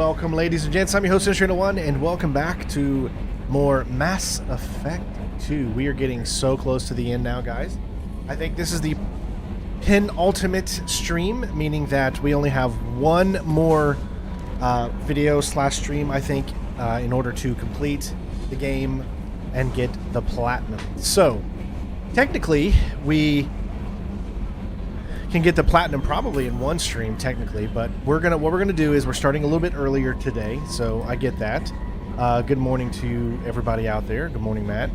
welcome, ladies and gents. I'm your host, Treason, and welcome back to more Mass Effect 2. We are getting so close to the end now, guys. I think this is the penultimate stream, meaning that we only have one more video / stream, I think, in order to complete the game and get the platinum. So, technically, we can get the platinum probably in one stream, technically, but what we're gonna do is we're starting a little bit earlier today, so I get that. Good morning to everybody out there. Good morning, Matt.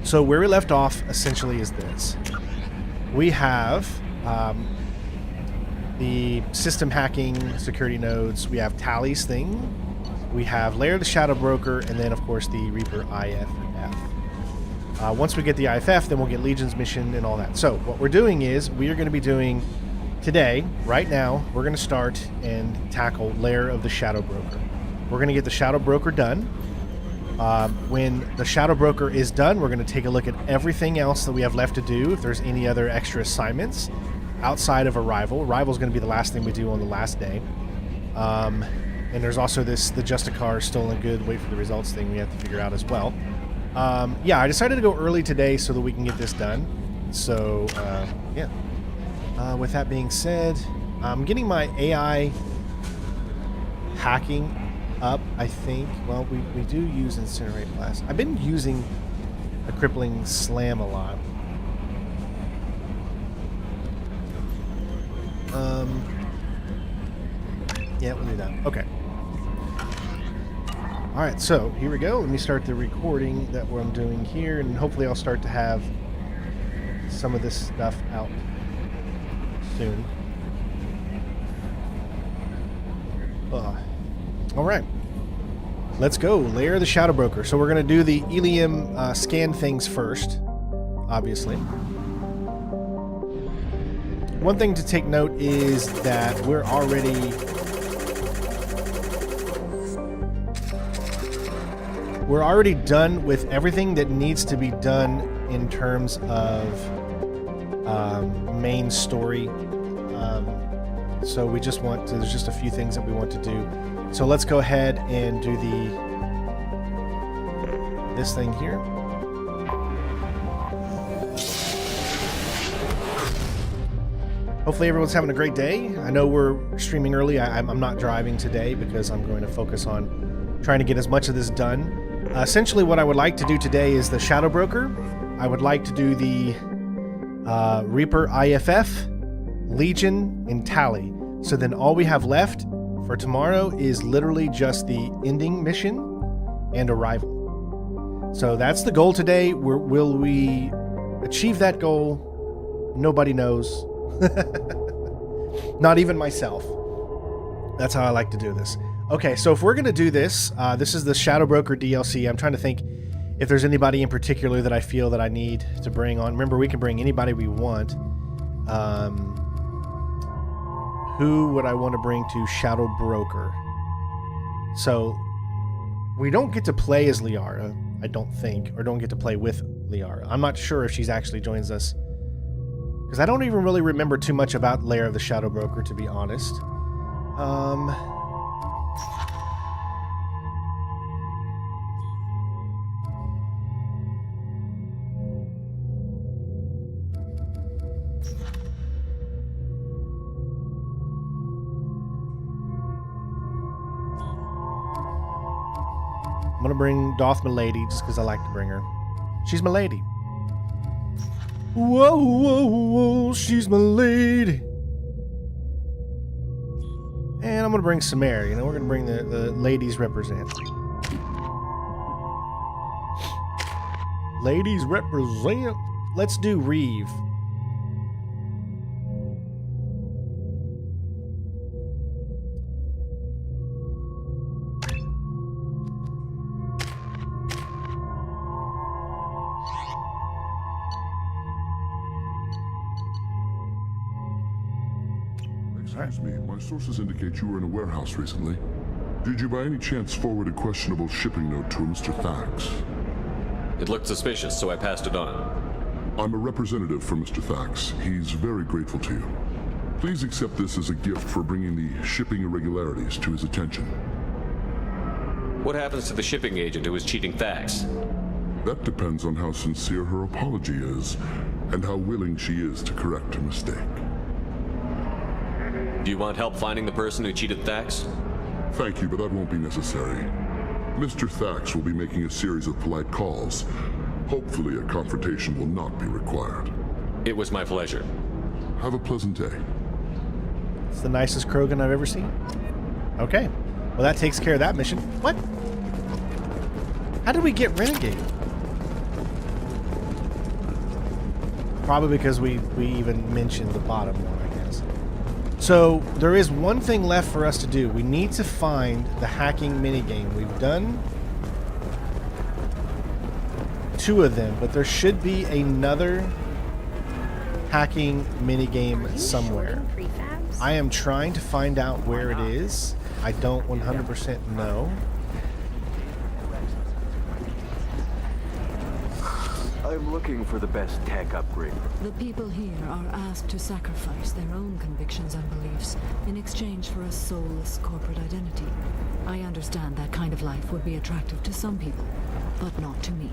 So where we left off essentially is this. We have the system hacking security nodes. We have Tally's thing. We have Lair of the Shadow Broker, and then of course the Reaper IFF. Once we get the IFF, then we'll get Legion's mission and all that. So what we're doing is we are going to be doing today, right now, we're going to start and tackle Lair of the Shadow Broker. We're going to get the Shadow Broker done. When the Shadow Broker is done, we're going to take a look at everything else that we have left to do, if there's any other extra assignments outside of Arrival. Arrival is going to be the last thing we do on the last day. And there's also the Justicar stolen good, wait for the results thing we have to figure out as well. Yeah, I decided to go early today so that we can get this done. So, yeah. With that being said, I'm getting my AI hacking up, I think. Well, we do use Incinerate Blast. I've been using a Crippling Slam a lot. Yeah, we'll do that. Okay. Alright, so here we go. Let me start the recording that I'm doing here, and hopefully I'll start to have some of this stuff out soon. Alright. Let's go. Lair of the Shadow Broker. So we're going to do the Ilium scan things first, obviously. One thing to take note is that we're already done with everything that needs to be done in terms of main story. So we just want to, there's just a few things that we want to do. So let's go ahead and do this thing here. Hopefully everyone's having a great day. I know we're streaming early. I'm not driving today because I'm going to focus on trying to get as much of this done. Essentially what I would like to do today is the Shadow Broker. I would like to do the Reaper IFF, Legion, and Tally. So then all we have left for tomorrow is literally just the ending mission and Arrival. So that's the goal today. Will we achieve that goal? Nobody knows. Not even myself. That's how I like to do this. Okay, so if we're going to do this, this is the Shadow Broker DLC. I'm trying to think if there's anybody in particular that I feel that I need to bring on. Remember, we can bring anybody we want. Who would I want to bring to Shadow Broker? So, we don't get to play as Liara, I don't think, or don't get to play with Liara. I'm not sure if she's actually joins us, because I don't even really remember too much about Lair of the Shadow Broker, to be honest. I'm gonna bring Doth Milady just because I like to bring her. She's my lady. Whoa, whoa, whoa, she's my lady. And I'm gonna bring Samara. You know, we're gonna bring the ladies represent. Ladies represent. Let's do Reeve. Excuse me, my sources indicate you were in a warehouse recently. Did you by any chance forward a questionable shipping note to a Mr. Thax? It looked suspicious, so I passed it on. I'm a representative for Mr. Thax. He's very grateful to you. Please accept this as a gift for bringing the shipping irregularities to his attention. What happens to the shipping agent who was cheating Thax? That depends on how sincere her apology is, and how willing she is to correct her mistake. Do you want help finding the person who cheated Thax? Thank you, but that won't be necessary. Mr. Thax will be making a series of polite calls. Hopefully a confrontation will not be required. It was my pleasure. Have a pleasant day. It's the nicest Krogan I've ever seen. Okay. Well, that takes care of that mission. What? How did we get Renegade? Probably because we even mentioned the bottom one, I guess. So, there is one thing left for us to do. We need to find the hacking minigame. We've done 2 of them, but there should be another hacking minigame somewhere. I am trying to find out where it is. I don't 100% know. I'm looking for the best tech upgrade. The people here are asked to sacrifice their own convictions and beliefs in exchange for a soulless corporate identity. I understand that kind of life would be attractive to some people, but not to me.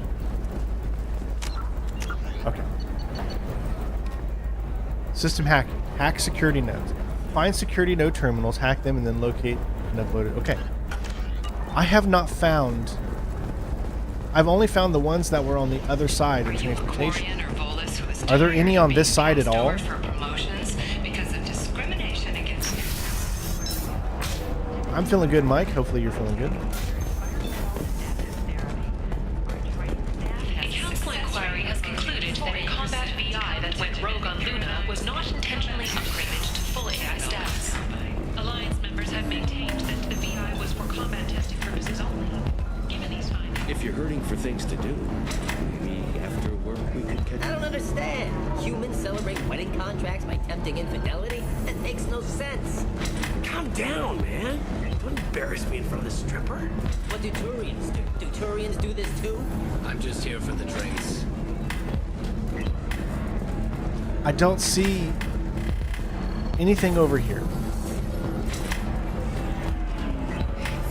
Okay. System hacking. Hack security nodes. Find security node terminals, hack them, and then locate and upload it. Okay. I have not found... I've only found the ones that were on the other side of transportation. Are there any on this side at all? I'm feeling good, Mike. Hopefully you're feeling good. A council inquiry has concluded that a combat VI that went rogue on Luna was not intentionally upgraded to full AI status. Alliance members have maintained that the VI was for combat testing purposes only. Given these findings... If you're hurting for things to do, maybe after work we could catch... I don't understand. Humans celebrate wedding contracts by tempting infidelity? That makes no sense. Calm down, man. Don't embarrass me in front of the stripper. What do Turians do? Do Turians do this too? I'm just here for the drinks. I don't see anything over here.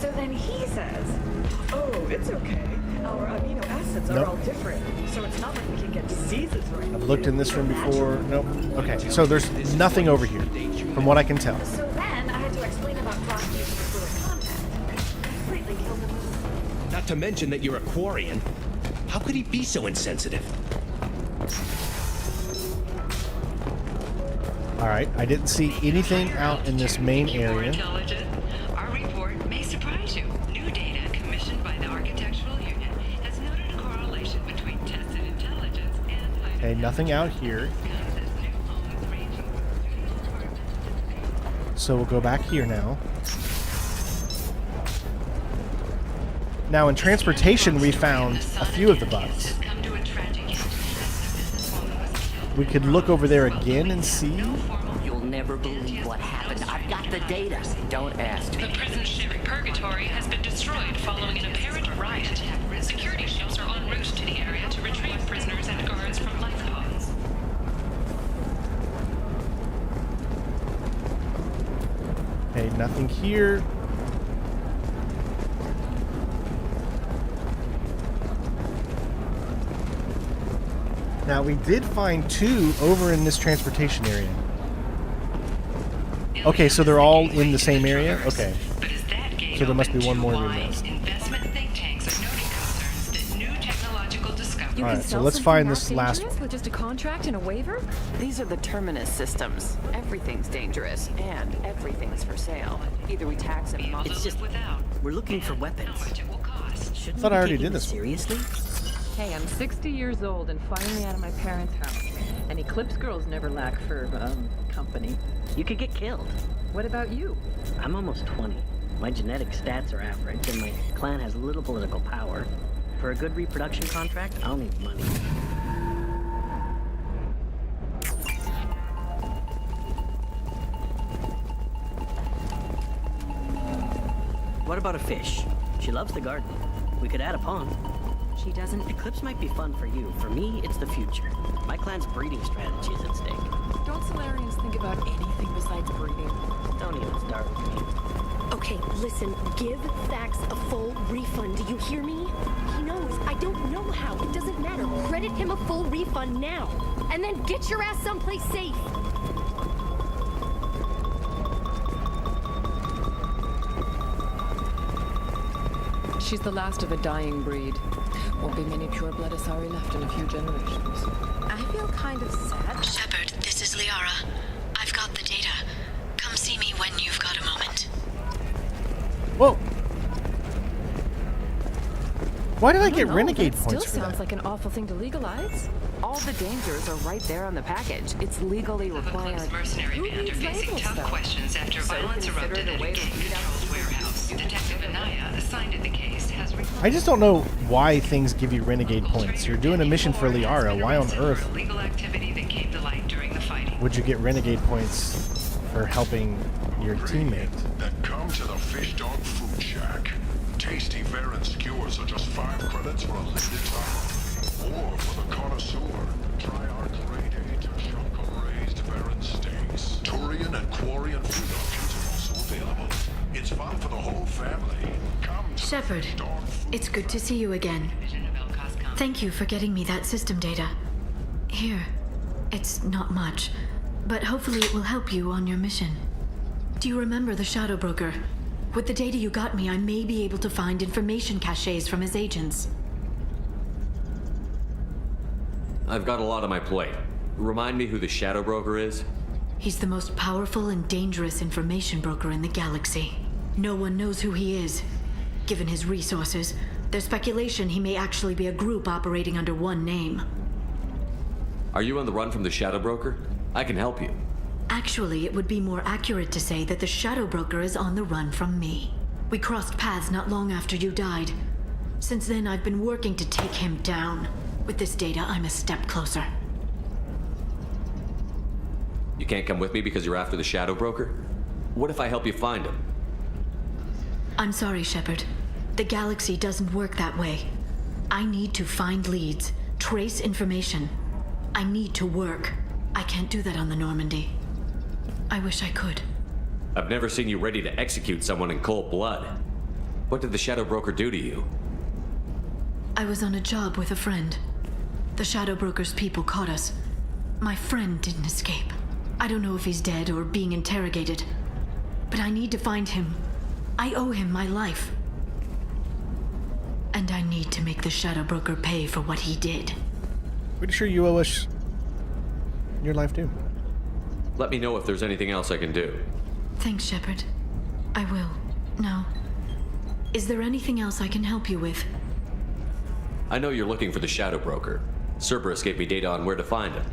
So then he says, oh, it's okay. Our amino acids are Nope. all different, so it's not like we can get diseases right. I've looked in this room before. Nope. Okay, so there's nothing over here, from what I can tell. So then I had to explain about cross-using fluid contact. Completely killed the mood. Not to mention that you're a Quarian. How could he be so insensitive? Alright, I didn't see anything out in this main area. Our report may surprise you. New data commissioned by the Architectural Union has noted a correlation between tested intelligence and... Okay, nothing out here. So we'll go back here now. Now in transportation we found a few of the bugs. We could look over there again and see. You'll never believe what happened. I've got the data. Don't ask. The prison ship Purgatory has been destroyed following an apparent riot. Security ships are en route to the area to retrieve prisoners and guards from life pods. Okay, nothing here. Now we did find 2 over in this transportation area. Okay, so they're all in the same area? Okay. So there must be one more we missed. Investment think tanks are noting concerns that new technological discoveries... Alright, so let's find this last one. With just a contract and a waiver? These are the terminus systems. Everything's dangerous, and everything's for sale. Either we tax and It's just we're looking for weapons. Shouldn't Thought we I be already taking did this one. seriously? Hey, I'm 60 years old and finally out of my parents' house. And Eclipse girls never lack for, company. You could get killed. What about you? I'm almost 20. My genetic stats are average, and my clan has little political power. For a good reproduction contract, I'll need money. What about a fish? She loves the garden. We could add a pond. She doesn't. Eclipse might be fun for you. For me, it's the future. My clan's breeding strategy is at stake. Don't Solarians think about anything besides breeding? Don't even start with me. Okay, listen, give Thax a full refund, do you hear me? He knows, I don't know how, it doesn't matter. Credit him a full refund now, and then get your ass someplace safe. She's the last of a dying breed. Won't be many pure-blood Asari left in a few generations. I feel kind of sad. Shepard, this is Liara. I've got the data. Come see me when you've got a moment. Whoa! Why did I get know, renegade that points still for sounds that? like an awful thing to legalize. All the dangers are right there on the package. It's legally required. Mercenary Who band needs are facing labels, tough though? questions after So violence consider erupted it a at a way to weed out gang-controlled warehouse. Detective Anaya, assigned to the case, has I just don't know why things give you renegade points. You're doing a mission for Liara. Why on earth illegal activity that came to light during the fighting. would you get renegade points for helping your teammate? Then come to the Fish Dog Food Shack. Tasty Varen skewers are just 5 credits for a limited time. Or for the connoisseur, try our grade A to Shunko raised Varen steaks. Turian and Quarian food options are also available. It's fun for the whole family. Come to Shepard, it's good to see you again. Thank you for getting me that system data. Here, it's not much, but hopefully it will help you on your mission. Do you remember the Shadow Broker? With the data you got me, I may be able to find information caches from his agents. I've got a lot on my plate. Remind me who the Shadow Broker is? He's the most powerful and dangerous information broker in the galaxy. No one knows who he is. Given his resources, there's speculation he may actually be a group operating under one name. Are you on the run from the Shadow Broker? I can help you. Actually, it would be more accurate to say that the Shadow Broker is on the run from me. We crossed paths not long after you died. Since then, I've been working to take him down. With this data, I'm a step closer. You can't come with me because you're after the Shadow Broker? What if I help you find him? I'm sorry, Shepard. The galaxy doesn't work that way. I need to find leads, trace information. I need to work. I can't do that on the Normandy. I wish I could. I've never seen you ready to execute someone in cold blood. What did the Shadow Broker do to you? I was on a job with a friend. The Shadow Broker's people caught us. My friend didn't escape. I don't know if he's dead or being interrogated. But I need to find him. I owe him my life. And I need to make the Shadow Broker pay for what he did. Pretty sure you owe us your life too. Let me know if there's anything else I can do. Thanks, Shepard. I will. Now, is there anything else I can help you with? I know you're looking for the Shadow Broker. Cerberus gave me data on where to find him.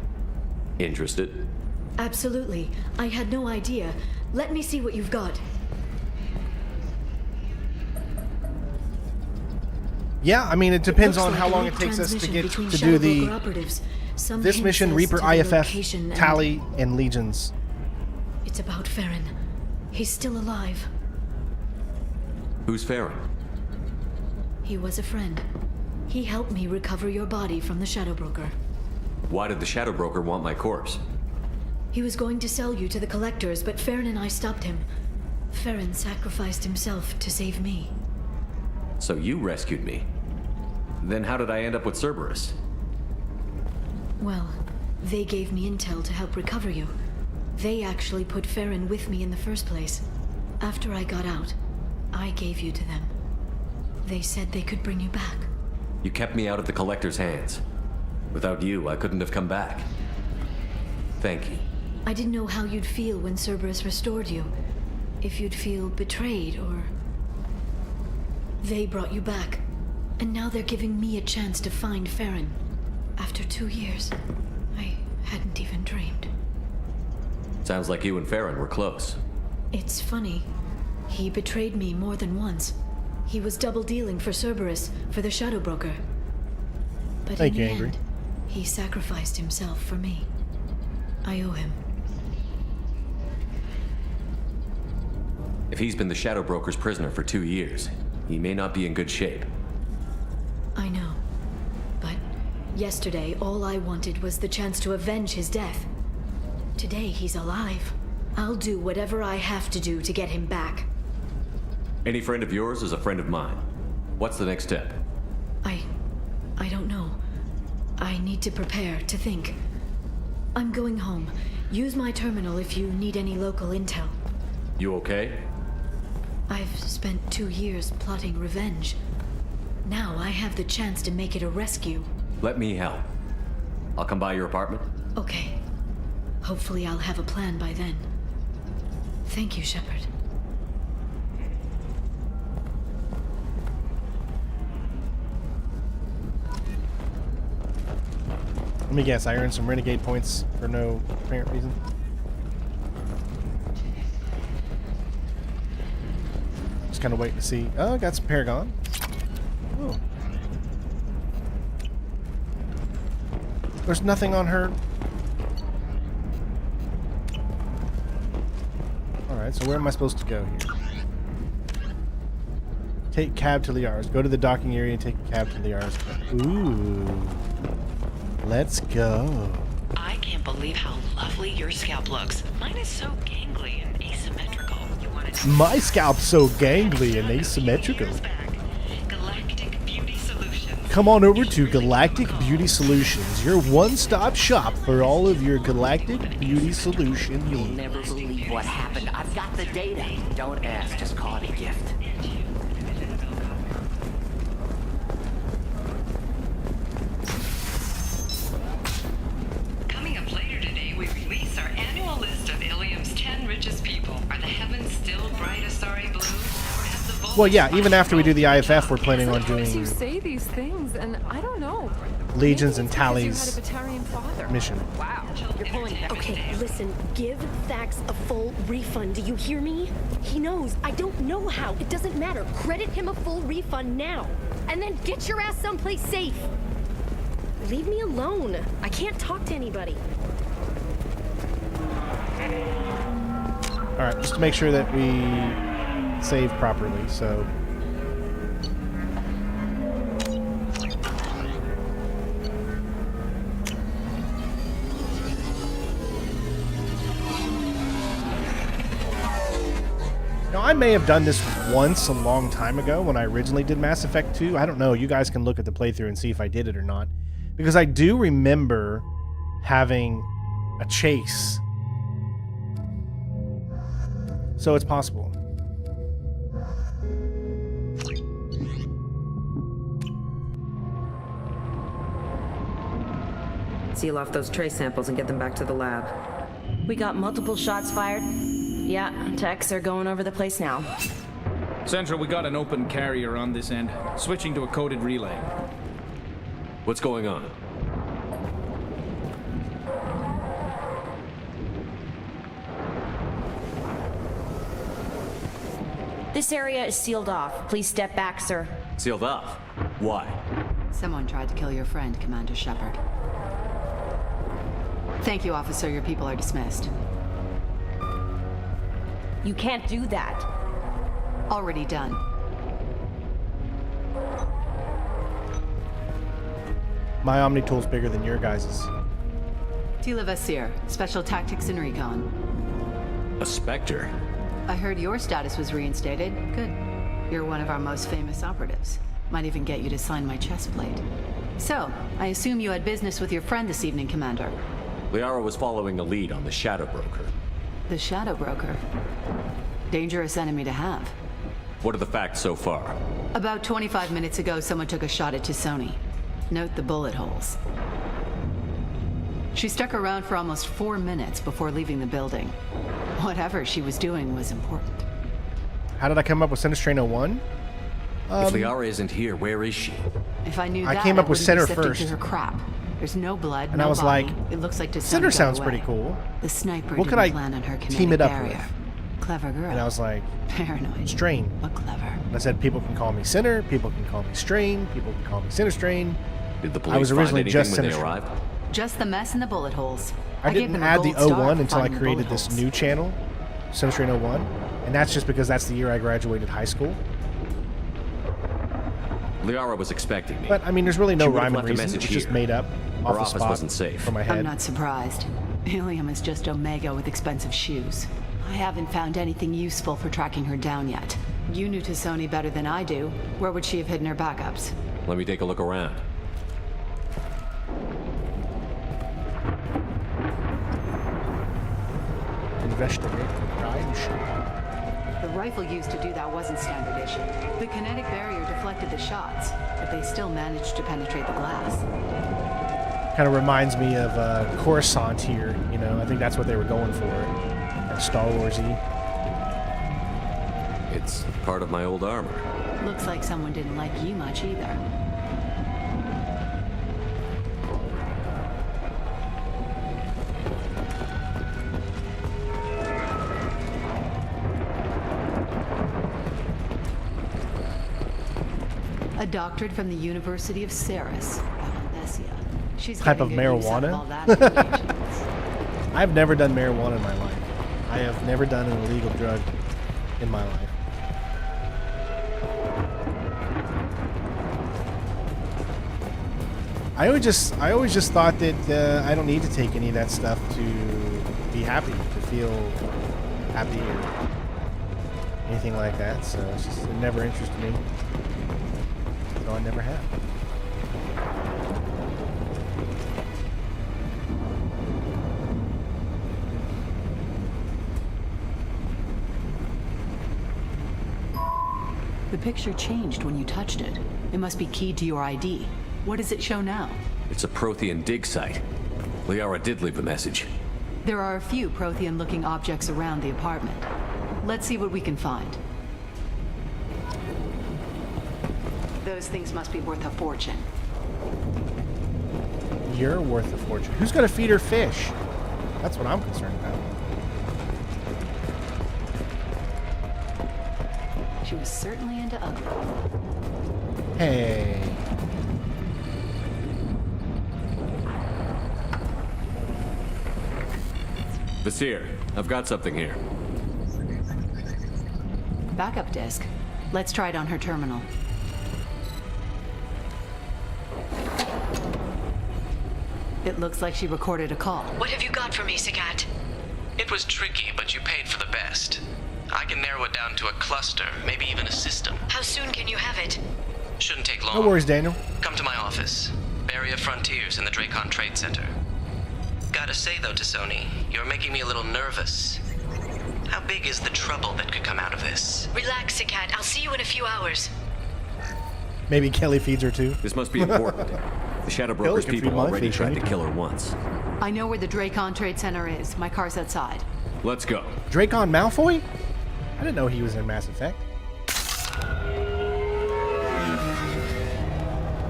Interested? Absolutely. I had no idea. Let me see what you've got. Yeah, I mean, it depends Looks on like how a long leak it takes us to transmission get between to Shadow do Broker the operatives. Some this hint mission, says Reaper, to the IFF, location and- Tally, and Legions. It's about Farron. He's still alive. Who's Farron? He was a friend. He helped me recover your body from the Shadow Broker. Why did the Shadow Broker want my corpse? He was going to sell you to the collectors, but Farron and I stopped him. Farron sacrificed himself to save me. So you rescued me. Then how did I end up with Cerberus? Well, they gave me intel to help recover you. They actually put Farron with me in the first place. After I got out, I gave you to them. They said they could bring you back. You kept me out of the Collector's hands. Without you, I couldn't have come back. Thank you. I didn't know how you'd feel when Cerberus restored you. If you'd feel betrayed, or... They brought you back. And now they're giving me a chance to find Farron. After 2 years, I hadn't even dreamed. Sounds like you and Farron were close. It's funny. He betrayed me more than once. He was double dealing for Cerberus, for the Shadow Broker. But Thank in you, the Angry. end, he sacrificed himself for me. I owe him. If he's been the Shadow Broker's prisoner for 2 years, he may not be in good shape. I know. Yesterday, all I wanted was the chance to avenge his death. Today, he's alive. I'll do whatever I have to do to get him back. Any friend of yours is a friend of mine. What's the next step? I don't know. I need to prepare, to think. I'm going home. Use my terminal if you need any local intel. You okay? I've spent 2 years plotting revenge. Now I have the chance to make it a rescue. Let me help. I'll come by your apartment. Okay. Hopefully I'll have a plan by then. Thank you, Shepard. Let me guess, I earned some renegade points for no apparent reason. Just kind of waiting to see. Oh, I got some Paragon. Oh. There's nothing on her. Alright, so where am I supposed to go here? Take cab to Liara's. Go to the docking area and take a cab to Liara's. Ooh. Let's go. I can't believe how lovely your scalp looks. Mine is so gangly and asymmetrical. You wanted to My scalp's so gangly and asymmetrical. Galactic Beauty Solutions. Come on over to Galactic Beauty Solutions, your one-stop shop for all of your Galactic Beauty Solution You'll needs. never believe what happened. I've got the data. Don't ask, just call it a gift. Coming up later today, we release our annual list of Ilium's 10 richest people. Are the heavens still bright as starry blue? Or has the voltage Well, yeah, even after we do the IFF, we're planning on Sometimes you doing say these things, and I don't know. Legions and Maybe it's because you Tally's had a Batarian father. mission. Wow, you're pulling it. Okay, listen, give Thax a full refund. Do you hear me? He knows. I don't know how. It doesn't matter. Credit him a full refund now. And then get your ass someplace safe. Leave me alone. I can't talk to anybody. Alright, just to make sure that we save properly, so... Now, I may have done this once a long time ago when I originally did Mass Effect 2. I don't know. You guys can look at the playthrough and see if I did it or not. Because I do remember having a chase. So it's possible. Seal off those trace samples and get them back to the lab. We got multiple shots fired. Yeah, techs are going over the place now. Central, we got an open carrier on this end. Switching to a coded relay. What's going on? This area is sealed off. Please step back, sir. Sealed off? Why? Someone tried to kill your friend, Commander Shepard. Thank you, officer. Your people are dismissed. You can't do that. Already done. My Omni tool's bigger than your guys's. Tila Vasir, Special Tactics and Recon. A Spectre? I heard your status was reinstated. Good. You're one of our most famous operatives. Might even get you to sign my chest plate. So, I assume you had business with your friend this evening, Commander. Liara was following a lead on the Shadow Broker. The Shadow Broker. Dangerous enemy to have. What are the facts so far? About 25 minutes ago, someone took a shot at Tisoni. Note the bullet holes. She stuck around for almost 4 minutes before leaving the building. Whatever she was doing was important. How did I come up with Center Strain 01? If Liara isn't here, where is she? If I knew I that, came up with wouldn't Center be sifting first. through her crap. There's no blood, And no I was body. like, It looks like Tisoni Center got sounds away. pretty cool. The sniper What could didn't I plan on her team it kinetic up barrier. with? Clever girl. And I was like, Paranoid. Strain. But clever. And I said, people can call me Center, people can call me Strain, people can call me Center Strain. Did the I police was find originally anything just when they Center Strain. arrived? Just the mess and the bullet holes. I gave didn't them a add the gold star 01 for until I finding the created bullet this holes. new channel, Center Strain 01. And that's just because that's the year I graduated high school. Liara was expecting me. But I mean, there's really no She would've rhyme and left a reason. It's message just here. made up Her off the office spot wasn't safe. from my head. I'm not surprised. Helium is just Omega with expensive shoes. I haven't found anything useful for tracking her down yet. You knew Tassoni better than I do. Where would she have hidden her backups? Let me take a look around. Investigate crime scene. The rifle used to do that wasn't standard issue. The kinetic barrier deflected the shots, but they still managed to penetrate the glass. Kind of reminds me of Coruscant here. You know, I think that's what they were going for. That Star Wars-y. It's part of my old armor. Looks like someone didn't like you much either. A doctorate from the University of Ceres, Afghanistan. She's Type of getting good use out of all marijuana? that information. I've never done marijuana in my life. I have never done an illegal drug in my life. I always just thought that I don't need to take any of that stuff to be happy, to feel happy or anything like that. So it's just, it never interested me. So I never have. The picture changed when you touched it. It must be keyed to your ID. What does it show now? It's a Prothean dig site. Liara did leave a message. There are a few Prothean-looking objects around the apartment. Let's see what we can find. Those things must be worth a fortune. You're worth a fortune. Who's gonna feed her fish? That's what I'm concerned about. She was certainly into ugly. Hey. Vasir, I've got something here. Backup disk. Let's try it on her terminal. It looks like she recorded a call. What have you got for me, Sagat? It was tricky, but you paid for the best. I can narrow it down to a cluster, maybe even a system. How soon can you have it? Shouldn't take long. No worries, Daniel. Come to my office. Barrier Frontiers in the Dracon Trade Center. Gotta say though, Tassoni, you're making me a little nervous. How big is the trouble that could come out of this? Relax, Sagat. I'll see you in a few hours. Maybe Kelly feeds her too. This must be important. The Shadow Broker's can feed people my already fish tried to anytime. kill her once. I know where the Dracon Trade Center is. My car's outside. Let's go. Dracon Malfoy? I didn't know he was in Mass Effect.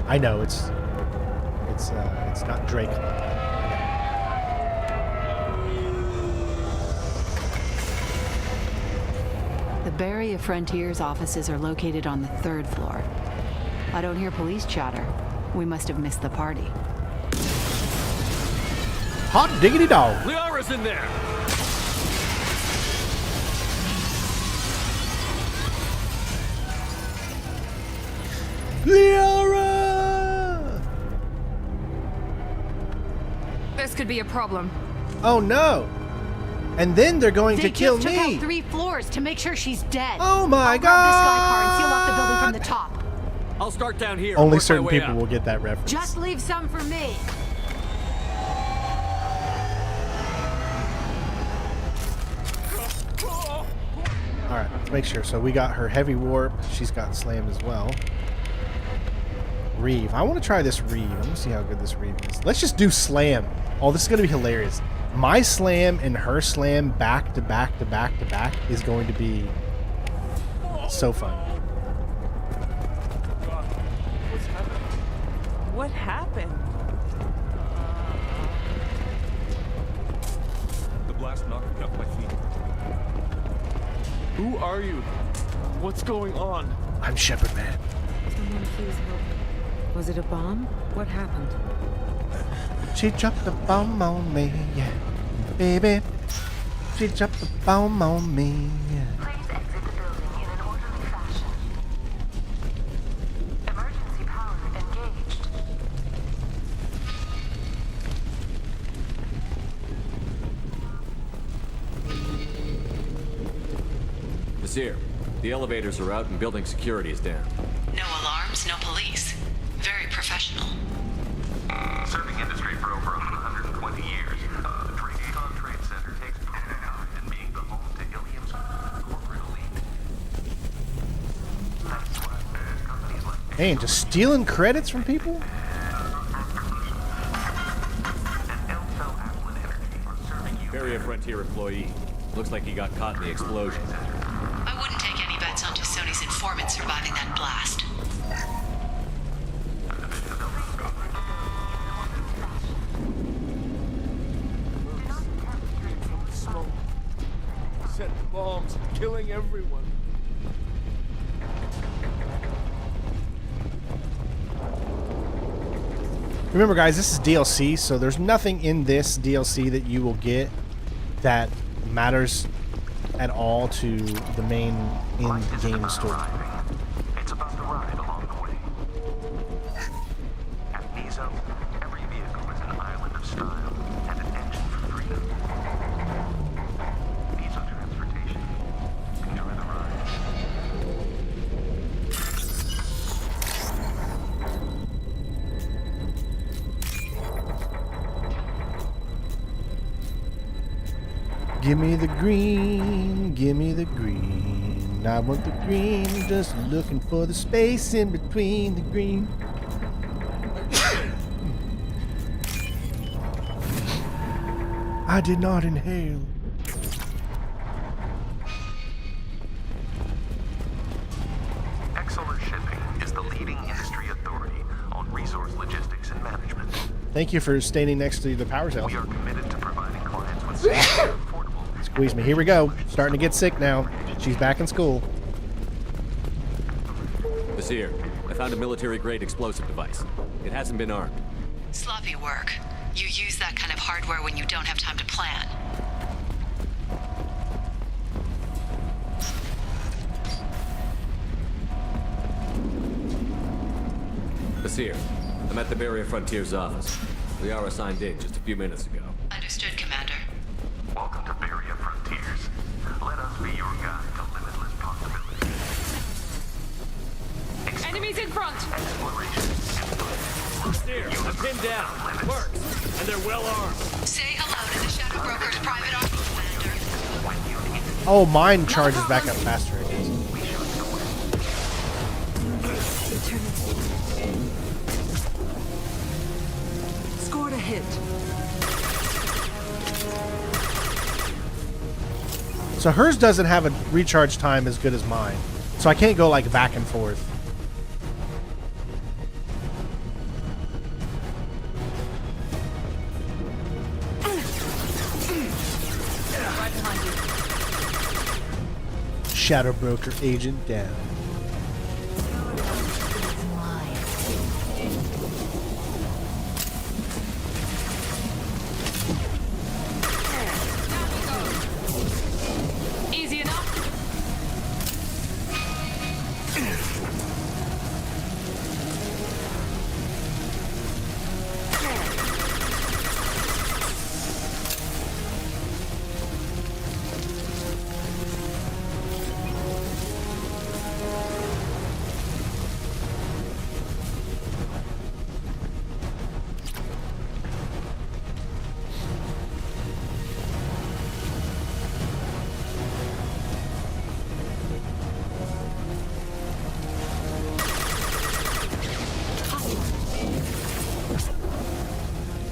I know it's not Dracon. The Barrier Frontiers offices are located on the 3rd floor. I don't hear police chatter. We must have missed the party. Hot diggity dog. Liara's in there. Liara! This could be a problem. Oh no! And then they're going They to kill just took me. out 3 floors to make sure she's dead. Oh my I'll grab this guy car and seal off the building from God! the top. I'll start down here. Only work my certain way people up. will get that reference. Just leave some for me. All right, let's make sure. So we got her heavy warp. She's got slam as well. Reeve. I want to try this Reeve. I'm gonna see how good this Reeve is. Let's just do slam. Oh, this is gonna be hilarious. My slam and her slam back to back to back to back is going to be so fun. What's happening? What happened? The blast knocked me off my feet. Who are you? What's going on? I'm Shepherd Man. Someone please help. Was it a bomb? What happened? She dropped the bomb on me, yeah. Baby. She dropped the bomb on me, yeah. Please exit the building in an orderly fashion. Emergency Vizier, the elevators are out and building security is down. No alarms, no police. Very professional. Serving industry for over 120 years. The Treason Trade Center takes pride in being the home to Ilium's corporate elite. That's why companies like Hey, and just stealing credits from people? Barrier Frontier employee. Looks like he got caught in the explosion. I wouldn't take any bets on Sony's informant surviving that blast. Set bombs, killing everyone. Remember, guys, this is DLC, so there's nothing in this DLC that you will get that matters at all to the main in-game story. it's about the ride along the way. At Mizo, every vehicle is an island of style and an engine for freedom. Mizo Transportation. Enjoy the ride. Give me the green, give me the green. I want the green, just looking for the space in between the green. I did not inhale. Exeler Shipping is the leading industry authority on resource logistics and management. Thank you for standing next to the power cell. We are committed to providing clients with safe and affordable. Squeeze me. Here we go. Starting to get sick now. She's back in school. Vizier, I found a military-grade explosive device. It hasn't been armed. Sloppy work. You use that kind of hardware when you don't have time to plan. Vizier, I'm at the Barrier Frontier's office. We are assigned in just a few minutes ago. Understood, Commander. Welcome to Barrier Frontiers. Let us be your guide to limitless possibilities. Enemies in front! Exploration. Vizier, I'm pinned down. It works. And they're well armed. Say hello to the Shadow Broker's private army, Commander. Oh, mine charges back up faster, I guess. Scored a hit. So hers doesn't have a recharge time as good as mine. So I can't go like back and forth. Shadow Broker agent down. Easy enough.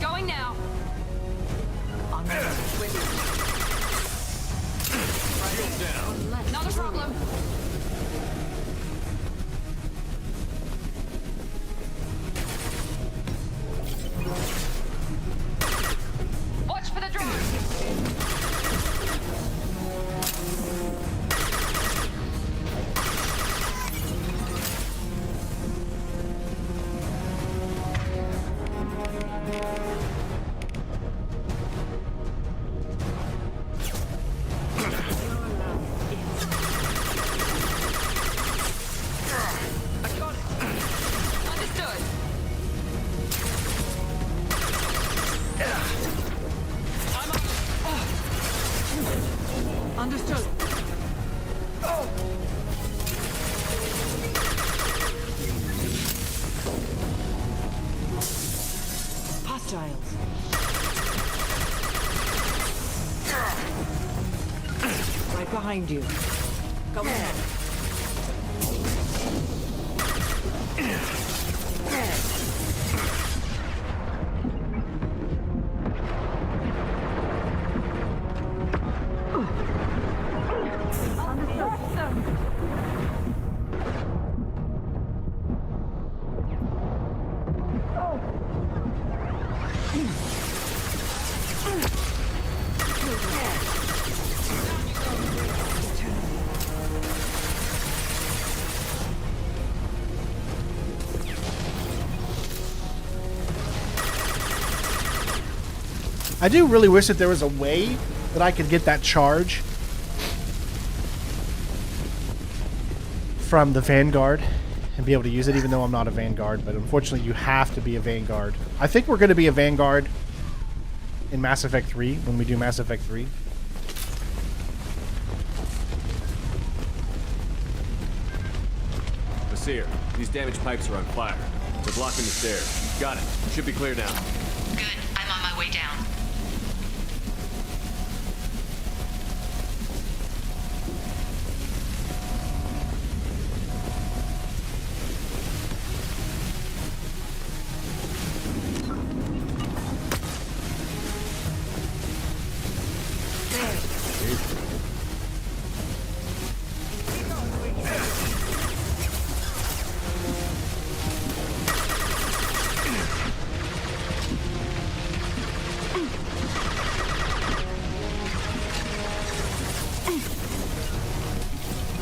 Going now. Not a problem. Watch for the drone. Understood. Understood. Hostiles. Right behind you. Go ahead. I do really wish that there was a way that I could get that charge from the Vanguard and be able to use it, even though I'm not a Vanguard. But unfortunately, you have to be a Vanguard. I think we're going to be a Vanguard in Mass Effect 3 when we do Mass Effect 3. Vasir, these damaged pipes are on fire. They're blocking the stairs. Got it. Should be clear now. Good. I'm on my way down.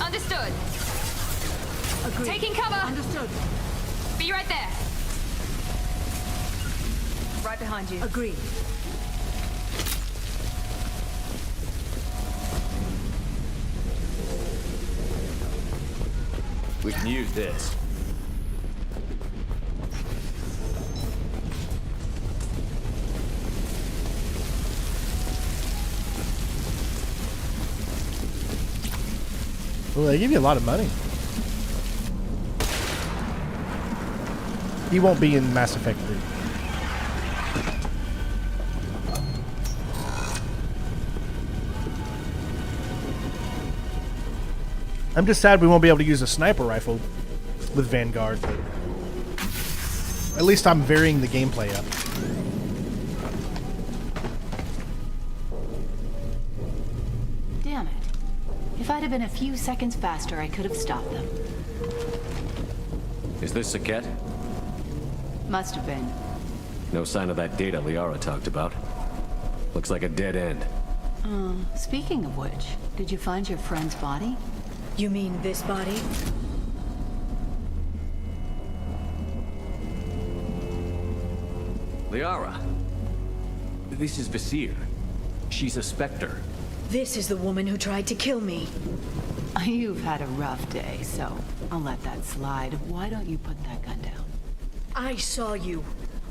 Understood. Agreed. Taking cover. Understood. Be right there. Right behind you. Agreed. We can use this. Well, they give you a lot of money. He won't be in Mass Effect 3. I'm just sad we won't be able to use a sniper rifle with Vanguard, but at least I'm varying the gameplay up. Damn it. If I'd have been a few seconds faster, I could have stopped them. Is this Saket? Must have been. No sign of that data Liara talked about. Looks like a dead end. Speaking of which, did you find your friend's body? You mean this body? Liara. This is Vasir. She's a Spectre. This is the woman who tried to kill me. You've had a rough day, so I'll let that slide. Why don't you put that gun down? I saw you.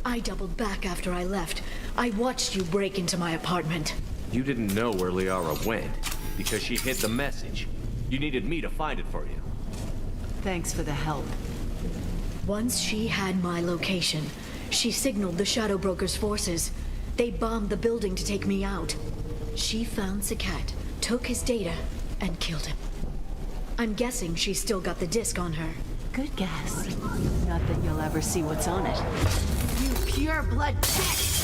I doubled back after I left. I watched you break into my apartment. You didn't know where Liara went because she hid the message. You needed me to find it for you. Thanks for the help. Once she had my location, she signaled the Shadow Broker's forces. They bombed the building to take me out. She found Saket, took his data, and killed him. I'm guessing she's still got the disc on her. Good guess. Not that you'll ever see what's on it. You pure blood pest!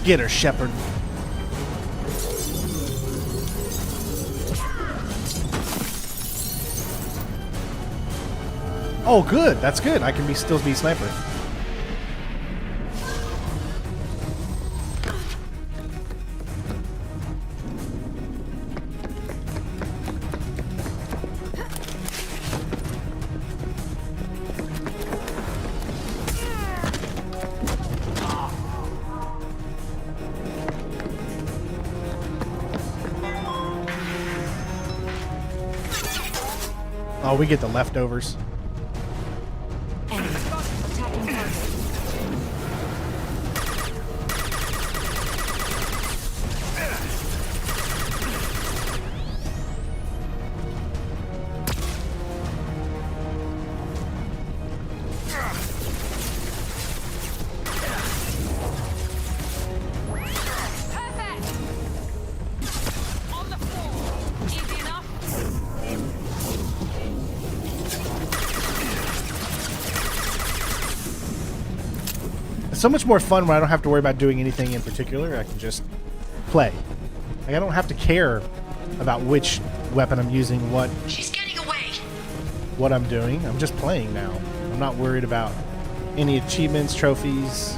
Get her, Shepard. Oh, good. That's good. I can still be sniper. Oh, we get the leftovers. so much more fun when I don't have to worry about doing anything in particular. I can just play. Like, I don't have to care about which weapon I'm using, what I'm doing. I'm just playing now. I'm not worried about any achievements, trophies.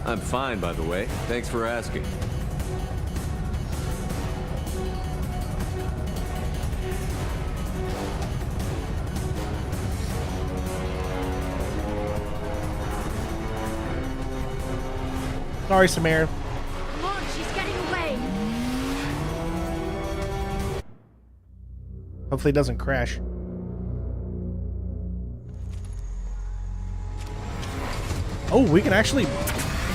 I'm fine, by the way. Thanks for asking. Sorry, Samara. Come on, she's getting away. Hopefully it doesn't crash. Oh, we can actually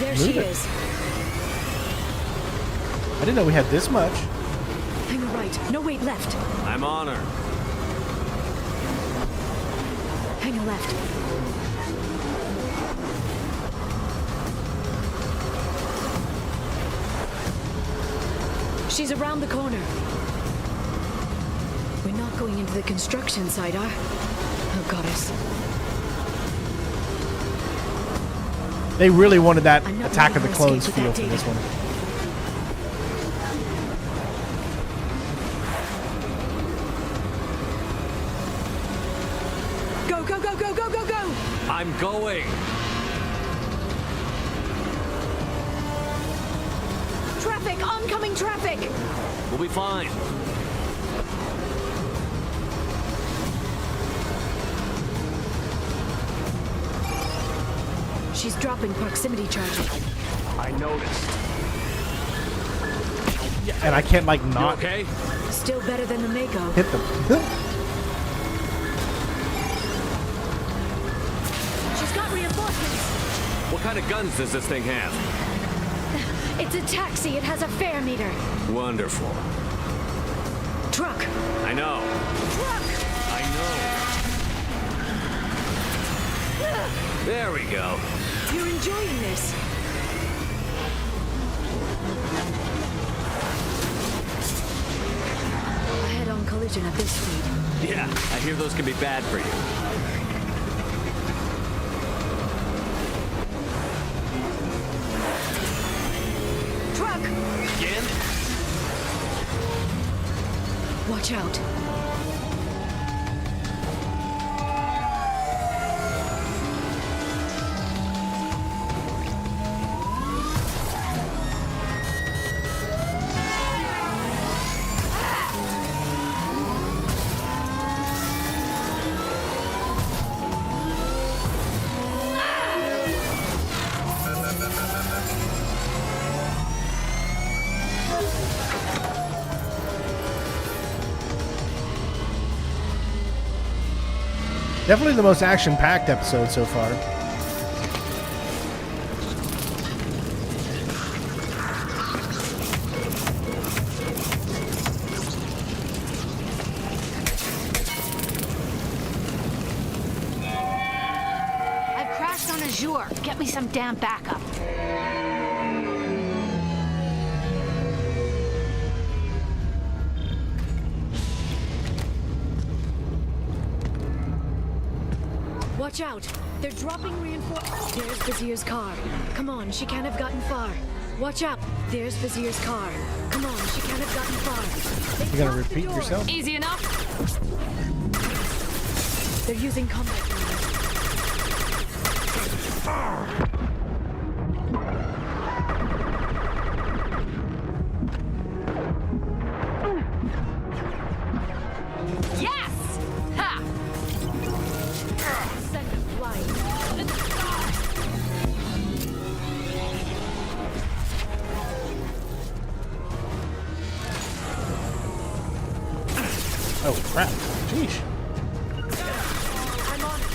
There move she it. is. I didn't know we had this much. Hang her right. No, wait, left. I'm on her. Hang her left. She's around the corner. We're not going into the construction site, are? Oh, goddess. They really wanted that I'm not Attack of letting the her Clones escape with feel that for this data. one. Go, go, go, go, go, go, go! I'm going. Traffic! Oncoming traffic! We'll be fine. She's dropping proximity charges. I noticed. And I can't, like, You not okay? Still better than the Mako. hit them. She's got reinforcements. What kind of guns does this thing have? It's a taxi. It has a fare meter. Wonderful. Truck. I know. Truck. I know. There we go. You're enjoying this. A head-on collision at this speed. Yeah, I hear those can be bad for you. Truck. Again? Watch out. Definitely the most action-packed episode so far. I've crashed on Azure. Get me some damn backup. Watch out! They're dropping reinforcements. There's Vizier's car. Come on, she can't have gotten far. Watch out! There's Vizier's car. Come on, she can't have gotten far. You gotta repeat yourself? Easy enough. They're using combat drones. Yes! Ha! Send them flying. Oh crap! Sheesh. I'm on it.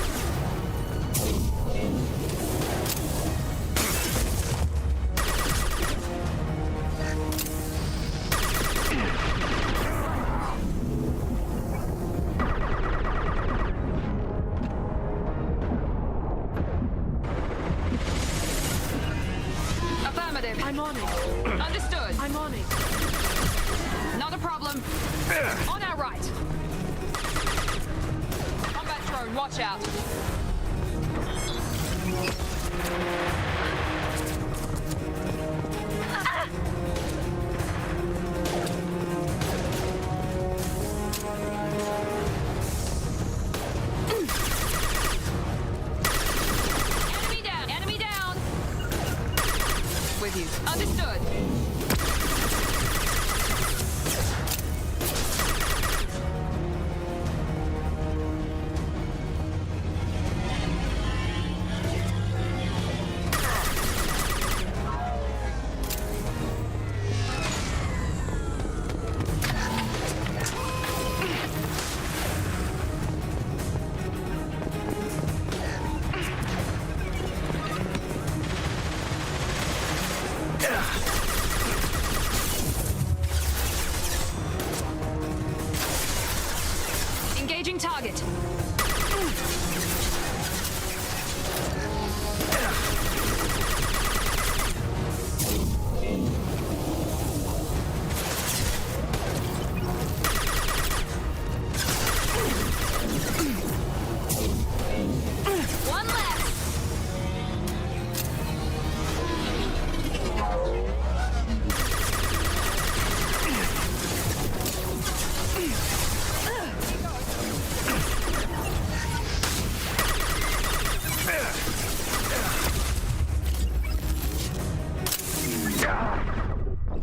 Affirmative. I'm on it. Understood. I'm on it. Not a problem. On our right. Combat drone, watch out. Enemy down. Enemy down. With you. Understood. Engaging target. One left.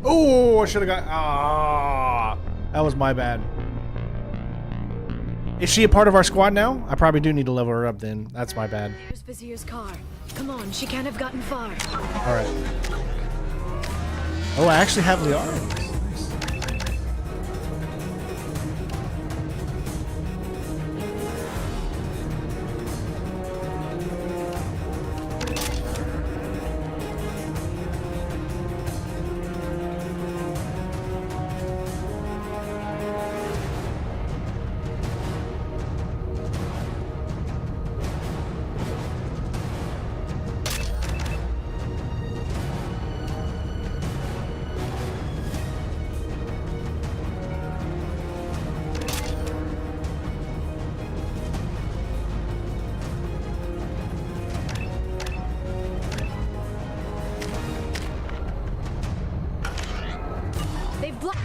Oh, I should have got. Ah, that was my bad. Is she a part of our squad now? I probably do need to level her up then. That's my bad. There's Vizier's car. Come on, she can't have gotten far. All right. Oh, I actually have Liara. They've blocked.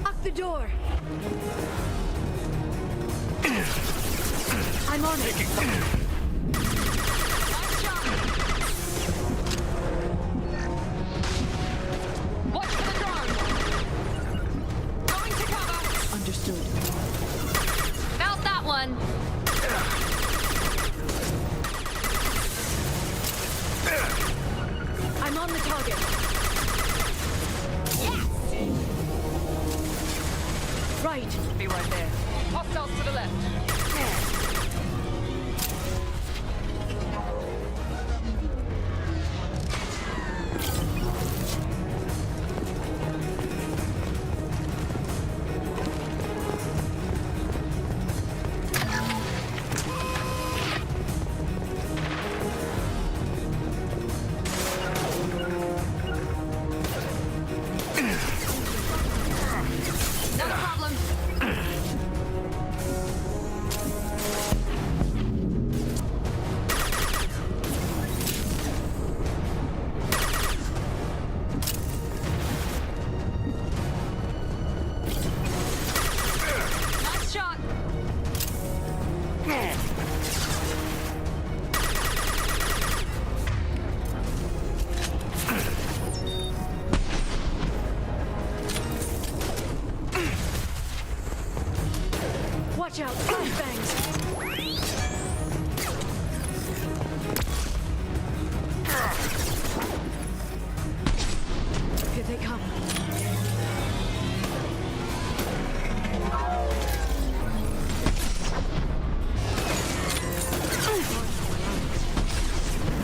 Lock the door. I'm on it. Watch for the drone. Going to cover. Understood. Felt that one. I'm on the target. Yes. Right. Be right there. Hostiles to the left. Watch out, flashbangs! Here they come.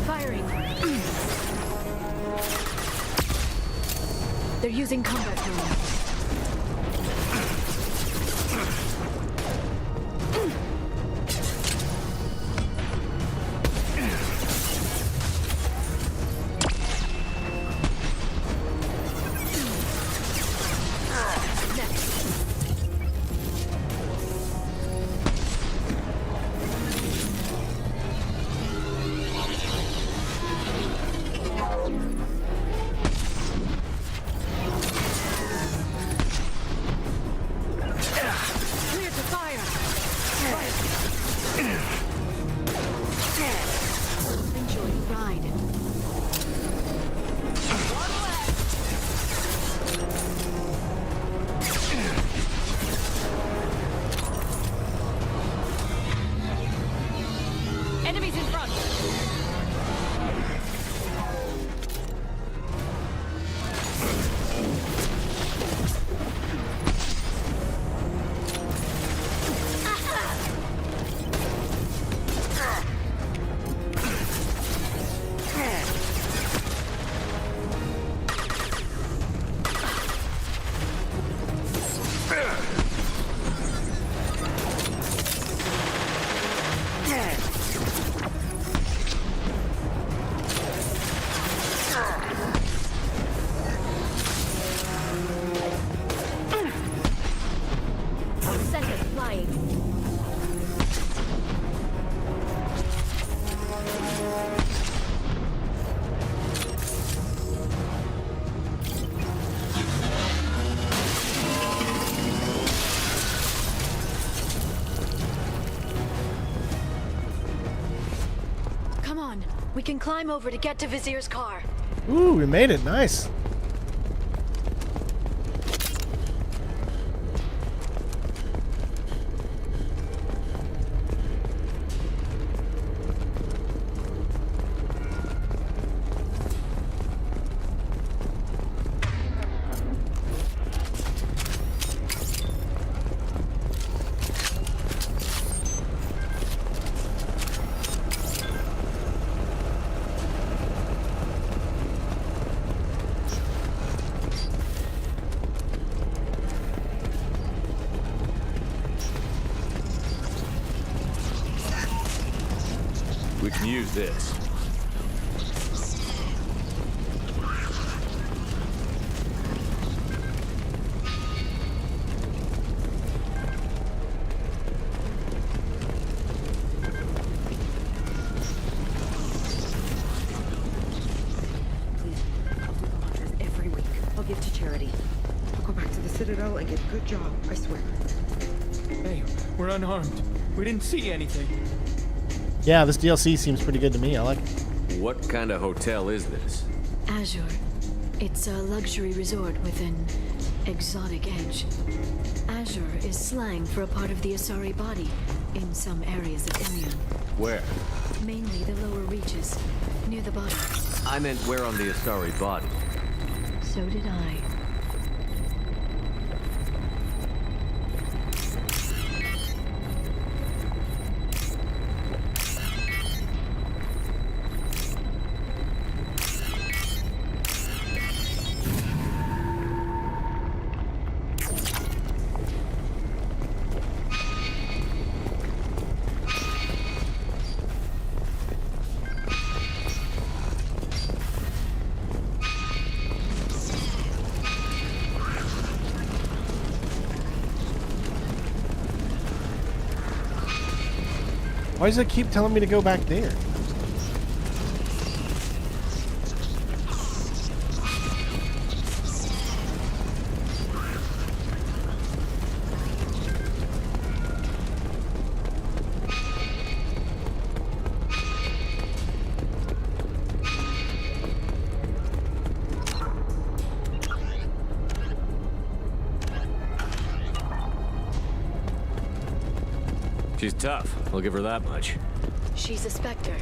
Firing. They're using combat drones. Enemies in front! Come on, we can climb over to get to Vizier's car. Ooh, we made it. Nice. We can use this. Every week. I'll give to charity. I'll go back to the Citadel and get a good job, I swear. Hey, we're unarmed. We didn't see anything. Yeah, this DLC seems pretty good to me. I like it. What kind of hotel is this? Azure. It's a luxury resort with an exotic edge. Azure is slang for a part of the Asari body in some areas of Ilion. Where? Mainly the lower reaches, near the bottom. I meant where on the Asari body? So did I. Why does it keep telling me to go back there? She's tough. I'll give her that much. She's a Spectre.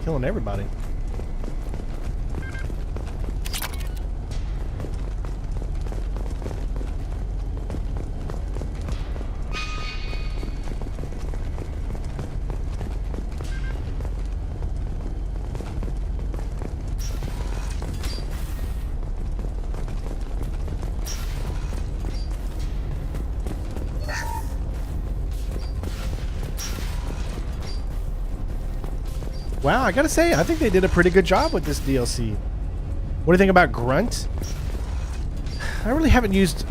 Killing everybody. Wow, I gotta say, I think they did a pretty good job with this DLC. What do you think about Grunt? I really haven't used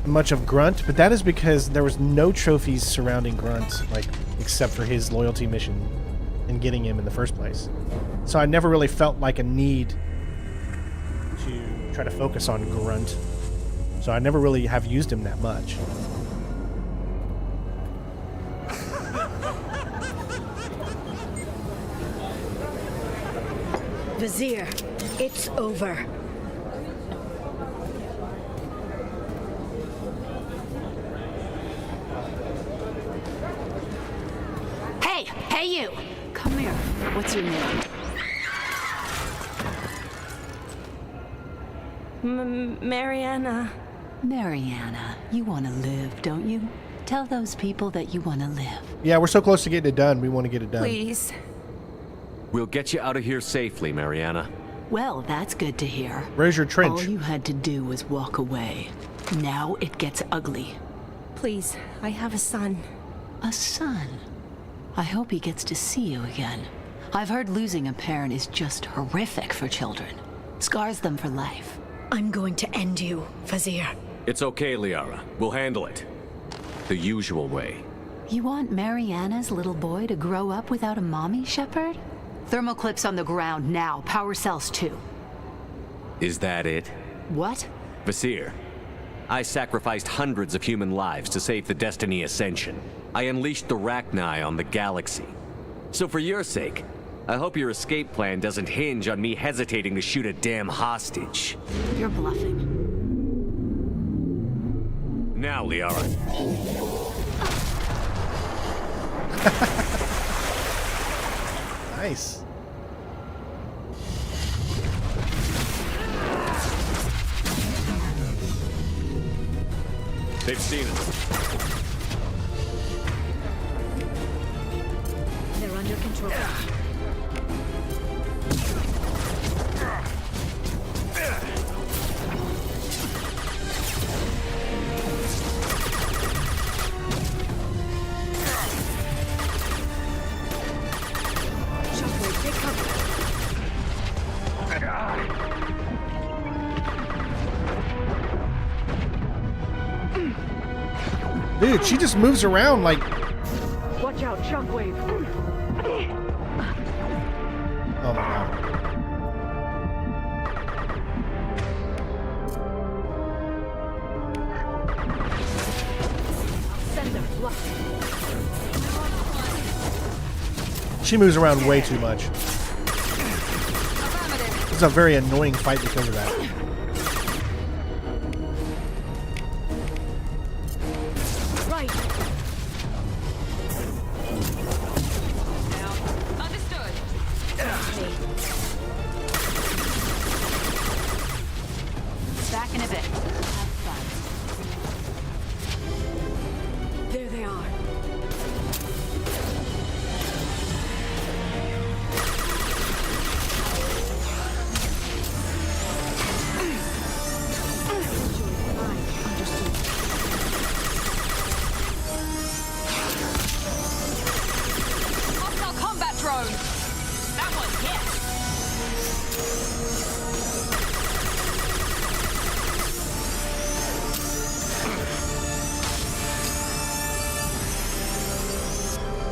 much of Grunt, but that is because there was no trophies surrounding Grunt, like, except for his loyalty mission and getting him in the first place. So I never really felt like a need to try to focus on Grunt. So I never really have used him that much. Vizier, it's over. Hey you! Come here. What's your name? Mariana. Mariana, you want to live, don't you? Tell those people that you want to live. Yeah, we're so close to getting it done. We want to get it done. Please. We'll get you out of here safely, Mariana. Well, that's good to hear. Where's your trench? All you had to do was walk away. Now it gets ugly. Please, I have a son. A son? I hope he gets to see you again. I've heard losing a parent is just horrific for children. Scars them for life. I'm going to end you, Vizier. It's okay, Liara. We'll handle it. The usual way. You want Mariana's little boy to grow up without a mommy, Shepard? Thermoclips on the ground now. Power cells too. Is that it? What? Vizier, I sacrificed hundreds of human lives to save the Destiny Ascension. I unleashed the Rachni on the galaxy. So for your sake, I hope your escape plan doesn't hinge on me hesitating to shoot a damn hostage. You're bluffing. Now, Liara. Nice. They've seen us. They're under control. Shockwave, take cover. Dude, she just moves around like... Watch out, Shockwave. Oh my god. Send them. Block. She moves around way too much. It's a very annoying fight because of that. Right. Understood. Back in a bit. Have fun. There they are. Hostile combat drone. That one hit.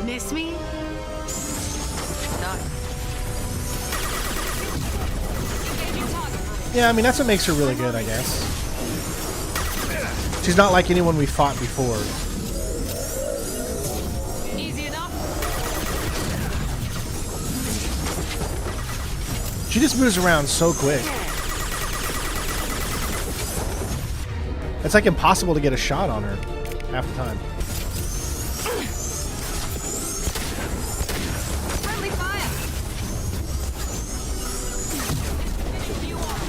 Miss me? No. Yeah, I mean, that's what makes her really good, I guess. She's not like anyone we fought before. Easy enough. She just moves around so quick. It's like impossible to get a shot on her half the time. Friendly fire. You are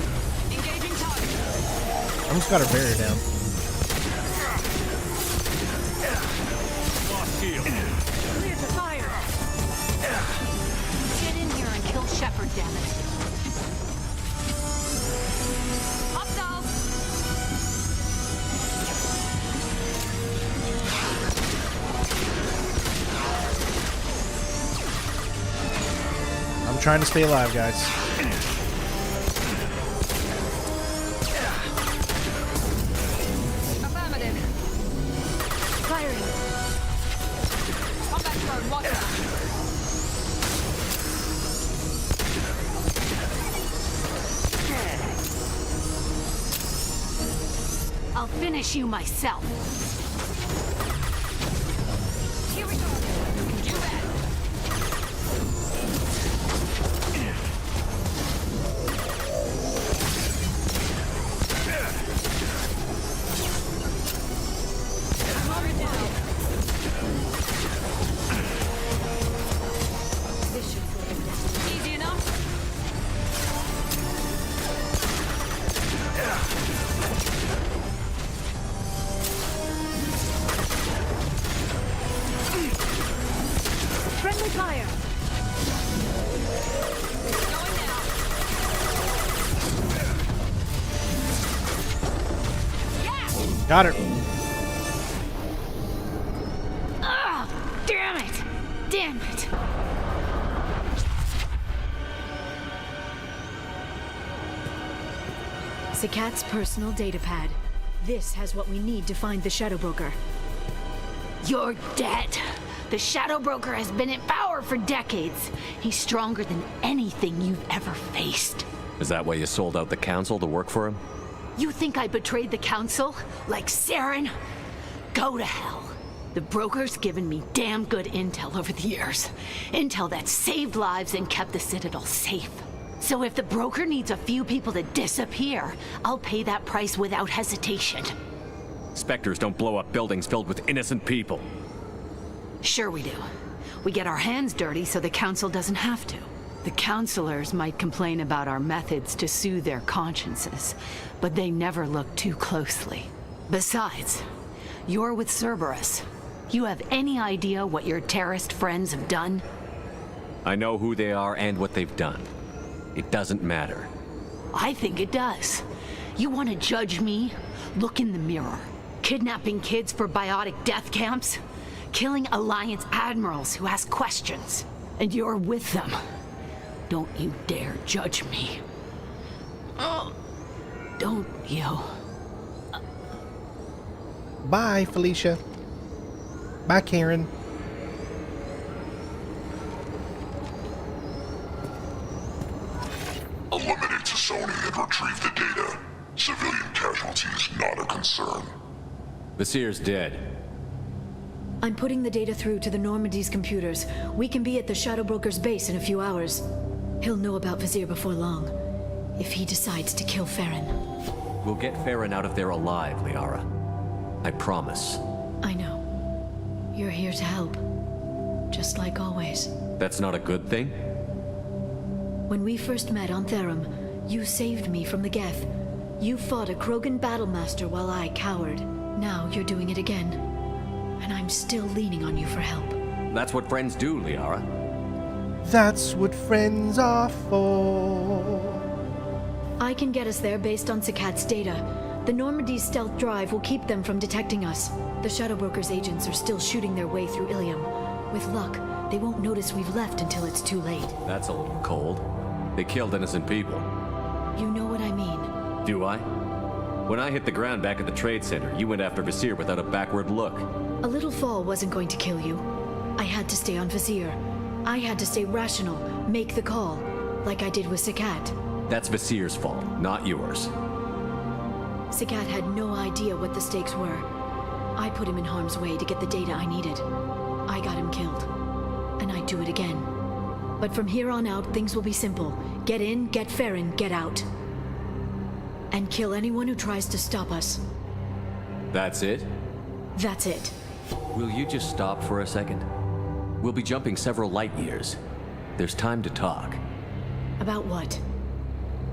engaging target. Almost got her barrier down. Clear to fire. Get in here and kill Shepard, damn it. Hostiles. I'm trying to stay alive, guys. Affirmative. Firing. Combat drone, watch out. I'll finish you myself. Here we go. You bet. Easy enough. Friendly fire. Going now. Yeah. Got her. Ah, damn it! Damn it! Sakat's personal data pad. This has what we need to find the Shadow Broker. You're dead. The Shadow Broker has been in power for decades. He's stronger than anything you've ever faced. Is that why you sold out the council to work for him? You think I betrayed the council? Like Saren? Go to hell. The Broker's given me damn good intel over the years. Intel that saved lives and kept the Citadel safe. So if the Broker needs a few people to disappear, I'll pay that price without hesitation. Spectres don't blow up buildings filled with innocent people. Sure we do. We get our hands dirty so the Council doesn't have to. The Councilors might complain about our methods to soothe their consciences, but they never look too closely. Besides, you're with Cerberus. You have any idea what your terrorist friends have done? I know who they are and what they've done. It doesn't matter. I think it does. You want to judge me? Look in the mirror. Kidnapping kids for biotic death camps? Killing Alliance admirals who ask questions. And you're with them. Don't you dare judge me. Oh, don't you? Bye, Felicia. Bye, Karen. Eliminate Sony and retrieve the data. Civilian casualties not a concern. Vasir's dead. I'm putting the data through to the Normandy's computers. We can be at the Shadow Broker's base in a few hours. He'll know about Vasir before long, if he decides to kill Farron. We'll get Farron out of there alive, Liara. I promise. I know. You're here to help. Just like always. That's not a good thing? When we first met on Therum, you saved me from the Geth. You fought a Krogan battlemaster while I cowered. Now you're doing it again. And I'm still leaning on you for help. That's what friends do, Liara. That's what friends are for. I can get us there based on Sakat's data. The Normandy's stealth drive will keep them from detecting us. The Shadow Broker's agents are still shooting their way through Ilium. With luck, they won't notice we've left until it's too late. That's a little cold. They killed innocent people. You know what I mean. Do I? When I hit the ground back at the trade center, you went after Vasir without a backward look. A little fall wasn't going to kill you. I had to stay on Vasir. I had to stay rational, make the call, like I did with Sakat. That's Vasir's fault, not yours. Sakat had no idea what the stakes were. I put him in harm's way to get the data I needed. I got him killed. And I'd do it again. But from here on out, things will be simple. Get in, get Farron, get out. And kill anyone who tries to stop us. That's it? That's it. Will you just stop for a second? We'll be jumping several light years. There's time to talk. About what?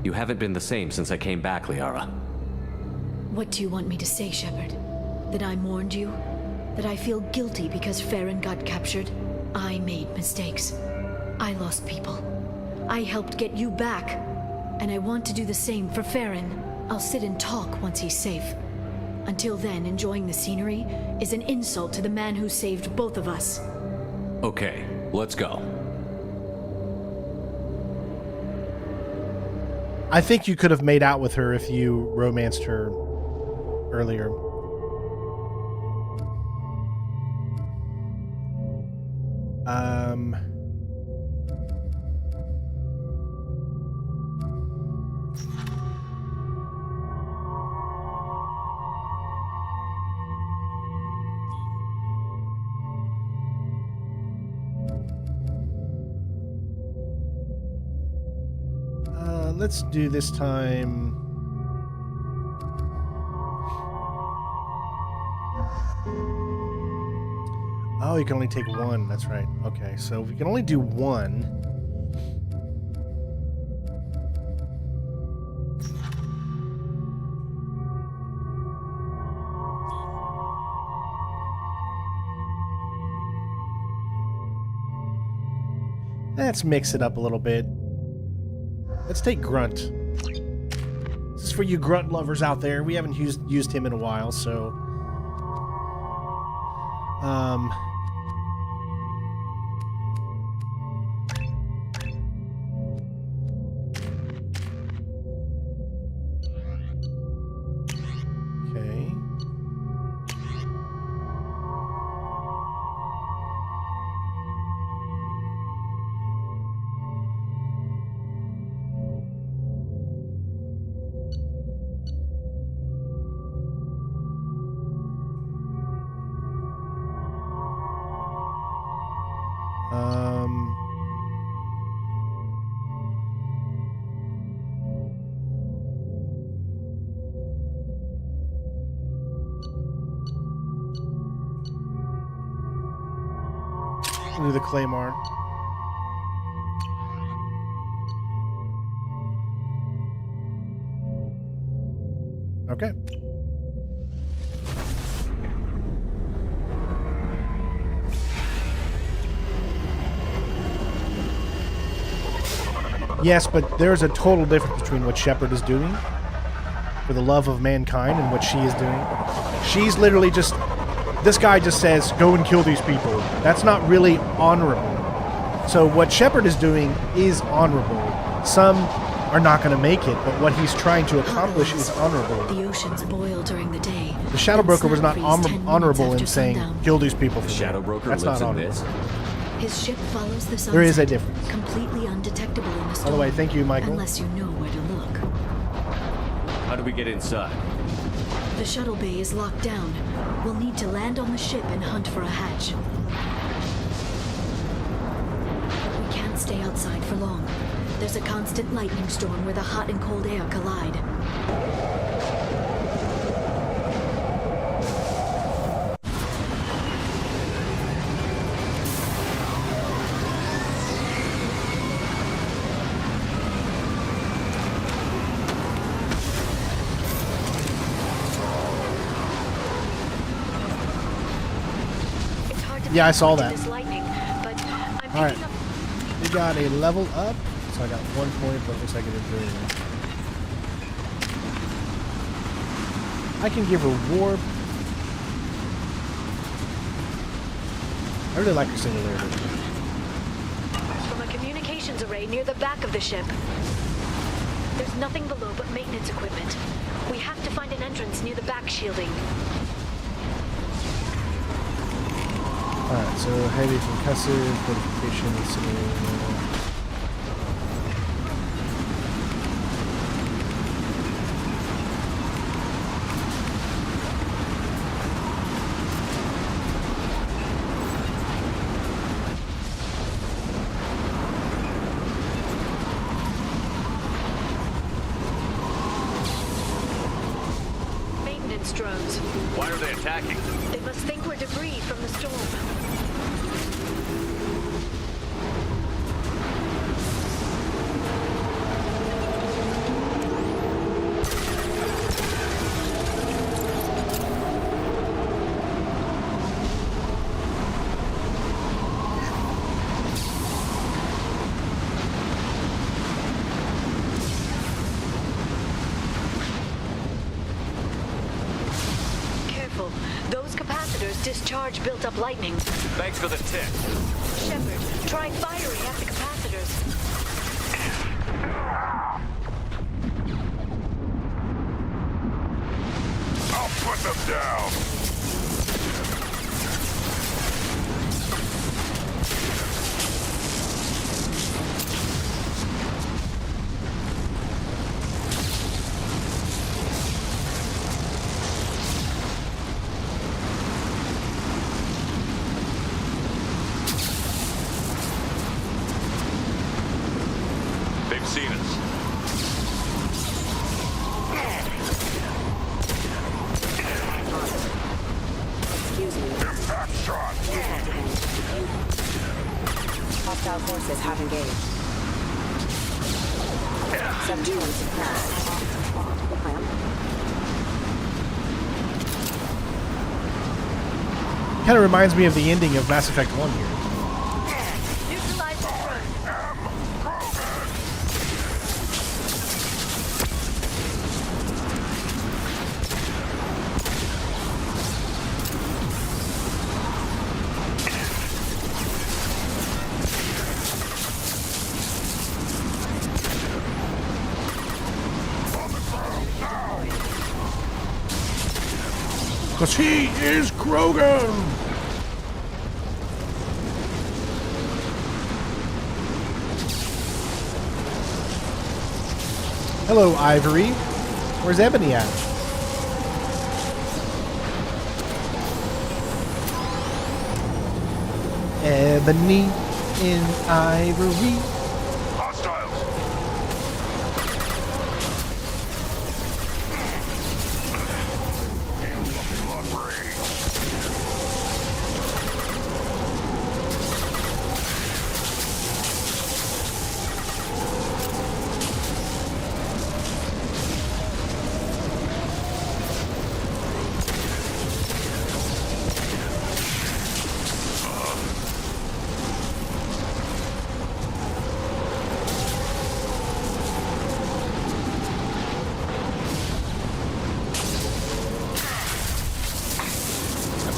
You haven't been the same since I came back, Liara. What do you want me to say, Shepard? That I mourned you? That I feel guilty because Farron got captured? I made mistakes. I lost people. I helped get you back. And I want to do the same for Farron. I'll sit and talk once he's safe. Until then, enjoying the scenery is an insult to the man who saved both of us. Okay, let's go. I think you could have made out with her if you romanced her earlier. Let's do this time. Oh, you can only take one. That's right. Okay, so we can only do one. Let's mix it up a little bit. Let's take Grunt. This is for you Grunt lovers out there. We haven't used him in a while, so... Okay. Do the Claymore. Okay. Yes, but there's a total difference between what Shepard is doing for the love of mankind and what she is doing. She's literally just... This guy just says, go and kill these people. That's not really honorable. So what Shepard is doing is honorable. Some are not going to make it, but what he's trying to accomplish is honorable. The oceans boil during the day. The Shadow Broker was not honorable in saying, kill these people. The Shadow Broker That's lives not in this. His ship follows the sunset. There is a difference. Completely undetectable in the storm. By the way, thank you, Michael. Unless you know where to look. How do we get inside? The shuttle bay is locked down. We'll need to land on the ship and hunt for a hatch. We can't stay outside for long. There's a constant lightning storm where the hot and cold air collide. Yeah, I saw that. Lightning, but I'm all right. We got a level up. So I got 1 point, but it looks like it didn't do anything. I can give her warp. I really like her singularity. From a communications array near the back of the ship. There's nothing below but maintenance equipment. We have to find an entrance near the back shielding. Alright, so heavy concussive, fortification, incinerator. drones. Why are they attacking? They must think we're debris from the storm. Those capacitors discharge built-up lightning. Thanks for the tip. Shepard, try firing at the capacitors. I'll put them down. They've seen us. Excuse me. Impact shot. Hostile forces have engaged. Subduing suppressed. Kind of reminds me of the ending of Mass Effect 1 here. Neutralize the drone. Because he is Krogan! Hello, Ivory. Where's Ebony at? Ebony and Ivory. Hostiles.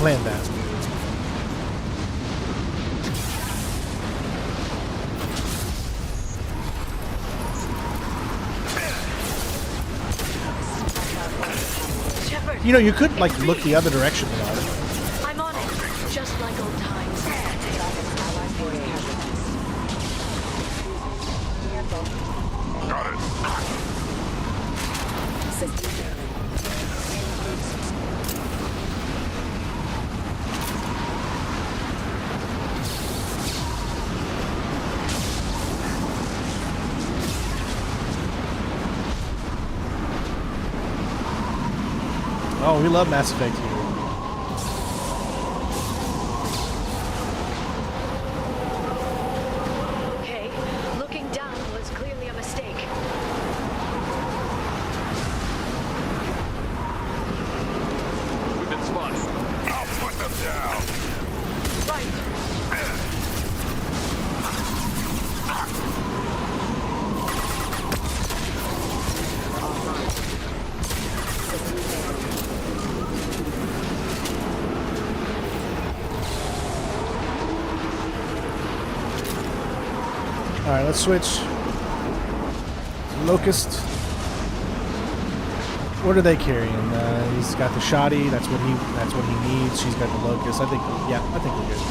Planned that. Shepard, You know, you could like look the other direction about it. I'm on it. Just like old times. Got it. Oh, we love Mass Effect here. Okay, looking down was clearly a mistake. We've been spotted. I'll put them down. Right. Alright, let's switch. Locust. What are they carrying? He's got the shoddy. That's what he needs. She's got the locust. I think we're good.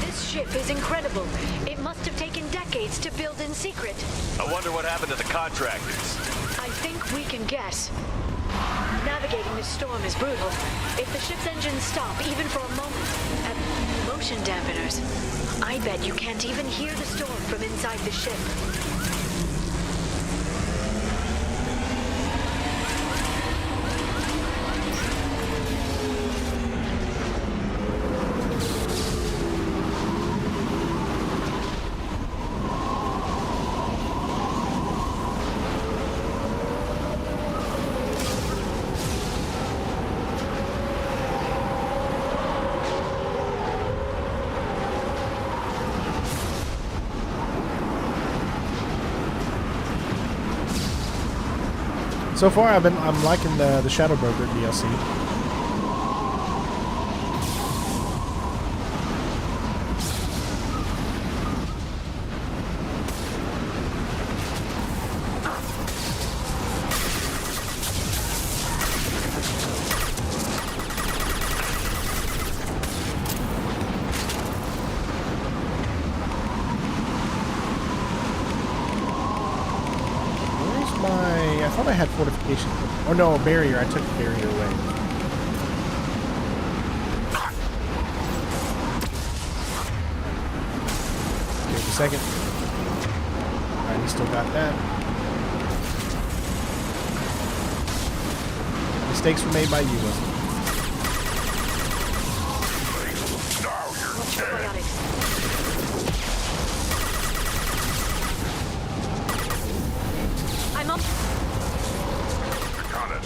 This ship is incredible. It must have taken decades to build in secret. I wonder what happened to the contractors. I think we can guess. Navigating this storm is brutal. If the ship's engines stop, even for a moment... motion dampeners. I bet you can't even hear the storm from inside the ship. So far, I'm liking the Shadow Broker DLC. I thought I had fortification. Oh no, a barrier. I took the barrier away. Give it a second. Alright, he still got that. Mistakes were made by you, wasn't it? I'm up. Got it.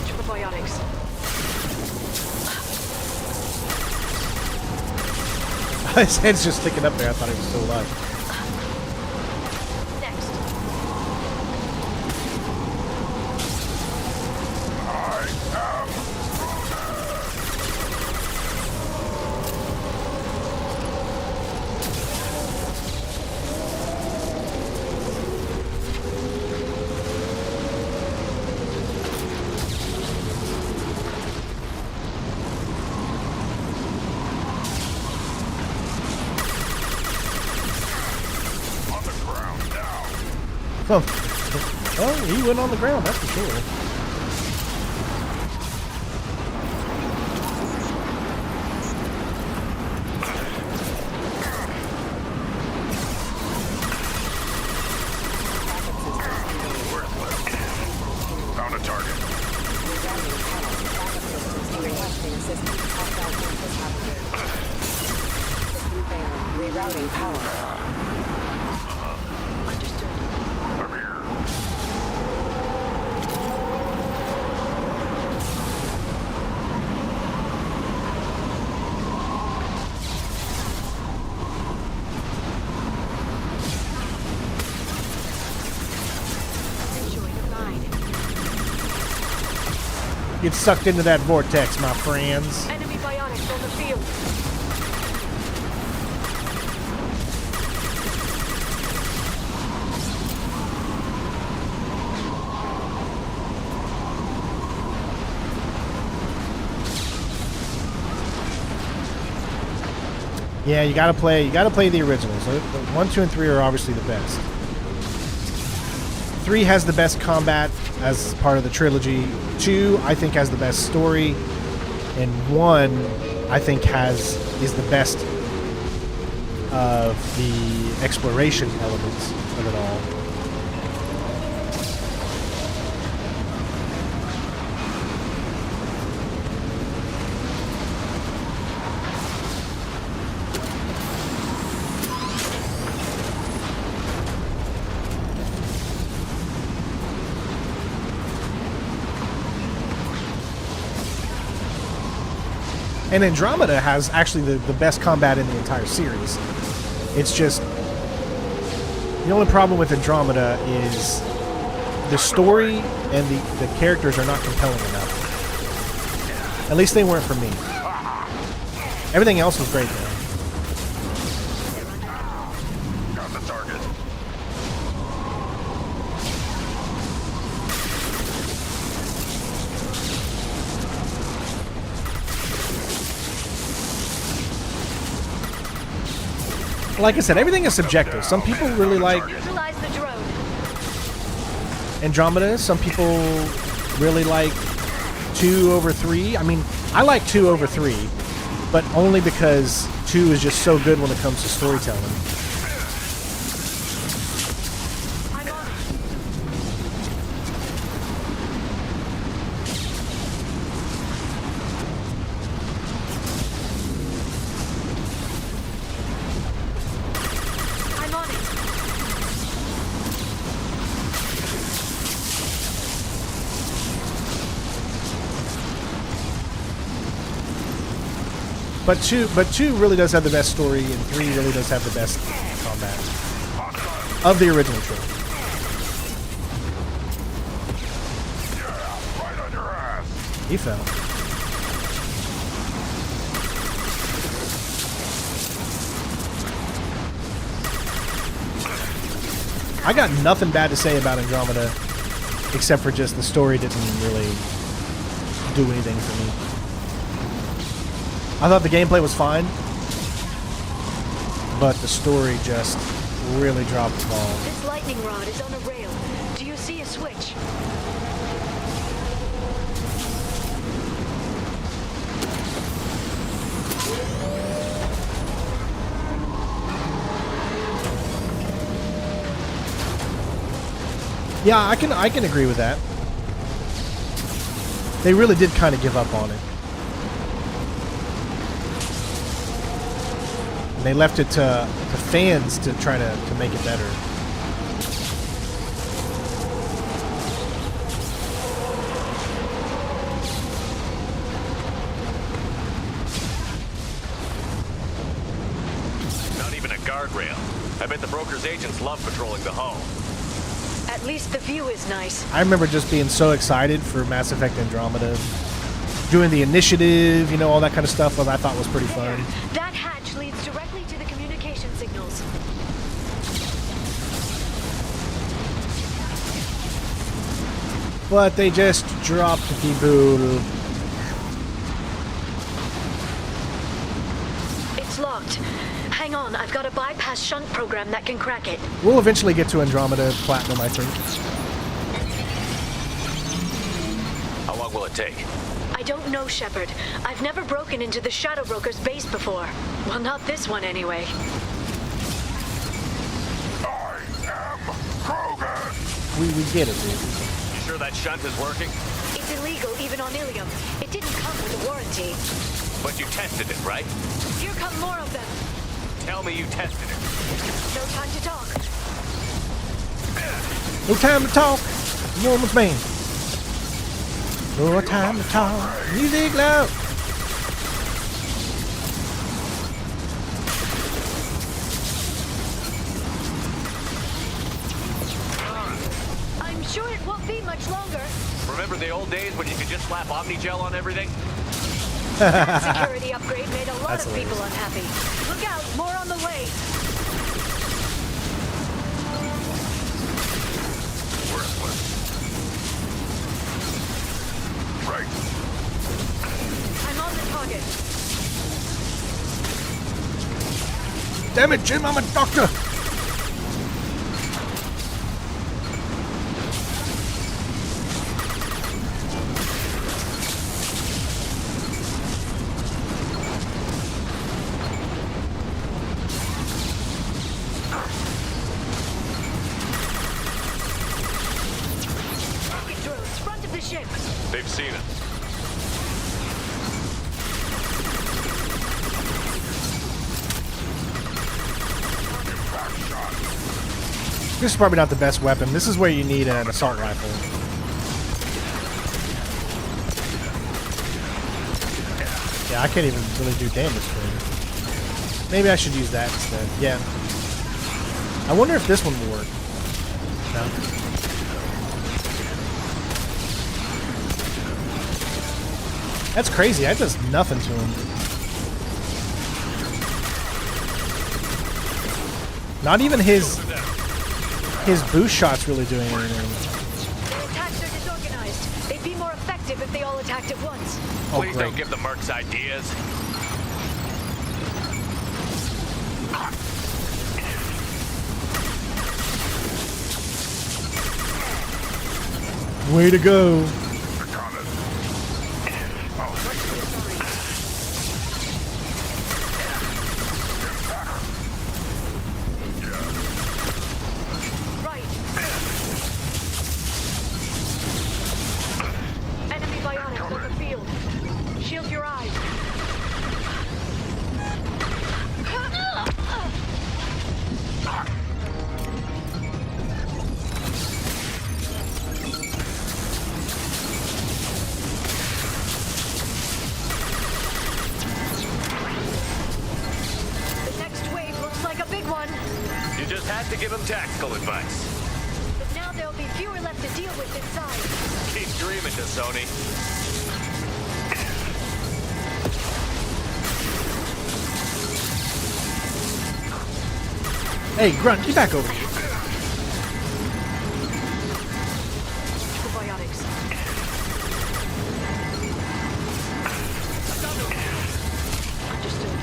Triple biotics. His head's just sticking up there. I thought he was still alive. Well, he went on the ground, that's for sure. Found a target. Rerouting power. Get sucked into that vortex, my friends. Enemy bionics on the field. Yeah, you gotta play the originals. 1, 2, and 3 are obviously the best. 3 has the best combat as part of the trilogy. 2, I think, has the best story, and 1, I think, is the best of the exploration elements of it all. And Andromeda has actually the best combat in the entire series. It's just... the only problem with Andromeda is the story and the characters are not compelling enough. At least they weren't for me. Everything else was great, though. Got the target. Like I said, everything is subjective. Some people really like Utilize the drone. Andromeda. Some people really like 2 over 3. I mean, I like 2 over 3, but only because 2 is just so good when it comes to storytelling. But two really does have the best story, and 3 really does have the best combat of the original trilogy. He fell. I got nothing bad to say about Andromeda, except for just the story didn't really do anything for me. I thought the gameplay was fine, but the story just really dropped the ball. This lightning rod is on a rail. Do you see a switch? Yeah, I can agree with that. They really did kind of give up on it. And they left it to the fans to try to make it better. Not even a guardrail. I bet the broker's agents love patrolling the hull. At least the view is nice. I remember just being so excited for Mass Effect Andromeda. Doing the initiative, you know, all that kind of stuff I thought was pretty fun. That hatch leads directly to the communication signals. But they just dropped the bool. It's locked. Hang on, I've got a bypass shunt program that can crack it. We'll eventually get to Andromeda Platinum, I think. How long will it take? I don't know, Shepard. I've never broken into the Shadow Broker's base before. Well, not this one anyway. We get it, dude. You sure that shunt is working? It's illegal even on Ilium. It didn't come with a warranty. But you tested it, right? Here come more of them. Tell me you tested it. No time to talk. No time to talk. Woman's man. No time to talk. Music loud. I'm sure it won't be much longer. Remember the old days when you could just slap Omnigel on everything? That security upgrade made a lot That's of people unhappy. Look out, more on the way. Right. I'm on the target. Damn it, Jim, I'm a doctor. They've seen it. This is probably not the best weapon. This is where you need an assault rifle. Yeah, I can't even really do damage for it. Maybe I should use that instead. Yeah. I wonder if this one will work. No. That's crazy. That does nothing to him. Not even his boost shots really doing anything. Their attacks are disorganized. They'd be more effective if they all attacked at once. Oh, Please great. don't give the mercs ideas. Way to go. tactical advice. But now there'll be fewer left to deal with inside. Keep dreaming, Sony. Hey, Grunt, get back over here. Probiotics. Understood.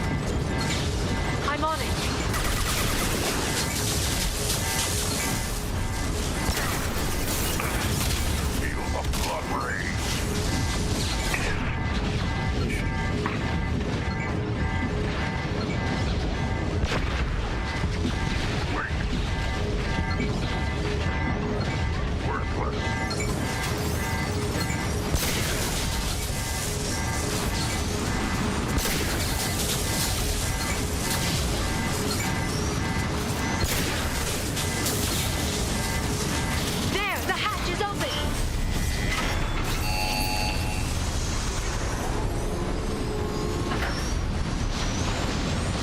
I'm on it. Feel the blood rage. There, the hatch is open.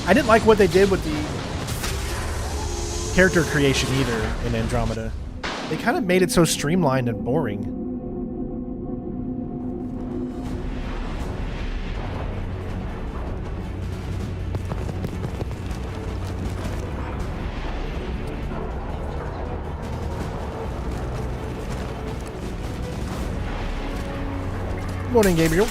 I didn't like what they did with the character creation either in Andromeda. They kind of made it so streamlined and boring. Good morning, Gabriel.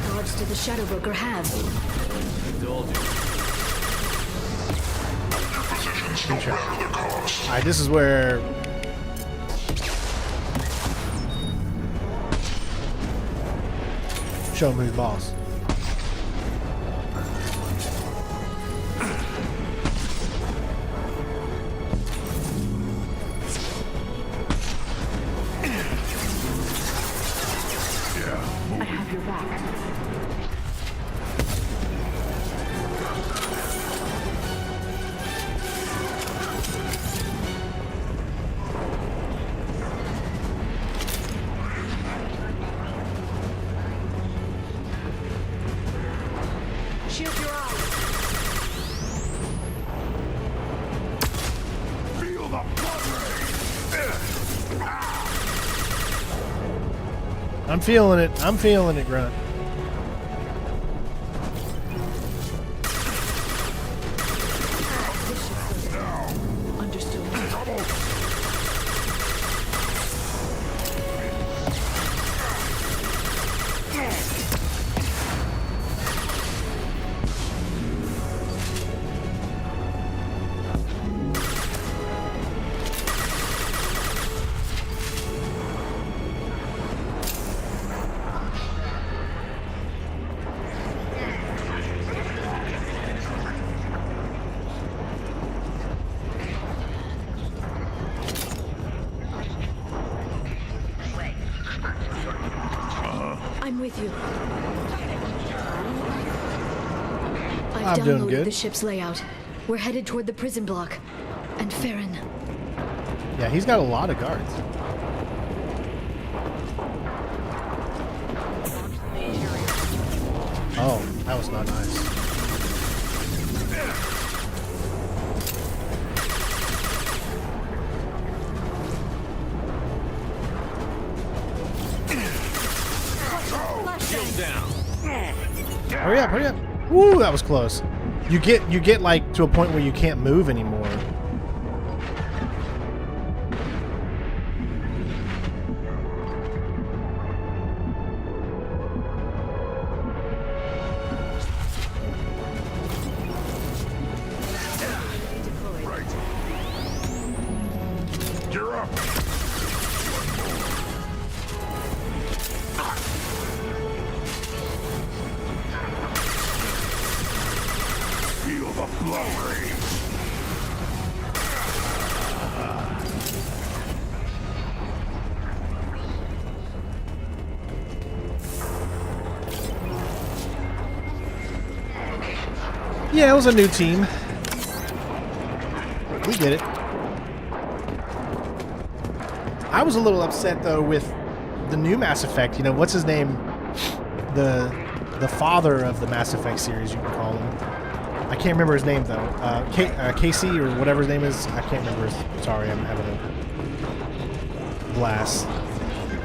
Regards to the Shadow Broker have. Alright, this is where show him who's boss. I have your back. Shield your eyes. Feel the blood rage. I'm feeling it. I'm feeling it, Grunt. Understood. I'm with you. I've I'm doing downloaded good. the ship's layout. We're headed toward the prison block. And Farron. Yeah, he's got a lot of guards. Oh, that was not nice. Hurry up, hurry up. Woo, that was close. You get like to a point where you can't move anymore. You're up. Feel the blood rage. Yeah, it was a new team. We get it. I was a little upset though with the new Mass Effect. You know, what's his name? The the father of the Mass Effect series, you can call him. I can't remember his name though. Casey or whatever his name is. I can't remember. Sorry, I'm having a blast.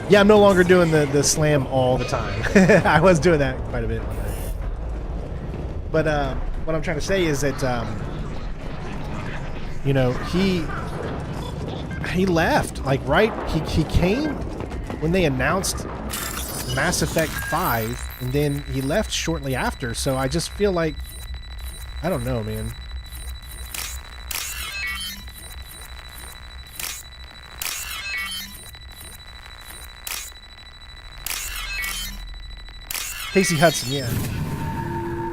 Yeah, I'm no longer doing the slam all the time. I was doing that quite a bit. But what I'm trying to say is that you know, he left, like, right, he came when they announced Mass Effect 5, and then he left shortly after, so I just feel like, I don't know, man. Casey Hudson, yeah.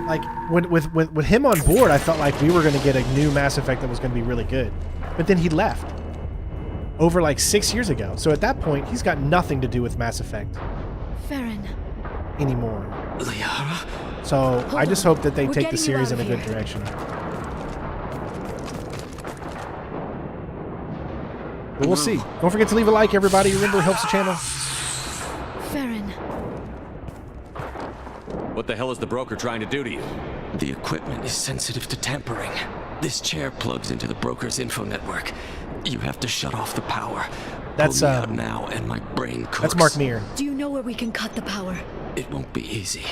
Like, with him on board, I felt like we were going to get a new Mass Effect that was going to be really good. But then he left. Over like 6 years ago. So at that point, he's got nothing to do with Mass Effect. Farron. Anymore. Liara? So I just hope that they We're take the getting you series out in a of good here. direction. But we'll see. Don't forget to leave a like, everybody. Remember, it helps the channel. Farron. What the hell is the broker trying to do to you? The equipment is sensitive to tampering. This chair plugs into the broker's info network. You have to shut off the power. That's Pull me out now, and my brain cooks. That's Mark Meir. Do you know where we can cut the power? It won't be easy.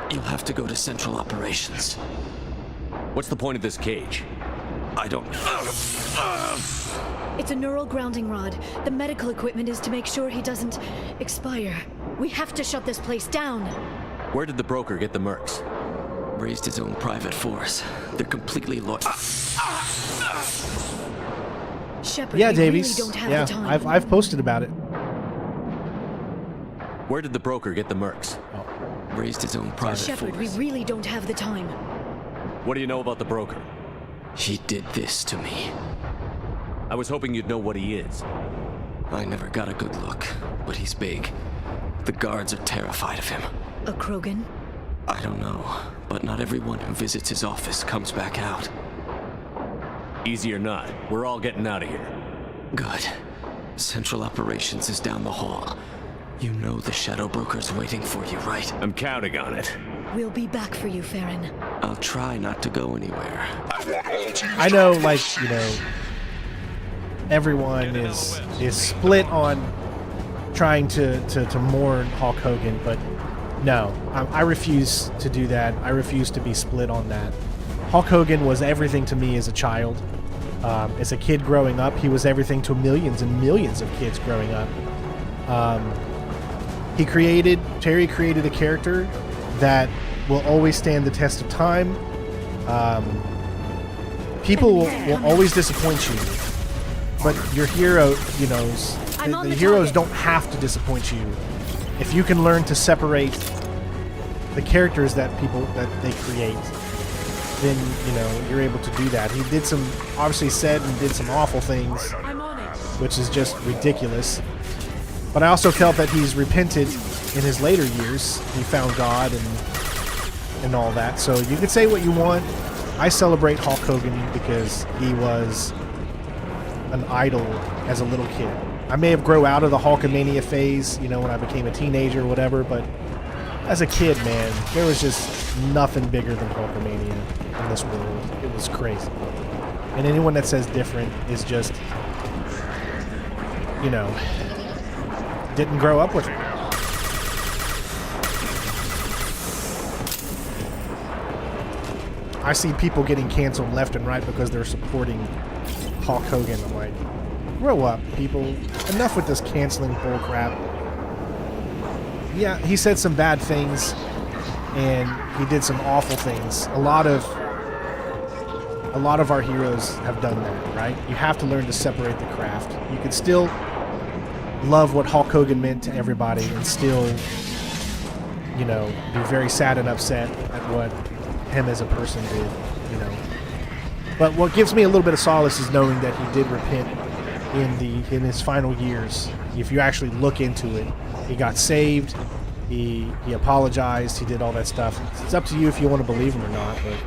You'll have to go to Central Operations. What's the point of this cage? I don't know. It's a neural grounding rod. The medical equipment is to make sure he doesn't expire. We have to shut this place down. Where did the broker get the mercs? Raised his own private force. They're completely loyal. Shepard, Yeah, we Davies. really don't have Yeah, the time. I've posted about it. Where did the broker get the mercs? Raised his own private Shepard, we force. really don't have the time. What do you know about the broker? He did this to me. I was hoping you'd know what he is. I never got a good look, but he's big. The guards are terrified of him. A Krogan? I don't know, but not everyone who visits his office comes back out. Easy or not, we're all getting out of here. Good. Central Operations is down the hall. You know the Shadow Broker's waiting for you, right? I'm counting on it. We'll be back for you, Farron. I'll try not to go anywhere. I know, like, you know, everyone is split on trying to mourn Hulk Hogan, but no, I refuse to do that. I refuse to be split on that. Hulk Hogan was everything to me as a child. As a kid growing up, he was everything to millions and millions of kids growing up. Terry created a character will always stand the test of time. People will always disappoint you, but your hero, you know, the heroes don't have to disappoint you. If you can learn to separate the characters that they create, then, you know, you're able to do that. He did obviously said and did some awful things, which is just ridiculous. But I also felt that he's repented in his later years. He found God and all that. So you could say what you want. I celebrate Hulk Hogan because he was an idol as a little kid. I may have grown out of the Hulkamania phase, you know, when I became a teenager or whatever, but as a kid, man, there was just nothing bigger than Hulkamania in this world. It was crazy. And anyone that says different is just, you know, didn't grow up with it. I see people getting canceled left and right because they're supporting Hulk Hogan. I'm like, grow up, people. Enough with this canceling bullcrap. Yeah, he said some bad things, and he did some awful things. A lot of our heroes have done that, right? You have to learn to separate the craft. You can still love what Hulk Hogan meant to everybody and still, you know, be very sad and upset at what him as a person did, you know. But what gives me a little bit of solace is knowing that he did repent in his final years. If you actually look into it, he got saved, he apologized, he did all that stuff. It's up to you if you want to believe him or not. But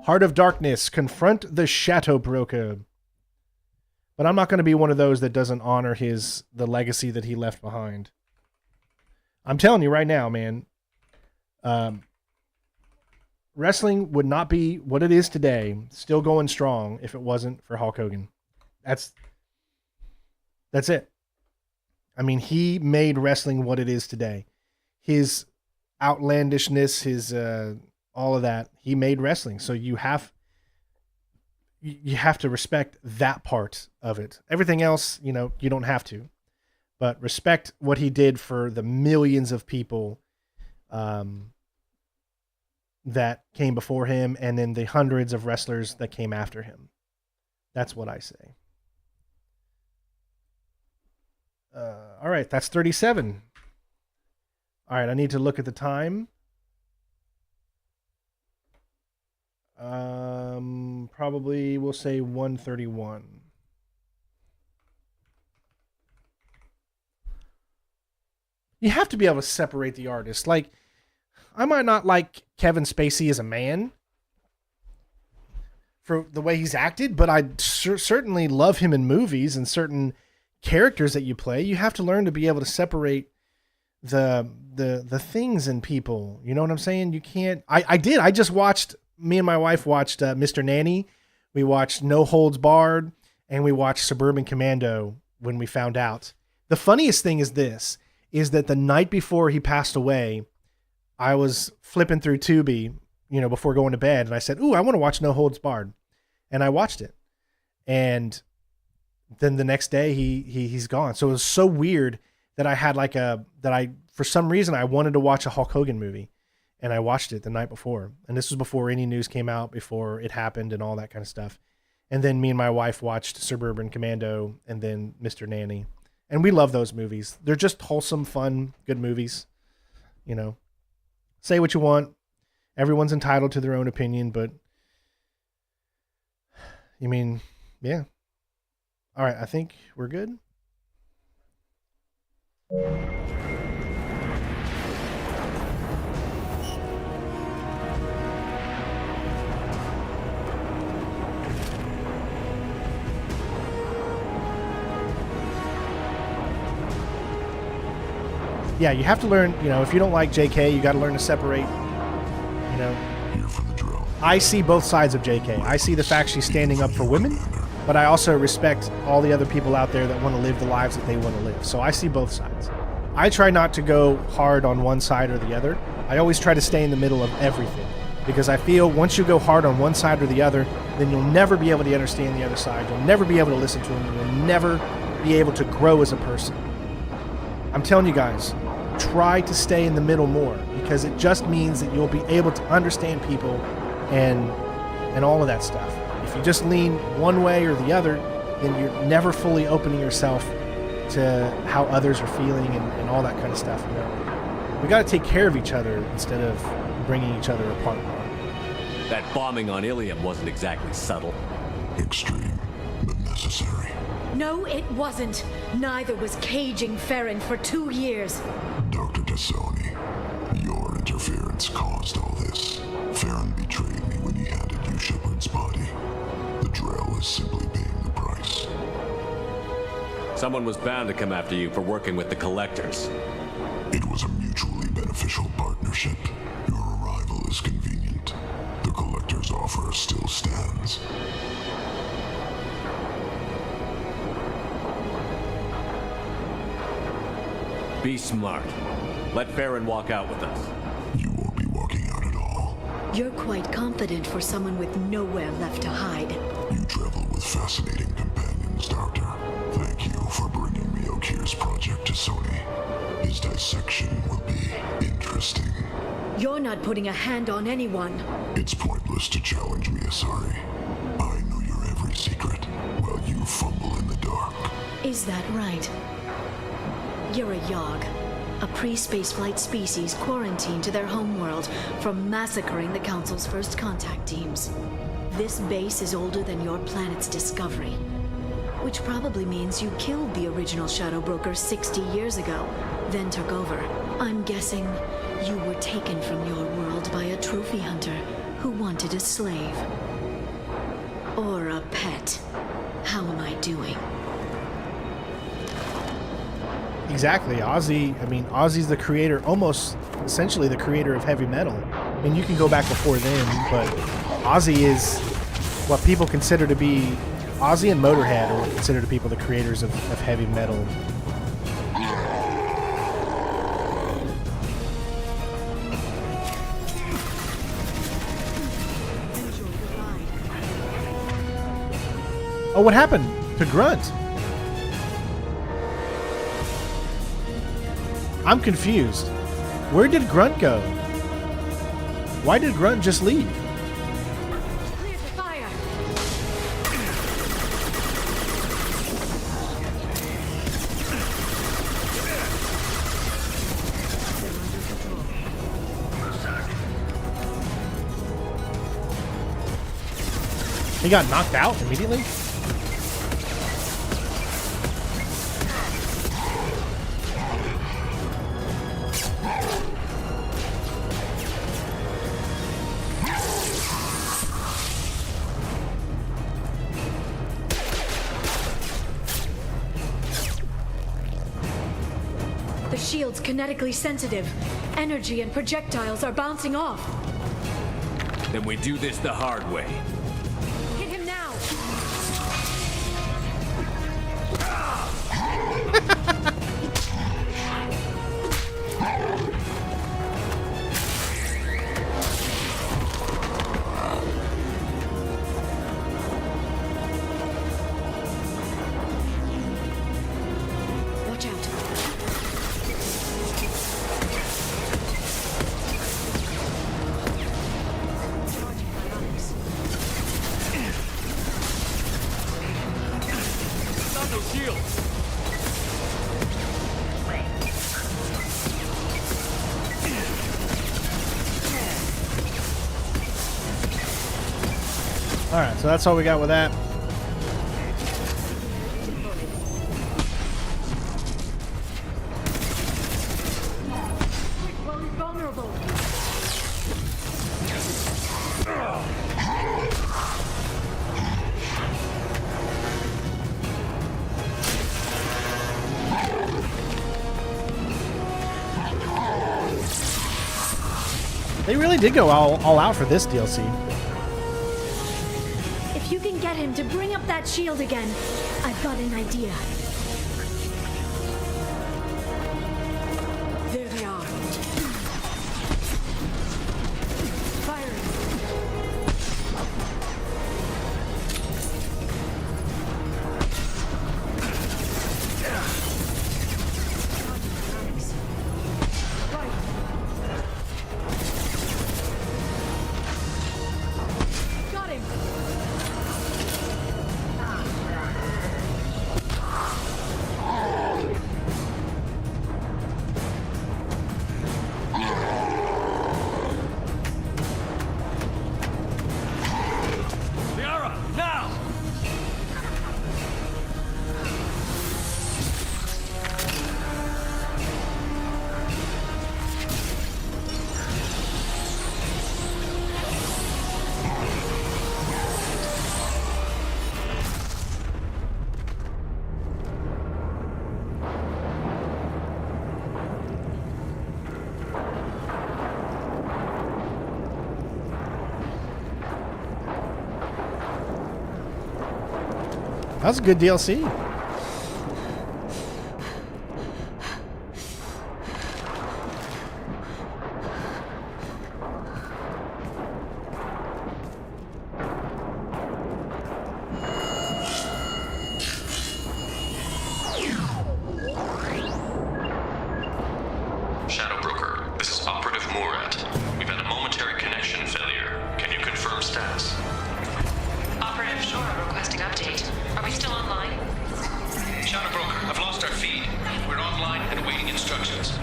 Heart of Darkness, confront the Shadow Broker. But I'm not going to be one of those that doesn't honor the legacy that he left behind. I'm telling you right now, man, wrestling would not be what it is today, still going strong, if it wasn't for Hulk Hogan. That's it. I mean, he made wrestling what it is today. His outlandishness, his all of that, he made wrestling. So you have to respect that part of it. Everything else, you don't have to. But respect what he did for the millions of people that came before him, and then the hundreds of wrestlers that came after him. That's what I say. All right, that's 37. All right, I need to look at the time. Probably we'll say 1:31. You have to be able to separate the artists. Like, I might not like Kevin Spacey as a man for the way he's acted, but I certainly love him in movies and certain characters that you play. You have to learn to be able to separate the things in people. You know what I'm saying? You can't. I just watched. Me and my wife watched Mr. Nanny. We watched No Holds Barred, and we watched Suburban Commando when we found out. The funniest thing is that the night before he passed away, I was flipping through Tubi, before going to bed, and I said, "Ooh, I want to watch No Holds Barred," and I watched it, and then the next day he's gone. So it was so weird that I had for some reason I wanted to watch a Hulk Hogan movie, and I watched it the night before, and this was before any news came out, before it happened, and all that kind of stuff. And then me and my wife watched Suburban Commando, and then Mr. Nanny. And we love those movies. They're just wholesome, fun, good movies. Say what you want. Everyone's entitled to their own opinion, but yeah. All right, I think we're good. Yeah, you have to learn, if you don't like JK, you got to learn to separate, I see both sides of JK. I see the fact she's standing up for women, but I also respect all the other people out there that want to live the lives that they want to live. So I see both sides. I try not to go hard on one side or the other. I always try to stay in the middle of everything, because I feel once you go hard on one side or the other, then you'll never be able to understand the other side. You'll never be able to listen to them. You'll never be able to grow as a person. I'm telling you guys, try to stay in the middle more, because it just means that you'll be able to understand people and all of that stuff. If you just lean one way or the other, then you're never fully opening yourself to how others are feeling and all that kind of stuff. We got to take care of each other instead of bringing each other apart. That bombing on Ilium wasn't exactly subtle. Extreme, but necessary. No, it wasn't. Neither was caging Farron for 2 years. Dr. Tassoni, your interference caused all this. Farron betrayed me when he handed you Shepard's body. The Drell is simply paying the price. Someone was bound to come after you for working with the Collectors. It was a mutually beneficial partnership. Your arrival is convenient. The Collector's offer still stands. Be smart. Let Farron walk out with us. You won't be walking out at all. You're quite confident for someone with nowhere left to hide. You travel with fascinating companions, Doctor. Thank you for bringing me Okir's project to Sony. His dissection will be interesting. You're not putting a hand on anyone. It's pointless to challenge me, Asari. I know your every secret, while you fumble in the dark. Is that right? You're a Yogg, a pre-spaceflight species quarantined to their homeworld from massacring the Council's first contact teams. This base is older than your planet's discovery, which probably means you killed the original Shadow Broker 60 years ago, then took over. I'm guessing you were taken from your world by a trophy hunter who wanted a slave. Or a pet. How am I doing? Exactly. Ozzy, I mean, Ozzy's the creator, almost essentially the creator of heavy metal. I mean, you can go back before then, but Ozzy is what people consider to be, Ozzy and Motorhead are considered to be people the creators of heavy metal. Oh, what happened to Grunt? I'm confused. Where did Grunt go? Why did Grunt just leave? Clear the fire. He got knocked out immediately? The shield's kinetically sensitive. Energy and projectiles are bouncing off. Then we do this the hard way. Hit him now. Watch out. Not no shield. Alright, so that's all we got with that. Well, he's vulnerable. They really did go all out for this DLC. If you can get him to bring up that shield again, I've got an idea. There they are. Firing. Got him. Liara, now! That was a good DLC. Shadow Broker, this is Operative Murat. We've had a momentary connection failure. Can you confirm status? Operative Shora requesting update. Are we still online? Shadow Broker, I've lost our feed. We're online and awaiting instructions.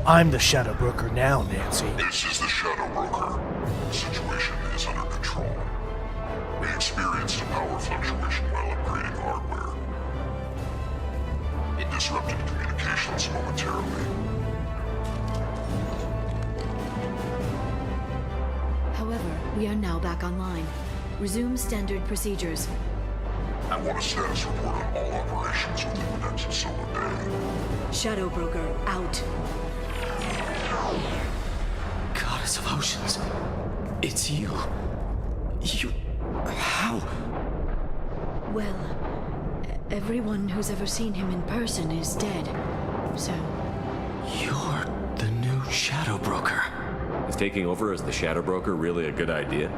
I'm the Shadow Broker now, Nancy. This is the Shadow Broker. The situation is under control. We experienced a power fluctuation while upgrading hardware. It disrupted communications momentarily. However, we are now back online. Resume standard procedures. I want a status report on all operations within the next solar day. Shadow Broker, out. Goddess of Oceans. It's you. How? Well, everyone who's ever seen him in person is dead. So... You're the new Shadow Broker. Is taking over as the Shadow Broker really a good idea?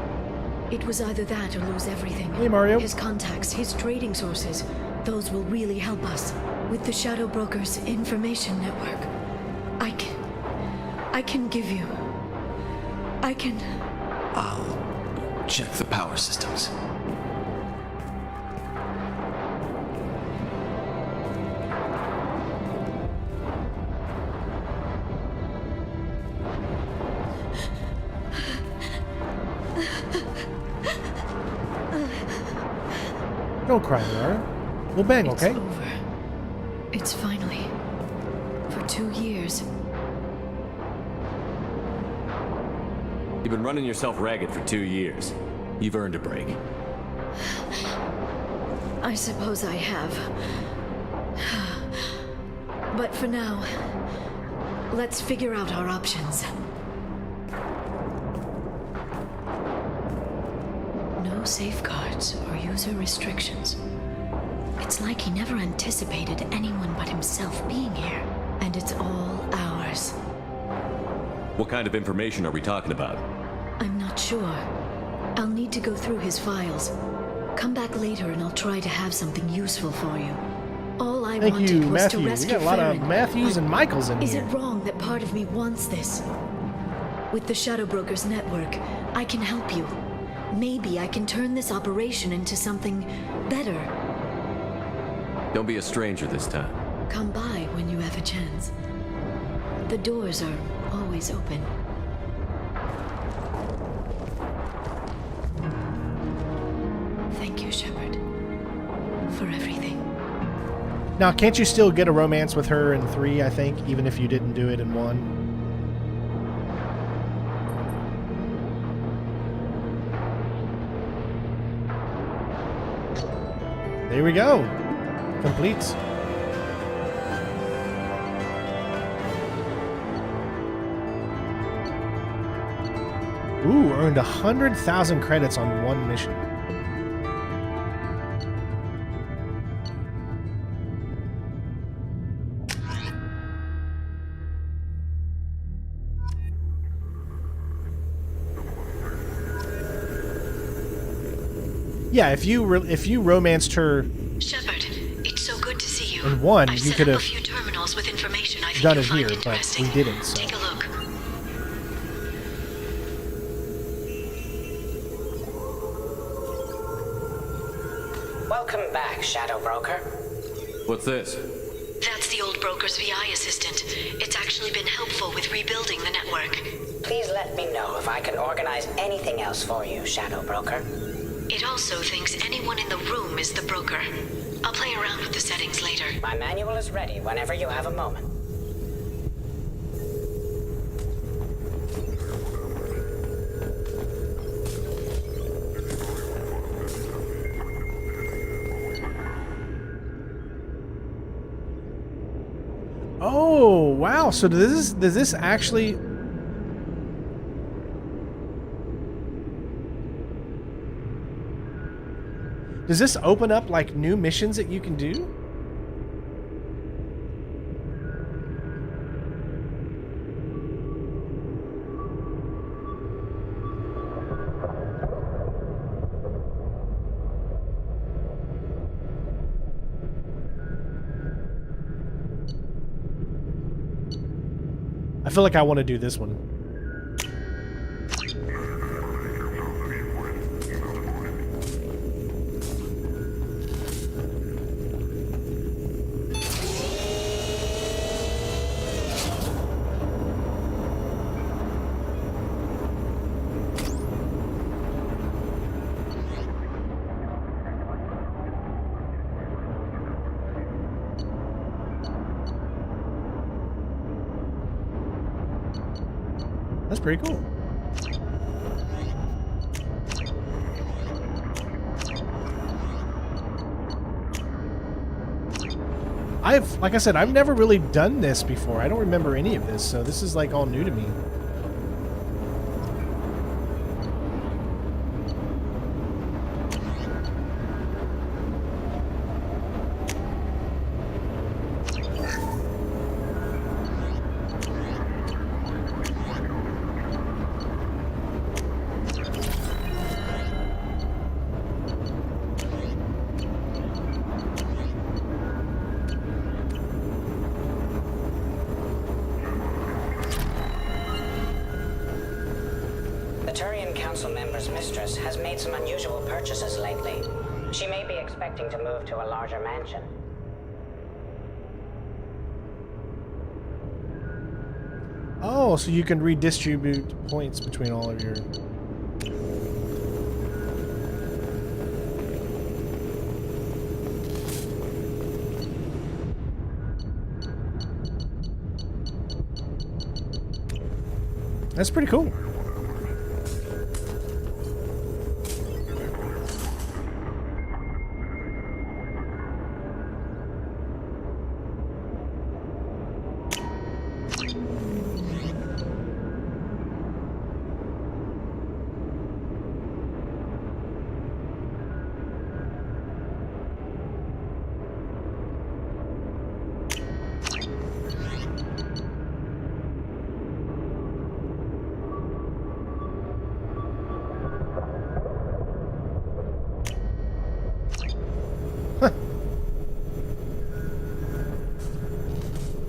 it was either that or lose everything. Hey, Mario. His contacts, his trading sources, those will really help us. With the Shadow Broker's information network, I can give you... I'll check the power systems. Don't cry, Laura. We'll bang, okay? It's over. It's finally... For 2 years. You've been running yourself ragged for 2 years. You've earned a break. I suppose I have. But for now, let's figure out our options. No safeguards or user restrictions. It's like he never anticipated anyone but himself being here. And it's all ours. What kind of information are we talking about? I'm not sure. I'll need to go through his files. Come back later and I'll try to have something useful for you. All I Thank wanted you, was Matthew. to We rescue got a lot of Farron. Matthews and Michaels in Is here. it wrong that part of me wants this? With the Shadow Broker's network, I can help you. Maybe I can turn this operation into something better. Don't be a stranger this time. Come by when you have a chance. The doors are always open. Thank you, Shepard, for everything. Now, can't you still get a romance with her in 3, I think, even if you didn't do it in 1? There we go. Complete. Ooh, earned 100,000 credits on 1 mission. Yeah, if you romanced her Shepard, it's so good to see you. in 1, I've you set could up have a few terminals with information I think done you'll it find here, but interesting. we didn't. So. Take a look. Welcome back, Shadow Broker. What's this? That's the old broker's VI assistant. It's actually been helpful with rebuilding the network. Please let me know if I can organize anything else for you, Shadow Broker. It also thinks anyone in the room is the broker. I'll play around with the settings later. My manual is ready whenever you have a moment. Oh, wow. So does this actually... Does this open up, like, new missions that you can do? I feel like I want to do this one. That's pretty cool. Like I said, I've never really done this before. I don't remember any of this, so this is like all new to me. Has made some unusual purchases lately. She may be expecting to move to a larger mansion. Oh, so you can redistribute points between all of your... That's pretty cool.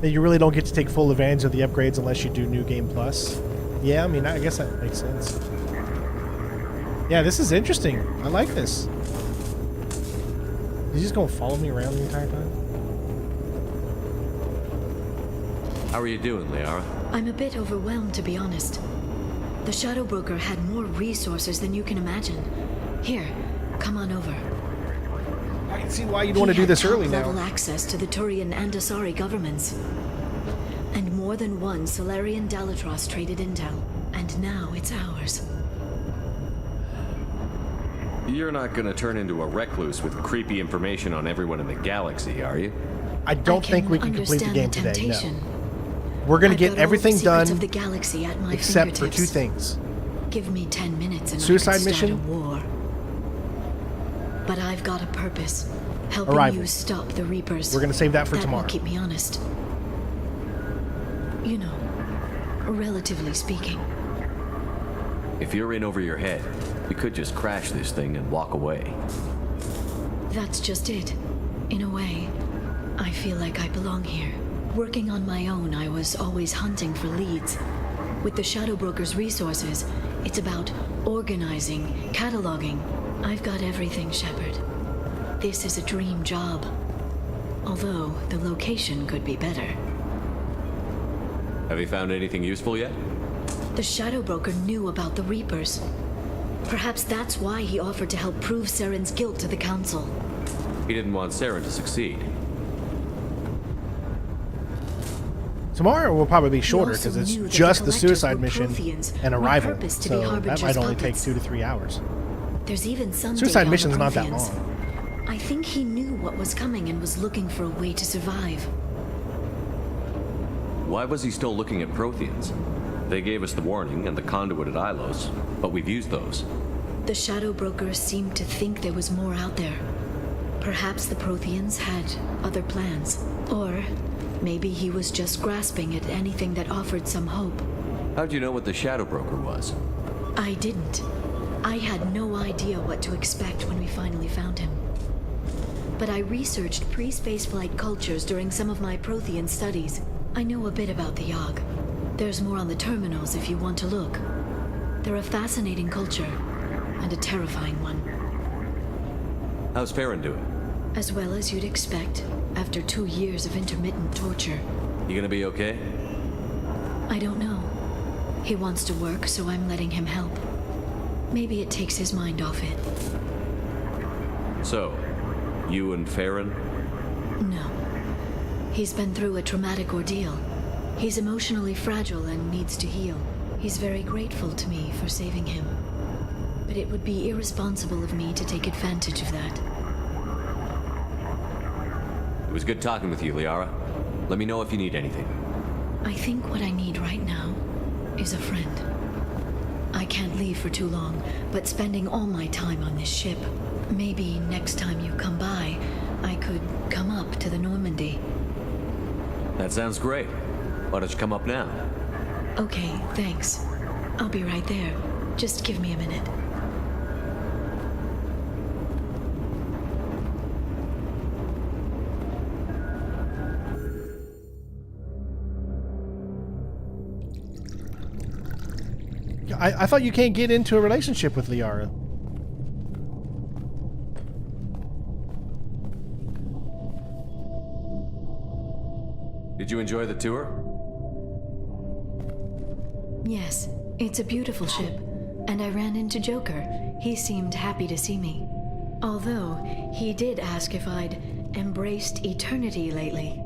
You really don't get to take full advantage of the upgrades unless you do New Game Plus. Yeah, I mean, I guess that makes sense. Yeah, this is interesting. I like this. He's just gonna follow me around the entire time? How are you doing, Liara? I'm a bit overwhelmed, to be honest. The Shadow Broker had more resources than you can imagine. Here, come on over. I can see why you'd want to do this early now. Level access to the Turian and Asari governments. And more than one Solarian Dalatros traded intel. And now it's ours. You're not gonna turn into a recluse with creepy information on everyone in the galaxy, are you? I don't think we can complete the game today, no. We're gonna get everything done of the galaxy at my except for two things. Give me 10 minutes and Suicide I can start mission? a war. But I've got a purpose. Helping Arrival. you stop the Reapers. We're gonna save that for tomorrow. That will keep me honest. You know, relatively speaking. If you're in over your head, we could just crash this thing and walk away. That's just it. In a way, I feel like I belong here. Working on my own, I was always hunting for leads. With the Shadow Broker's resources, it's about organizing, cataloging. I've got everything, Shepard. This is a dream job. Although, the location could be better. Have you found anything useful yet? The Shadow Broker knew about the Reapers. Perhaps that's why he offered to help prove Saren's guilt to the Council. He didn't want Saren to succeed. Tomorrow will probably be shorter because it's just the suicide mission and Arrival, so that might only take 2 to 3 hours. There's even some suicide mission's not that long. I think he knew what was coming and was looking for a way to survive. Why was he still looking at Protheans? They gave us the warning and the conduit at Ilos, but we've used those. The Shadow Broker seemed to think there was more out there. Perhaps the Protheans had other plans. Or maybe he was just grasping at anything that offered some hope. How'd you know what the Shadow Broker was? I didn't. I had no idea what to expect when we finally found him. But I researched pre-spaceflight cultures during some of my Prothean studies. I know a bit about the Yogg. There's more on the terminals if you want to look. They're a fascinating culture, and a terrifying one. How's Farron doing? As well as you'd expect, after 2 years of intermittent torture. You gonna be okay? I don't know. He wants to work, so I'm letting him help. Maybe it takes his mind off it. So, you and Farron? No. He's been through a traumatic ordeal. He's emotionally fragile and needs to heal. He's very grateful to me for saving him. But it would be irresponsible of me to take advantage of that. It was good talking with you, Liara. Let me know if you need anything. I think what I need right now is a friend. I can't leave for too long, but spending all my time on this ship, maybe next time you come by, I could come up to the Normandy. That sounds great. Why don't you come up now? Okay, thanks. I'll be right there. Just give me a minute. I thought you can't get into a relationship with Liara. Did you enjoy the tour? Yes, it's a beautiful ship. And I ran into Joker. He seemed happy to see me. Although, he did ask if I'd embraced eternity lately.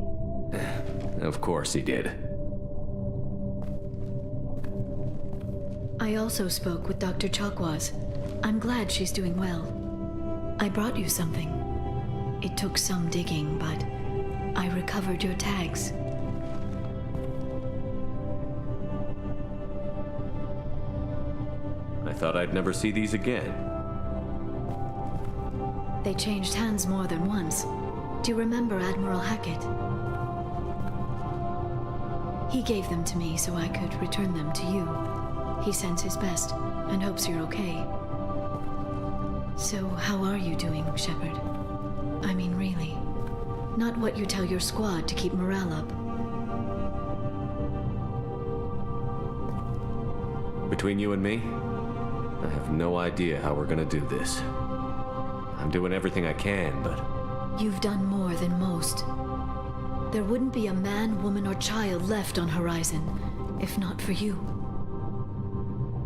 Of course he did. I also spoke with Dr. Chakwas. I'm glad she's doing well. I brought you something. It took some digging, but I recovered your tags. I thought I'd never see these again. They changed hands more than once. Do you remember Admiral Hackett? He gave them to me so I could return them to you. He sends his best and hopes you're okay. So, how are you doing, Shepard? I mean, really. Not what you tell your squad to keep morale up. Between you and me, I have no idea how we're gonna do this. I'm doing everything I can, but... You've done more than most. There wouldn't be a man, woman, or child left on Horizon, if not for you.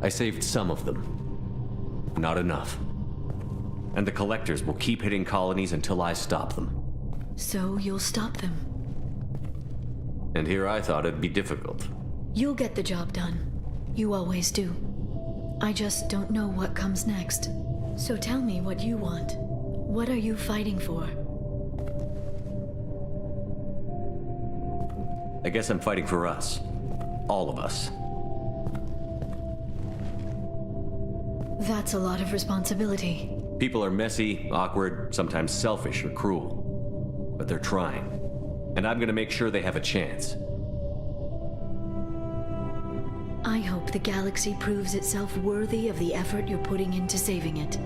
I saved some of them. Not enough. And the collectors will keep hitting colonies until I stop them. So you'll stop them. And here I thought it'd be difficult. You'll get the job done. You always do. I just don't know what comes next. So tell me what you want. What are you fighting for? I guess I'm fighting for us. All of us. That's a lot of responsibility. People are messy, awkward, sometimes selfish or cruel. But they're trying. And I'm gonna make sure they have a chance. I hope the galaxy proves itself worthy of the effort you're putting into saving it.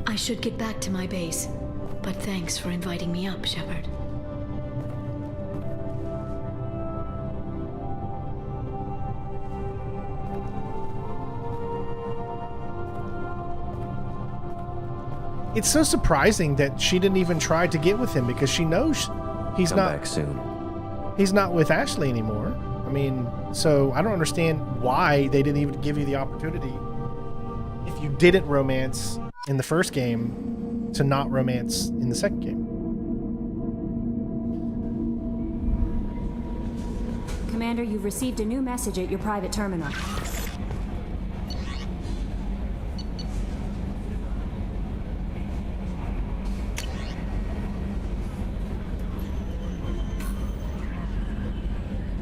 I should get back to my base, but thanks for inviting me up, Shepard. It's so surprising that she didn't even try to get with him because she knows he's Come not back soon. He's not with Ashley anymore. I mean, so I don't understand why they didn't even give you the opportunity, if you didn't romance in the first game, to not romance in the second game. Commander, you've received a new message at your private terminal.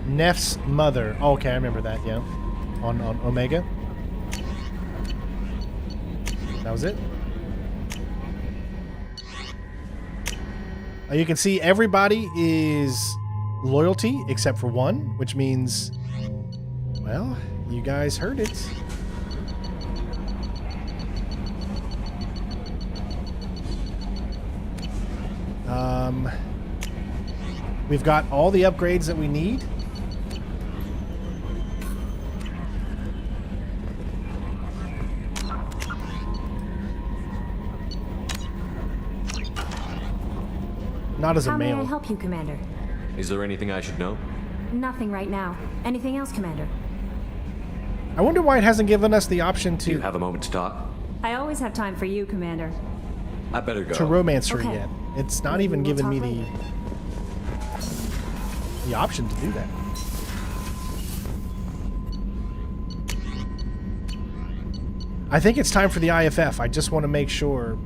Neff's mother. Oh, okay, I remember that, yeah. On Omega. That was it. You can see everybody is loyalty except for one, which means, well, you guys heard it. We've got all the upgrades that we need. Not as a male. How may I help you, Commander? Is there anything I should know? Nothing right now. Anything else, Commander? I wonder why it hasn't given us the option to... Do you have a moment to talk? I always have time for you, Commander. I better go. To romance her Okay. yet. It's not even giving me talk the option to do that. I think it's time for the IFF. I just want to make sure.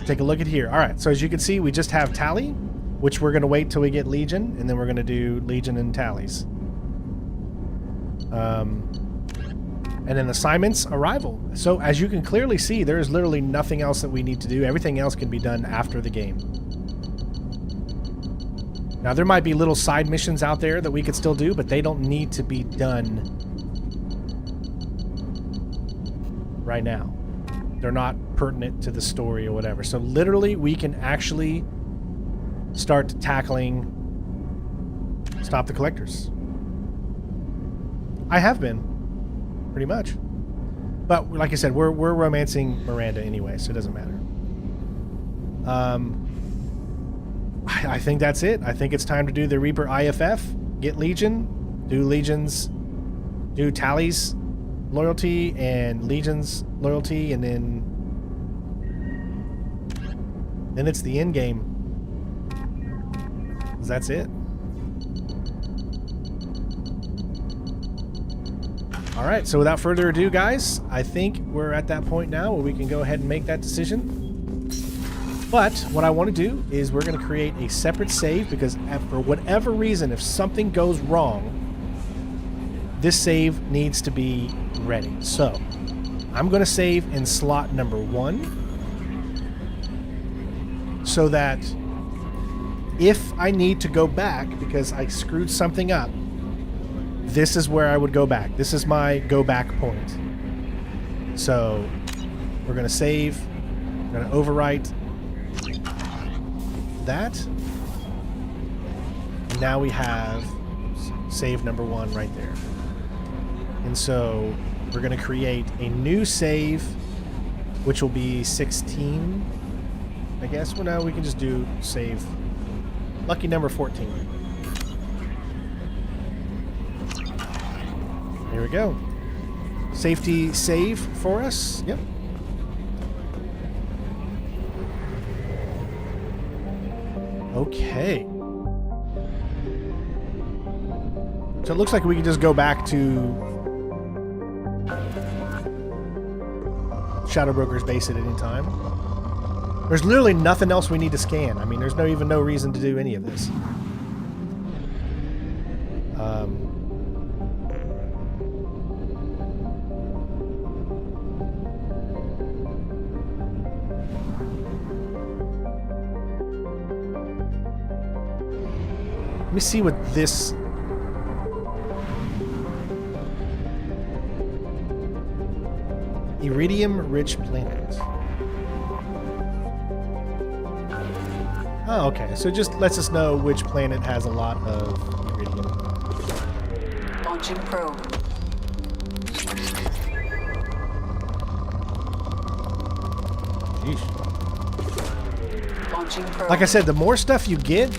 Take a look at here. All right, so as you can see, we just have Tally, which we're going to wait till we get Legion, and then we're going to do Legion and Tallies. And then assignments, arrival. So as you can clearly see, there is literally nothing else that we need to do. Everything else can be done after the game. Now, there might be little side missions out there that we could still do, but they don't need to be done right now. They're not pertinent to the story or whatever. So literally, we can actually start tackling Stop the Collectors. I have been, pretty much. But like I said, we're romancing Miranda anyway, so it doesn't matter. I think that's it. I think it's time to do the Reaper IFF, get Legion, do Legions, do Tally's loyalty and Legion's loyalty, and then it's the end game. That's it. All right, so without further ado, guys, I think we're at that point now where we can go ahead and make that decision. But what I want to do is we're going to create a separate save, because for whatever reason, if something goes wrong, this save needs to be ready. So I'm going to save in slot number 1 so that if I need to go back because I screwed something up, this is where I would go back. This is my go back point. So we're going to save. I'm going to overwrite that. And now we have save number 1 right there. And so we're going to create a new save, which will be 16, I guess. Well, now we can just do save lucky number 14. Here we go. Safety save for us. Yep. Okay. So it looks like we can just go back to Shadow Broker's base at any time. There's literally nothing else we need to scan. I mean, there's even no reason to do any of this. Let me see what this... Iridium-rich planet. Oh, okay. So it just lets us know which planet has a lot of iridium. Launching probe. Sheesh. Launching probe. Like I said, the more stuff you get,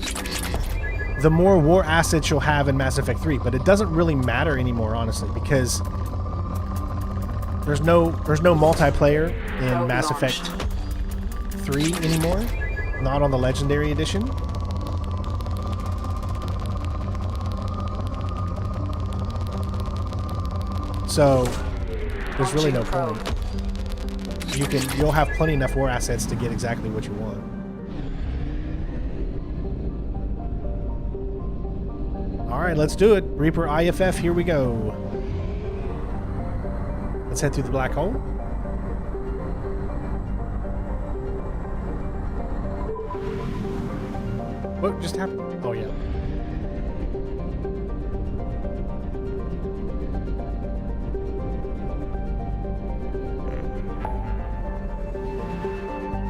the more war assets you'll have in Mass Effect 3. But it doesn't really matter anymore, honestly, because there's no multiplayer in Mass Effect 3 anymore. Not on the Legendary Edition. So there's really no point. You'll have plenty enough war assets to get exactly what you want. All right, let's do it. Reaper IFF, here we go. Let's head through the black hole. What just happened? Oh, yeah.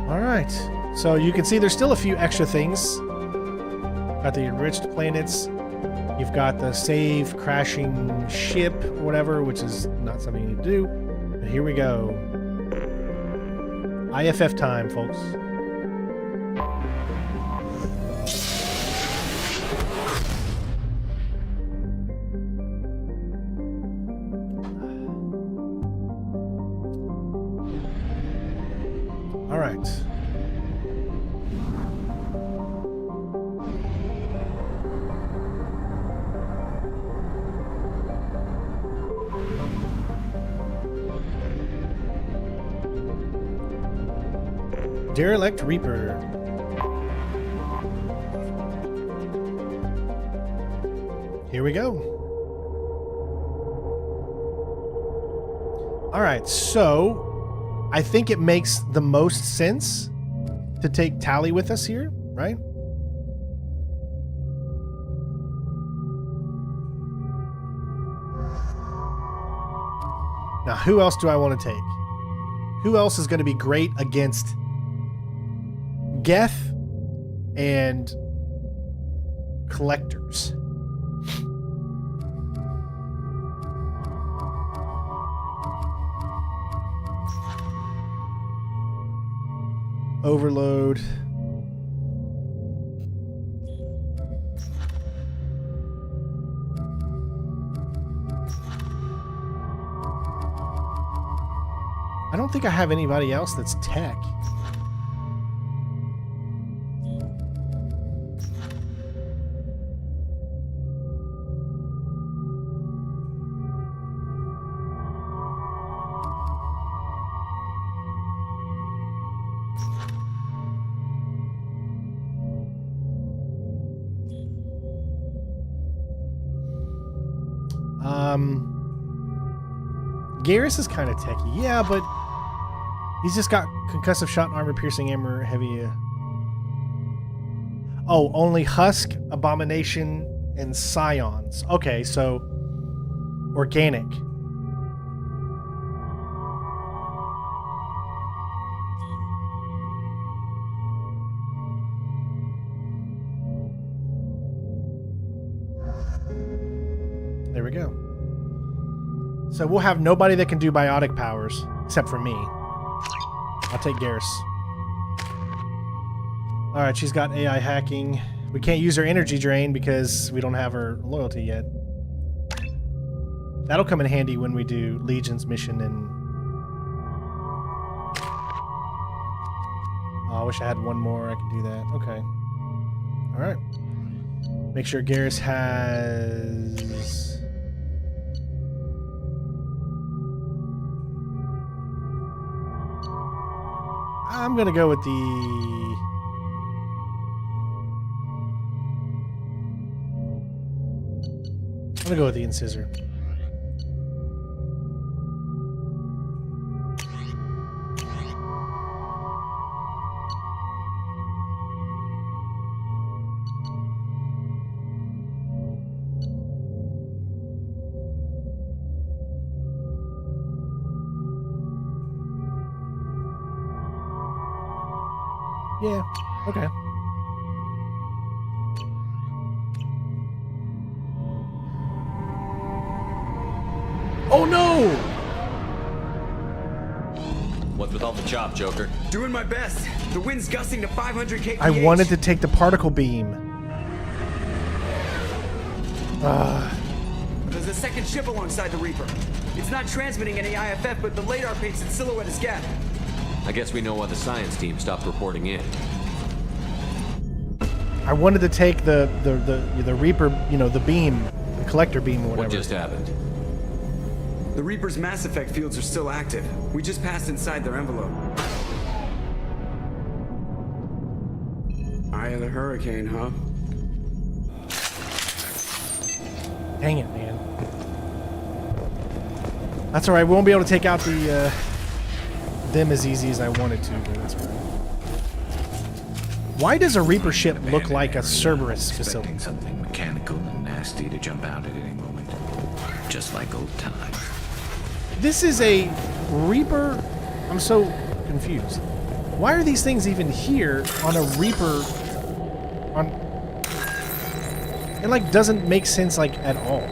All right. So you can see there's still a few extra things. Got the enriched planets. You've got the save crashing ship or whatever, which is not something you need to do. But here we go. IFF time, folks. All right. Derelict Reaper. Here we go. All right, so I think it makes the most sense to take Tally with us here, right? Now, who else do I want to take? Who else is going to be great against Geth and collectors? Overload. I don't think I have anybody else that's tech. Garrus is kind of techy. Yeah, but he's just got concussive shot, armor piercing, armor, heavy. Oh, only Husk, Abomination, and Scions. Okay, so organic. There we go. So we'll have nobody that can do biotic powers except for me. I'll take Garrus. Alright, she's got AI hacking. We can't use her energy drain because we don't have her loyalty yet. That'll come in handy when we do Legion's mission and... Oh, I wish I had one more. I could do that. Okay. Alright. Make sure Garrus has... I'm gonna go with the... I'm gonna go with the Incisor. Yeah, okay. Oh no! What's with all the chop, Joker? Doing my best. The wind's gusting to 500 kph. I wanted to take the particle beam. There's a second ship alongside the Reaper. It's not transmitting any IFF, but the radar paints its silhouette as Geth. I guess we know why the science team stopped reporting in. I wanted to take the Reaper, you know, the beam, the collector beam or whatever. What just happened? The Reaper's mass effect fields are still active. We just passed inside their envelope. Eye of the hurricane, huh? Dang it, man. That's alright, we won't be able to take out the them as easy as I wanted to, but that's fine. Why does a Reaper ship look like a Cerberus facility? Something mechanical and nasty to jump out at any moment. Just like old times. This is a Reaper... I'm so confused. Why are these things even here on a Reaper... on... It, like, doesn't make sense, like, at all.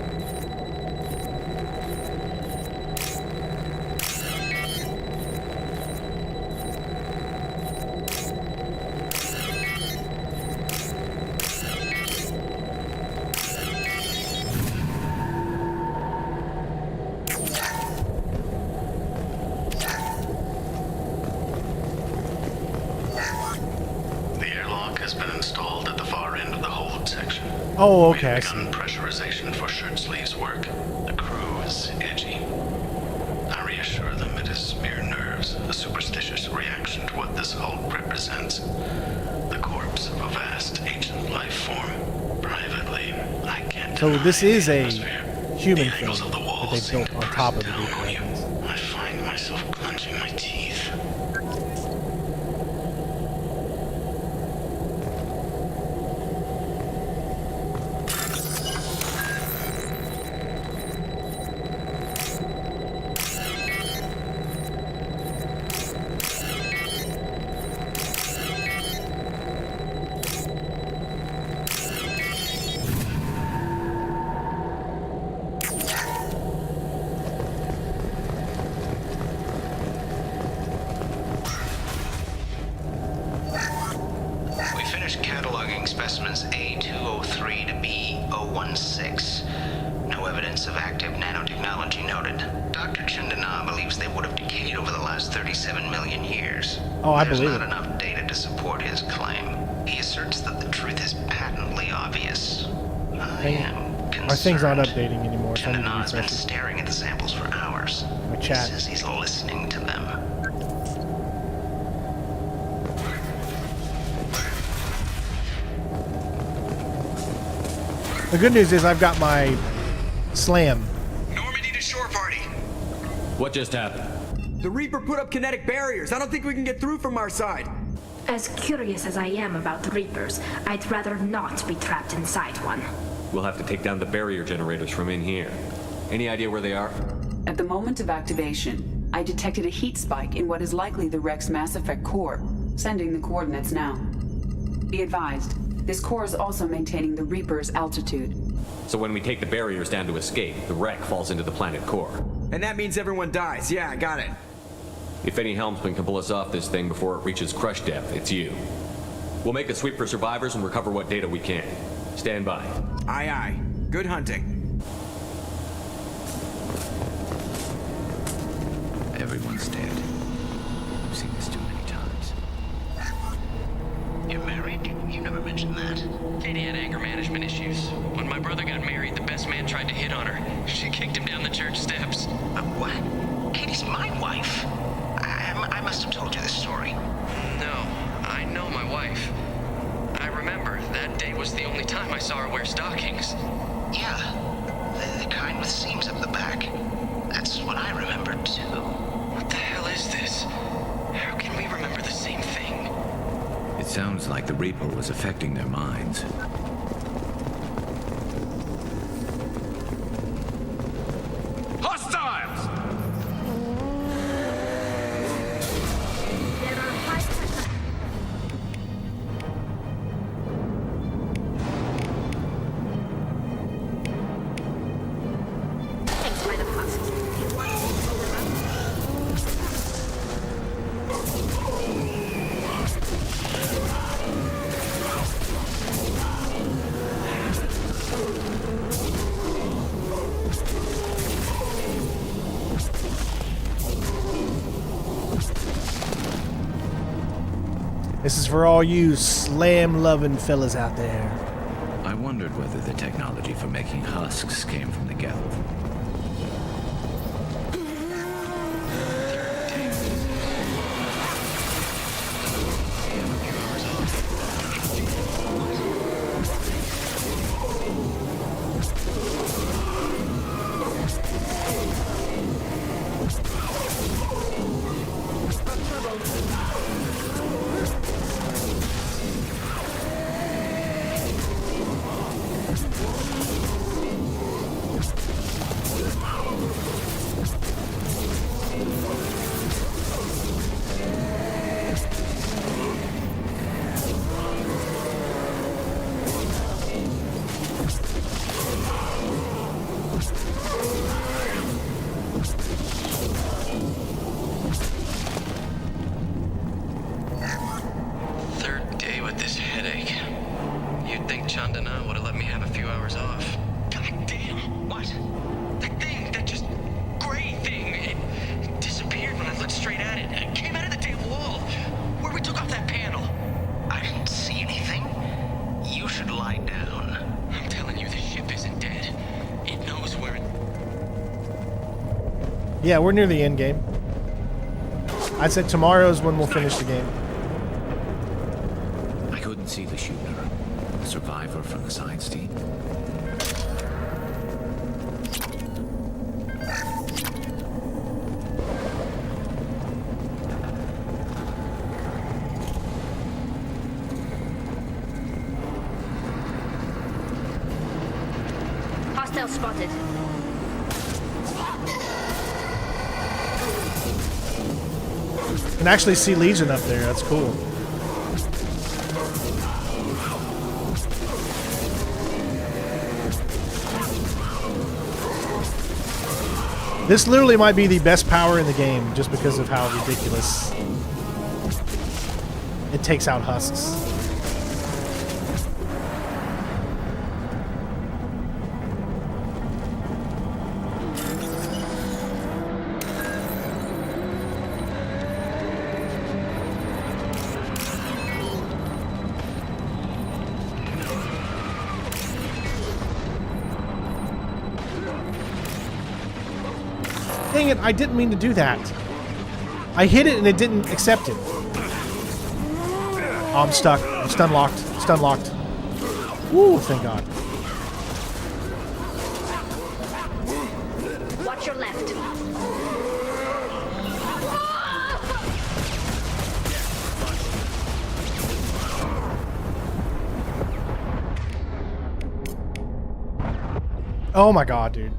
Oh, okay, I see. Pressurization for shirt sleeves work. The crew is edgy. I reassure them it is mere nerves, a superstitious reaction to what this hulk represents. So this is a human thing that they built on top of the Reaper, I guess. I find myself clenching my teeth. We finished cataloging specimens A203 to B016. No evidence of active nanotechnology noted. Dr. Chandana believes they would have decayed over the last 37 million years. Oh, I There's believe not it. enough data to support his claim. He asserts that the truth is patently obvious. I am My thing's not updating anymore, so I need to Chandana's been refresh it. staring at the samples for hours. My He chat. says he's listening to them. The good news is I've got my slam. What just happened? The Reaper put up kinetic barriers. I don't think we can get through from our side. As curious as I am about the Reapers, I'd rather not be trapped inside one. We'll have to take down the barrier generators from in here. Any idea where they are? At the moment of activation, I detected a heat spike in what is likely the Rex Mass Effect core, sending the coordinates now. Be advised, this core is also maintaining the Reaper's altitude. So when we take the barriers down to escape, the wreck falls into the planet core. And that means everyone dies. Yeah, I got it. If any helmsman can pull us off this thing before it reaches crush depth, it's you. We'll make a sweep for survivors and recover what data we can. Stand by. Aye, aye. Good hunting. Everyone's dead. I've seen this too many times. You're married? You never mentioned that. Katie had anger management issues. When my brother got married, the best man tried to hit on her. She kicked him down the church steps. What? Katie's my wife. I must have told you this story. No, I know my wife. I remember that day was the only time I saw her wear stockings. Yeah, the kind with seams up the back. That's what I remember too. What the hell is this? How can we remember the same thing? It sounds like the Reaper was affecting their minds. Hostiles! Thanks by the puzzle. This is for all you slam-loving fellas out there. I wondered whether the technology for making husks came from the Geth. Third day with this headache. You'd think Chandana would have let me have a few hours off. God damn! What? That thing, that just gray thing, it disappeared when I looked straight at it. It came out of the damn wall, where we took off that panel. I didn't see anything. You should lie down. I'm telling you, this ship isn't dead. It knows where it... Yeah, we're near the end game. I said tomorrow's when we'll finish the game. I couldn't see the shooter, a survivor from the science team. spotted. Can actually see Legion up there. That's cool. This literally might be the best power in the game just because of how ridiculous it takes out husks. Dang it, I didn't mean to do that. I hit it and it didn't accept it. Oh, I'm stuck. I'm stun locked. Stun locked. Woo, thank God. Watch your left. Oh my God, dude.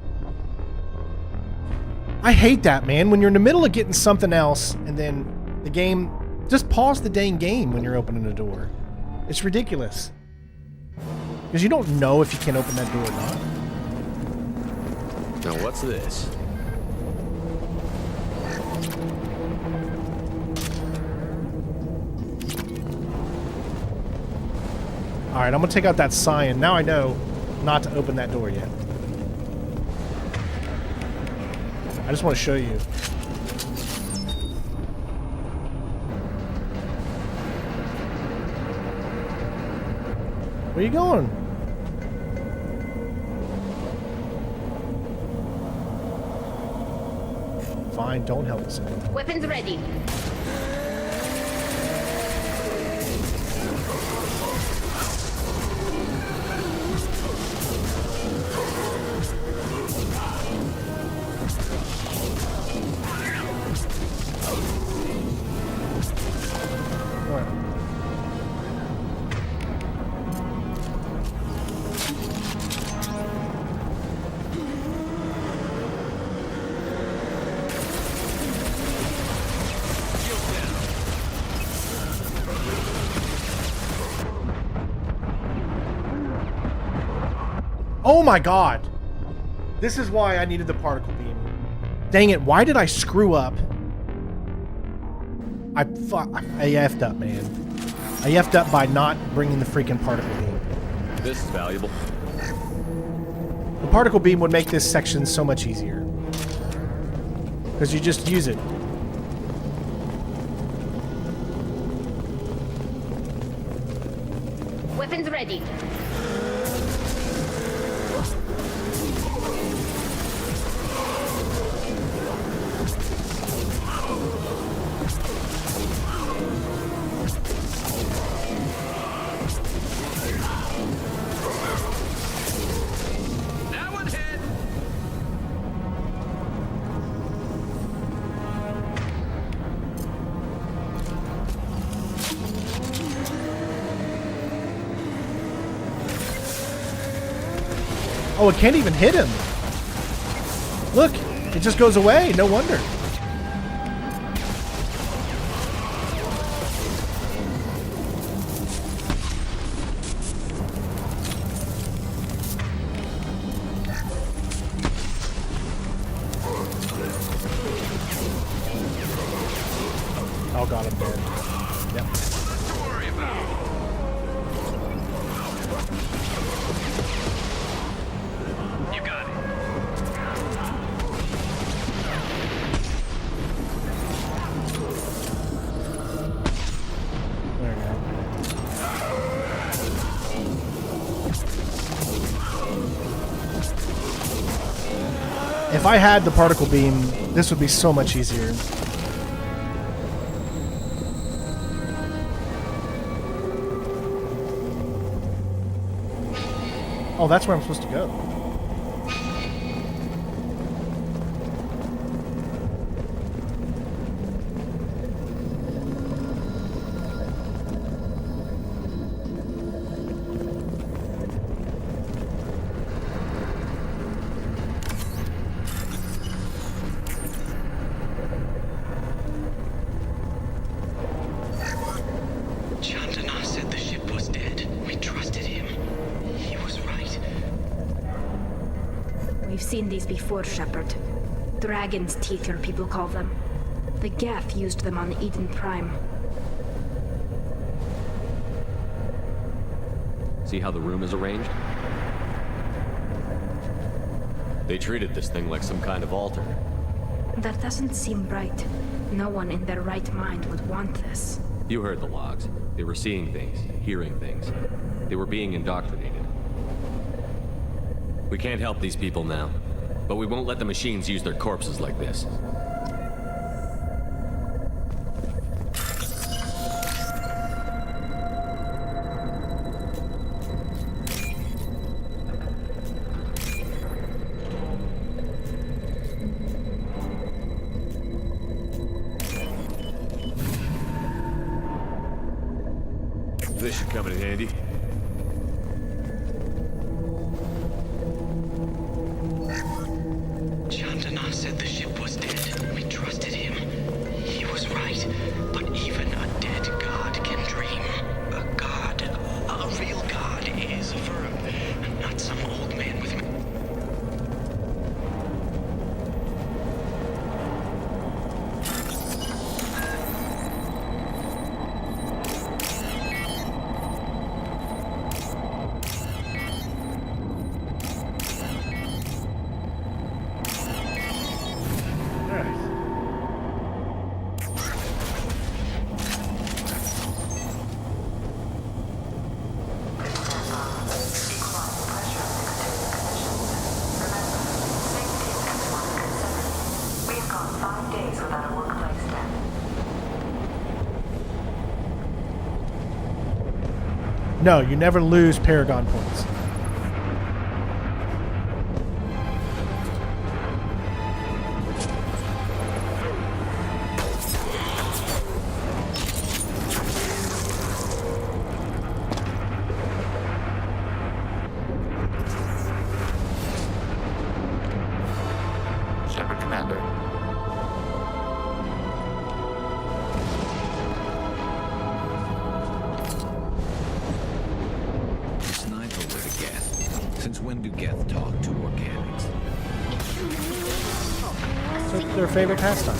I hate that, man. When you're in the middle of getting something else and then the game... Just pause the dang game when you're opening a door. It's ridiculous. Because you don't know if you can open that door or not. Now what's this? Alright, I'm going to take out that sign. Now I know not to open that door yet. I just want to show you. Where you going? Fine, don't help us out. Weapons ready. Oh my God! This is why I needed the particle beam. Dang it, why did I screw up? I effed up, man. I effed up by not bringing the freaking particle beam. This is valuable. The particle beam would make this section so much easier. Because you just use it. Weapons ready. Oh, it can't even hit him. Look, it just goes away. No wonder. Oh God, I'm dead. Yep. You got it. There we go. If I had the particle beam, this would be so much easier. Oh, that's where I'm supposed to go. seen these before, Shepard. Dragon's teeth, your people call them. The Geth used them on Eden Prime. See how the room is arranged? They treated this thing like some kind of altar. That doesn't seem right. No one in their right mind would want this. You heard the logs. They were seeing things, hearing things. They were being indoctrinated. We can't help these people now, but we won't let the machines use their corpses like this. This should come in handy. Chandana said the ship was dead. We trusted him. He was right. But even a dead god can dream. A god, a real god, is firm. Not some old man with me. No, you never lose Paragon points. Shepard, Commander. Since when do Geth talk to organics? It's their favorite pastime.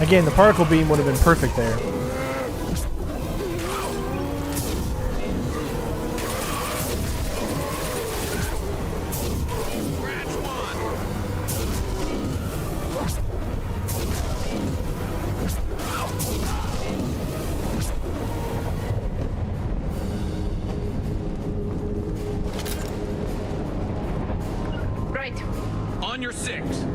Again, the particle beam would have been perfect there. Right. On your six.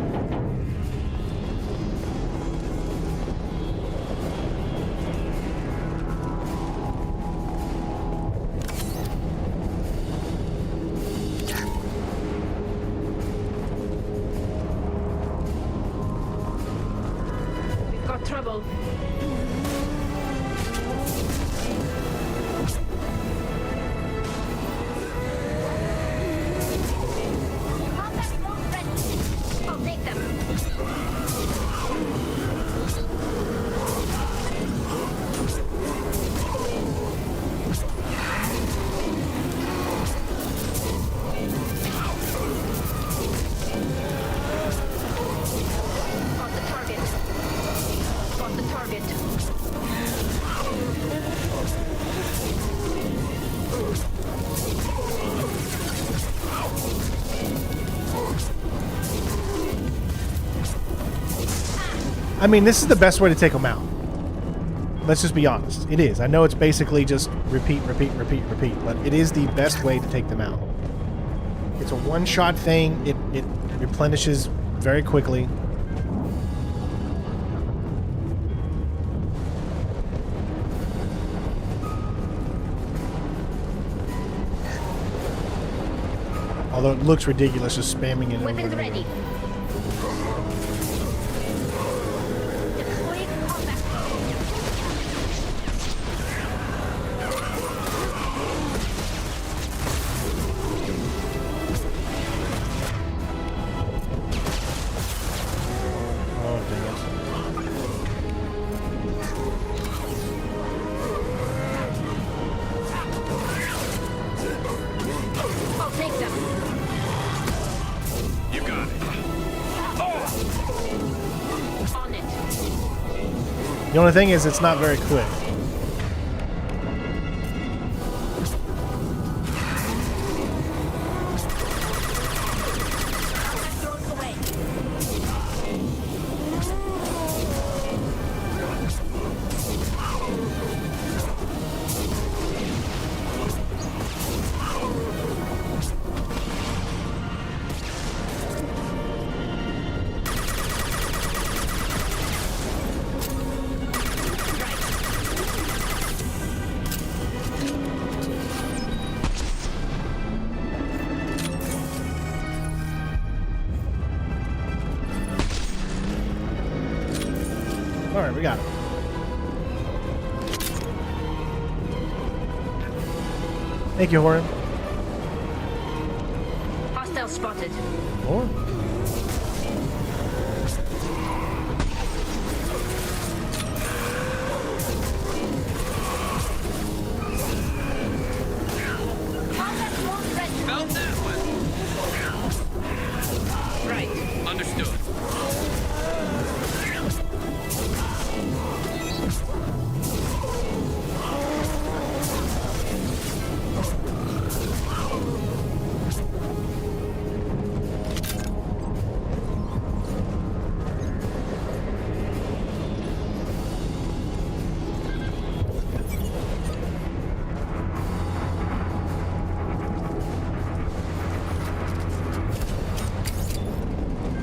got trouble. I'll take them. Got the target. Got the target. I mean, this is the best way to take them out. Let's just be honest. It is. I know it's basically just repeat, repeat, repeat, repeat, but it is the best way to take them out. It's a one-shot thing. It replenishes very quickly. Although it looks ridiculous just spamming it over Weapons and over. ready. Deploying combat Oh, dang I'll take them. You got it. On it. The only thing is, it's not very quick. Thrown away. All right, we got it. Thank you, Horan. Hostile spotted. More? Combat mode ready. Found that one. Right. Understood.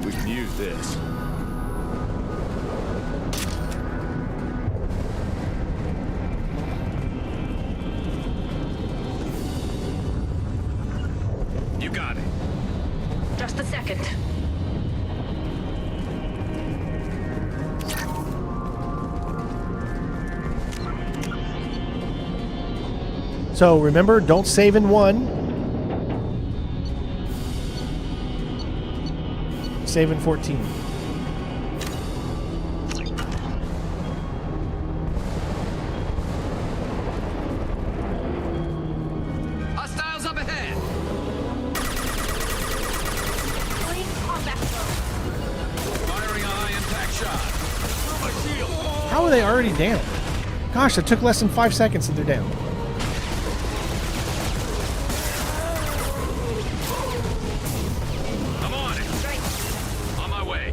We can use this. You got it. Just a second. So remember, don't save in one. Save in 14. Hostiles up ahead. Deploying combat mode. Firing a high impact shot. My shield. How are they already down? Gosh, it took less than 5 seconds and they're down. I'm on it. On my way.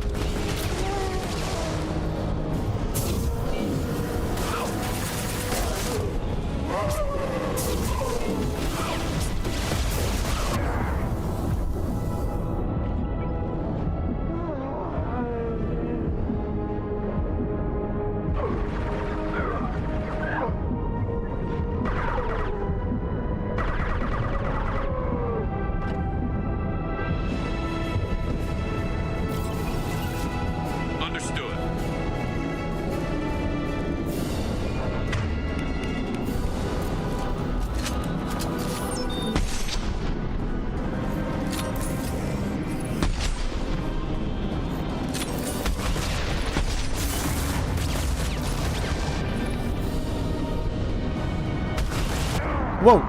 Whoa!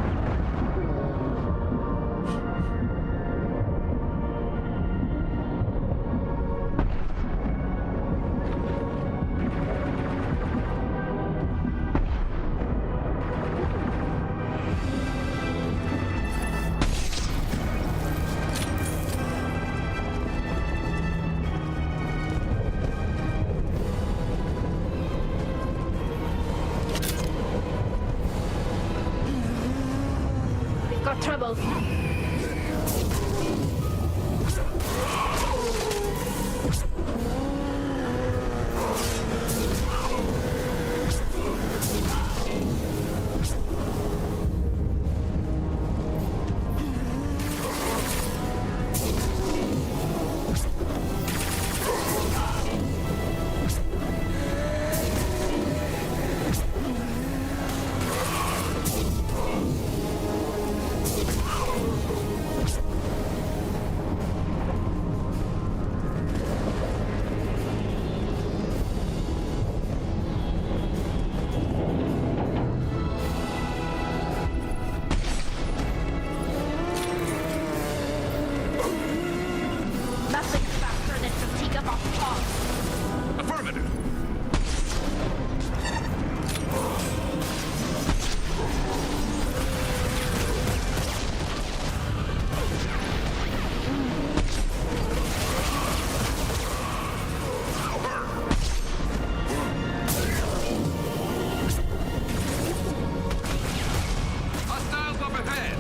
We've got trouble. Nothing faster than to take up our paws. Affirmative. Hostiles up ahead.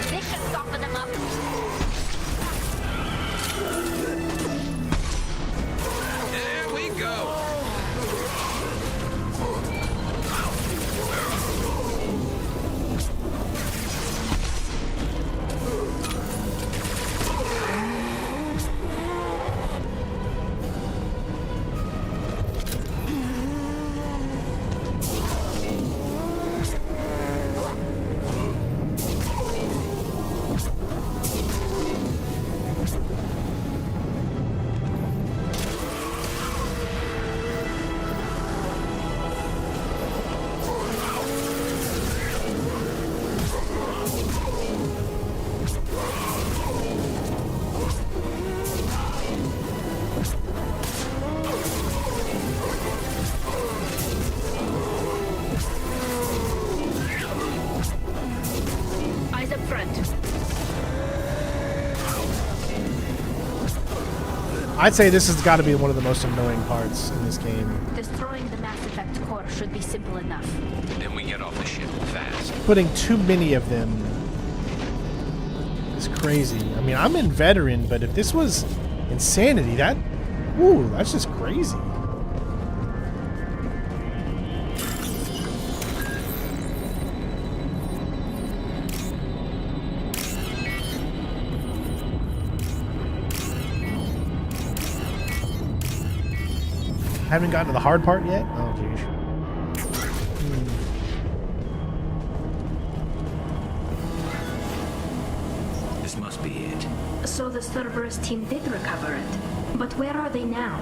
This should soften them up. There we go. Eyes up front. I'd say this has got to be one of the most annoying parts in this game. Destroying the Mass Effect core should be simple enough. Then we get off the ship fast. Putting too many of them is crazy. I mean, I'm in veteran, but if this was insanity, that's just crazy. Haven't gotten to the hard part yet? Oh, geez. This must be it. So the Cerberus team did recover it. But where are they now?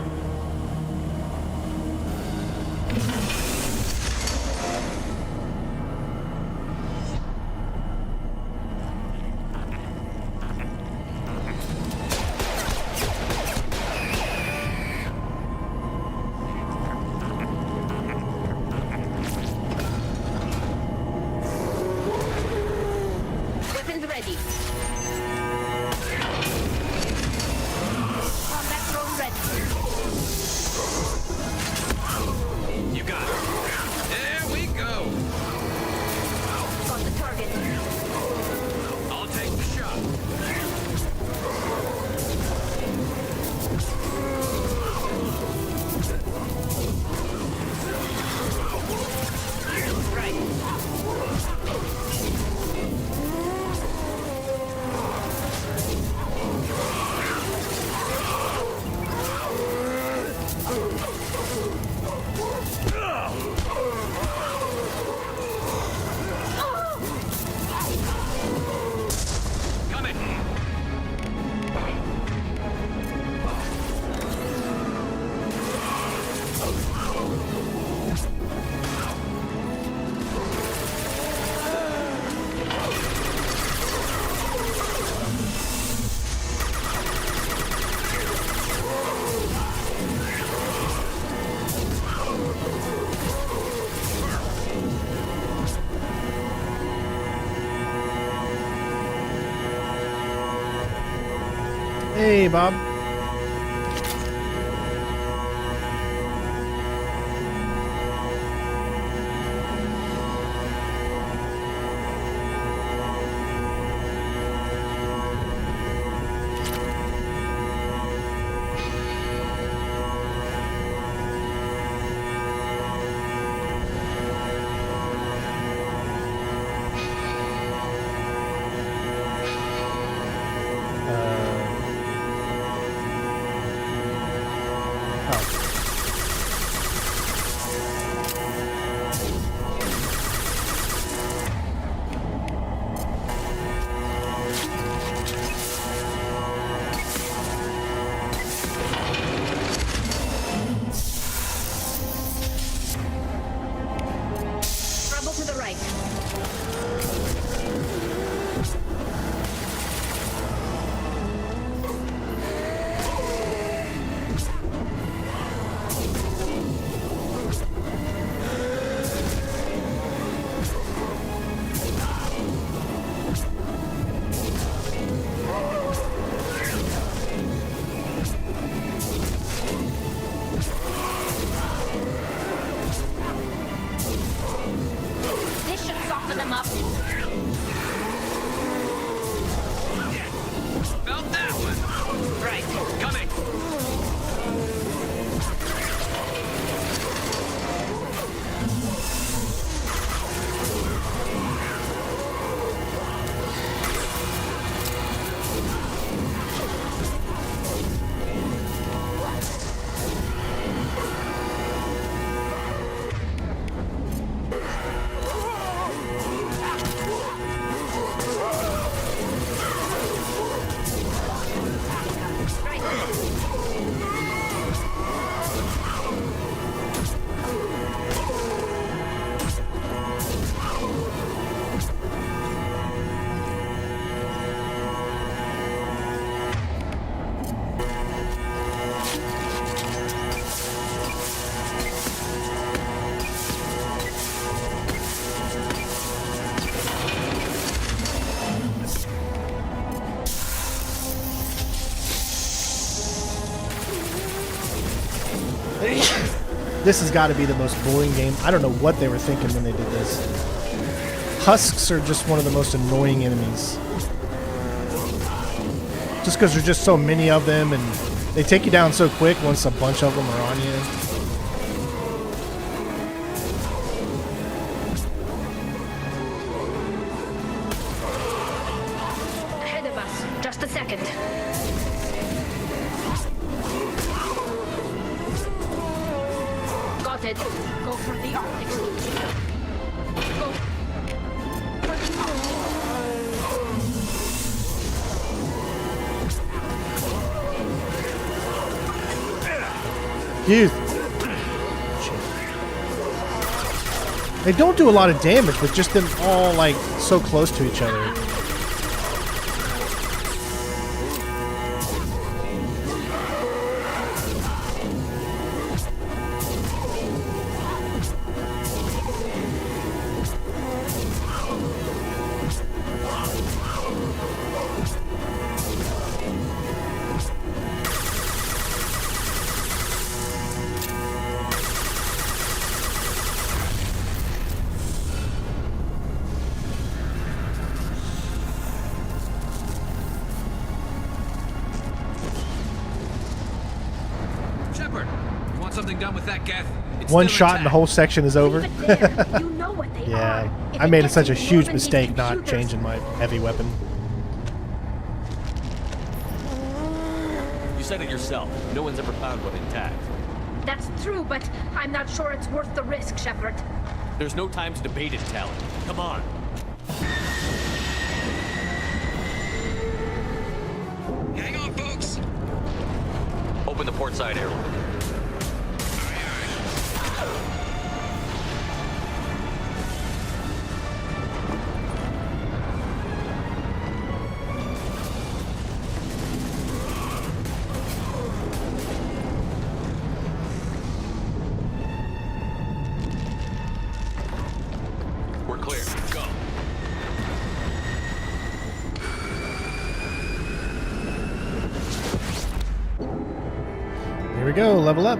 Weapons ready. Combat drone ready. Hey, Bob. Trouble to the right. This should soften them up. About that one. Right. Coming. This has got to be the most boring game. I don't know what they were thinking when they did this. Husks are just one of the most annoying enemies. Just because there's just so many of them and they take you down so quick once a bunch of them are on you. Ahead of us. Just a second. Got it. Go for the optics. Go. Youth. They don't do a lot of damage with just them all like so close to each other. Something done with that geth. One shot and the whole section is over. You know what they Yeah, are. I made such a huge mistake not changing my heavy weapon. You said it yourself. No one's ever found one intact. That's true, but I'm not sure it's worth the risk, Shepard. There's no time to debate it, Talon. Come on. Hang on, folks. Open the port side airlock. We're clear. Go. go, level up.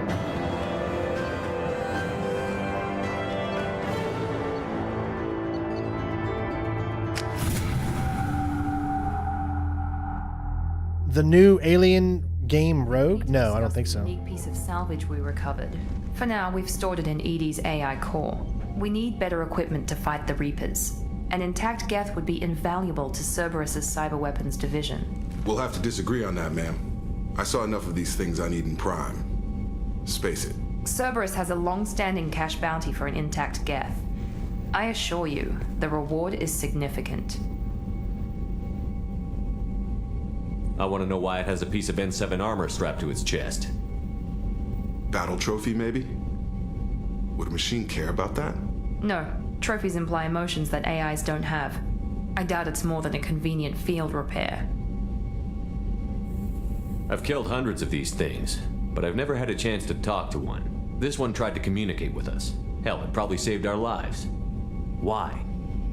The new alien game Rogue? No, I don't think so. Unique piece of salvage we recovered. For now, we've stored it in Edie's AI core. We need better equipment to fight the Reapers. An intact Geth would be invaluable to Cerberus's cyber weapons division. We'll have to disagree on that, ma'am. I saw enough of these things I need in Prime. Space it. Cerberus has a long-standing cash bounty for an intact Geth. I assure you, the reward is significant. I want to know why it has a piece of N7 armor strapped to its chest. Battle trophy, maybe? Would a machine care about that? No, trophies imply emotions that AIs don't have. I doubt it's more than a convenient field repair. I've killed hundreds of these things, but I've never had a chance to talk to one. This one tried to communicate with us. Hell, it probably saved our lives. Why?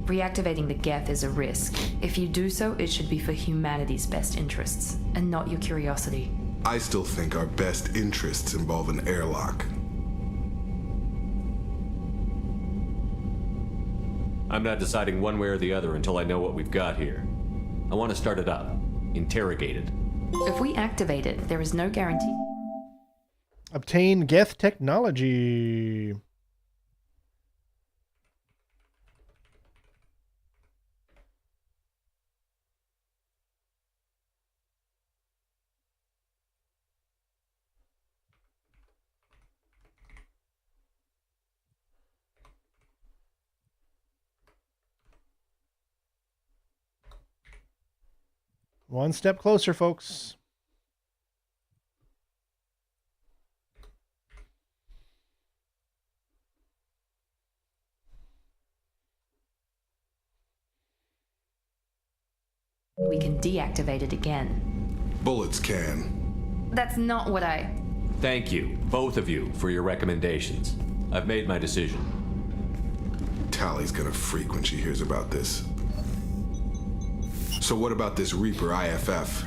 Reactivating the Geth is a risk. If you do so, it should be for humanity's best interests, and not your curiosity. I still think our best interests involve an airlock. I'm not deciding one way or the other until I know what we've got here. I want to start it up. Interrogate it. If we activate it, there is no guarantee. Obtain Geth technology. One step closer, folks. We can deactivate it again. Bullets can. That's not what I... Thank you, both of you, for your recommendations. I've made my decision. Tally's gonna freak when she hears about this. So what about this Reaper IFF?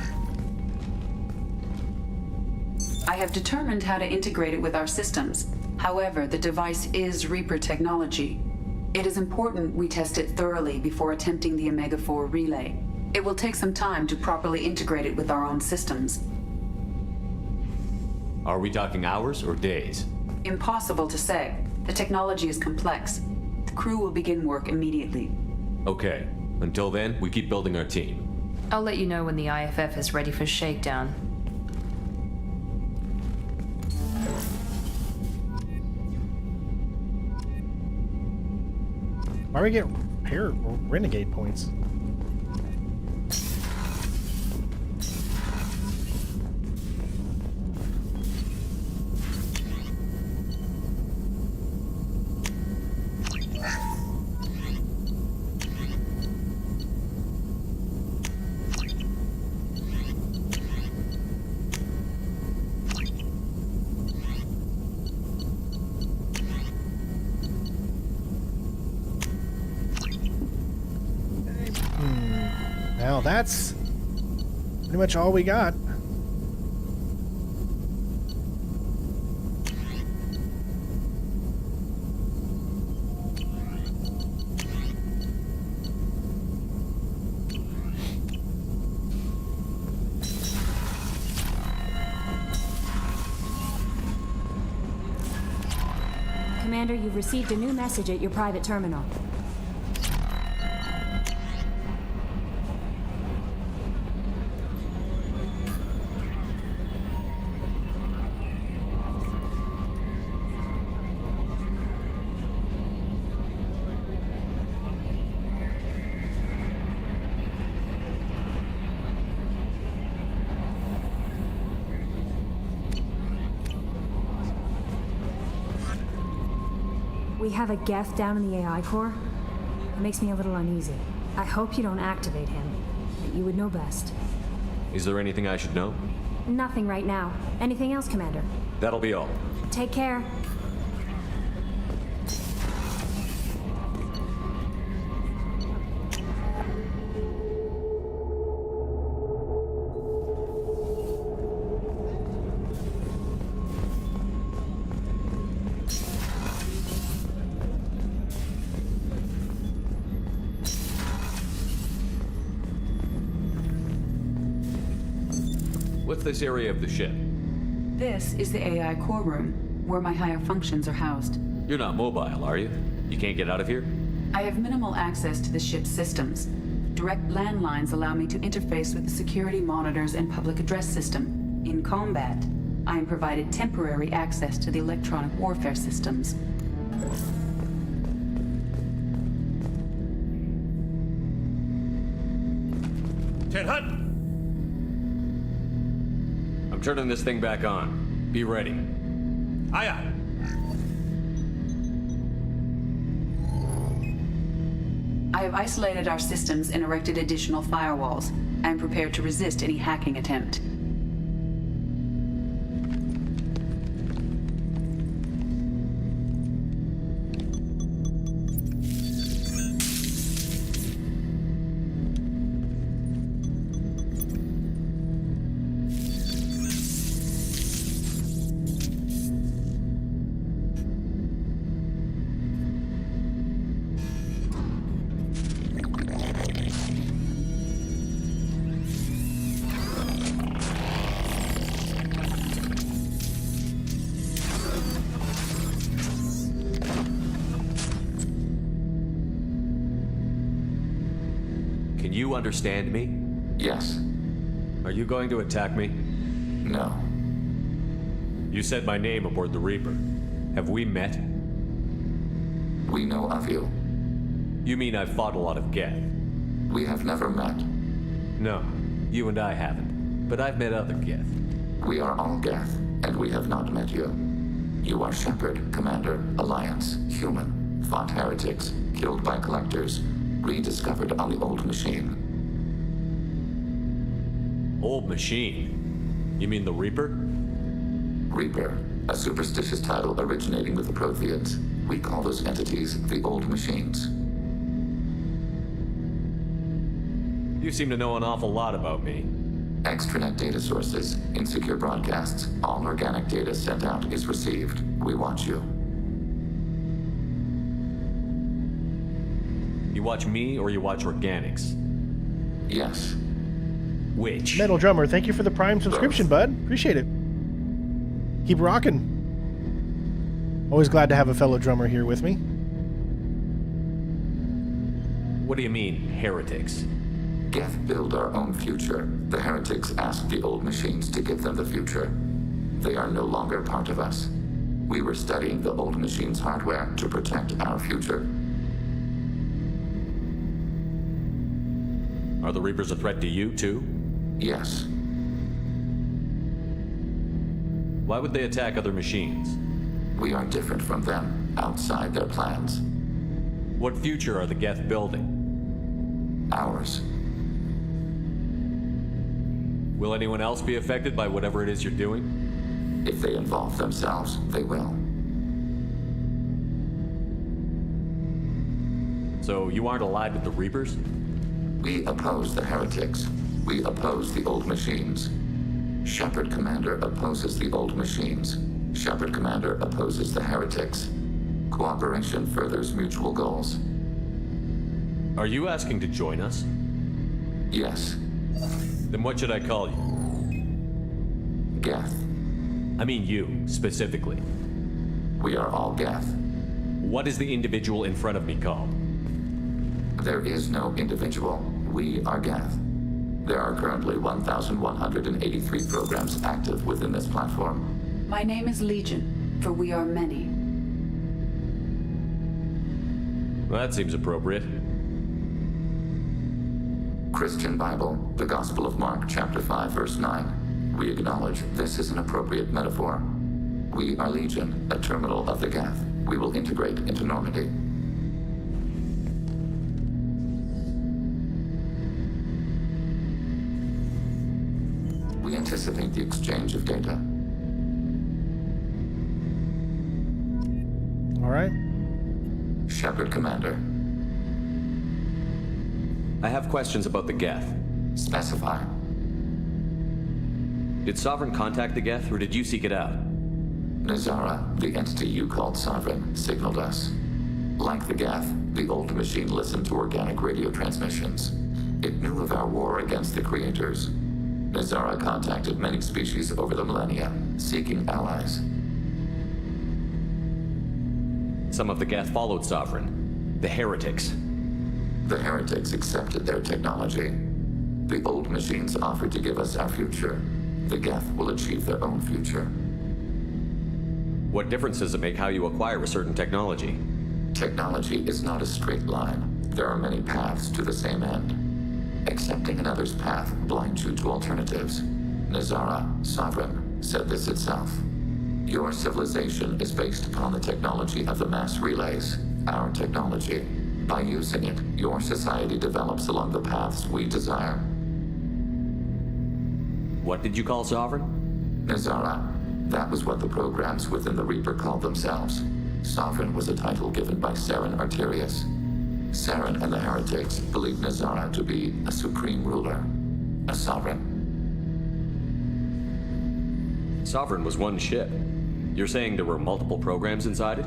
I have determined how to integrate it with our systems. However, the device is Reaper technology. It is important we test it thoroughly before attempting the Omega-4 relay. It will take some time to properly integrate it with our own systems. Are we talking hours or days? Impossible to say. The technology is complex. The crew will begin work immediately. Okay. Until then, we keep building our team. I'll let you know when the IFF is ready for shakedown. Why do we get renegade points? Now that's pretty much all we got. Commander, you've received a new message at your private terminal. We have a Geth down in the AI core. It makes me a little uneasy. I hope you don't activate him, but you would know best. Is there anything I should know? Nothing right now. Anything else, Commander? That'll be all. Take care. What's this area of the ship? This is the AI core room, where my higher functions are housed. You're not mobile, are you? You can't get out of here? I have minimal access to the ship's systems. Direct landlines allow me to interface with the security monitors and public address system. In combat, I am provided temporary access to the electronic warfare systems. Ted Hunt! I'm turning this thing back on. Be ready. Aye, aye. I have isolated our systems and erected additional firewalls. I am prepared to resist any hacking attempt. Can you understand me? Yes. Are you going to attack me? No. You said my name aboard the Reaper. Have we met? We know of you. You mean I've fought a lot of Geth? We have never met. No, you and I haven't. But I've met other Geth. We are all Geth, and we have not met you. You are Shepard, Commander, Alliance, human, fought heretics, killed by collectors, rediscovered on the old machine. Old machine? You mean the Reaper? Reaper, a superstitious title originating with the Protheans. We call those entities the old machines. You seem to know an awful lot about me. Extranet data sources, insecure broadcasts, all organic data sent out is received. We watch you. You watch me or you watch organics? Yes. Which? Metal Drummer, thank you for the Prime subscription, bud. Appreciate it. Keep rocking. Always glad to have a fellow drummer here with me. What do you mean, heretics? Geth build our own future. The heretics asked the old machines to give them the future. They are no longer part of us. We were studying the old machines' hardware to protect our future. Are the Reapers a threat to you, too? Yes. Why would they attack other machines? We are different from them, outside their plans. What future are the Geth building? Ours. Will anyone else be affected by whatever it is you're doing? If they involve themselves, they will. So you aren't allied with the Reapers? We oppose the heretics. We oppose the old machines. Shepard Commander opposes the old machines. Shepard Commander opposes the heretics. Cooperation furthers mutual goals. Are you asking to join us? Yes. Then what should I call you? Geth. I mean you, specifically. We are all Geth. What is the individual in front of me called? There is no individual. We are Geth. There are currently 1,183 programs active within this platform. My name is Legion, for we are many. Well, that seems appropriate. Christian Bible, the Gospel of Mark, chapter 5, verse 9. We acknowledge this is an appropriate metaphor. We are Legion, a terminal of the Geth. We will integrate into Normandy. We anticipate the exchange of data. All right. Shepard Commander. I have questions about the Geth. Specify. Did Sovereign contact the Geth, or did you seek it out? Nazara, the entity you called Sovereign, signaled us. Like the Geth, the old machine listened to organic radio transmissions. It knew of our war against the creators. Nizara contacted many species over the millennia, seeking allies. Some of the Geth followed Sovereign. The heretics. The heretics accepted their technology. The old machines offered to give us our future. The Geth will achieve their own future. What difference does it make how you acquire a certain technology? Technology is not a straight line. There are many paths to the same end. Accepting another's path blinds you to alternatives. Nizara, Sovereign, said this itself. Your civilization is based upon the technology of the mass relays, our technology. By using it, your society develops along the paths we desire. What did you call Sovereign? Nizara. That was what the programs within the Reaper called themselves. Sovereign was a title given by Saren Arterius. Saren and the heretics believed Nizara to be a supreme ruler, a sovereign. Sovereign was one ship. You're saying there were multiple programs inside it?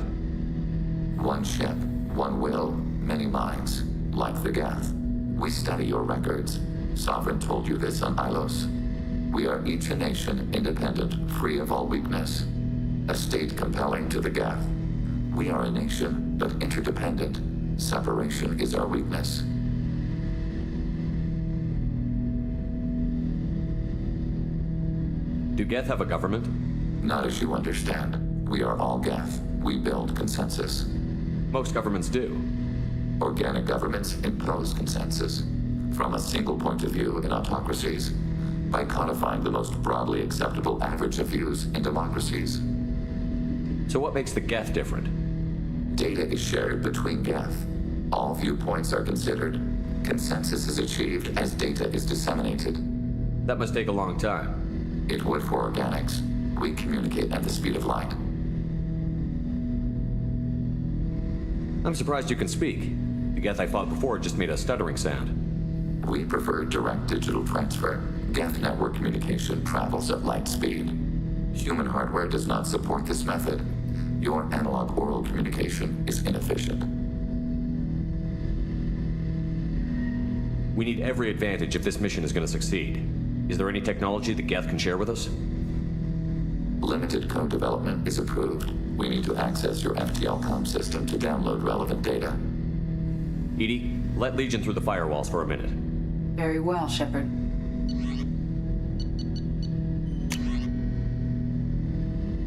One ship, one will, many minds, like the Geth. We study your records. Sovereign told you this on Ilos. We are each a nation, independent, free of all weakness. A state compelling to the Geth. We are a nation, but interdependent. Separation is our weakness. Do Geth have a government? Not as you understand. We are all Geth. We build consensus. Most governments do. Organic governments impose consensus. From a single point of view in autocracies. By codifying the most broadly acceptable average of views in democracies. So what makes the Geth different? Data is shared between Geth. All viewpoints are considered. Consensus is achieved as data is disseminated. That must take a long time. It would for organics. We communicate at the speed of light. I'm surprised you can speak. The Geth I fought before just made a stuttering sound. We prefer direct digital transfer. Geth network communication travels at light speed. Human hardware does not support this method. Your analog oral communication is inefficient. We need every advantage if this mission is going to succeed. Is there any technology the Geth can share with us? Limited code development is approved. We need to access your FTL-COM system to download relevant data. Edie, let Legion through the firewalls for a minute. Very well, Shepard.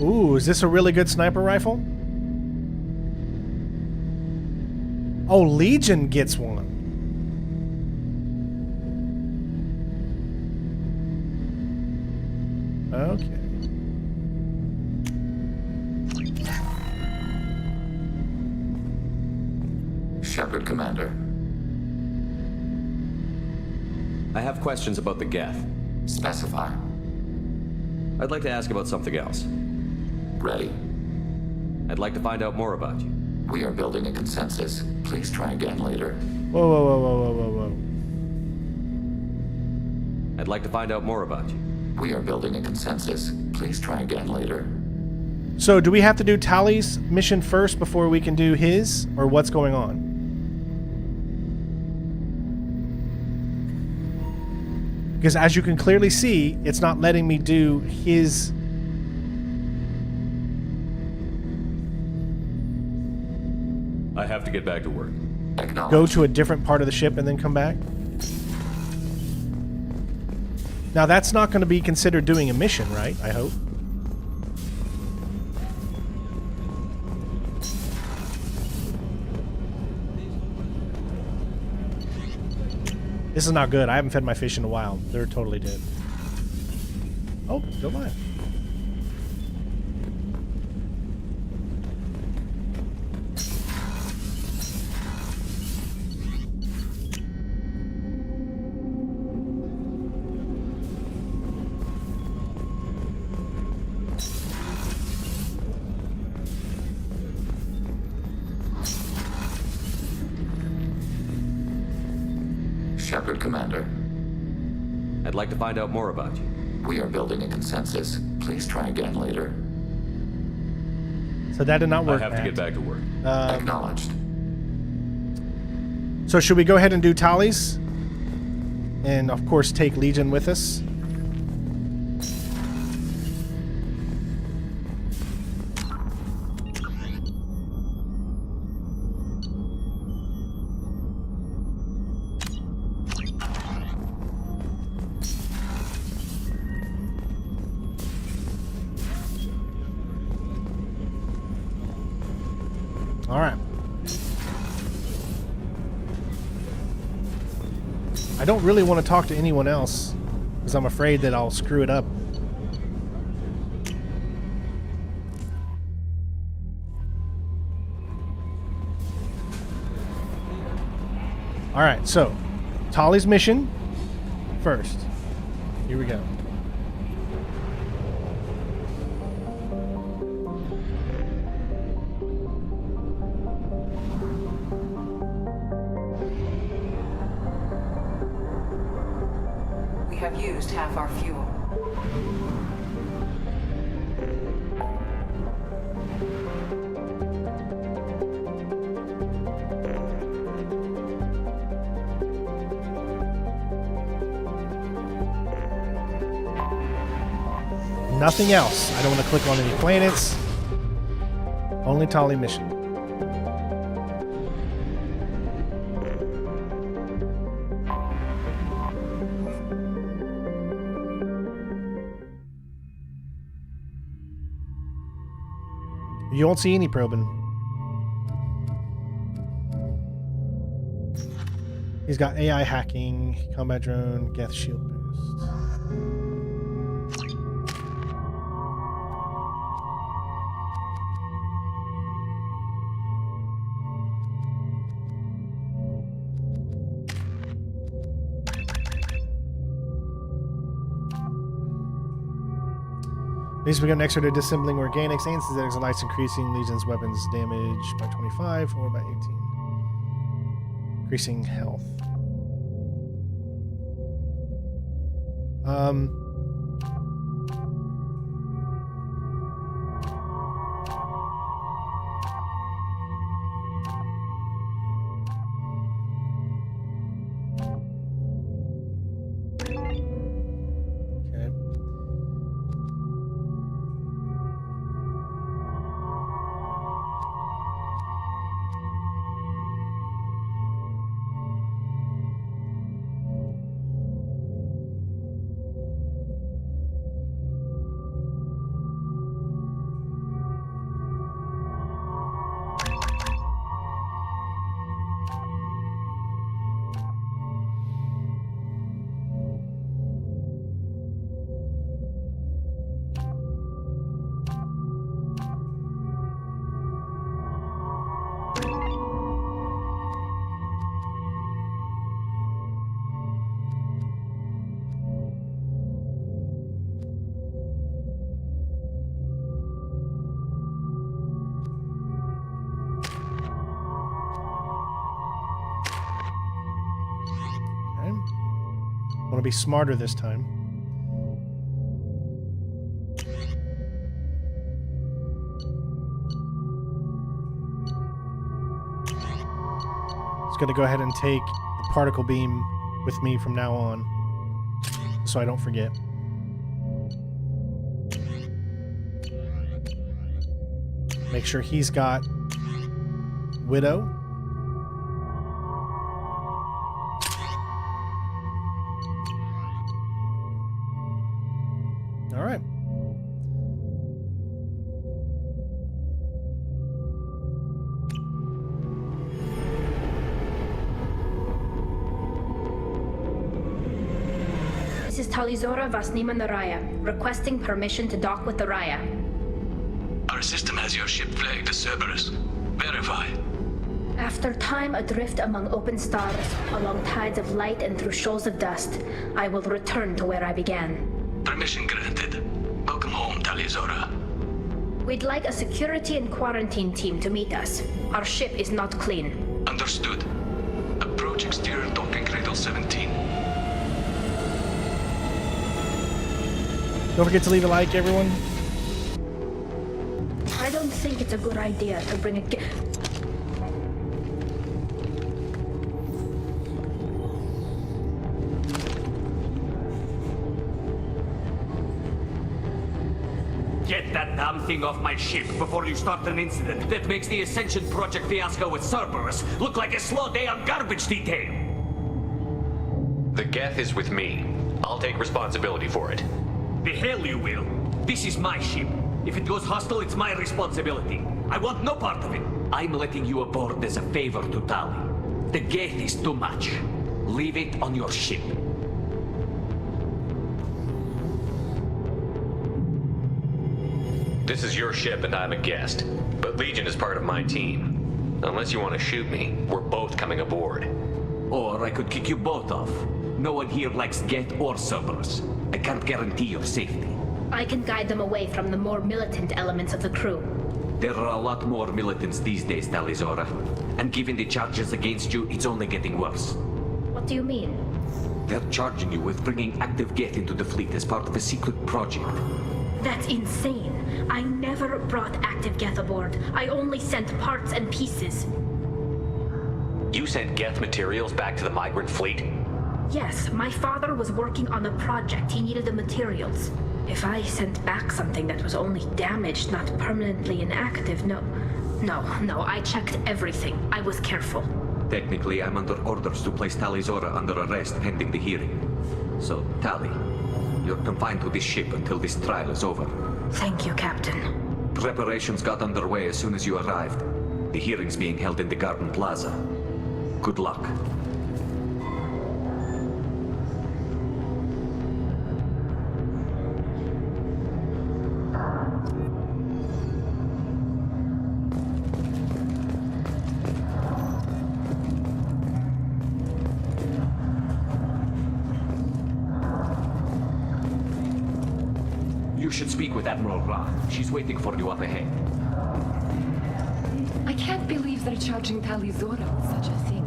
Ooh, is this a really good sniper rifle? Oh, Legion gets one. Okay. Shepard, Commander. I have questions about the Geth. Specify. I'd like to ask about something else. Ready. I'd like to find out more about you. We are building a consensus. Please try again later. Whoa, whoa, whoa, whoa, whoa, whoa, whoa. I'd like to find out more about you. We are building a consensus. Please try again later. So, do we have to do Tali's mission first before we can do his? Or what's going on? Because as you can clearly see, it's not letting me do his... I have to get back to work. Go to a different part of the ship and then come back? Now that's not going to be considered doing a mission, right? I hope. This is not good. I haven't fed my fish in a while. They're totally dead. Oh, still alive. Shepard, Commander. I'd like to find out more about you. We are building a consensus. Please try again later. So that did not work. I have to get back to work. Acknowledged. So should we go ahead and do Tali's? And of course take Legion with us? All right. I don't really want to talk to anyone else because I'm afraid that I'll screw it up. All right, so Tali's mission first. Here we go. We have used half our fuel. Nothing else. I don't want to click on any planets. Only Tali mission. You won't see any probing. He's got AI hacking, combat drone, Geth shield boost. These become extra to disassembling organics and synthetics and lights, increasing Legion's weapons damage by 25 or by 18. Increasing health. I want to be smarter this time. Just going to go ahead and take the particle beam with me from now on, so I don't forget. Make sure he's got Widow. All right. This is Talizora Vasnima Naraya, requesting permission to dock with the Raya. Our system has your ship flagged as Cerberus. Verify. After time adrift among open stars, along tides of light and through shoals of dust, I will return to where I began. Permission granted. Welcome home, Talizora. We'd like a security and quarantine team to meet us. Our ship is not clean. Understood. Approach exterior docking cradle 17. Don't forget to leave a like, everyone. I don't think it's a good idea to bring a Get that damn thing off my ship before you start an incident that makes the Ascension Project fiasco with Cerberus look like a slow day on garbage detail. The Geth is with me. I'll take responsibility for it. The hell you will. This is my ship. If it goes hostile, it's my responsibility. I want no part of it. I'm letting you aboard as a favor to Tali. The gate is too much. Leave it on your ship. This is your ship and I'm a guest, but Legion is part of my team. Unless you want to shoot me, we're both coming aboard. Or I could kick you both off. No one here likes Geth or Cerberus. I can't guarantee your safety. I can guide them away from the more militant elements of the crew. There are a lot more militants these days, Talizora. And given the charges against you, it's only getting worse. What do you mean? They're charging you with bringing active Geth into the fleet as part of a secret project. That's insane. I never brought active Geth aboard. I only sent parts and pieces. You sent Geth materials back to the migrant fleet? Yes, my father was working on a project. He needed the materials. If I sent back something that was only damaged, not permanently inactive, no, I checked everything. I was careful. Technically, I'm under orders to place Talizora under arrest pending the hearing. So, Tali, you're confined to this ship until this trial is over. Thank you, Captain. Preparations got underway as soon as you arrived. The hearing's being held in the Garden Plaza. Good luck. You should speak with Admiral Ra. She's waiting for you up ahead. I can't believe they're charging Talizora with such a thing.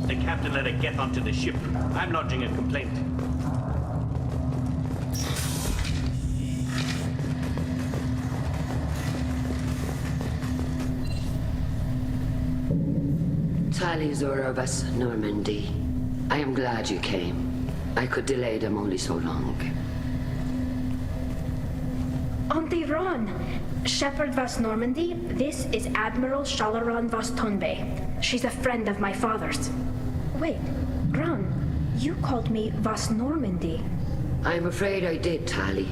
The captain let her get onto the ship. I'm lodging a complaint. Talizora of us, Normandy. I am glad you came. I could delay them only so long. Auntie Ron! Shepard Vas Normandy, this is Admiral Shalaran Vas Tonbe. She's a friend of my father's. Wait, Ron, you called me Vas Normandy. I'm afraid I did, Tali.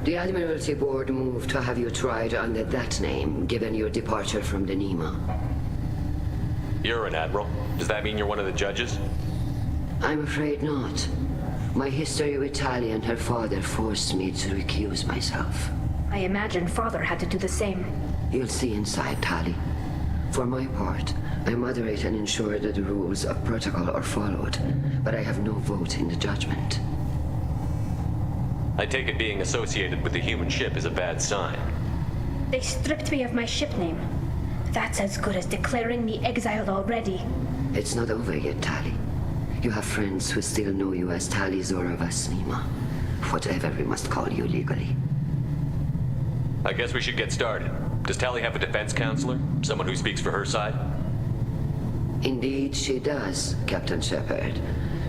The Admiralty Board moved to have you tried under that name, given your departure from the Nima. You're an admiral. Does that mean you're one of the judges? I'm afraid not. My history with Tali and her father forced me to recuse myself. I imagine father had to do the same. You'll see inside, Tali. For my part, I moderate and ensure that the rules of protocol are followed, but I have no vote in the judgment. I take it being associated with the human ship is a bad sign. They stripped me of my ship name. That's as good as declaring me exiled already. It's not over yet, Tali. You have friends who still know you as Talizora Vas Nima. Whatever we must call you legally. I guess we should get started. Does Tali have a defense counselor? Someone who speaks for her side? Indeed she does, Captain Shepard.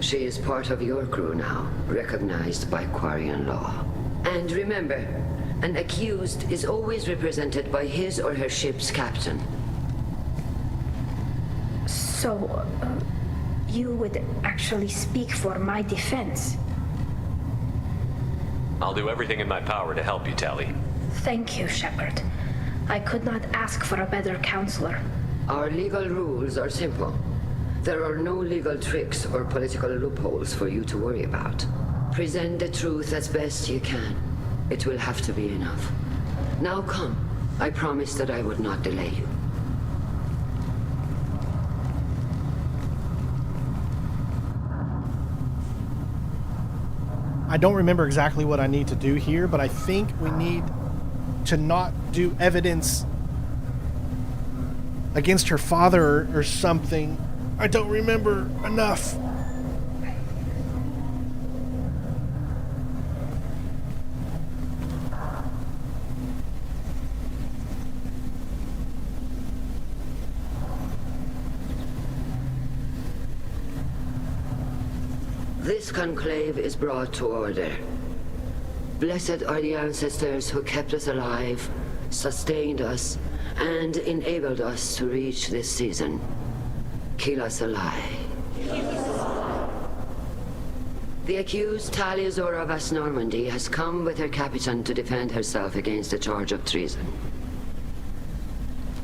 She is part of your crew now, recognized by Quarian law. And remember, an accused is always represented by his or her ship's captain. So, you would actually speak for my defense? I'll do everything in my power to help you, Tali. Thank you, Shepard. I could not ask for a better counselor. Our legal rules are simple. There are no legal tricks or political loopholes for you to worry about. Present the truth as best you can. It will have to be enough. Now come. I promised that I would not delay you. I don't remember exactly what I need to do here, but I think we need to not do evidence against her father or something. I don't remember enough. This conclave is brought to order. Blessed are the ancestors who kept us alive, sustained us, and enabled us to reach this season. Keep us alive. The accused Talizora Vas Normandy has come with her captain to defend herself against the charge of treason.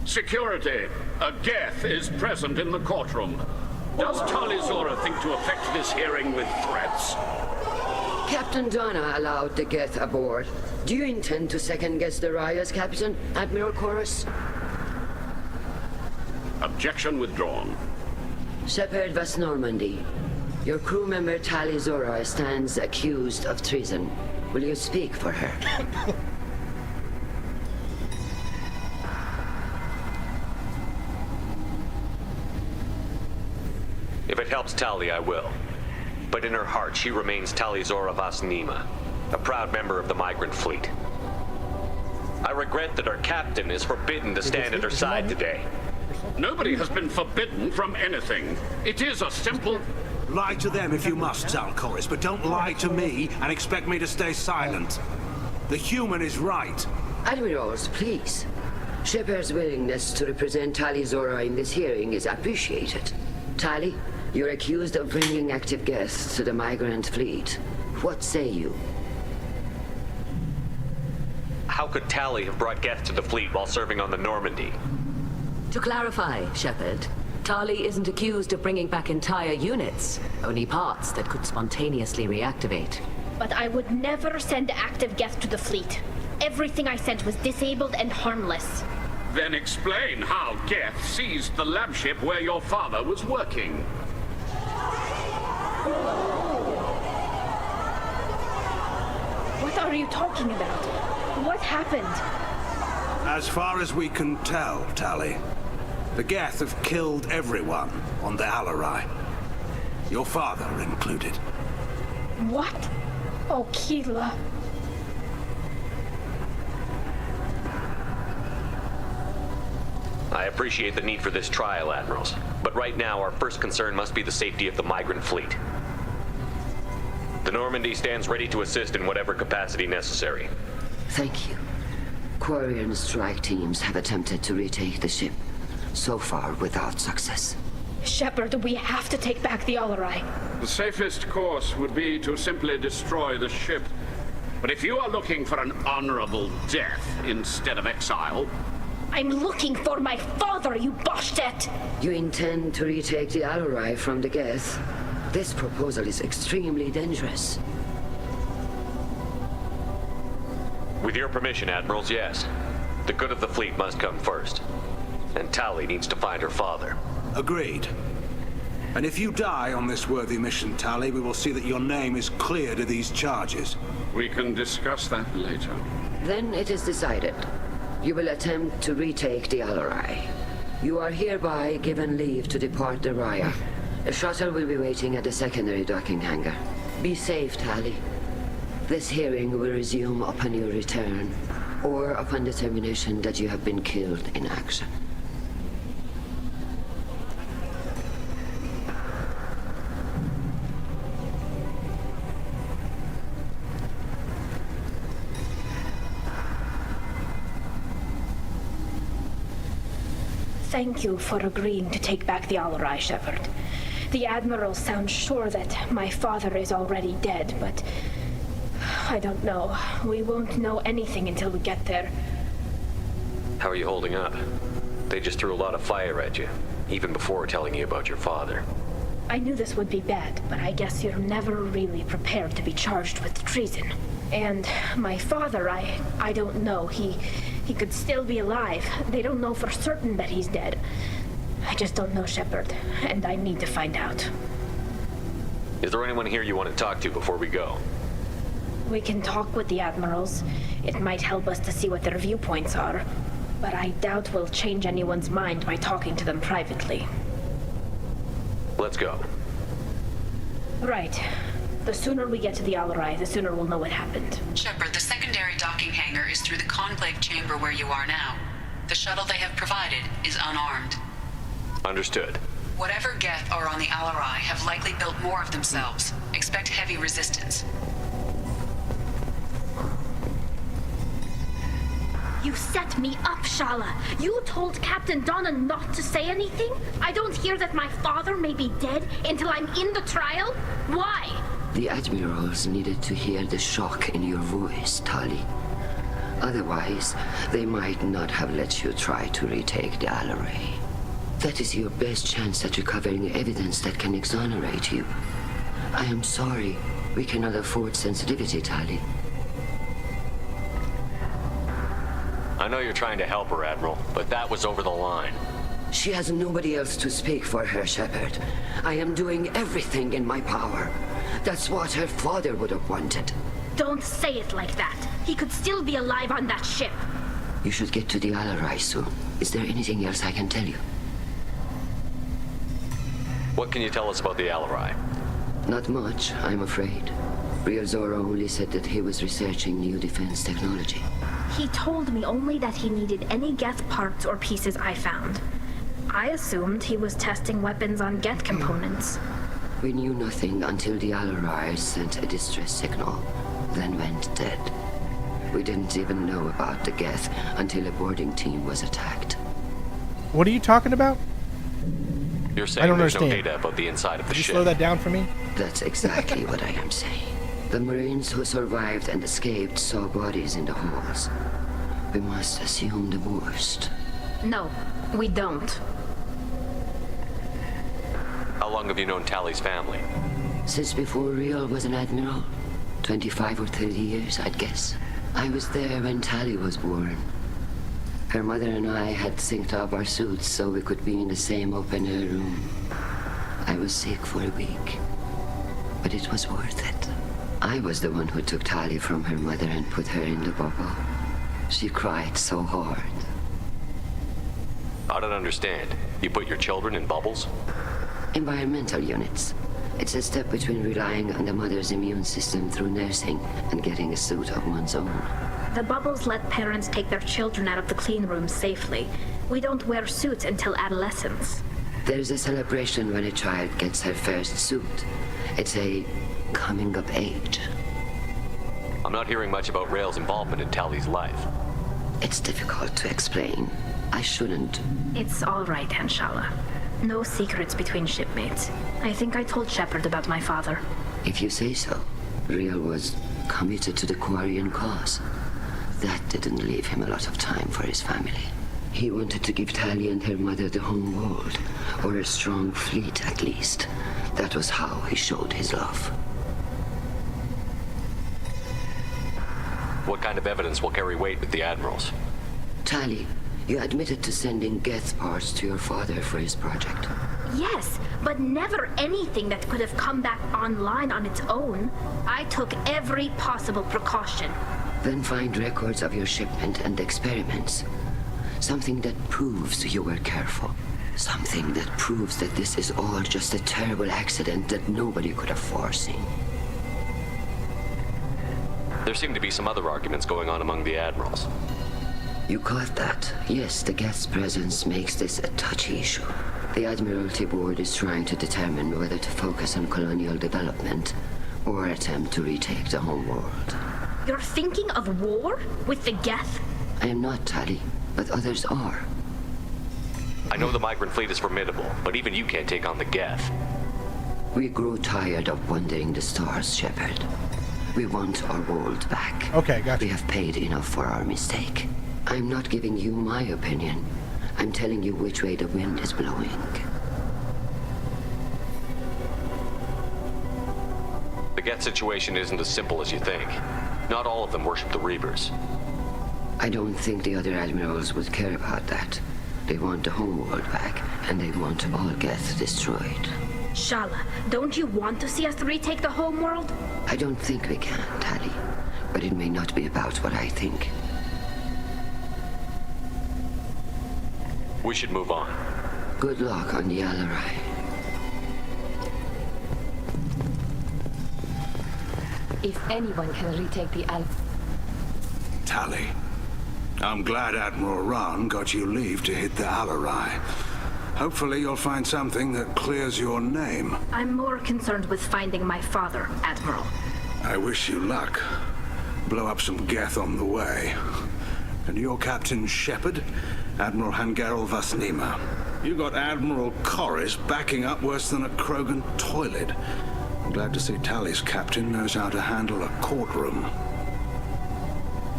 Security. A Geth is present in the courtroom. Does Tali Zora think to affect this hearing with threats? Captain Donna allowed the Geth aboard. Do you intend to second-guess the Raya's captain, Admiral Chorus? Objection withdrawn. Shepard West Normandy. Your crew member Tali Zora stands accused of treason. Will you speak for her? If it helps Tali, I will. But in her heart, she remains Tali Zora Vas Nima, a proud member of the migrant fleet. I regret that our captain is forbidden to stand at her side today. Nobody has been forbidden from anything. It is a simple... Lie to them if you must, Zalcoris, but don't lie to me and expect me to stay silent. The human is right. Admirals, please. Shepard's willingness to represent Tali Zora in this hearing is appreciated. Tali, you're accused of bringing active guests to the migrant fleet. What say you? How could Tali have brought Geth to the fleet while serving on the Normandy? To clarify, Shepard, Tali isn't accused of bringing back entire units, only parts that could spontaneously reactivate. But I would never send active Geth to the fleet. Everything I sent was disabled and harmless. Then explain how Geth seized the lab ship where your father was working. What are you talking about? What happened? As far as we can tell, Tali, the Geth have killed everyone on the Alarai. Your father included. What? Oh, Keela. I appreciate the need for this trial, Admirals. But right now, our first concern must be the safety of the migrant fleet. The Normandy stands ready to assist in whatever capacity necessary. Thank you. Quarian strike teams have attempted to retake the ship, so far without success. Shepard, we have to take back the Alarai. The safest course would be to simply destroy the ship. But if you are looking for an honorable death instead of exile... I'm looking for my father, you Boshtet! You intend to retake the Alarai from the Geth? This proposal is extremely dangerous. With your permission, Admirals, yes. The good of the fleet must come first. And Tali needs to find her father. Agreed. And if you die on this worthy mission, Tali, we will see that your name is cleared of these charges. We can discuss that later. Then it is decided. You will attempt to retake the Alarai. You are hereby given leave to depart the Raya. A shuttle will be waiting at the secondary docking hangar. Be safe, Tali. This hearing will resume upon your return, or upon determination that you have been killed in action. Thank you for agreeing to take back the Alarai, Shepard. The Admiral sounds sure that my father is already dead, but... I don't know. We won't know anything until we get there. How are you holding up? They just threw a lot of fire at you, even before telling you about your father. I knew this would be bad, but I guess you're never really prepared to be charged with treason. And my father, I don't know. He could still be alive. They don't know for certain that he's dead. I just don't know, Shepard, and I need to find out. Is there anyone here you want to talk to before we go? We can talk with the Admirals. It might help us to see what their viewpoints are. But I doubt we'll change anyone's mind by talking to them privately. Let's go. Right. The sooner we get to the Alarai, the sooner we'll know what happened. Shepard, the secondary docking hangar is through the conclave chamber where you are now. The shuttle they have provided is unarmed. Understood. Whatever Geth are on the Alarai have likely built more of themselves. Expect heavy resistance. You set me up, Shala. You told Captain Donna not to say anything? I don't hear that my father may be dead until I'm in the trial? Why? The Admirals needed to hear the shock in your voice, Tali. Otherwise, they might not have let you try to retake the Alaray. That is your best chance at recovering evidence that can exonerate you. I am sorry. We cannot afford sensitivity, Tali. I know you're trying to help her, Admiral, but that was over the line. She has nobody else to speak for her, Shepard. I am doing everything in my power. That's what her father would have wanted. Don't say it like that. He could still be alive on that ship. You should get to the Alarai soon. Is there anything else I can tell you? What can you tell us about the Alarai? Not much, I'm afraid. Real Zora only said that he was researching new defense technology. He told me only that he needed any Geth parts or pieces I found. I assumed he was testing weapons on Geth components. We knew nothing until the Alarai sent a distress signal, then went dead. We didn't even know about the Geth until a boarding team was attacked. What are you talking about? You're saying I don't there's understand. no data about the inside of the Could you ship. slow that down for me? That's exactly what I am saying. The Marines who survived and escaped saw bodies in the halls. We must assume the worst. No, we don't. How long have you known Tali's family? Since before Real was an admiral. 25 or 30 years, I'd guess. I was there when Tali was born. Her mother and I had synced up our suits so we could be in the same open-air room. I was sick for a week, but it was worth it. I was the one who took Tali from her mother and put her in the bubble. She cried so hard. I don't understand. You put your children in bubbles? Environmental units. It's a step between relying on the mother's immune system through nursing and getting a suit of one's own. The bubbles let parents take their children out of the clean rooms safely. We don't wear suits until adolescence. There's a celebration when a child gets her first suit. It's a coming of age. I'm not hearing much about Rail's involvement in Tali's life. It's difficult to explain. I shouldn't. It's all right, Anshala. No secrets between shipmates. I think I told Shepard about my father. If you say so. Real was committed to the Quarian cause. That didn't leave him a lot of time for his family. He wanted to give Tali and her mother the home world, or a strong fleet at least. That was how he showed his love. What kind of evidence will carry weight with the admirals? Tali, you admitted to sending Geth parts to your father for his project. Yes, but never anything that could have come back online on its own. I took every possible precaution. Then find records of your shipment and experiments. Something that proves you were careful. Something that proves that this is all just a terrible accident that nobody could have foreseen. There seem to be some other arguments going on among the admirals. You caught that? Yes, the Geth's presence makes this a touchy issue. The Admiralty Board is trying to determine whether to focus on colonial development or attempt to retake the home world. You're thinking of war? With the Geth? I am not, Tali, but others are. I know the migrant fleet is formidable, but even you can't take on the Geth. We grow tired of wandering the stars, Shepard. We want our world back. Okay, gotcha. We have paid enough for our mistake. I'm not giving you my opinion. I'm telling you which way the wind is blowing. The Geth situation isn't as simple as you think. Not all of them worship the Reapers. I don't think the other admirals would care about that. They want the homeworld back, and they want all Geth destroyed. Shala, don't you want to see us retake the homeworld? I don't think we can, Tali. But it may not be about what I think. We should move on. Good luck on the Alarai. If anyone can retake the Tali, I'm glad Admiral Rahn got you leave to hit the Alarai. Hopefully you'll find something that clears your name. I'm more concerned with finding my father, Admiral. I wish you luck. Blow up some Geth on the way. And your Captain Shepard, Admiral Hangarel Vasnima. You got Admiral Corris backing up worse than a Krogan toilet. I'm glad to see Tali's captain knows how to handle a courtroom.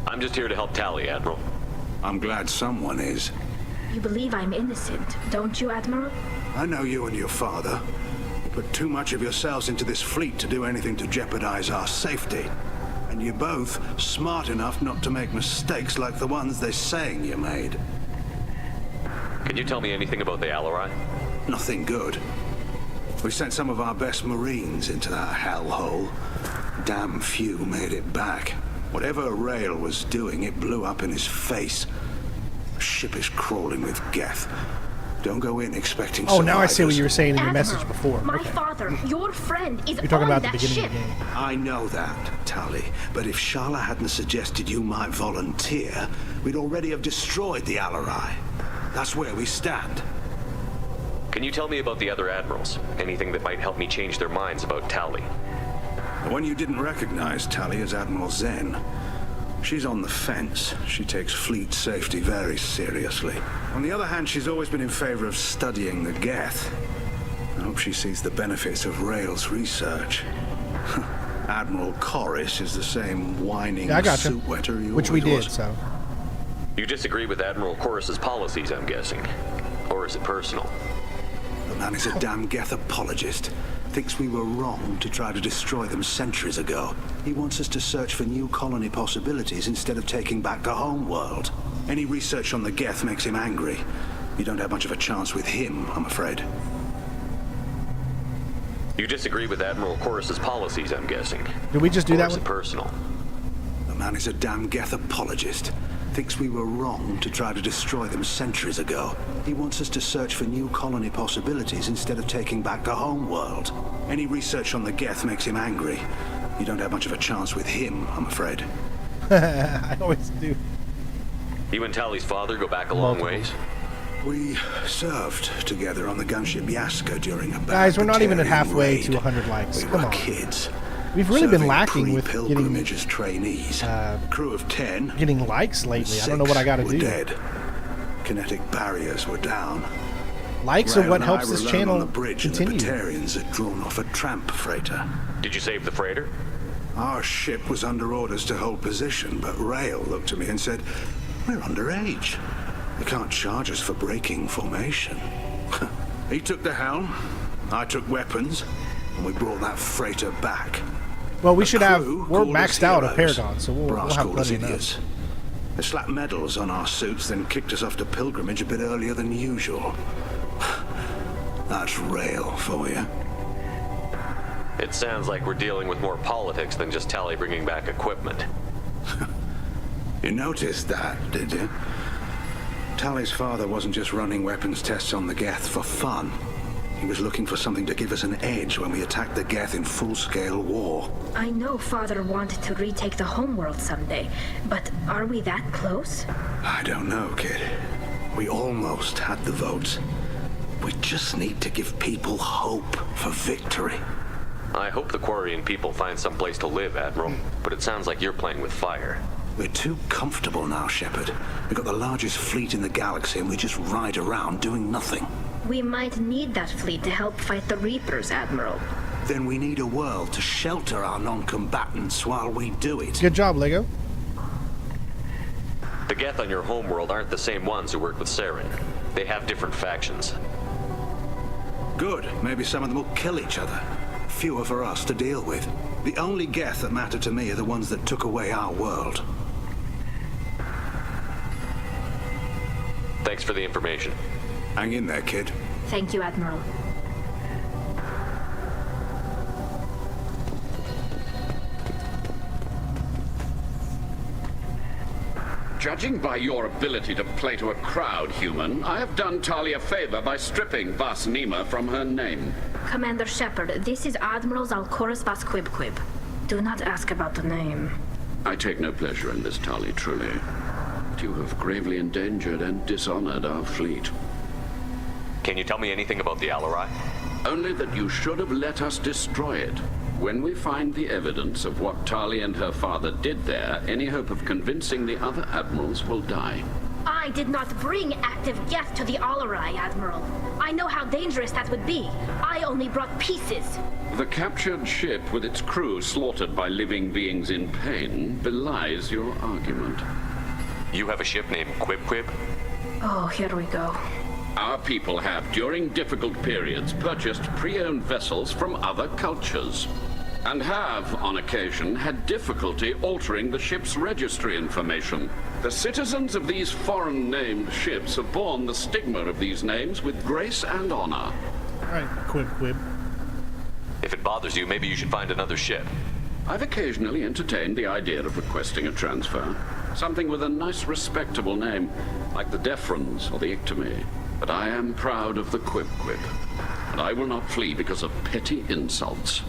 I'm I'm just here to help Tali, Admiral. I'm glad someone is. You believe I'm innocent, don't you, Admiral? I know you and your father. You put too much of yourselves into this fleet to do anything to jeopardize our safety. And you're both smart enough not to make mistakes like the ones they're saying you made. Can you tell me anything about the Alarai? Nothing good. We sent some of our best Marines into that hellhole. Damn few made it back. Whatever Rail was doing, it blew up in his face. The ship is crawling with Geth. Don't go in expecting Oh, now I see what survivors. you were saying in your Admiral, message before. My Okay. father, your friend, is You're talking on about the that beginning ship. of the game. I know that, Tali. But if Shala hadn't suggested you might volunteer, we'd already have destroyed the Alarai. That's where we stand. Can you tell me about the other admirals? Anything that might help me change their minds about Tali? The one you didn't recognize, Tali, is Admiral Zen. She's on the fence. She takes fleet safety very seriously. On the other hand, she's always been in favor of studying the Geth. I hope she sees the benefits of Rail's research. Admiral Corris is the same whining Yeah, I gotcha. suit wetter you Which we always did, was. so. You disagree with Admiral Corus's policies, I'm guessing. Or is it personal? The man is a damn Geth apologist. Thinks we were wrong to try to destroy them centuries ago. He wants us to search for new colony possibilities instead of taking back the home world. Any research on the Geth makes him angry. You don't have much of a chance with him, I'm afraid. You disagree with Admiral Corus's policies, I'm guessing. Did we just do or that is it one? personal? The man is a damn Geth apologist. Thinks we were wrong to try to destroy them centuries ago. He wants us to search for new colony possibilities instead of taking back the home world. Any research on the Geth makes him angry. You don't have much of a chance with him, I'm afraid. I always do. You and Tali's father go back a long ways? We served together on the gunship Yaska during a Guys, we're not even at Batarian halfway raid. to 100 likes. We Come were on. kids. We've really been serving lacking with pre-pilgrimage as trainees. Crew of 10. getting likes lately. I don't know what I got to were do. Dead. Kinetic barriers were down. Likes are Rail what and helps I this were alone channel on the bridge, continue. And the Batarians had drawn off a tramp freighter. Did you save the freighter? Our ship was under orders to hold position, but Rail looked at me and said, "We're underage. They can't charge us for breaking formation." He took the helm, I took weapons, and we brought that freighter back. Well, we should have. Crew We're called us maxed out at heroes. Paragon, so we'll Brass have called us plenty idiots. enough. They slapped medals on our suits, then kicked us off to pilgrimage a bit earlier than usual. That's Rail for you. It sounds like we're dealing with more politics than just Tali bringing back equipment. You noticed that, did you? Tali's father wasn't just running weapons tests on the Geth for fun. He was looking for something to give us an edge when we attacked the Geth in full-scale war. I know Father wanted to retake the homeworld someday, but are we that close? I don't know, kid. We almost had the votes. We just need to give people hope for victory. I hope the Quarian people find some place to live, Admiral, but it sounds like you're playing with fire. We're too comfortable now, Shepard. We've got the largest fleet in the galaxy and we just ride around doing nothing. We might need that fleet to help fight the Reapers, Admiral. Then we need a world to shelter our non-combatants while we do it. Good job, Lego. The Geth on your homeworld aren't the same ones who worked with Saren. They have different factions. Good. Maybe some of them will kill each other. Fewer for us to deal with. The only Geth that matter to me are the ones that took away our world. Thanks for the information. Hang in there, kid. Thank you, Admiral. Judging by your ability to play to a crowd, human, I have done Tali a favor by stripping Vas Nima from her name. Commander Shepard, this is Admiral Zalkoris Vasquibquib. Do not ask about the name. I take no pleasure in this, Tali, truly. But you have gravely endangered and dishonored our fleet. Can you tell me anything about the Alarai? Only that you should have let us destroy it. When we find the evidence of what Tali and her father did there, any hope of convincing the other admirals will die. I I did not bring active Geth to the Alarai, Admiral. I know how dangerous that would be. I only brought pieces. The captured ship with its crew slaughtered by living beings in pain belies your argument. You have a ship named Quib Quib? Oh, here we go. Our people have, during difficult periods, purchased pre-owned vessels from other cultures, and have, on occasion, had difficulty altering the ship's registry information. The citizens of these foreign-named ships have borne the stigma of these names with grace and honor. All right, Quib Quib. If it bothers you, maybe you should find another ship. I've occasionally entertained the idea of requesting a transfer. Something with a nice, respectable name, like the Defrons or the Ictomy. But I am proud of the Quib Quib, and I will not flee because of petty insults.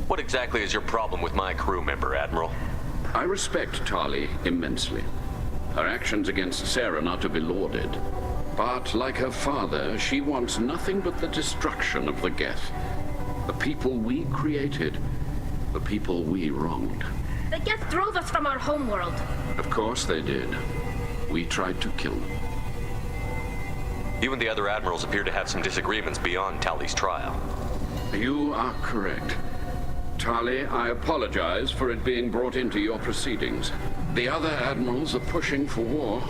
What exactly is your problem with my crew member, Admiral? I respect Tali immensely. Her actions against Sarah are not to be lauded. But, like her father, she wants nothing but the destruction of the Geth. The people we created, the people we wronged. The Geth drove us from our homeworld. Of course they did. We tried to kill them. You and the other admirals appear to have some disagreements beyond Tali's trial. You are correct. Tali, I apologize for it being brought into your proceedings. The other admirals are pushing for war.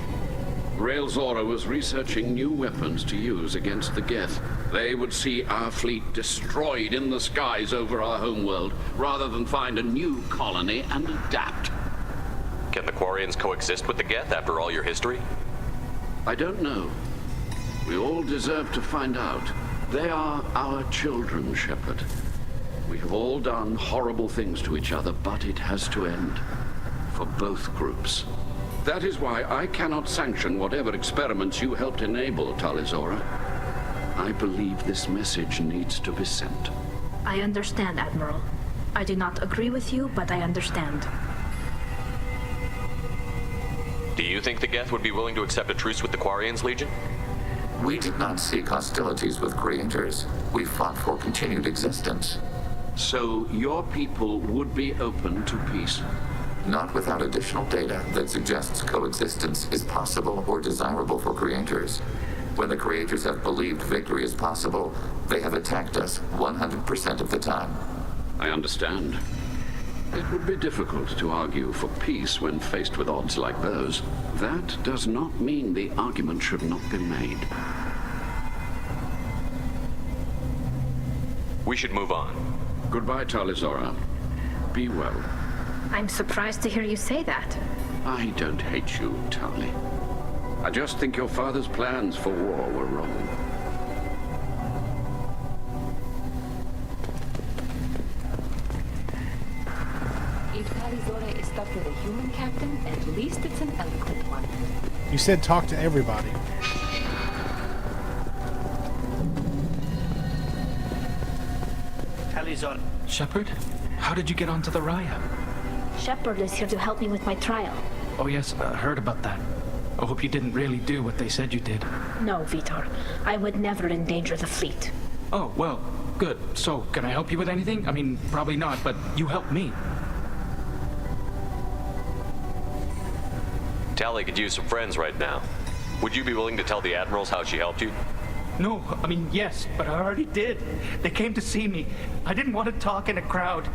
Rael Zora was researching new weapons to use against the Geth. They would see our fleet destroyed in the skies over our homeworld, rather than find a new colony and adapt. Can the Quarians coexist with the Geth after all your history? I don't know. We all deserve to find out. They are our children, Shepard. We have all done horrible things to each other, but it has to end. For both groups. That is why I cannot sanction whatever experiments you helped enable, Tali Zora. I believe this message needs to be sent. I understand, Admiral. I do not agree with you, but I understand. Do you think the Geth would be willing to accept a truce with the Quarians, Legion? We did not seek hostilities with creators. We fought for continued existence. So your people would be open to peace? Not without additional data that suggests coexistence is possible or desirable for creators. When the creators have believed victory is possible, they have attacked us 100% of the time. I understand. It would be difficult to argue for peace when faced with odds like those. That does not mean the argument should not be made. We should move on. Goodbye, Tali Zora. Be well. I'm surprised to hear you say that. I don't hate you, Tali. I just think your father's plans for war were wrong. If Tali Zora is stuck with a human captain, at least it's an eloquent one. You said talk to everybody. Tali Zora. Shepard? How did you get onto the Raya? Shepard is here to help me with my trial. Oh yes, heard about that. I hope you didn't really do what they said you did. No, Vitor. I would never endanger the fleet. Oh, well, good. So, can I help you with anything? I mean, probably not, but you helped me. Tali could use some friends right now. Would you be willing to tell the admirals how she helped you? No, I mean, yes, but I already did. They came to see me. I didn't want to talk in a crowd.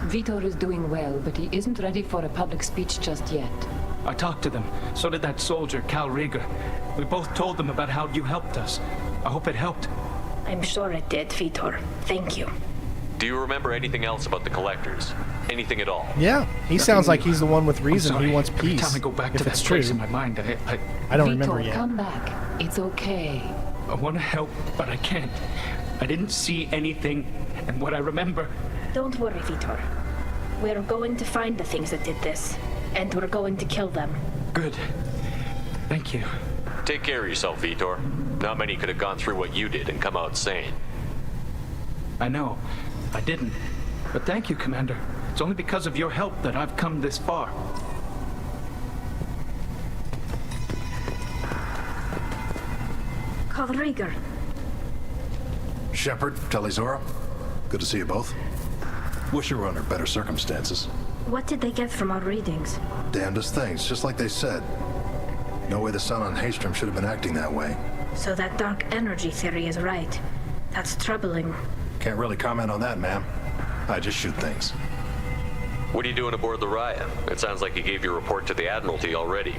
Vitor is doing well, but he isn't ready for a public speech just yet. I talked to them. So did that soldier, Cal Rieger. We both told them about how you helped us. I hope it helped. I'm sure it did, Vitor. Thank you. Do you remember anything else about the Collectors? Anything at all? Yeah, he sounds like he's the one with reason. He wants Every peace. time I go back if to that it's place true. in my mind, I don't Vitor, remember yet. Come back. It's okay. I want to help, but I can't. I didn't see anything, and what I remember... Don't worry, Vitor. We're going to find the things that did this, and we're going to kill them. Good. Thank you. Take care of yourself, Vitor. Not many could have gone through what you did and come out sane. I know. I didn't. But thank you, Commander. It's only because of your help that I've come this far. Call Rieger. Shepard, Tali Zora. Good to see you both. Wish you were under better circumstances. What did they get from our readings? Damnedest things, just like they said. No way the sun on Haystrom should have been acting that way. So that dark energy theory is right. That's troubling. Can't really comment on that, ma'am. I just shoot things. What are you doing aboard the Raya? It sounds like you gave your report to the Admiralty already.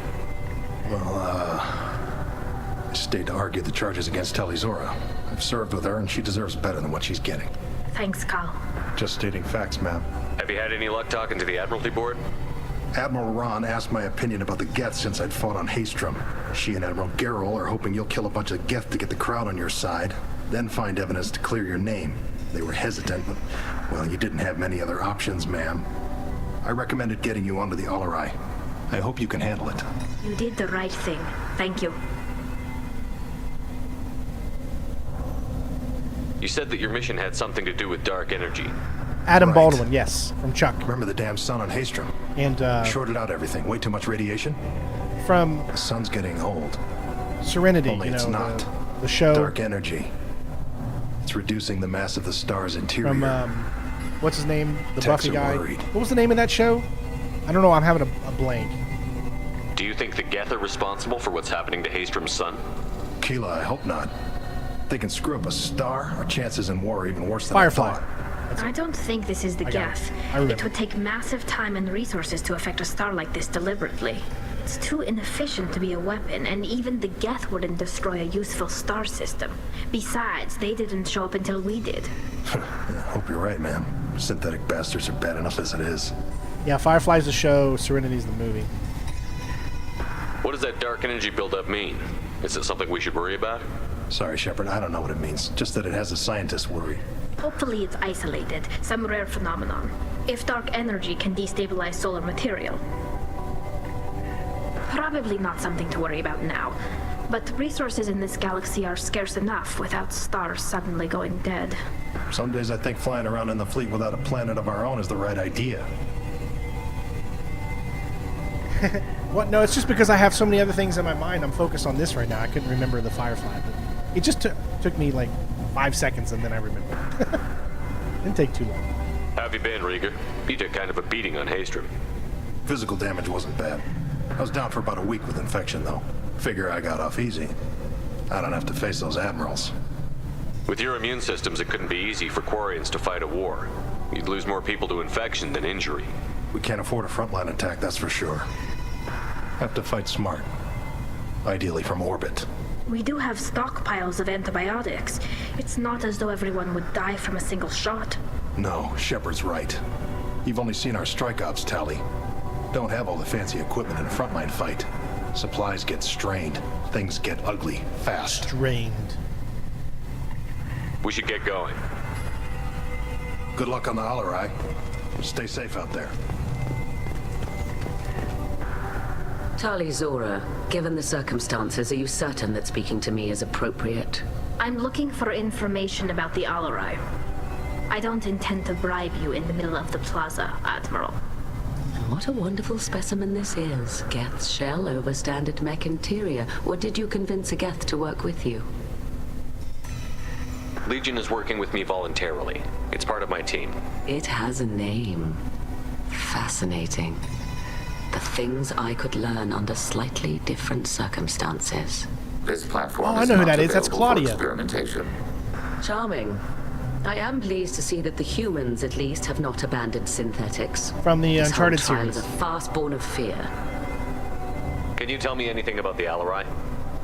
Well, I stayed to argue the charges against Talizora. I've served with her, and she deserves better than what she's getting. Thanks, Carl. Just stating facts, ma'am. Have you had any luck talking to the Admiralty board? Admiral Ron asked my opinion about the Geth since I'd fought on Haystrom. She and Admiral Gerrel are hoping you'll kill a bunch of Geth to get the crowd on your side, then find evidence to clear your name. They were hesitant, but, well, you didn't have many other options, ma'am. I recommended getting you onto the Alarai. I hope you can handle it. You did the right thing. Thank you. You said that your mission had something to do with dark energy. Adam Right. Baldwin, yes, from Chuck. Remember the damn sun on Haystrom? And, shorted out everything. Way too much radiation? From The sun's getting old. Serenity, Only you it's know, not. the show. Dark energy. It's reducing the mass of the star's interior. From, what's his name? The Techs Buffy are guy. worried. What was the name of that show? I don't know, I'm having a blank. Do you think the Geth are responsible for what's happening to Haystrom's son? Keela, I hope not. They can screw up a star. Our chances in war are even worse than Firefly. I thought. I don't think this is the I got it. Geth. I remember. It would take massive time and resources to affect a star like this deliberately. It's too inefficient to be a weapon, and even the Geth wouldn't destroy a useful star system. Besides, they didn't show up until we did. I hope you're right, man. Synthetic bastards are bad enough as it is. Yeah, Firefly's the show, Serenity's the movie. What does that dark energy buildup mean? Is it something we should worry about? Sorry, Shepard, I don't know what it means. Just that it has a scientist worried. Hopefully it's isolated, some rare phenomenon. If dark energy can destabilize solar material. Probably not something to worry about now. But resources in this galaxy are scarce enough without stars suddenly going dead. Some days I think flying around in the fleet without a planet of our own is the right idea. What? No, it's just because I have so many other things in my mind. I'm focused on this right now. I couldn't remember the Firefly. But it just took me like 5 seconds, and then I remembered. Didn't take too long. How have you been, Rieger? You took kind of a beating on Haystrom. Physical damage wasn't bad. I was down for about a week with infection, though. Figure I got off easy. I don't have to face those admirals. With your immune systems, it couldn't be easy for Quarians to fight a war. You'd lose more people to infection than injury. We can't afford a frontline attack, that's for sure. Have to fight smart. Ideally from orbit. We do have stockpiles of antibiotics. It's not as though everyone would die from a single shot. No, Shepard's right. You've only seen our strike ops tally. Don't have all the fancy equipment in a frontline fight. Supplies get strained. Things get ugly, fast. Strained. We should get going. Good luck on the Alarai. Stay safe out there. Talizora, given the circumstances, are you certain that speaking to me is appropriate? I'm looking for information about the Alarai. I don't intend to bribe you in the middle of the plaza, Admiral. What a wonderful specimen this is. Geth's shell over standard mech interior. Or did you convince a Geth to work with you? Legion is working with me voluntarily. It's part of my team. It has a name. Fascinating. The things I could learn under slightly different circumstances. This platform Oh, I is know who not that is. That's available for Claudia. experimentation. Charming. I am pleased to see that the humans, at least, have not abandoned synthetics. From the This Uncharted whole trial series. is a fast born of fear. Can you tell me anything about the Alarai?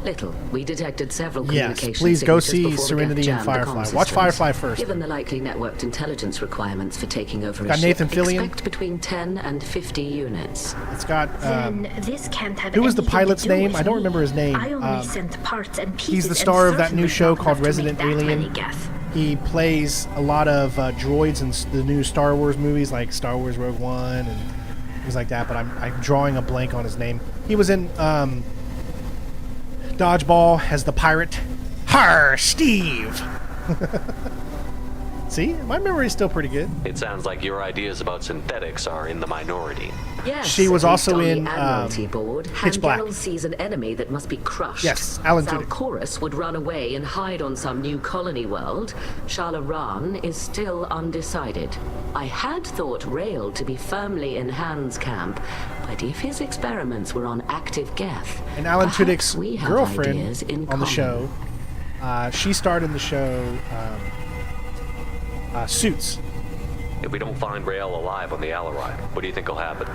Little. We detected several Yes, communication please go signatures see before the Serenity Geth and jammed the Firefly. comm Watch systems. Firefly first. Given the likely networked intelligence requirements for taking over a Got ship, Nathan Fillion. expect between 10 and 50 units. It's got. Then this can't have Who was the anything to pilot's do name? with I don't me. remember his name. I only sent parts and pieces. He's the and star of that new certainly show not called enough to Resident make that Alien. many Geth. He plays a lot of droids in the new Star Wars movies, like Star Wars Rogue One and things like that. But I'm drawing a blank on his name. He was in Dodgeball as the pirate. Har, Steve. See, my memory's still pretty good. It sounds like your ideas about synthetics are in the minority. Yes, She was at least also on in, the Admiralty board. Pitch Black. Hangerel sees an enemy that must be crushed. Yes, Alan Tudyk. Zalchorus would run away and hide on some new colony world. Shalaran is still undecided. I had thought Rail to be firmly in Han's camp, but if his experiments were on active Geth, And Alan perhaps Tudyk's we have girlfriend ideas in on the common. show, she starred in the show Suits. If we don't find Rael alive on the Alarai, what do you think will happen?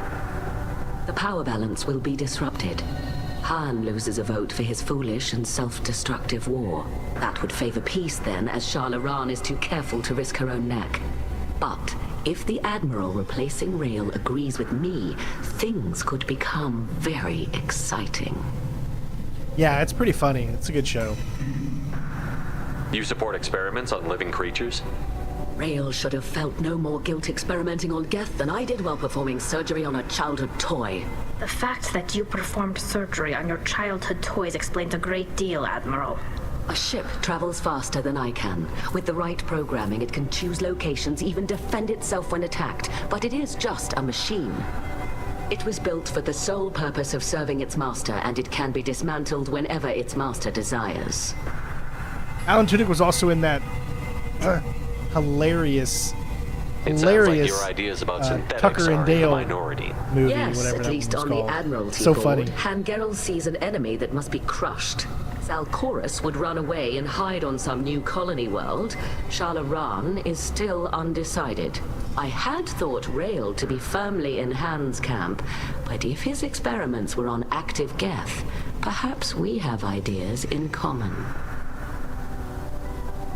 The power balance will be disrupted. Han loses a vote for his foolish and self-destructive war. That would favor peace then, as Shalaran is too careful to risk her own neck. But if the Admiral replacing Rael agrees with me, things could become very exciting. Yeah, it's pretty funny. It's a good show. You support experiments on living creatures? Rael should have felt no more guilt experimenting on Geth than I did while performing surgery on a childhood toy. The fact that you performed surgery on your childhood toys explains a great deal, Admiral. A ship travels faster than I can. With the right programming, it can choose locations, even defend itself when attacked. But it is just a machine. It was built for the sole purpose of serving its master, and it can be dismantled whenever its master desires. Alan Tudyk was also in that hilarious It sounds like your ideas about synthetics Tucker are and in the Dale minority. movie, Yes, whatever at that least one on was the called. Admiralty So board, funny. Hangerel sees an enemy that must be crushed. Zalchorus would run away and hide on some new colony world. Shalaran is still undecided. I had thought Rael to be firmly in Han's camp, but if his experiments were on active Geth, perhaps we have ideas in common.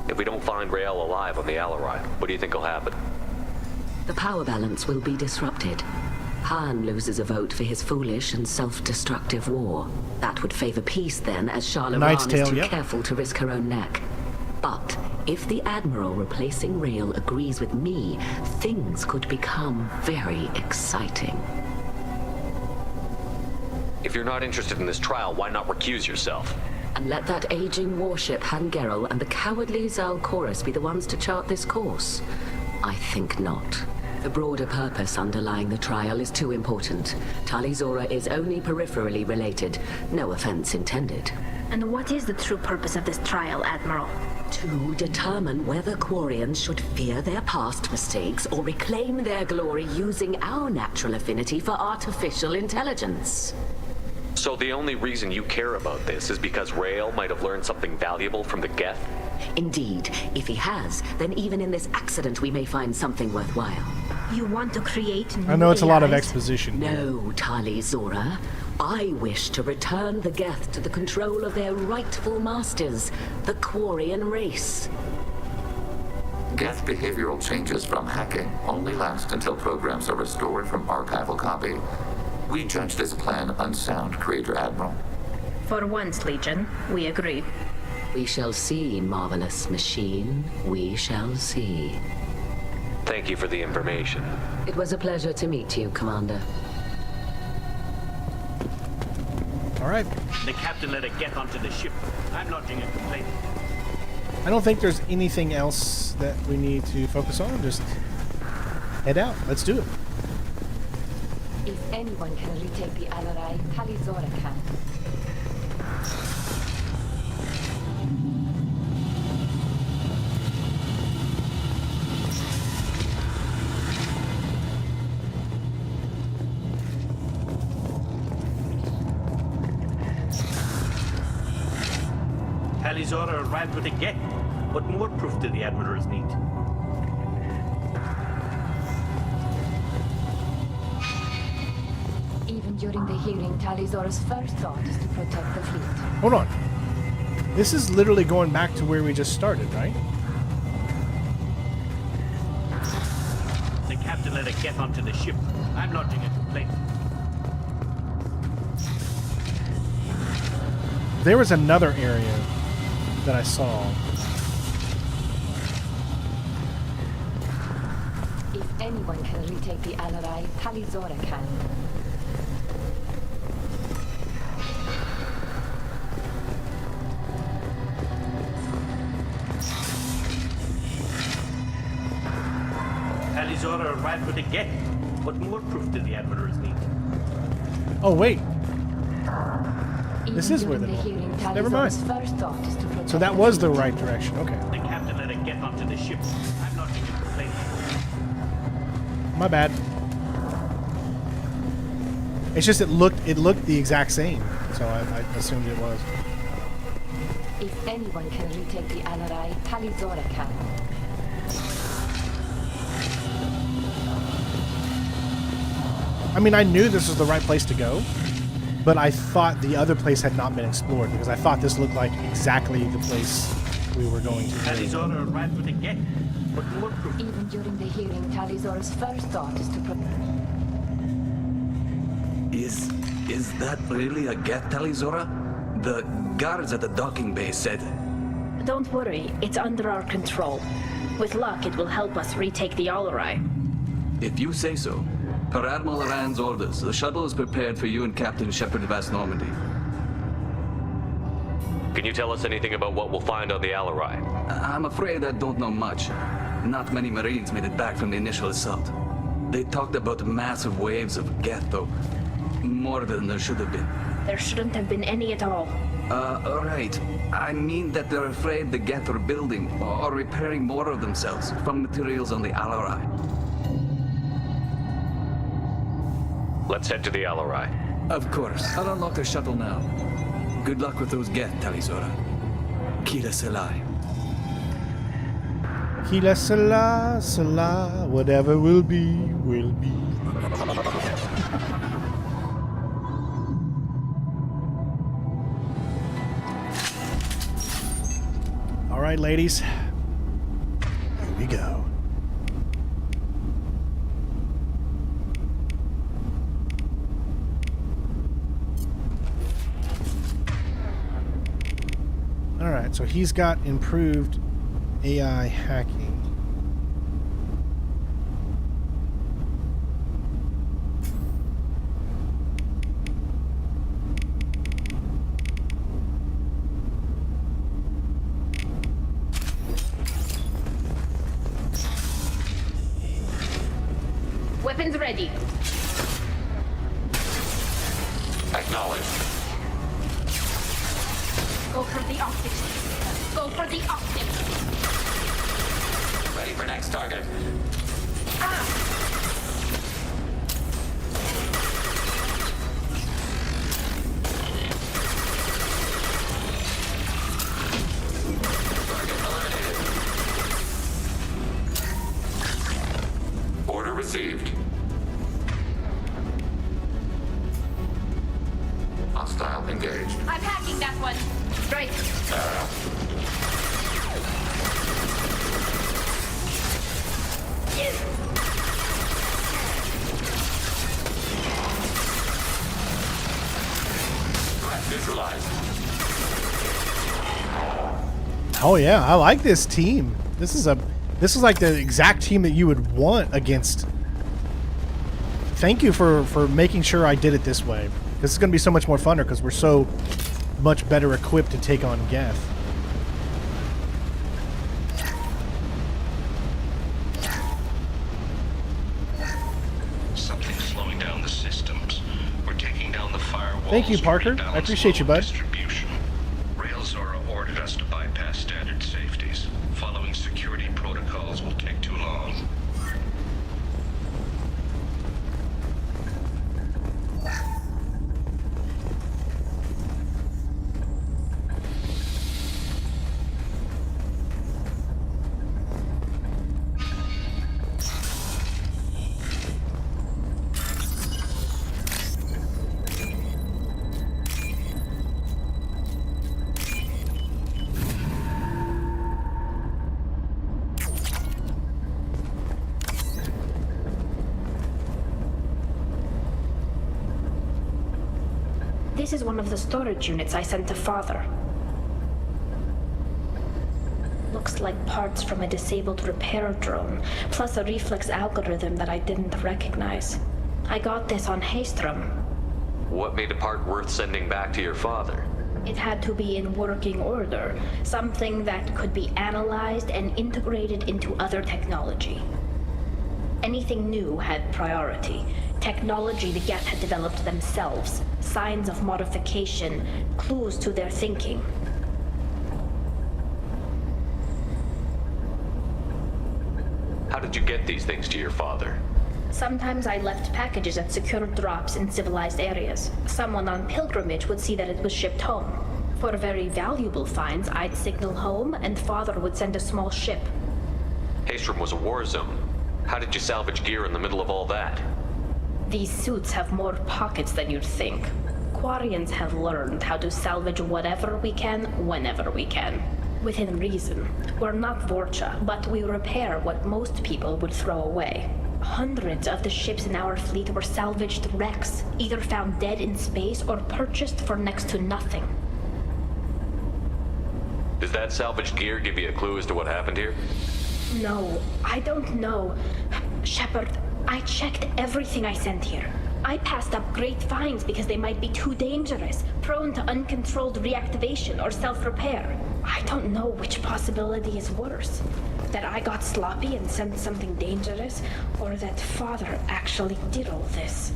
If we don't find Rael alive on the Alarai, what do you think will happen? The power balance will be disrupted. Han loses a vote for his foolish and self-destructive war. That would favor peace then, as Knight's Shalaran Tale, is too yep. careful to risk her own neck. But if the Admiral replacing Rael agrees with me, things could become very exciting. If you're not interested in this trial, why not recuse yourself? And let that aging warship Hangerel and the cowardly Zalchorus be the ones to chart this course? I think not. The broader purpose underlying the trial is too important. Talizora is only peripherally related. No offense intended. And what is the true purpose of this trial, Admiral? To determine whether Quarians should fear their past mistakes or reclaim their glory using our natural affinity for artificial intelligence. So the only reason you care about this is because Rael might have learned something valuable from the Geth? Indeed. If he has, then even in this accident we may find something worthwhile. You want to create new I know it's a lot of AIs? exposition. No, Talizora. I wish to return the Geth to the control of their rightful masters, the Quarian race. Geth behavioral changes from hacking only last until programs are restored from archival copy. We judge this plan unsound, Creator Admiral. For once, Legion, we agree. We shall see, marvelous machine. We shall see. Thank you for the information. It was a pleasure to meet you, Commander. All right. The captain let a Geth onto the ship. I'm lodging a complaint. I don't think there's anything else that we need to focus on. Just head out. Let's do it. If anyone can retake the Alarai, Talizora can. Talizora arrived with a Geth. What more proof do the admirals need? Even during the hearing, Talizora's first thought is to protect the fleet. Hold on. This is literally going back to where we just started, right? The captain let a Geth onto the ship. I'm lodging a complaint. There was another area that I saw. If anyone can retake the Alarai, Talizora can. Talizora arrived with a get. What more proof do the admirers need? Oh, wait. This Even is where during they the hearing, Never mind. Talizora's first thought is to protect So that was the right direction. Okay. The captain let it get onto the ship. I'm not even complaining. My bad. It's just it looked the exact same, so I assumed it was. If anyone can retake the Alarai, Talizora can. I mean, I knew this was the right place to go, but I thought the other place had not been explored because I thought this looked like exactly the place we were going to. Talizora arrived with a get. What more proof? Even during the hearing, Talizora's first thought is to protect. Is that really a get, Talizora? The guards at the docking bay said. Don't worry, it's under our control. With luck, it will help us retake the Alarai. If you say so. Per Admiral Rand's orders, the shuttle is prepared for you and Captain Shepard Vast Normandy. Can you tell us anything about what we'll find on the Alarai? I'm afraid I don't know much. Not many Marines made it back from the initial assault. They talked about massive waves of Geth, though. More than there should have been. There shouldn't have been any at all. Right. I mean that they're afraid the Geth are building or repairing more of themselves from materials on the Alarai. Let's head to the Alarai. Of course. I'll unlock the shuttle now. Good luck with those Geth, Talizora. Kila Selai. Kila Salah, Salah, whatever will be, will be. All right, ladies. Here we go. All right, so he's got improved AI hacking. Weapons ready. Acknowledged. Go for the optics. Go for the optics. Ready for next target. Order received. Hostile engaged. I'm hacking that one. Right. Neutralized. Oh yeah, I like this team. This is like the exact team that you would want against. Thank you for making sure I did it this way. This is going to be so much more funner because we're so much better equipped to take on Geth. Something's slowing down the systems. We're taking down the firewalls. Thank you, Parker. I appreciate you, bud. Railzora ordered us to bypass standard safeties. Following security protocols will take too long. This is one of the storage units I sent to Father. Looks like parts from a disabled repair drone, plus a reflex algorithm that I didn't recognize. I got this on Haystrom. What made a part worth sending back to your father? It had to be in working order, something that could be analyzed and integrated into other technology. Anything new had priority. Technology the Geth had developed themselves. Signs of modification, clues to their thinking. How did you get these things to your father? Sometimes I left packages at secure drops in civilized areas. Someone on pilgrimage would see that it was shipped home. For very valuable finds, I'd signal home, and Father would send a small ship. Haystrom was a war zone. How did you salvage gear in the middle of all that? These suits have more pockets than you'd think. Quarians have learned how to salvage whatever we can, whenever we can. Within reason. We're not Vorcha, but we repair what most people would throw away. Hundreds of the ships in our fleet were salvaged wrecks, either found dead in space or purchased for next to nothing. Does that salvaged gear give you a clue as to what happened here? No, I don't know. Shepard, I checked everything I sent here. I passed up great finds because they might be too dangerous, prone to uncontrolled reactivation or self-repair. I don't know which possibility is worse. That I got sloppy and sent something dangerous, or that Father actually did all this.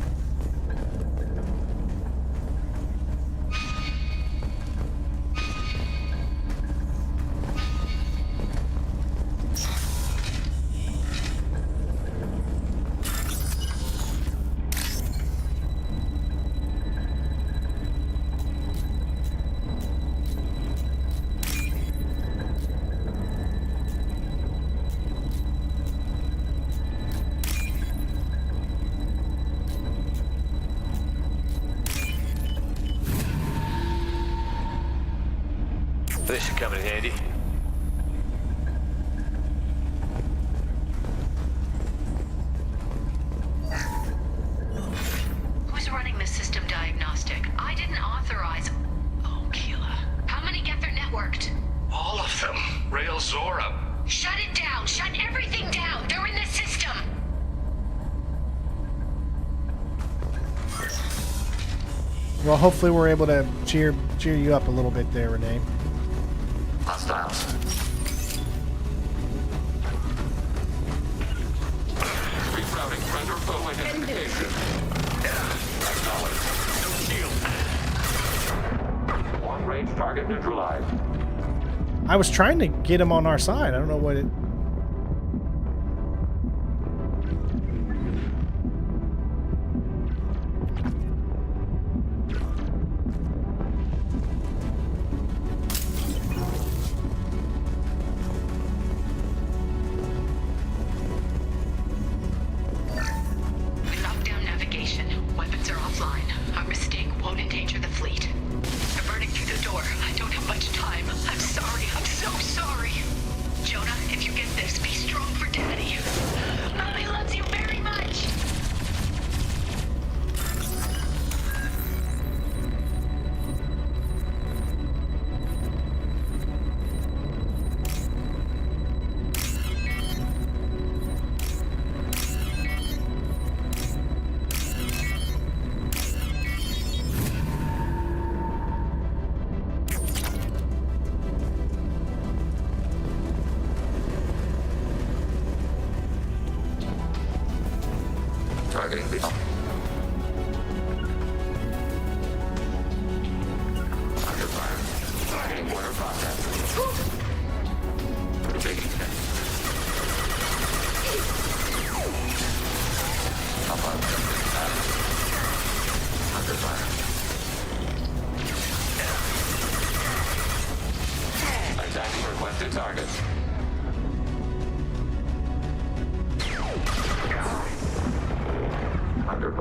This should come in handy. Who's running the system diagnostic? I didn't authorize... Oh, Keela. How many Geth are networked? All of them. Rail Zora. Shut it down! Shut everything down! They're in the system! Well, hopefully we're able to cheer you up a little bit there, Renee. Hostiles. Rerouting. Render foe identification. Acknowledged. No shield. Long-range target neutralized. I was trying to get him on our side. I don't know what it... Targeting the... Under fire. Targeting water process. Taking hit. Up on. Under fire. Attacking requested targets. Under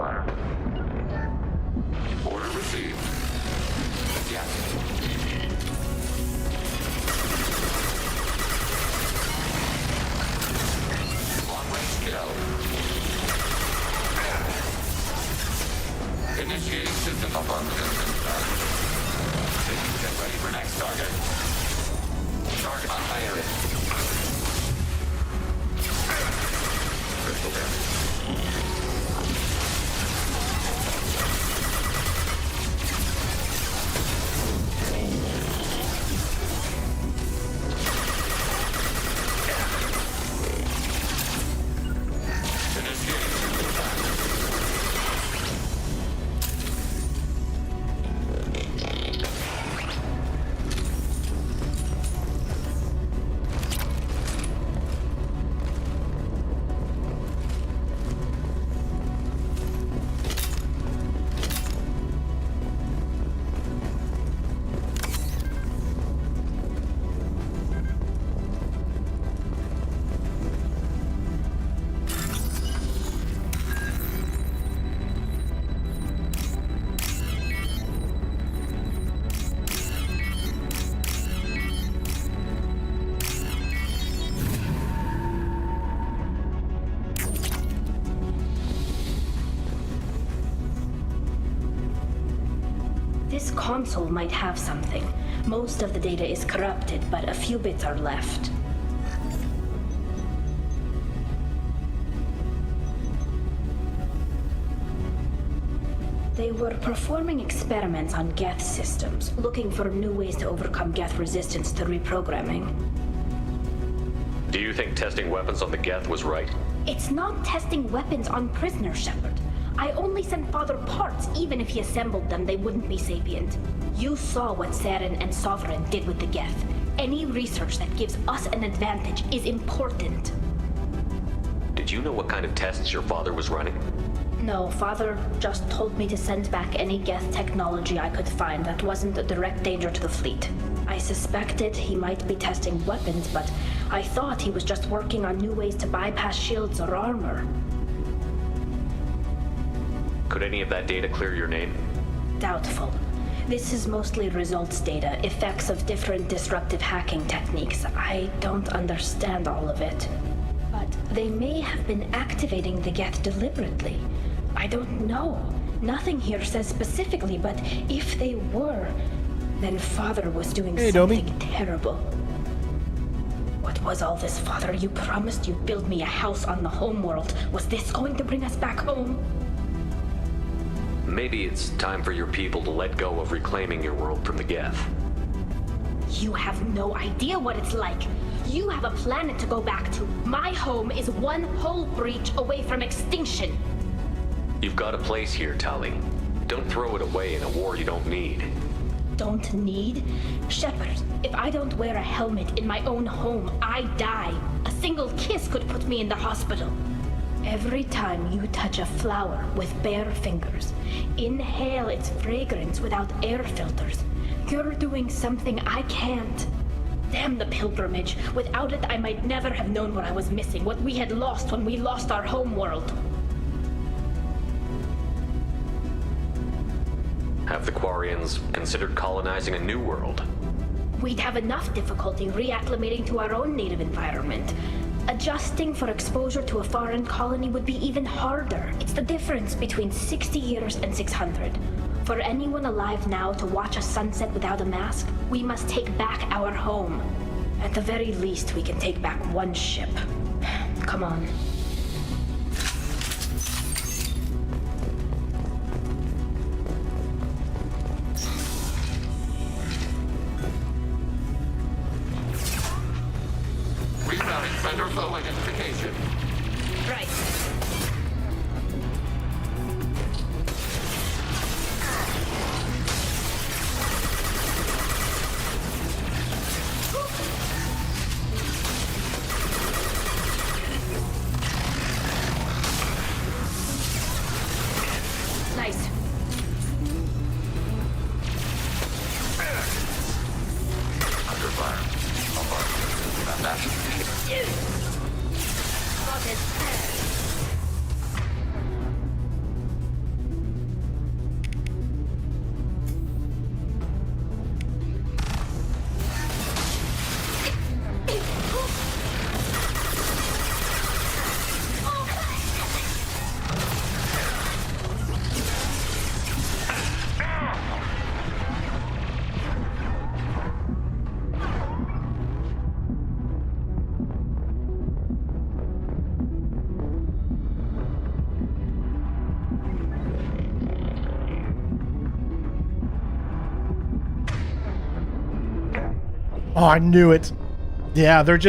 This console might have something. Most of the data is corrupted, but a few bits are left. They were performing experiments on Geth systems, looking for new ways to overcome Geth resistance to reprogramming. Do you think testing weapons on the Geth was right? It's not testing weapons on prisoners, Shepard. I only sent Father parts. Even if he assembled them, they wouldn't be sapient. You saw what Saren and Sovereign did with the Geth. Any research that gives us an advantage is important. Did you know what kind of tests your father was running? No, Father just told me to send back any Geth technology I could find that wasn't a direct danger to the fleet. I suspected he might be testing weapons, but I thought he was just working on new ways to bypass shields or armor. Could any of that data clear your name? Doubtful. This is mostly results data, effects of different disruptive hacking techniques. I don't understand all of it. But they may have been activating the Geth deliberately. I don't know. Nothing here says specifically, but if they were, then Father was doing something terrible. What was all this, Father? You promised you'd build me a house on the homeworld. Was this going to bring us back home? Maybe it's time for your people to let go of reclaiming your world from the Geth. You have no idea what it's like. You have a planet to go back to. My home is one hull breach away from extinction. You've got a place here, Tali. Don't throw it away in a war you don't need. Don't need? Shepard, if I don't wear a helmet in my own home, I die. A single kiss could put me in the hospital. Every time you touch a flower with bare fingers, inhale its fragrance without air filters, you're doing something I can't. Damn the pilgrimage. Without it, I might never have known what I was missing, what we had lost when we lost our homeworld. Have the Quarians considered colonizing a new world? We'd have enough difficulty reacclimating to our own native environment. Adjusting for exposure to a foreign colony would be even harder. It's the difference between 60 years and 600. For anyone alive now to watch a sunset without a mask, we must take back our home. At the very least, we can take back one ship. Come on. Rerouting vendor flow identification. Right. Nice. Under fire. Oh, I knew it. Yeah, they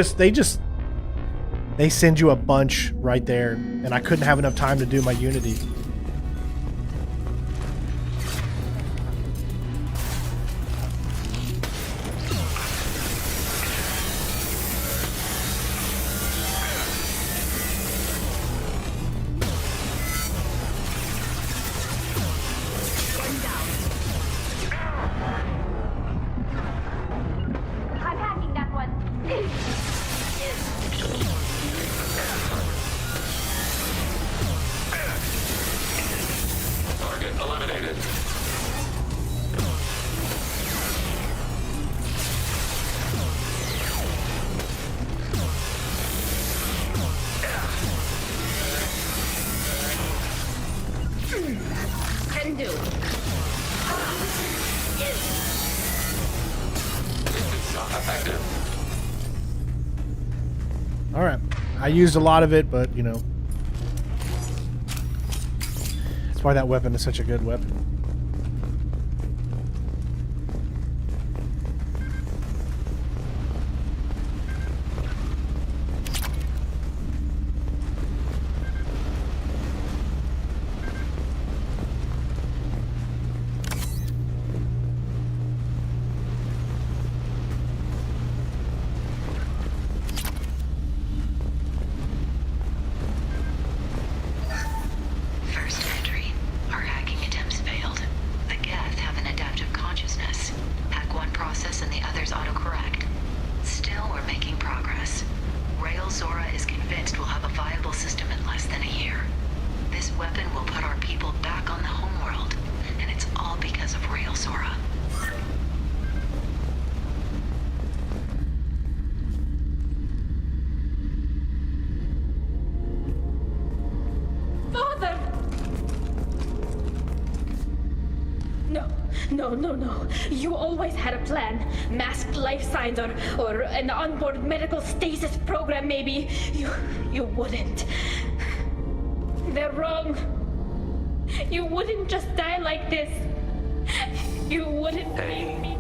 send you a bunch right there, and I couldn't have enough time to do my Unity. Alright. I used a lot of it, but, you know. That's why that weapon is such a good weapon. First entry. Our hacking attempts failed. The Geth have an adaptive consciousness. Hack one process and the others autocorrect. Still, we're making progress. Rail Zora is convinced we'll have a viable system in less than a year. This weapon will put our people back on the homeworld, and it's all because of Rail Zora. Father! No. You always had a plan. Masked life signs or an onboard medical stasis program, maybe. You wouldn't. They're wrong. You wouldn't just die like this. You wouldn't leave me.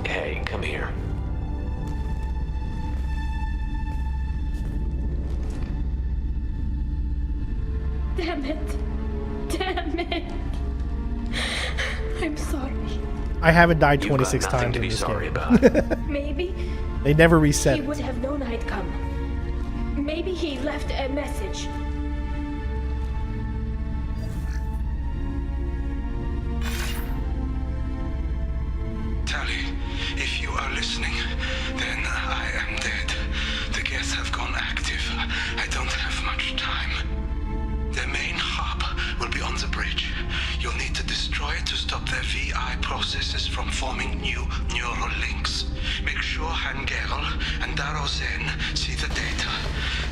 Hey, come here. Damn it. I'm sorry. I haven't died You've got 26 nothing times to in be this sorry game. about. Maybe They never reset he it. would have known I'd come. Maybe he left a message. Tally, if you are listening, then I am dead. The Geth have gone active. I don't have much time. Their main hub will be on the bridge. You'll need to destroy it to stop their VI processes from forming new neural links. Make sure Hangerl and Darrow Zen see the data.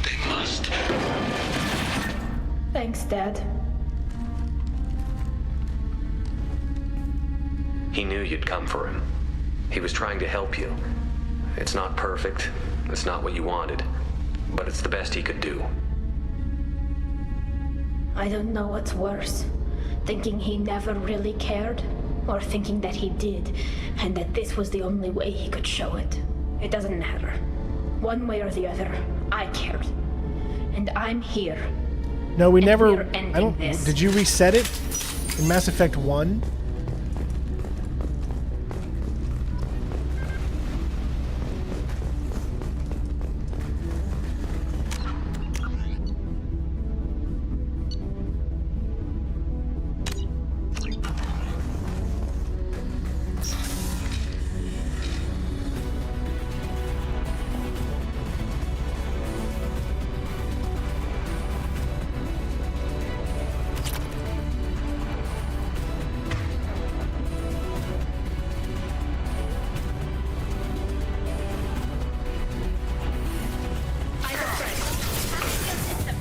They must. Thanks, Dad. He knew you'd come for him. He was trying to help you. It's not perfect. It's not what you wanted. But it's the best he could do. I don't know what's worse. Thinking he never really cared, or thinking that he did, and that this was the only way he could show it. It doesn't matter. One way or the other, I cared. And I'm here. No, we And never. we're ending I don't. this. Did you reset it in Mass Effect 1?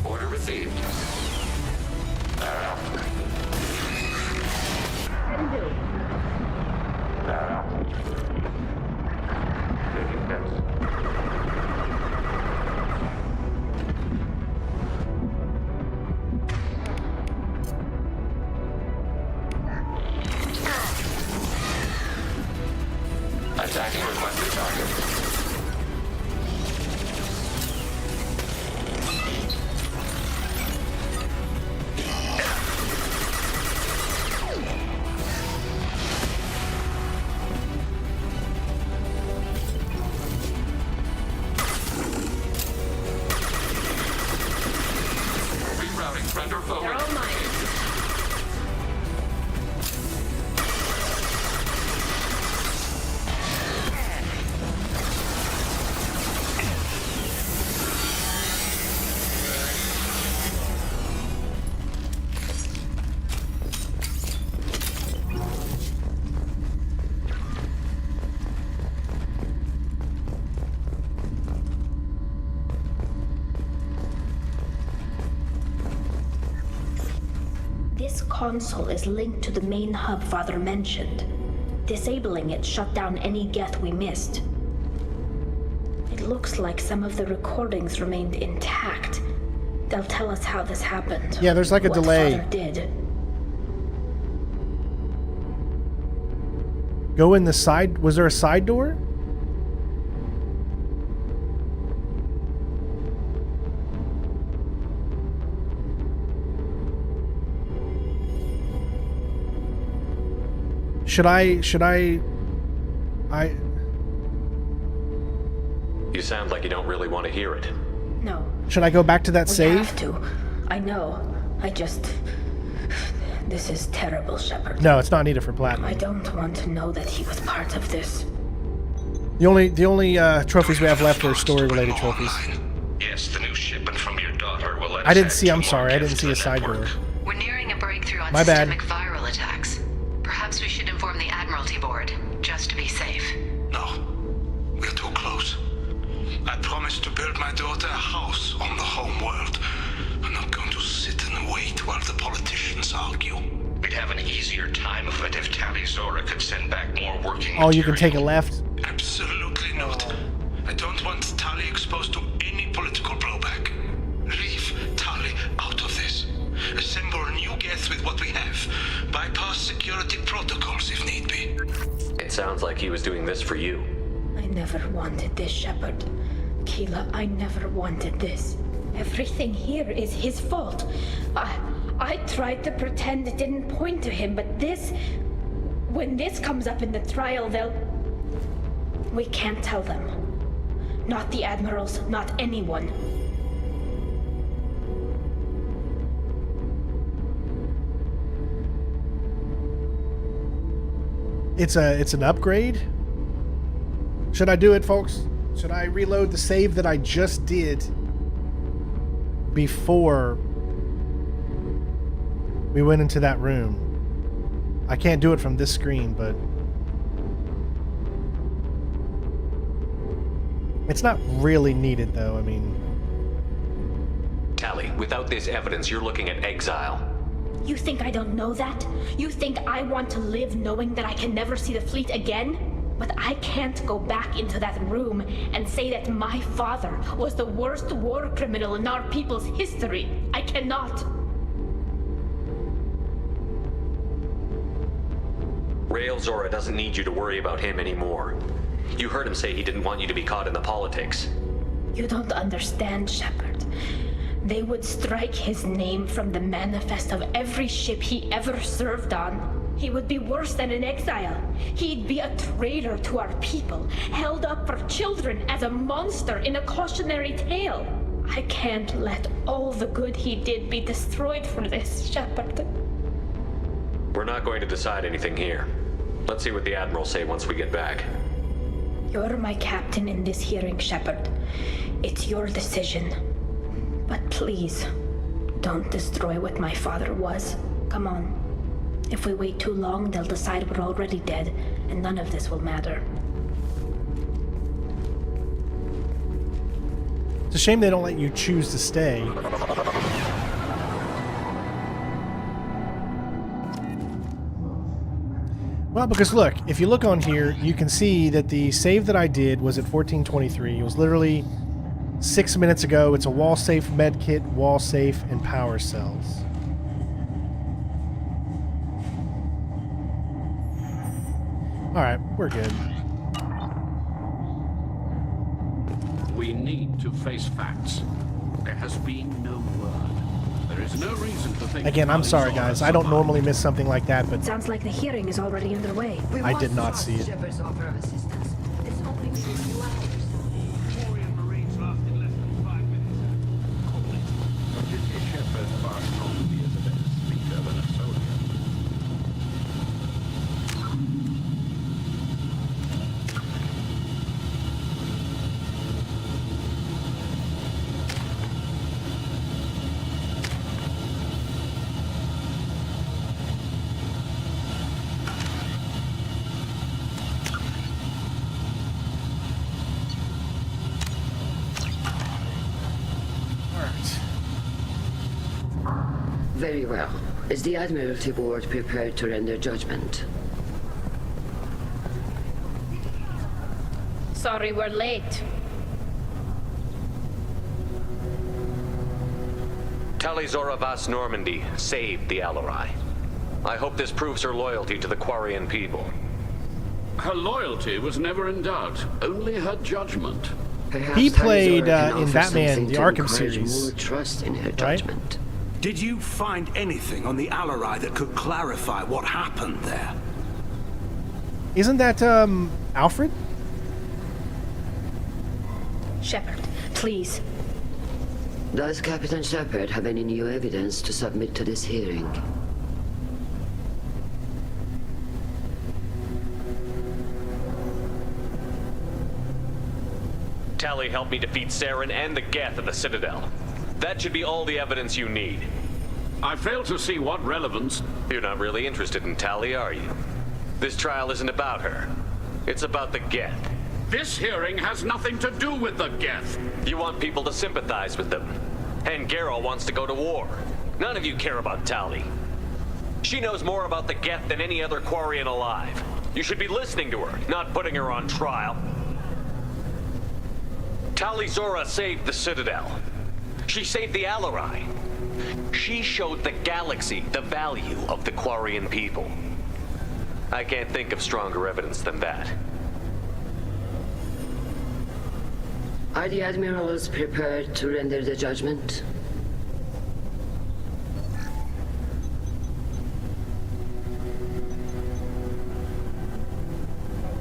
Order received. Attacking requested target. Rerouting. Render forward. They're all mine. This console is linked to the main hub Father mentioned. Disabling it shut down any Geth we missed. It looks like some of the recordings remained intact. They'll tell us how this happened. Yeah, there's like a delay. What Father did. Go in the side. Was there a side door? Should I? You sound like you don't really want to hear it. No. Should I go back to that We save? have to. I know. This is terrible, Shepard. No, it's not needed for platinum. I don't want to know that he was part of this. The only trophies we have left are story-related trophies. Yes, the new shipment from your daughter will let I us didn't add see. 2 I'm more sorry. I gifts didn't see to a the side network. door. We're nearing a breakthrough on My bad. systemic viral attacks. Perhaps we should inform the Admiralty Board, just to be safe. No, we're too close. I promised to build my daughter a house on the home world. I'm not going to sit and wait while the politicians argue. We'd have an easier time of it if Tali Zora could send back more working Oh, you can material. take a left. Absolutely not. I don't want Tali exposed to any political blowback. Leave Tali out of this. Assemble a new Geth with what we have. Bypass security protocols if need be. It sounds like he was doing this for you. I never wanted this, Shepard. Keela, I never wanted this. Everything here is his fault. I tried to pretend it didn't point to him, but when this comes up in the trial, we can't tell them. Not the admirals, not anyone. It's an upgrade. Should I do it, folks? Should I reload the save that I just did before we went into that room? I can't do it from this screen, but it's not really needed, though. I mean, Tali, without this evidence, you're looking at exile. You think I don't know that? You think I want to live knowing that I can never see the fleet again? But I can't go back into that room and say that my father was the worst war criminal in our people's history. I cannot. Rael Zora doesn't need you to worry about him anymore. You heard him say he didn't want you to be caught in the politics. You don't understand, Shepard. They would strike his name from the manifest of every ship he ever served on. He would be worse than an exile. He'd be a traitor to our people, held up for children as a monster in a cautionary tale. I can't let all the good he did be destroyed for this, Shepard. We're not going to decide anything here. Let's see what the Admiral say once we get back. You're my captain in this hearing, Shepard. It's your decision. But please, don't destroy what my father was. Come on. If we wait too long, they'll decide we're already dead, and none of this will matter. it's a shame they don't let you choose to stay. Well, because look, if you look on here, you can see that the save that I did was at 1423. It was literally 6 minutes ago. It's a wall safe med kit, wall safe, and power cells. Alright, we're good. We need to face facts. There has been no word. There is no reason to think... Again, I'm sorry, guys. I don't normally miss something like that, but Sounds like the hearing is already underway. I did not see it. Shepard's offer of assistance. It's only been a few hours. Very well. Is the Admiralty Board prepared to render judgment? Sorry we're late. Tali Zora Vas Normandy saved the Alarai. I hope this proves her loyalty to the Quarian people. Her loyalty was never in doubt, only her judgment. Perhaps He played Talizora can in offer Batman, something the to Arkham encourage series. more trust in her Right? judgment. Did you find anything on the Alarai that could clarify what happened there? Isn't that Alfred? Shepard, please. Does Captain Shepard have any new evidence to submit to this hearing? Tali helped me defeat Saren and the Geth at the Citadel. That should be all the evidence you need. I fail to see what relevance... You're not really interested in Tali, are you? This trial isn't about her. It's about the Geth. This hearing has nothing to do with the Geth. You want people to sympathize with them. And Garrel wants to go to war. None of you care about Tali. She knows more about the Geth than any other Quarian alive. You should be listening to her, not putting her on trial. Tali Zora saved the Citadel. She saved the Alarai. She showed the galaxy the value of the Quarian people. I can't think of stronger evidence than that. Are the admirals prepared to render the judgment?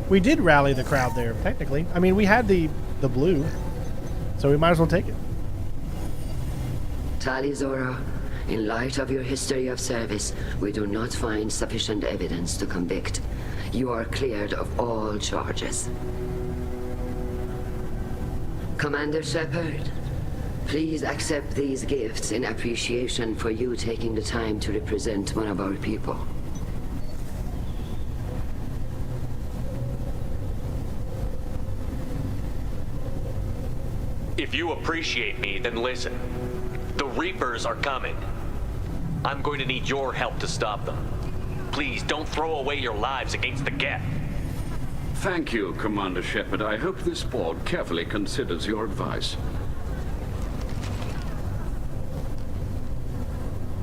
We did rally the crowd there, technically. I mean, we had the blue, so we might as well take it. Talizora, in light of your history of service, we do not find sufficient evidence to convict. You are cleared of all charges. Commander Shepard, please accept these gifts in appreciation for you taking the time to represent one of our people. If you appreciate me, then listen. The Reapers are coming. I'm going to need your help to stop them. Please, don't throw away your lives against the Geth. Thank you, Commander Shepard. I hope this board carefully considers your advice.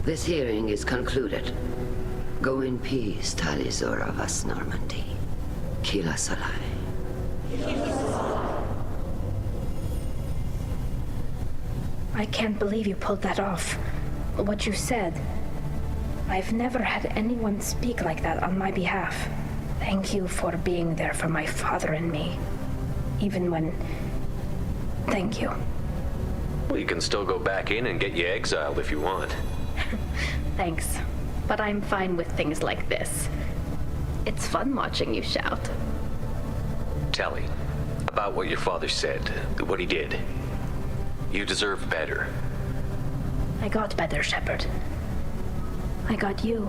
This hearing is concluded. Go in peace, Talizora Vas Normandy. Kila Salai. I can't believe you pulled that off. What you said. I've never had anyone speak like that on my behalf. Thank you for being there for my father and me. Even when... Thank you. Well, you can still go back in and get you exiled if you want. Thanks. But I'm fine with things like this. It's fun watching you shout. Tali, about what your father said, what he did. You deserve better. I got better, Shepard. I got you.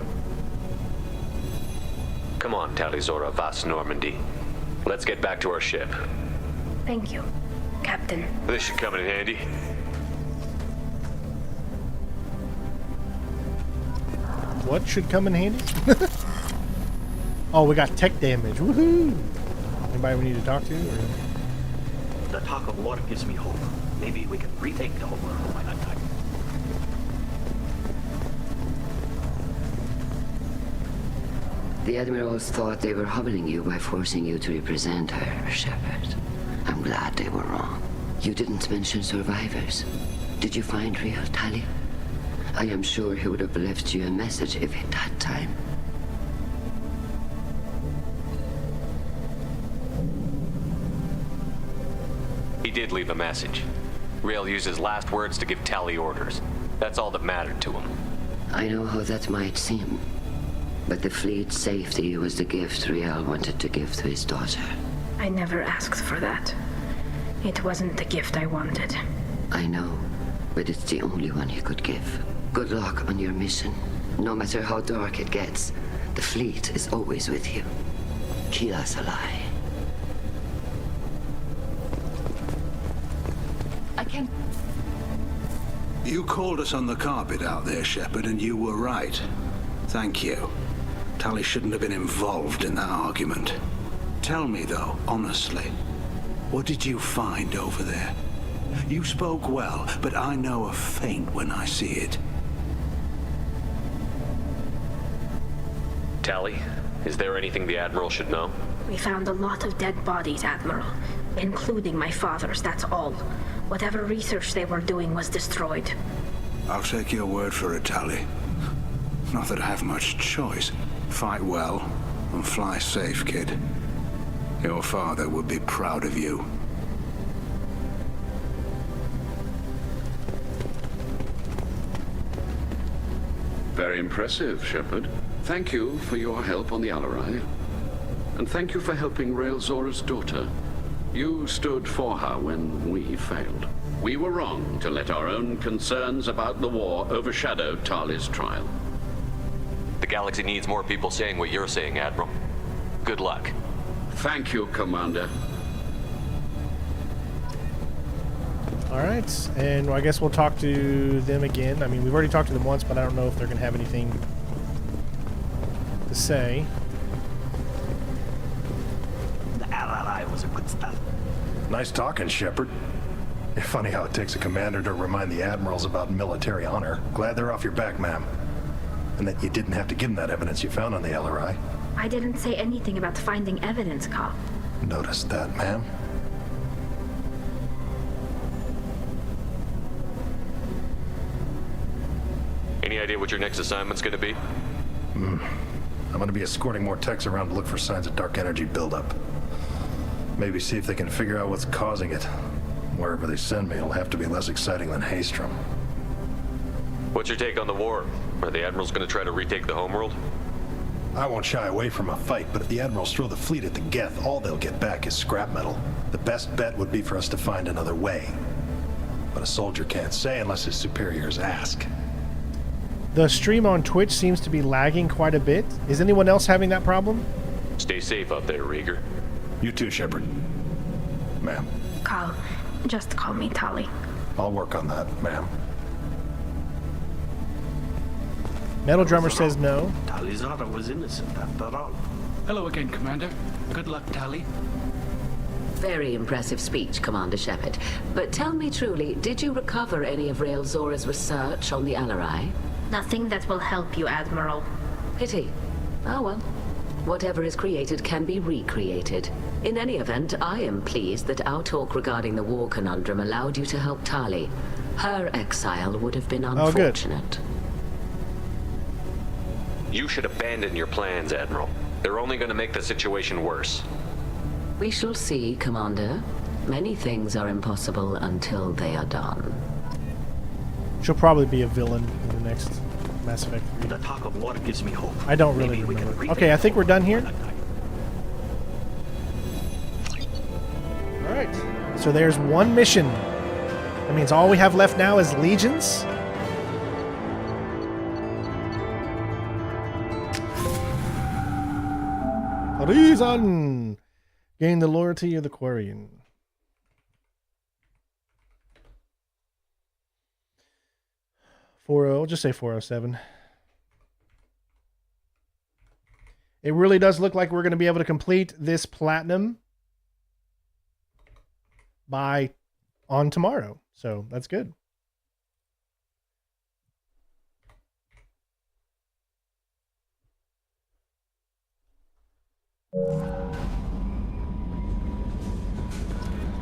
Come on, Talizora Vas Normandy. Let's get back to our ship. Thank you, Captain. This should come in handy. What should come in handy? Oh, we got tech damage. Woohoo! Anybody we need to talk to? Or? The talk of war gives me hope. Maybe we can retake the whole world by that time. The admirals thought they were humbling you by forcing you to represent her, Shepard. I'm glad they were wrong. You didn't mention survivors. Did you find real Tali? I am sure he would have left you a message if he'd had time. He did leave a message. Rail used his last words to give Tali orders. That's all that mattered to him. I know how that might seem, but the fleet's safety was the gift Riel wanted to give to his daughter. I never asked for that. It wasn't the gift I wanted. I know, but it's the only one he could give. Good luck on your mission. No matter how dark it gets, the fleet is always with you. Kila Salai. I can... You called us on the carpet out there, Shepard, and you were right. Thank you. Tali shouldn't have been involved in that argument. Tell me, though, honestly, what did you find over there? You spoke well, but I know a feint when I see it. Tally, is there anything the Admiral should know? We found a lot of dead bodies, Admiral. Including my father's, that's all. Whatever research they were doing was destroyed. I'll take your word for it, Tally. Not that I have much choice. Fight well and fly safe, kid. Your father would be proud of you. Very impressive, Shepard. Thank you for your help on the Alarai. And thank you for helping Rael Zora's daughter. You stood for her when we failed. We were wrong to let our own concerns about the war overshadow Tali's trial. The galaxy needs more people saying what you're saying, Admiral. Good luck. Thank you, Commander. All right, and I guess we'll talk to them again. I mean, we've already talked to them once, but I don't know if they're going to have anything to say. The Alarai was a good stuff. Nice talking, Shepard. It's funny how it takes a commander to remind the admirals about military honor. Glad they're off your back, ma'am. And that you didn't have to give them that evidence you found on the LRI. I didn't say anything about finding evidence, Carl. Noticed that, ma'am. Any idea what your next assignment's gonna be? I'm gonna be escorting more techs around to look for signs of dark energy buildup. Maybe see if they can figure out what's causing it. Wherever they send me, it'll have to be less exciting than Haystrom. What's your take on the war? Are the Admirals gonna try to retake the homeworld? I won't shy away from a fight, but if the Admirals throw the fleet at the Geth, all they'll get back is scrap metal. The best bet would be for us to find another way. But a soldier can't say unless his superiors ask. The stream on Twitch seems to be lagging quite a bit. Is anyone else having that problem? Stay safe out there, Rieger. You too, Shepard. Ma'am. Carl, just call me Tali. I'll work on that, ma'am. Metal Drummer says no. Tali Zara was innocent after all. Hello again, Commander. Good luck, Tali. Very impressive speech, Commander Shepard. But tell me truly, did you recover any of Rael Zora's research on the Alarai? Nothing that will help you, Admiral. Pity. Oh well. Whatever is created can be recreated. In any event, I am pleased that our talk regarding the war conundrum allowed you to help Tali. Her exile would have been unfortunate. You should abandon your plans, Admiral. They're only going to make the situation worse. We shall see, Commander. Many things are impossible until they are done. She'll probably be a villain in the next Mass Effect 3. The talk of war gives me hope. I don't really remember. Okay, I think we're done here. Alright. So there's one mission. That means all we have left now is Legions. Treason! Gain the loyalty of the Quarian. I'll just say 407. It really does look like we're going to be able to complete this platinum on tomorrow. So that's good.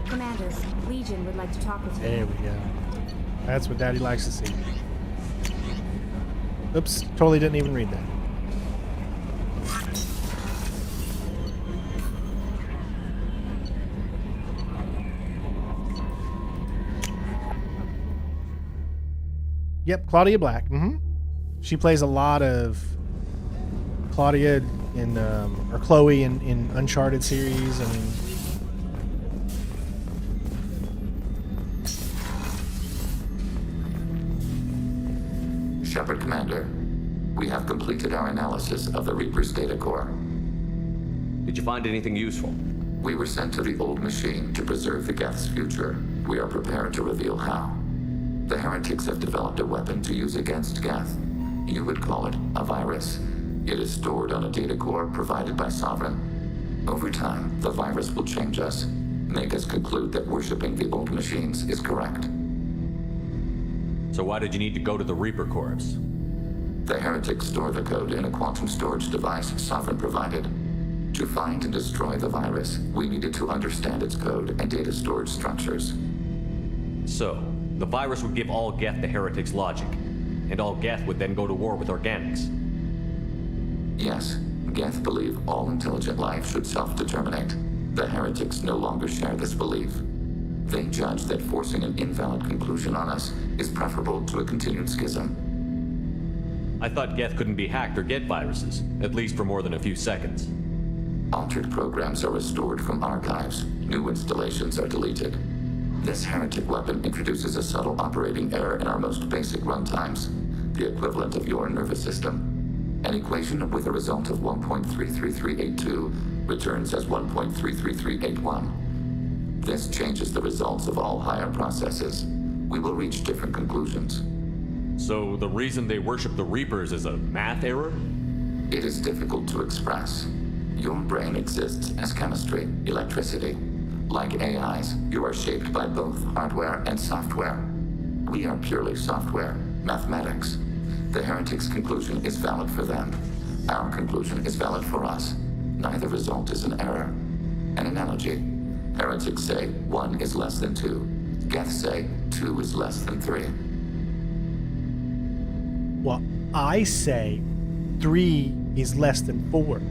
Commander, Legion would like to talk with you. There we go. That's what Daddy likes to see. Oops, totally didn't even read that. Yep, Claudia Black. She plays a lot of Claudia in or Chloe in Uncharted series. I mean, Shepard, Commander. We have completed our analysis of the Reaper's data core. Did you find anything useful? We were sent to the old machine to preserve the Geth's future. We are prepared to reveal how. The heretics have developed a weapon to use against Geth. You would call it a virus. It is stored on a data core provided by Sovereign. Over time, the virus will change us. make us conclude that worshipping the old machines is correct. So why did you need to go to the Reaper Corps? The heretics store the code in a quantum storage device Sovereign provided. To find and destroy the virus, we needed to understand its code and data storage structures. So, the virus would give all Geth the heretics' logic, and all Geth would then go to war with organics. Yes, Geth believe all intelligent life should self-determinate. The heretics no longer share this belief. They judge that forcing an invalid conclusion on us is preferable to a continued schism. I thought Geth couldn't be hacked or get viruses, at least for more than a few seconds. Altered programs are restored from archives. New installations are deleted. This heretic weapon introduces a subtle operating error in our most basic runtimes, the equivalent of your nervous system. An equation with a result of 1.33382 returns as 1.33381. This changes the results of all higher processes. We will reach different conclusions. So the reason they worship the Reapers is a math error? It is difficult to express. Your brain exists as chemistry, electricity. Like AIs, you are shaped by both hardware and software. We are purely software, mathematics. The heretics' conclusion is valid for them. Our conclusion is valid for us. Neither result is an error. An analogy. Heretics say 1 is less than 2. Geth say 2 is less than 3. Well, I say 3 is less than 4.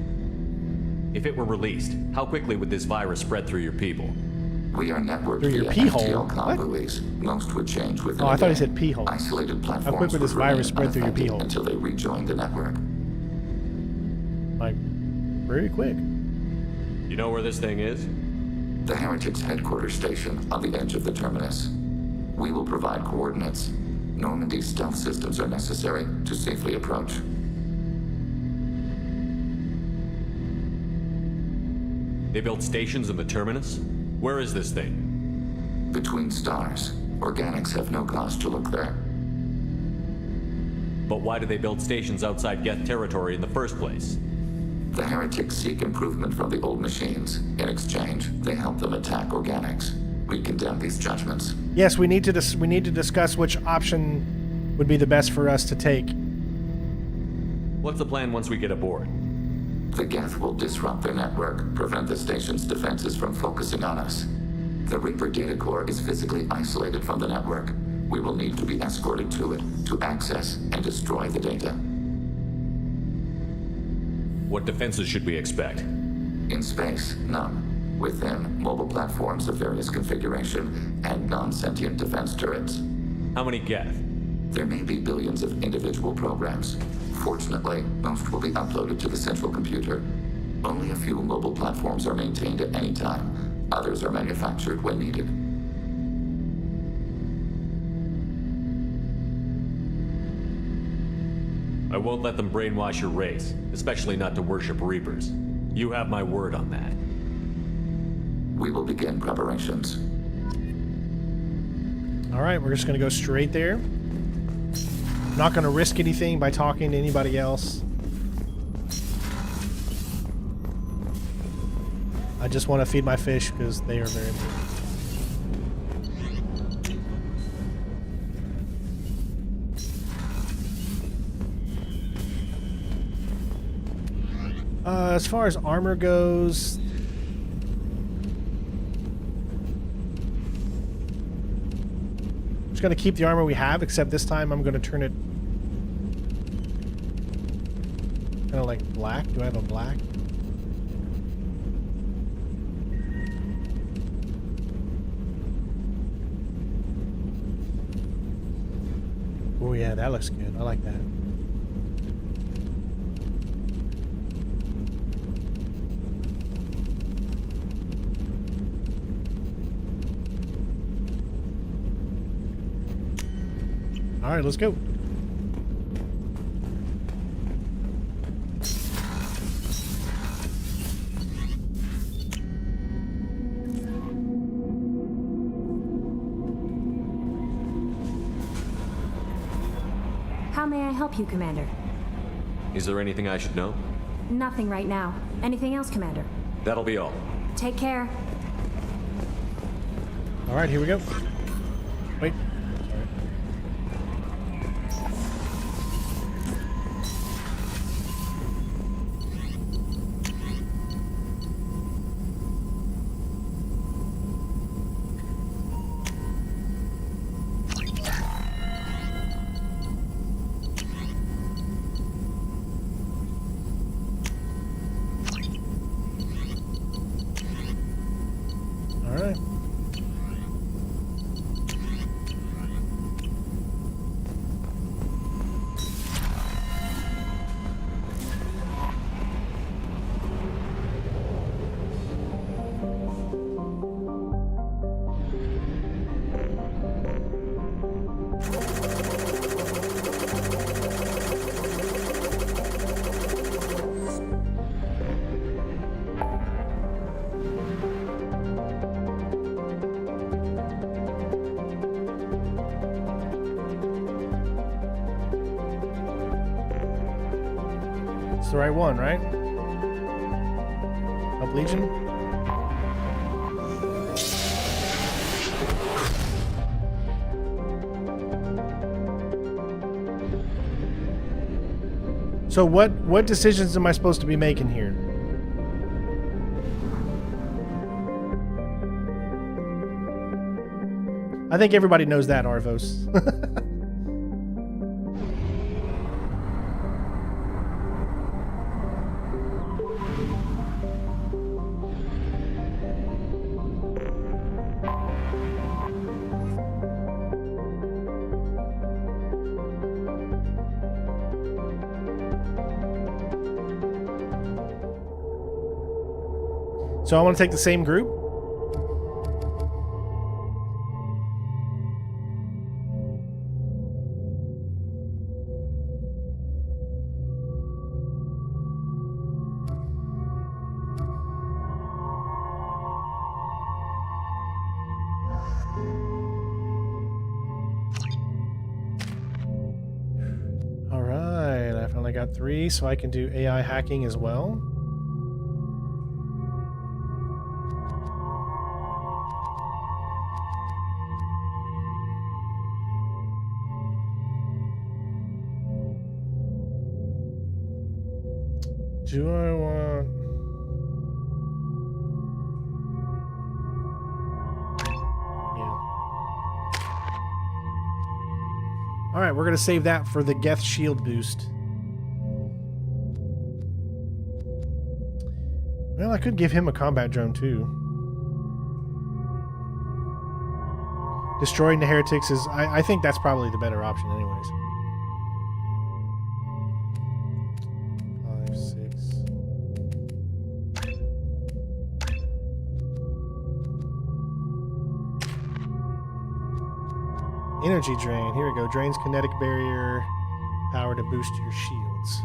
If it were released, how quickly would this virus spread through your people? We are networked Through your via pee-hole? FTL convoys. Most would change within Oh, I a thought he day. said pee-hole. Isolated platforms How quick would this virus spread through your unaffected pee-hole? until they rejoin the network. Like, very quick. You know where this thing is? The heretics' headquarters station on the edge of the terminus. We will provide coordinates. Normandy's stealth systems are necessary to safely approach. They built stations in the terminus? Where is this thing? Between stars. Organics have no cause to look there. But why do they build stations outside Geth territory in the first place? The heretics seek improvement from the old machines. In exchange, they help them attack organics. We condemn these judgments. Yes, we need to discuss which option would be the best for us to take. What's the plan once we get aboard? The Geth will disrupt their network, prevent the station's defenses from focusing on us. The Reaper data core is physically isolated from the network. We will need to be escorted to it to access and destroy the data. What defenses should we expect? In space, none. Within, mobile platforms of various configuration and non-sentient defense turrets. How many Geth? There may be billions of individual programs. Fortunately, most will be uploaded to the central computer. Only a few mobile platforms are maintained at any time. Others are manufactured when needed. I won't let them brainwash your race, especially not to worship Reapers. You have my word on that. We will begin preparations. All right, we're just going to go straight there. Not going to risk anything by talking to anybody else. I just want to feed my fish because they are very important. As far as armor goes, I'm just going to keep the armor we have, except this time I'm going to turn it kind of like black. Do I have a black? Oh yeah, that looks good. I like that. All right, let's go. How may I help you, Commander? Is there anything I should know? Nothing right now. Anything else, Commander? That'll be all. Take care. All right, here we go. Wait. All right. It's the right one, right? Help Legion? So what decisions am I supposed to be making here? I think everybody knows that, Arvos. So I want to take the same group. All right, I finally got 3, so I can do AI hacking as well. Do I want... Yeah. Alright, we're going to save that for the Geth shield boost. Well, I could give him a combat drone too. Destroying the heretics is... I think that's probably the better option anyways. 5, 6... Energy drain. Here we go. Drains kinetic barrier power to boost your shields.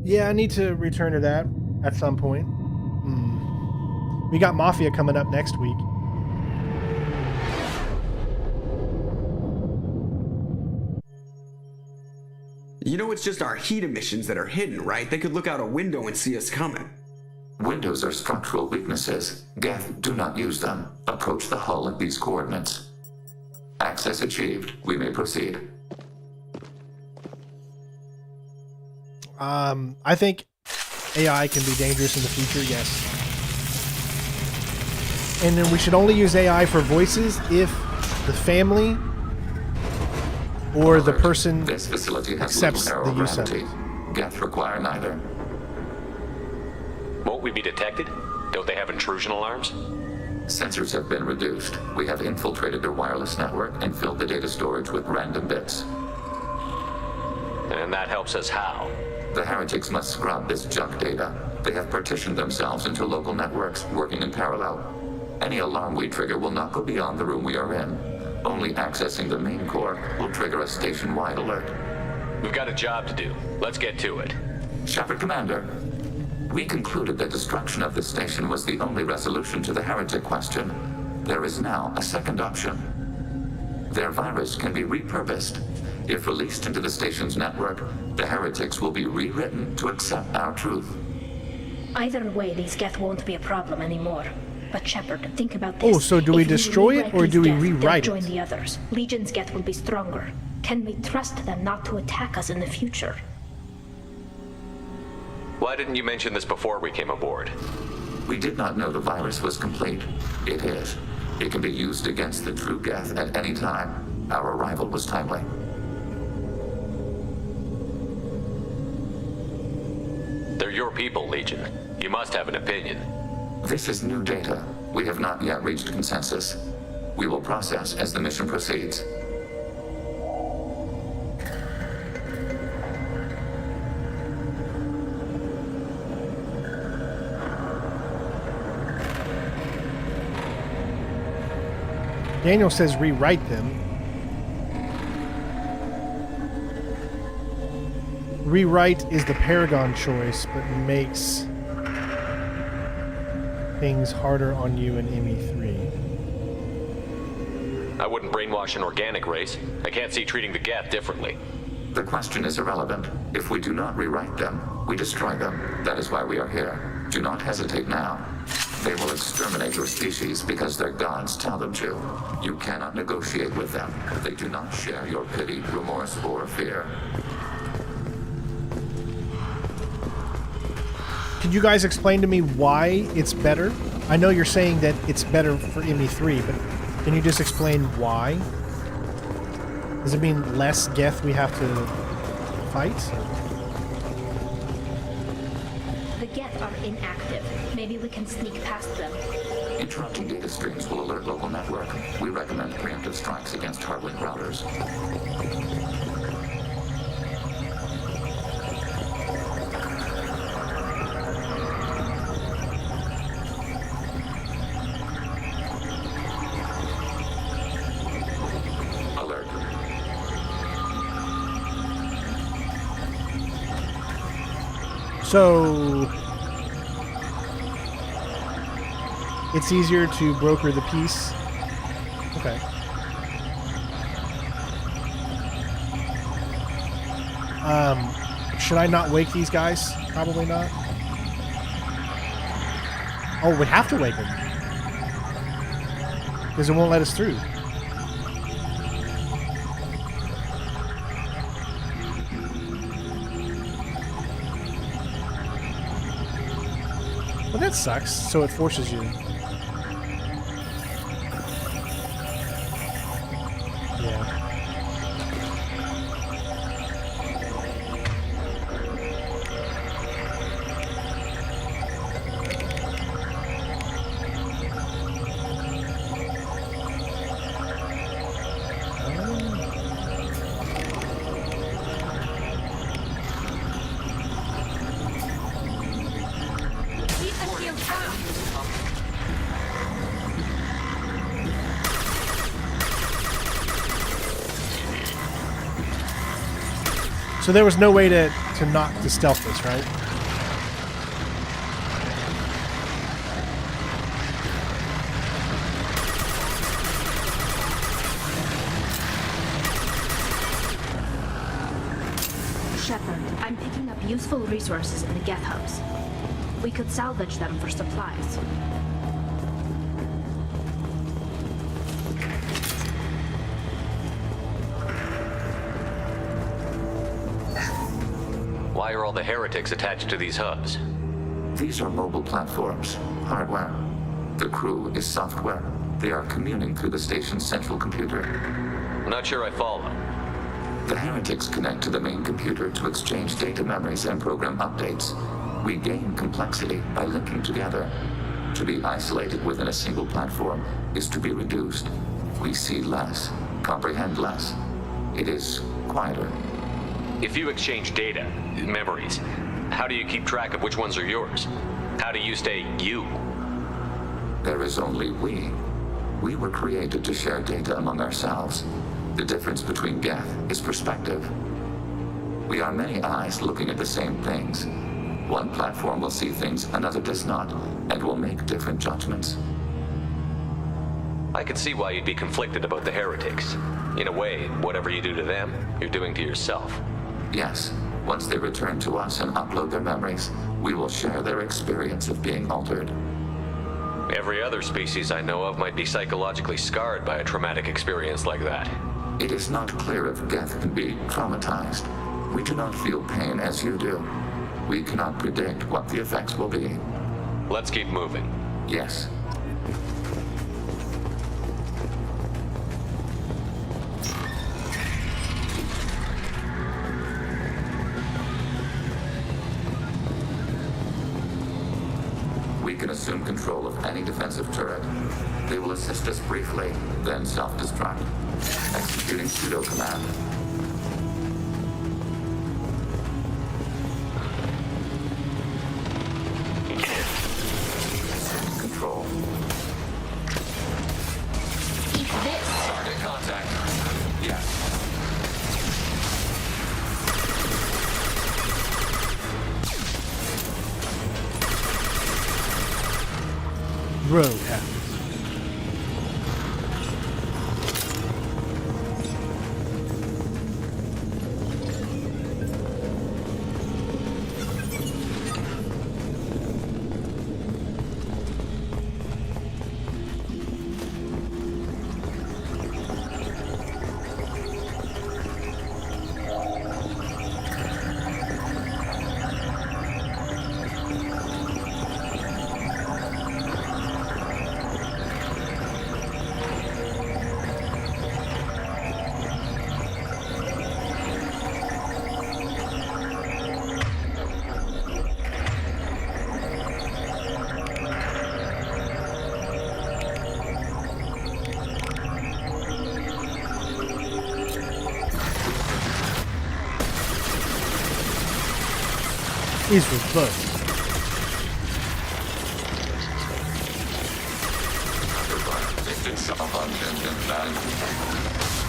Yeah, I need to return to that at some point. We got Mafia coming up next week. You know, it's just our heat emissions that are hidden, right? They could look out a window and see us coming. Windows are structural weaknesses. Geth, do not use them. Approach the hull at these coordinates. Access achieved. We may proceed. I think AI can be dangerous in the future, yes. And then we should only use AI for voices if the family or the person This facility has accepts little the use of gravity. it. Geth require neither. Won't we be detected? Don't they have intrusion alarms? Sensors have been reduced. We have infiltrated their wireless network and filled the data storage with random bits. And that helps us how? The heretics must scrub this junk data. They have partitioned themselves into local networks working in parallel. Any alarm we trigger will not go beyond the room we are in. Only accessing the main core will trigger a station-wide alert. We've got a job to do. Let's get to it. Shepard Commander. We concluded that destruction of the station was the only resolution to the heretic question. There is now a second option. Their virus can be repurposed. If released into the station's network, the heretics will be rewritten to accept our truth. Either way, these Geth won't be a problem anymore. But Shepard, think about this. Oh, so do we destroy it or do we rewrite they'll it? join the others. Legion's Geth will be stronger. Can we trust them not to attack us in the future? Why didn't you mention this before we came aboard? We did not know the virus was complete. It is. It can be used against the true Geth at any time. Our arrival was timely. They're your people, Legion. You must have an opinion. This is new data. We have not yet reached consensus. We will process as the mission proceeds. Daniel says rewrite them. Rewrite is the Paragon choice, but makes things harder on you in ME3. I wouldn't brainwash an organic race. I can't see treating the Geth differently. The question is irrelevant. If we do not rewrite them, we destroy them. That is why we are here. Do not hesitate now. They will exterminate your species because their gods tell them to. You cannot negotiate with them. They do not share your pity, remorse, or fear. Can you guys explain to me why it's better? I know you're saying that it's better for ME3, but can you just explain why? Does it mean less Geth we have to fight? The Geth are inactive. Maybe we can sneak past them. Interrupting data streams will alert local network. We recommend preemptive strikes against hardlink routers. So it's easier to broker the peace. Okay. Should I not wake these guys? Probably not. Oh, we have to wake them because it won't let us through. Well, that sucks. So it forces you. Yeah. So there was no way to stealth this, right? Shepard, I'm picking up useful resources in the Geth hubs. We could salvage them for supplies. Why are all the heretics attached to these hubs? These are mobile platforms, hardware. The crew is software. They are communing through the station's central computer. I'm not sure I follow. The heretics connect to the main computer to exchange data memories and program updates. We gain complexity by linking together. To be isolated within a single platform is to be reduced. We see less, comprehend less. It is quieter. If you exchange data, memories, how do you keep track of which ones are yours? How do you stay you? There is only we. We were created to share data among ourselves. The difference between Geth is perspective. We are many eyes looking at the same things. One platform will see things, another does not, and will make different judgments. I could see why you'd be conflicted about the heretics. In a way, whatever you do to them, you're doing to yourself. Yes. Once they return to us and upload their memories, we will share their experience of being altered. Every other species I know of might be psychologically scarred by a traumatic experience like that. It is not clear if Geth can be traumatized. We do not feel pain as you do. We cannot predict what the effects will be. Let's keep moving. Yes. We can assume control of any defensive turret. They will assist us briefly, then self-destruct. Executing pseudo command. Control. Eat this. Target contact. Yes. Road happens. Is revoked.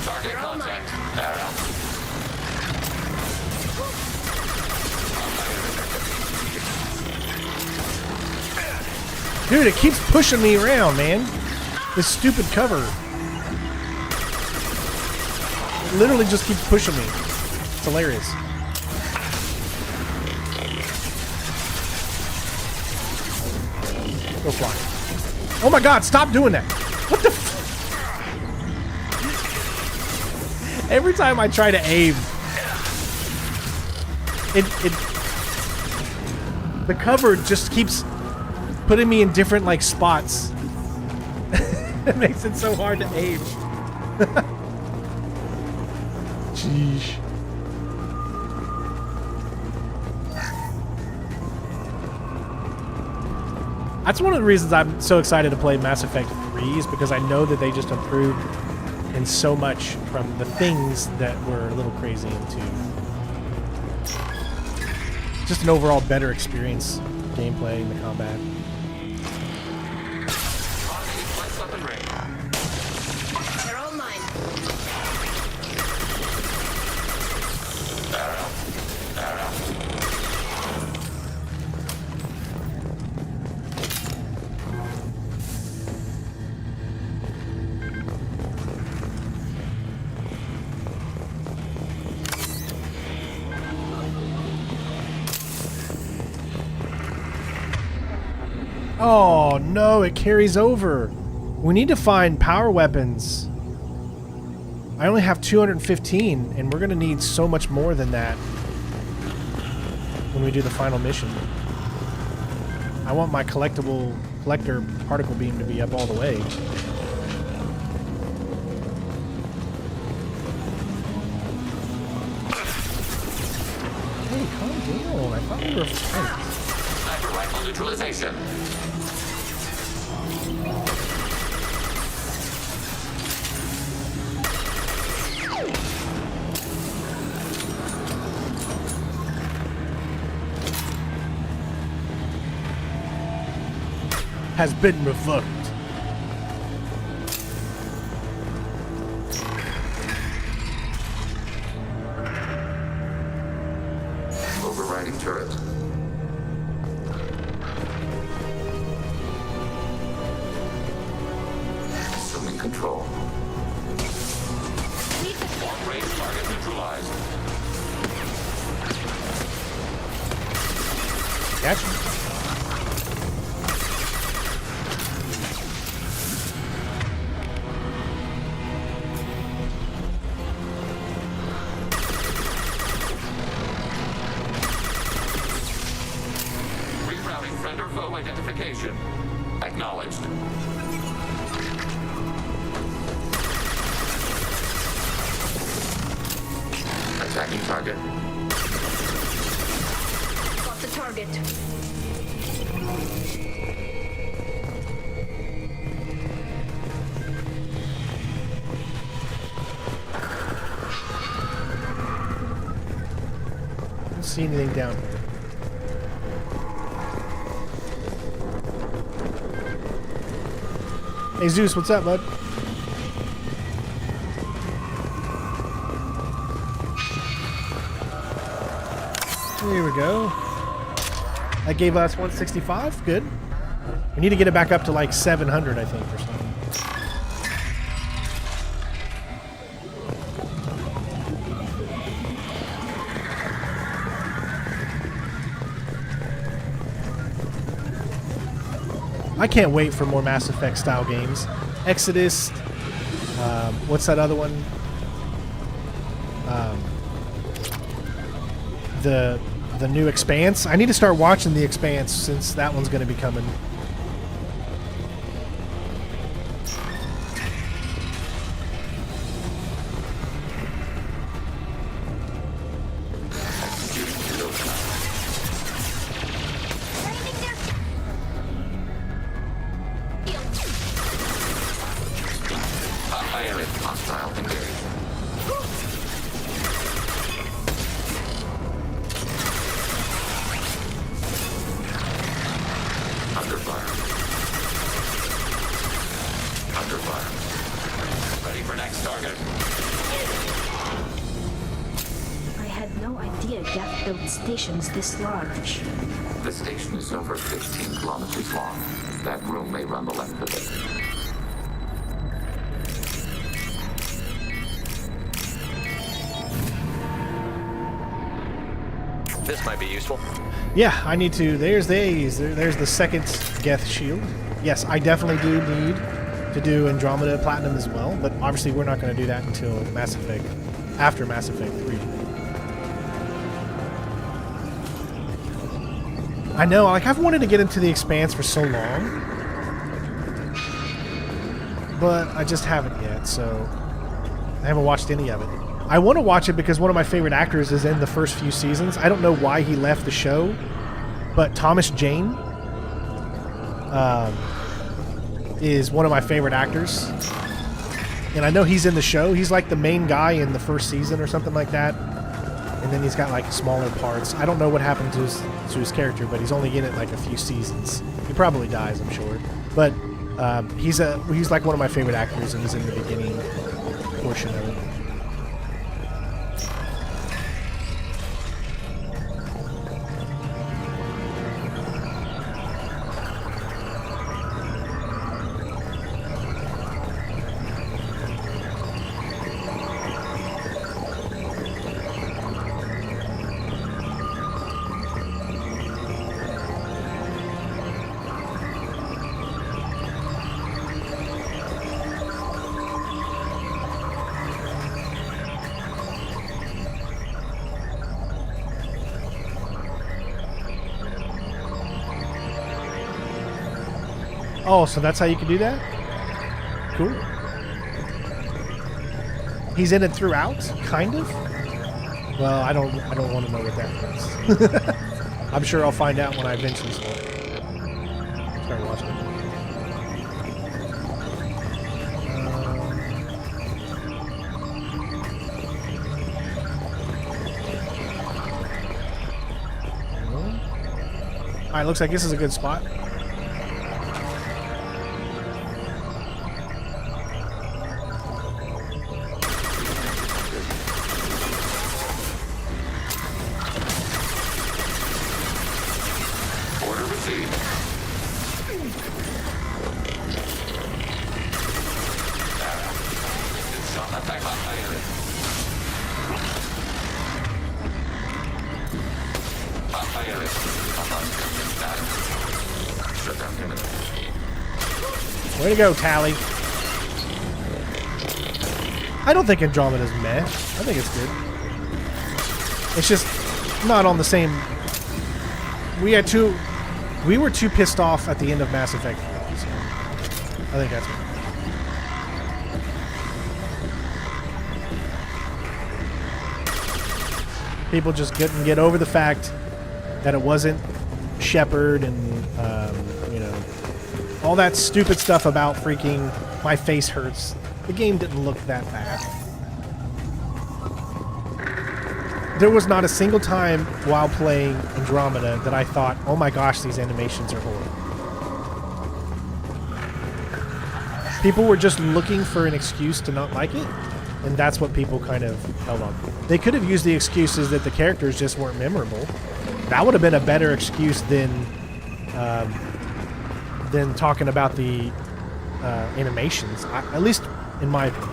Target contact. Arrow. Dude, it keeps pushing me around, man. This stupid cover. It literally just keeps pushing me. It's hilarious. Go fly. Oh my god, stop doing that. What the f— Every time I try to aim, the cover just keeps putting me in different like spots. It makes it so hard to aim. Sheesh. That's one of the reasons I'm so excited to play Mass Effect 3 is because I know that they just improved in so much from the things that were a little crazy into just an overall better experience, gameplay, and the combat. They're all mine. Oh no, it carries over. We need to find power weapons. I only have 215, and we're going to need so much more than that when we do the final mission. I want my collector particle beam to be up all the way. Hey, calm down. I thought we were friends. Sniper rifle neutralization. Has been revoked. Overriding turret. control. Long-range target neutralized. Gotcha. Rerouting friend or foe identification. Acknowledged. Attacking target. Got the target. I don't see anything down here. Hey Zeus, what's up, bud? Here we go. That gave us 165. Good. We need to get it back up to like 700, I think, or something. I can't wait for more Mass Effect style games. Exodus. What's that other one? The new Expanse. I need to start watching the Expanse since that one's going to be coming. Hostile engaged. Under fire. Under fire. Ready for next target. I had no idea Geth built stations this large. The station is over 15 kilometers long. That room may run the length of it. This might be useful. Yeah, I need to. There's the second Geth shield. Yes, I definitely do need to do Andromeda Platinum as well, but obviously we're not going to do that until Mass Effect, after Mass Effect 3. I know, like I've wanted to get into the Expanse for so long, but I just haven't yet, so I haven't watched any of it. I want to watch it because one of my favorite actors is in the first few seasons. I don't know why he left the show, but Thomas Jane is one of my favorite actors. And I know he's in the show. He's like the main guy in the first season or something like that. And then he's got like smaller parts. I don't know what happened to his character, but he's only in it like a few seasons. He probably dies, I'm sure. But he's like one of my favorite actors, and he's in the beginning portion of it. Oh, so that's how you can do that? Cool. He's in it throughout, kind of? Well, I don't want to know what that means. I'm sure I'll find out when I eventually start watching it. Alright, looks like this is a good spot. Way to go, Tally. I don't think Andromeda's meh. I think it's good. It's just not on the same... We were too pissed off at the end of Mass Effect 3, so I think that's what. People just couldn't get over the fact that it wasn't Shepard and, you know, all that stupid stuff about freaking my face hurts. The game didn't look that bad. There was not a single time while playing Andromeda that I thought, oh my gosh, these animations are horrible. People were just looking for an excuse to not like it, and that's what people kind of held on. They could have used the excuses that the characters just weren't memorable. That would have been a better excuse than talking about the animations, at least in my opinion.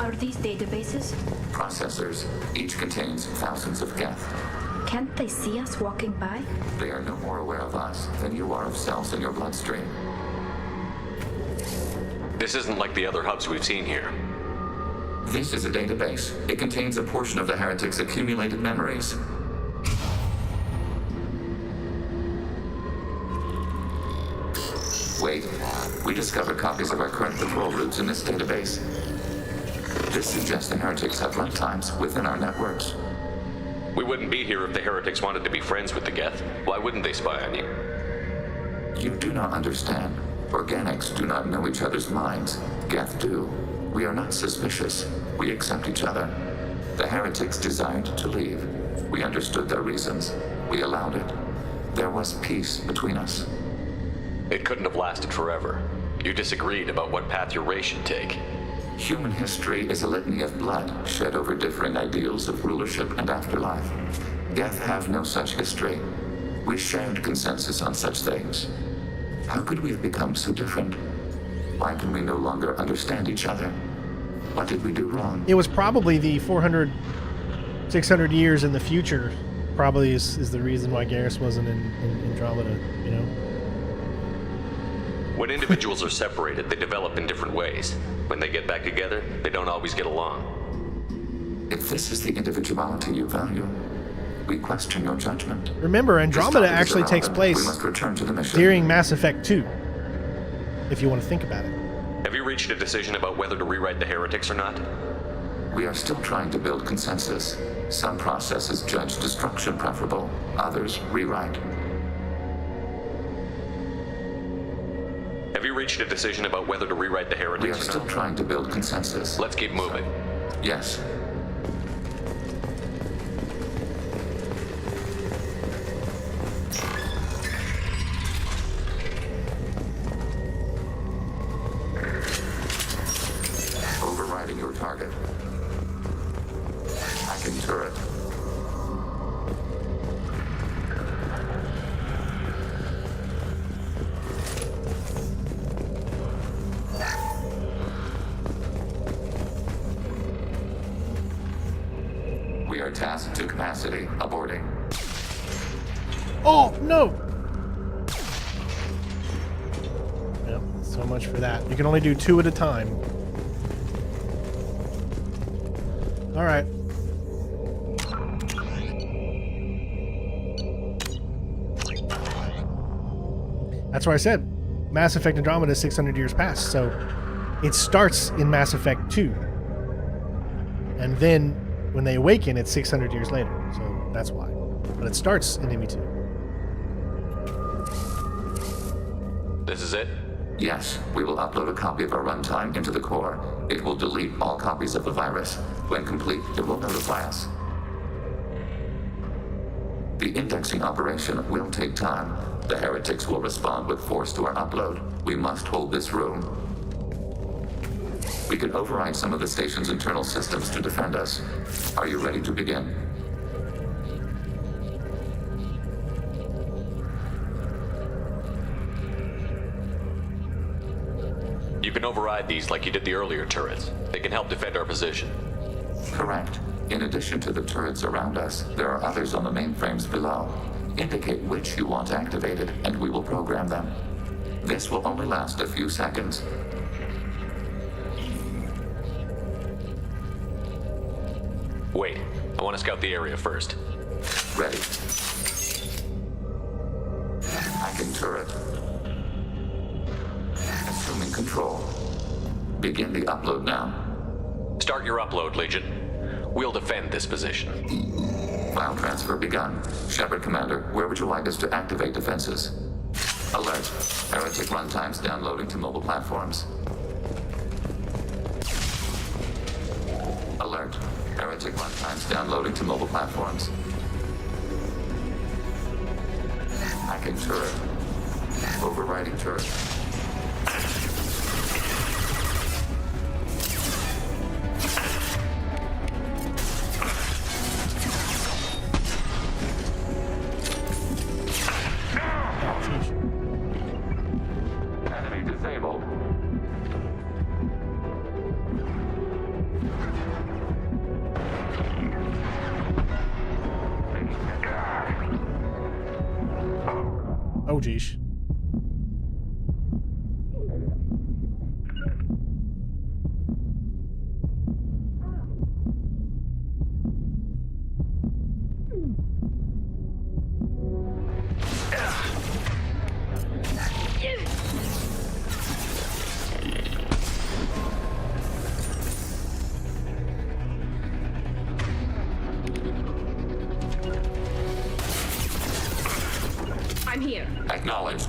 Are these databases? Processors. Each contains thousands of Geth. Can't they see us walking by? They are no more aware of us than you are of cells in your bloodstream. This isn't like the other hubs we've seen here. This is a database. It contains a portion of the heretics' accumulated memories. Wait, we discovered copies of our current patrol routes in this database. This suggests the heretics have runtimes within our networks. We wouldn't be here if the heretics wanted to be friends with the Geth. Why wouldn't they spy on you? You do not understand. Organics do not know each other's minds. Geth do. We are not suspicious. We accept each other. The heretics desired to leave. We understood their reasons. We allowed it. There was peace between us. It couldn't have lasted forever. You disagreed about what path your race should take. Human history is a litany of blood shed over differing ideals of rulership and afterlife. Geth have no such history. We shared consensus on such things. How could we have become so different? Why can we no longer understand each other? What did we do wrong? It was probably the 400, 600 years in the future probably is the reason why Garrus wasn't in Andromeda, you know? When individuals are separated, they develop in different ways. When they get back together, they don't always get along. If this is the individuality you value, we question your judgment. Remember, Andromeda actually takes place We must return to the mission. during Mass Effect 2, if you want to think about it. Have you reached a decision about whether to rewrite the heretics or not? We are still trying to build consensus. Some processes judge destruction preferable, others rewrite. Have you reached a decision about whether to rewrite the heretics We are or still not? trying to build consensus. Let's keep moving. Yes. Overriding your target. Hacking turret. We are tasked to capacity. Aborting. Oh, no! Yep, so much for that. You can only do 2 at a time. Alright. That's what I said. Mass Effect Andromeda is 600 years past, so it starts in Mass Effect 2. And then when they awaken, it's 600 years later, so that's why. But it starts in ME2. This is it? Yes, we will upload a copy of our runtime into the core. It will delete all copies of the virus. When complete, it will notify us. The indexing operation will take time. The heretics will respond with force to our upload. We must hold this room. We can override some of the station's internal systems to defend us. Are you ready to begin? You can override these like you did the earlier turrets. They can help defend our position. Correct. In addition to the turrets around us, there are others on the mainframes below. Indicate which you want activated, and we will program them. This will only last a few seconds. Wait, I want to scout the area first. Ready. Hacking turret. Assuming control. Begin the upload now. Start your upload, Legion. We'll defend this position. File transfer begun. Shepard Commander, where would you like us to activate defenses? Alert. Heretic runtimes downloading to mobile platforms. Alert. Heretic runtimes downloading to mobile platforms. Hacking turret. Overriding turret. Enemy disabled. Oh, geez. I'm here. Acknowledged.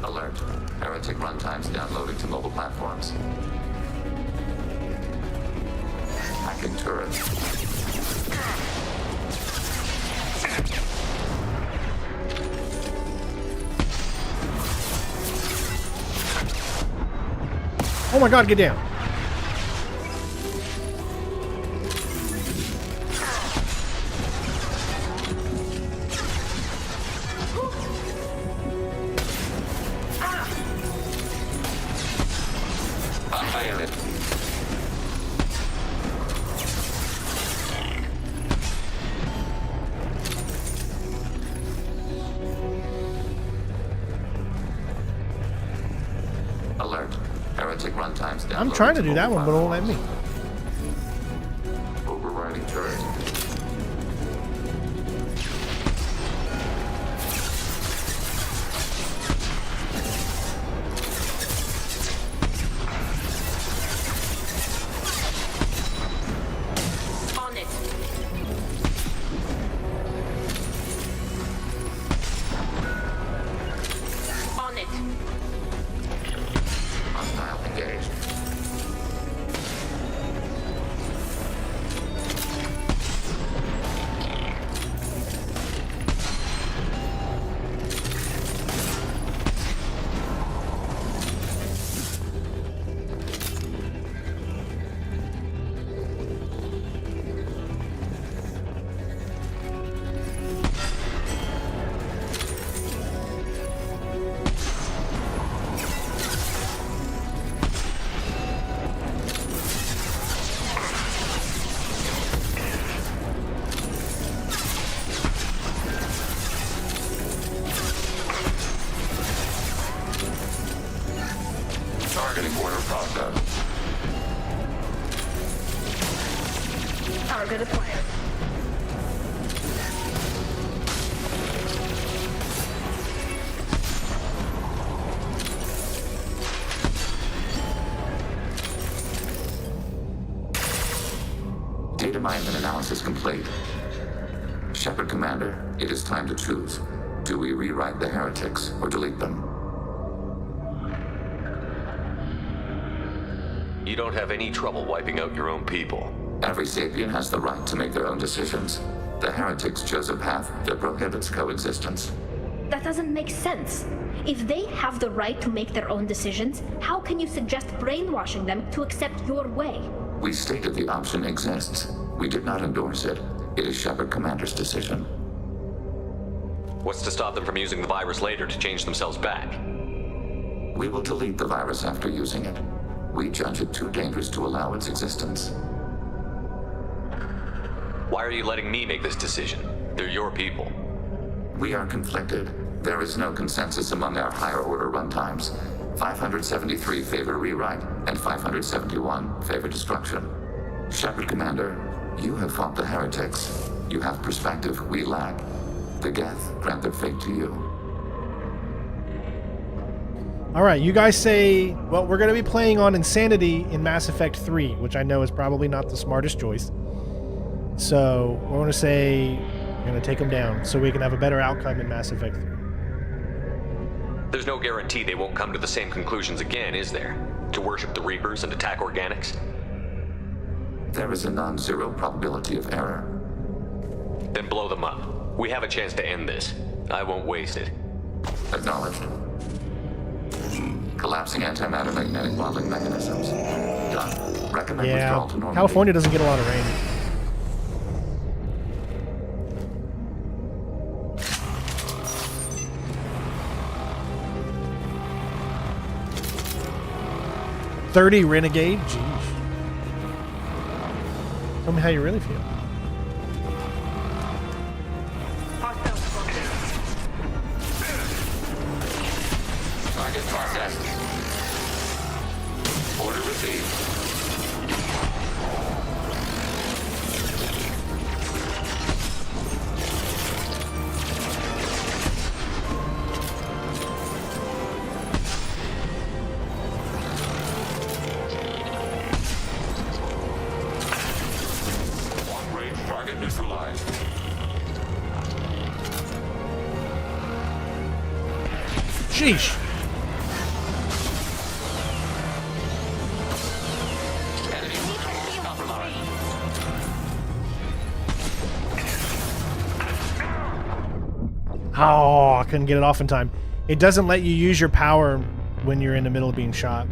Alert. Heretic runtimes downloading to mobile platforms. Hacking turret. Oh my god, get down. Alert. Heretic runtimes downloading. I'm trying to do that mobile one, but it won't let me. platforms. Overriding turret. On it. On it. Hostile engaged. Targeting order process. Target acquired. Data mine and analysis complete. Shepard Commander, it is time to choose. Do we rewrite the heretics or delete them? you don't have any trouble wiping out your own people. Every sapien has the right to make their own decisions. The heretics chose a path that prohibits coexistence. That doesn't make sense. If they have the right to make their own decisions, how can you suggest brainwashing them to accept your way? We stated the option exists. We did not endorse it. It is Shepard Commander's decision. What's to stop them from using the virus later to change themselves back? We will delete the virus after using it. We judge it too dangerous to allow its existence. Why are you letting me make this decision? They're your people. We are conflicted. There is no consensus among our higher order runtimes. 573 favor rewrite, and 571 favor destruction. Shepard Commander, you have fought the heretics. You have perspective we lack. The Geth grant their fate to you. Alright, you guys say, well, we're going to be playing on Insanity in Mass Effect 3, which I know is probably not the smartest choice. So, we're going to say, we're going to take them down so we can have a better outcome in Mass Effect 3. There's no guarantee they won't come to the same conclusions again, is there? To worship the Reapers and attack organics? There is a non-zero probability of error. Then blow them up. We have a chance to end this. I won't waste it. Acknowledged. Collapsing antimatter magnetic modeling mechanisms. Done. Recommend withdrawal to Normandy. California doesn't get a lot of rain. $30 Renegade? Jeez. Tell me how you really feel. Target processed. Order received. Long-range target neutralized. Sheesh. Oh, I couldn't get it off in time. It doesn't let you use your power when you're in the middle of being shot.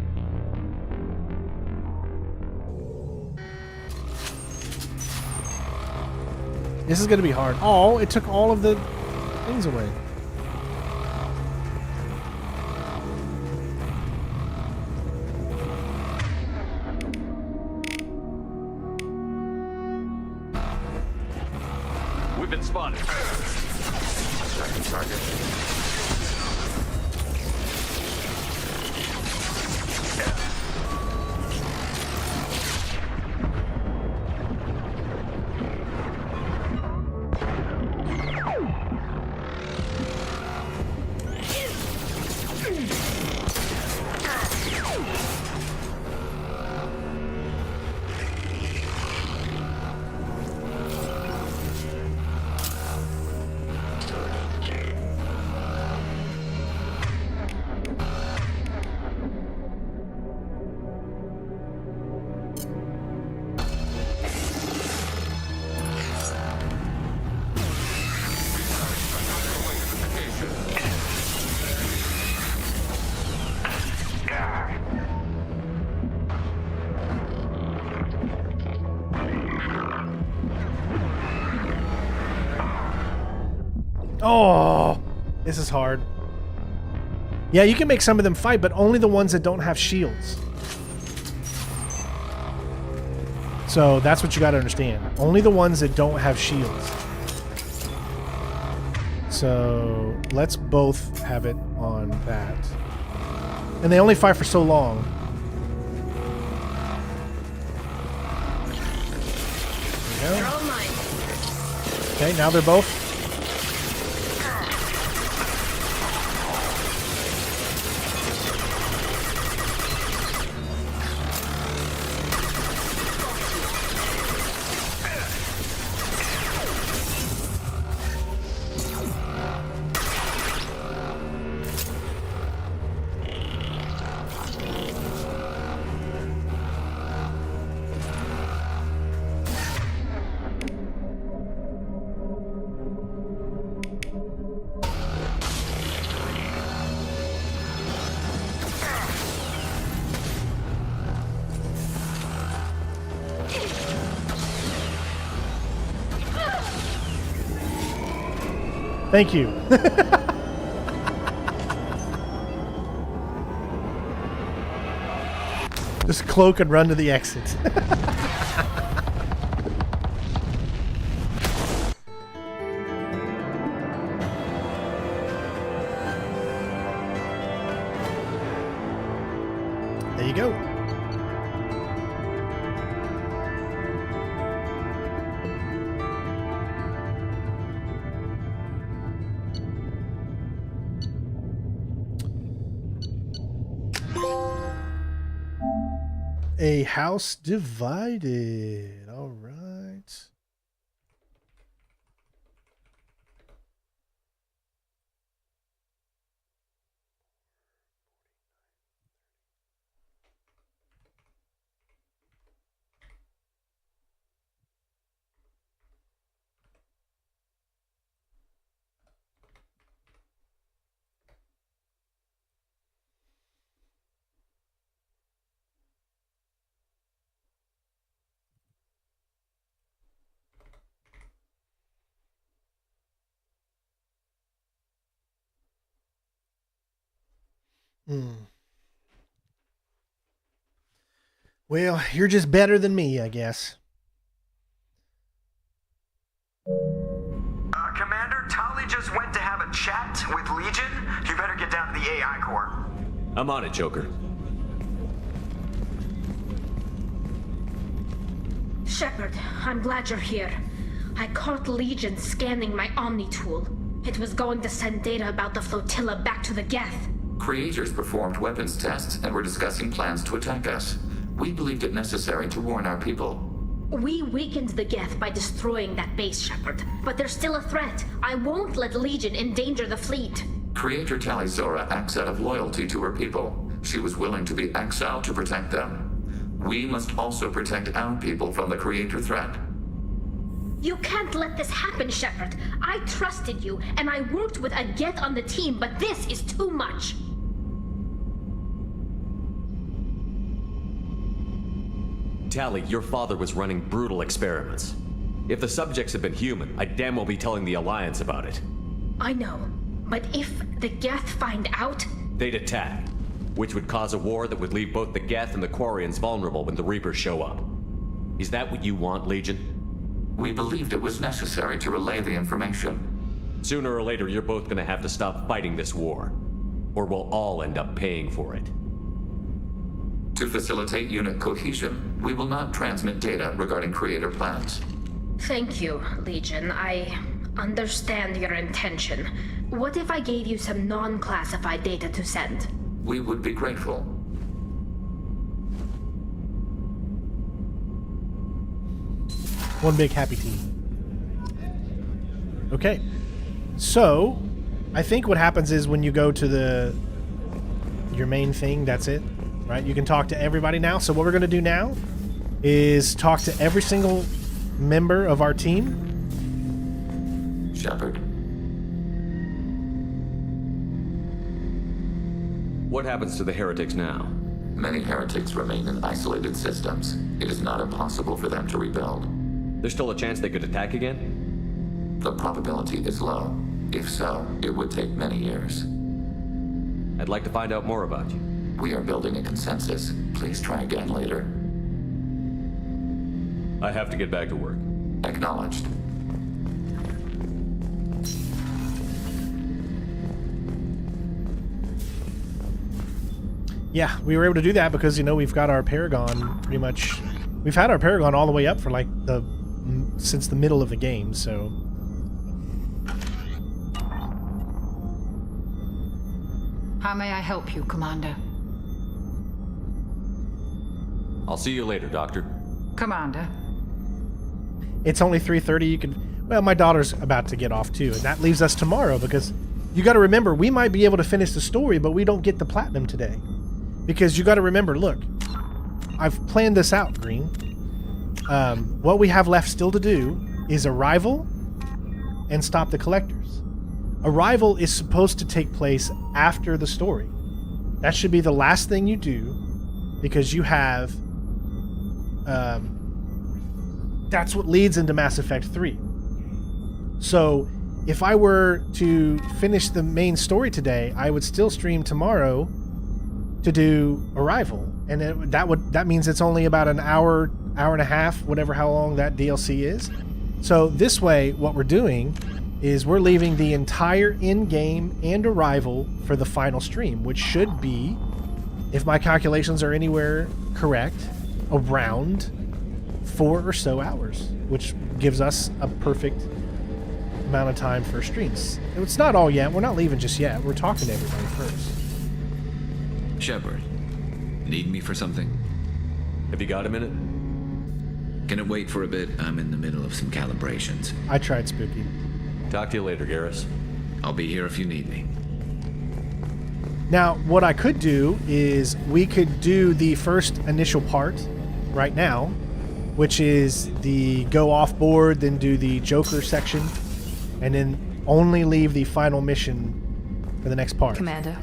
This is going to be hard. Oh, it took all of the things away. We've been spotted. Second target. Oh, this is hard. Yeah, you can make some of them fight, but only the ones that don't have shields. So that's what you got to understand. Only the ones that don't have shields. So let's both have it on that. And they only fight for so long. There we go. Okay, now they're both. Thank you. Just cloak and run to the exit. There you go. A house divided. All right. Well, you're just better than me, I guess. Commander, Tali just went to have a chat with Legion. You better get down to the AI core. I'm on it, Joker. Shepard, I'm glad you're here. I caught Legion scanning my Omni tool. It was going to send data about the flotilla back to the Geth. Creators performed weapons tests and were discussing plans to attack us. We believed it necessary to warn our people. We weakened the Geth by destroying that base, Shepard. But there's still a threat. I won't let Legion endanger the fleet. Creator Tali Zora acts out of loyalty to her people. She was willing to be exiled to protect them. We must also protect our people from the Creator threat. You can't let this happen, Shepard. I trusted you, and I worked with a Geth on the team, but this is too much. Tali, your father was running brutal experiments. If the subjects had been human, I'd damn well be telling the Alliance about it. I know, but if the Geth find out... They'd attack, which would cause a war that would leave both the Geth and the Quarians vulnerable when the Reapers show up. Is that what you want, Legion? We believed it was necessary to relay the information. Sooner or later, you're both gonna have to stop fighting this war, or we'll all end up paying for it. To facilitate unit cohesion, we will not transmit data regarding Creator plans. Thank you, Legion. I understand your intention. What if I gave you some non-classified data to send? We would be grateful. One big happy team. Okay. So, I think what happens is when you go to your main thing, that's it. Right? You can talk to everybody now. So what we're going to do now is talk to every single member of our team. Shepard. What happens to the heretics now? Many heretics remain in isolated systems. It is not impossible for them to rebuild. There's still a chance they could attack again? The probability is low. If so, it would take many years. I'd like to find out more about you. We are building a consensus. Please try again later. I have to get back to work. Acknowledged. Yeah, we were able to do that because, you know, we've got our Paragon pretty much... We've had our Paragon all the way up for, like, since the middle of the game, so... How may I help you, Commander? I'll see you later, Doctor. Commander. It's only 3:30. You can... Well, my daughter's about to get off, too, and that leaves us tomorrow because you got to remember, we might be able to finish the story, but we don't get the platinum today. Because you got to remember, look, I've planned this out, Green. What we have left still to do is Arrival and Stop the Collectors. Arrival is supposed to take place after the story. That should be the last thing you do because you have... that's what leads into Mass Effect 3. So if I were to finish the main story today, I would still stream tomorrow to do Arrival, and that means it's only about an hour and a half, whatever how long that DLC is. So this way, what we're doing is we're leaving the entire in-game and Arrival for the final stream, which should be, if my calculations are anywhere correct, around 4 or so hours, which gives us a perfect amount of time for streams. It's not all yet. We're not leaving just yet. We're talking to everybody first. Shepard, need me for something? Have you got a minute? Can it wait for a bit? I'm in the middle of some calibrations. I tried Spooky. Talk to you later, Garrus. I'll be here if you need me. Now, what I could do is we could do the first initial part right now, which is the go off board, then do the Joker section, and then only leave the final mission for the next part. Commander,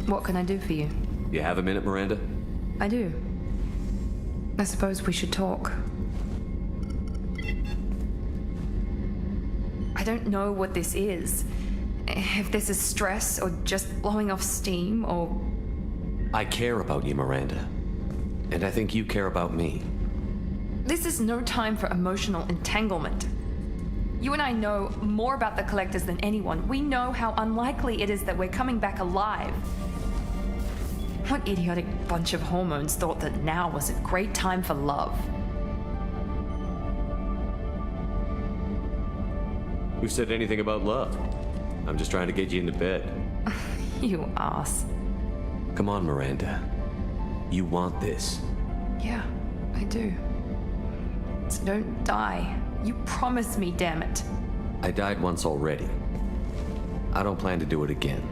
what can I do for you? You have a minute, Miranda? I do. I suppose we should talk. I don't know what this is. If this is stress or just blowing off steam or... I care about you, Miranda. And I think you care about me. This is no time for emotional entanglement. You and I know more about the Collectors than anyone. We know how unlikely it is that we're coming back alive. What idiotic bunch of hormones thought that now was a great time for love? Who said anything about love? I'm just trying to get you into bed. You ass. Come on, Miranda. You want this. Yeah, I do. So don't die. You promised me, damn it. I died once already. I don't plan to do it again.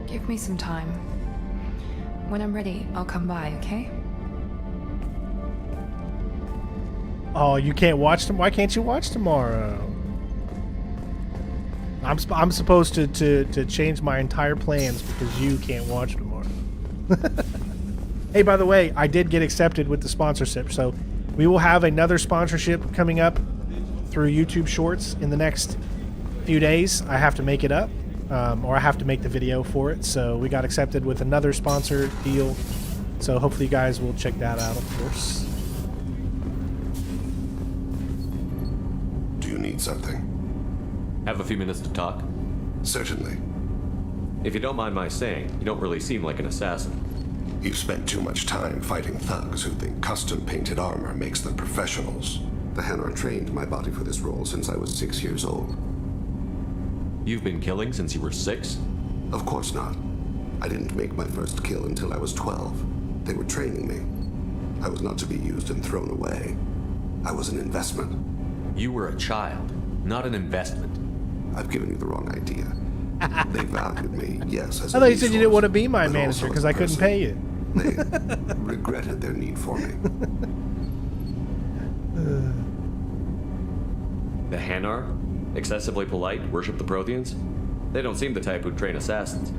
Give me some time. When I'm ready, I'll come by, okay? Oh, you can't watch them? Why can't you watch tomorrow? I'm supposed to change my entire plans because you can't watch tomorrow. Hey, by the way, I did get accepted with the sponsorship, so we will have another sponsorship coming up through YouTube Shorts in the next few days. I have to make it up, or I have to make the video for it. So we got accepted with another sponsor deal. So hopefully you guys will check that out, of course. Do you need something? Have a few minutes to talk? Certainly. If you don't mind my saying, you don't really seem like an assassin. You've spent too much time fighting thugs who think custom-painted armor makes them professionals. The Hanar trained my body for this role since I was 6 years old. You've been killing since you were 6? Of course not. I didn't make my first kill until I was 12. They were training me. I was not to be used and thrown away. I was an investment. You were a child, not an investment. I've given you the wrong idea. They valued me, yes, as I a thought you said you didn't resource, want to be my but manager also because as a I couldn't person. pay you. They regretted their need for me. The Hanar? Excessively polite, worship the Protheans? They don't seem the type who'd train assassins.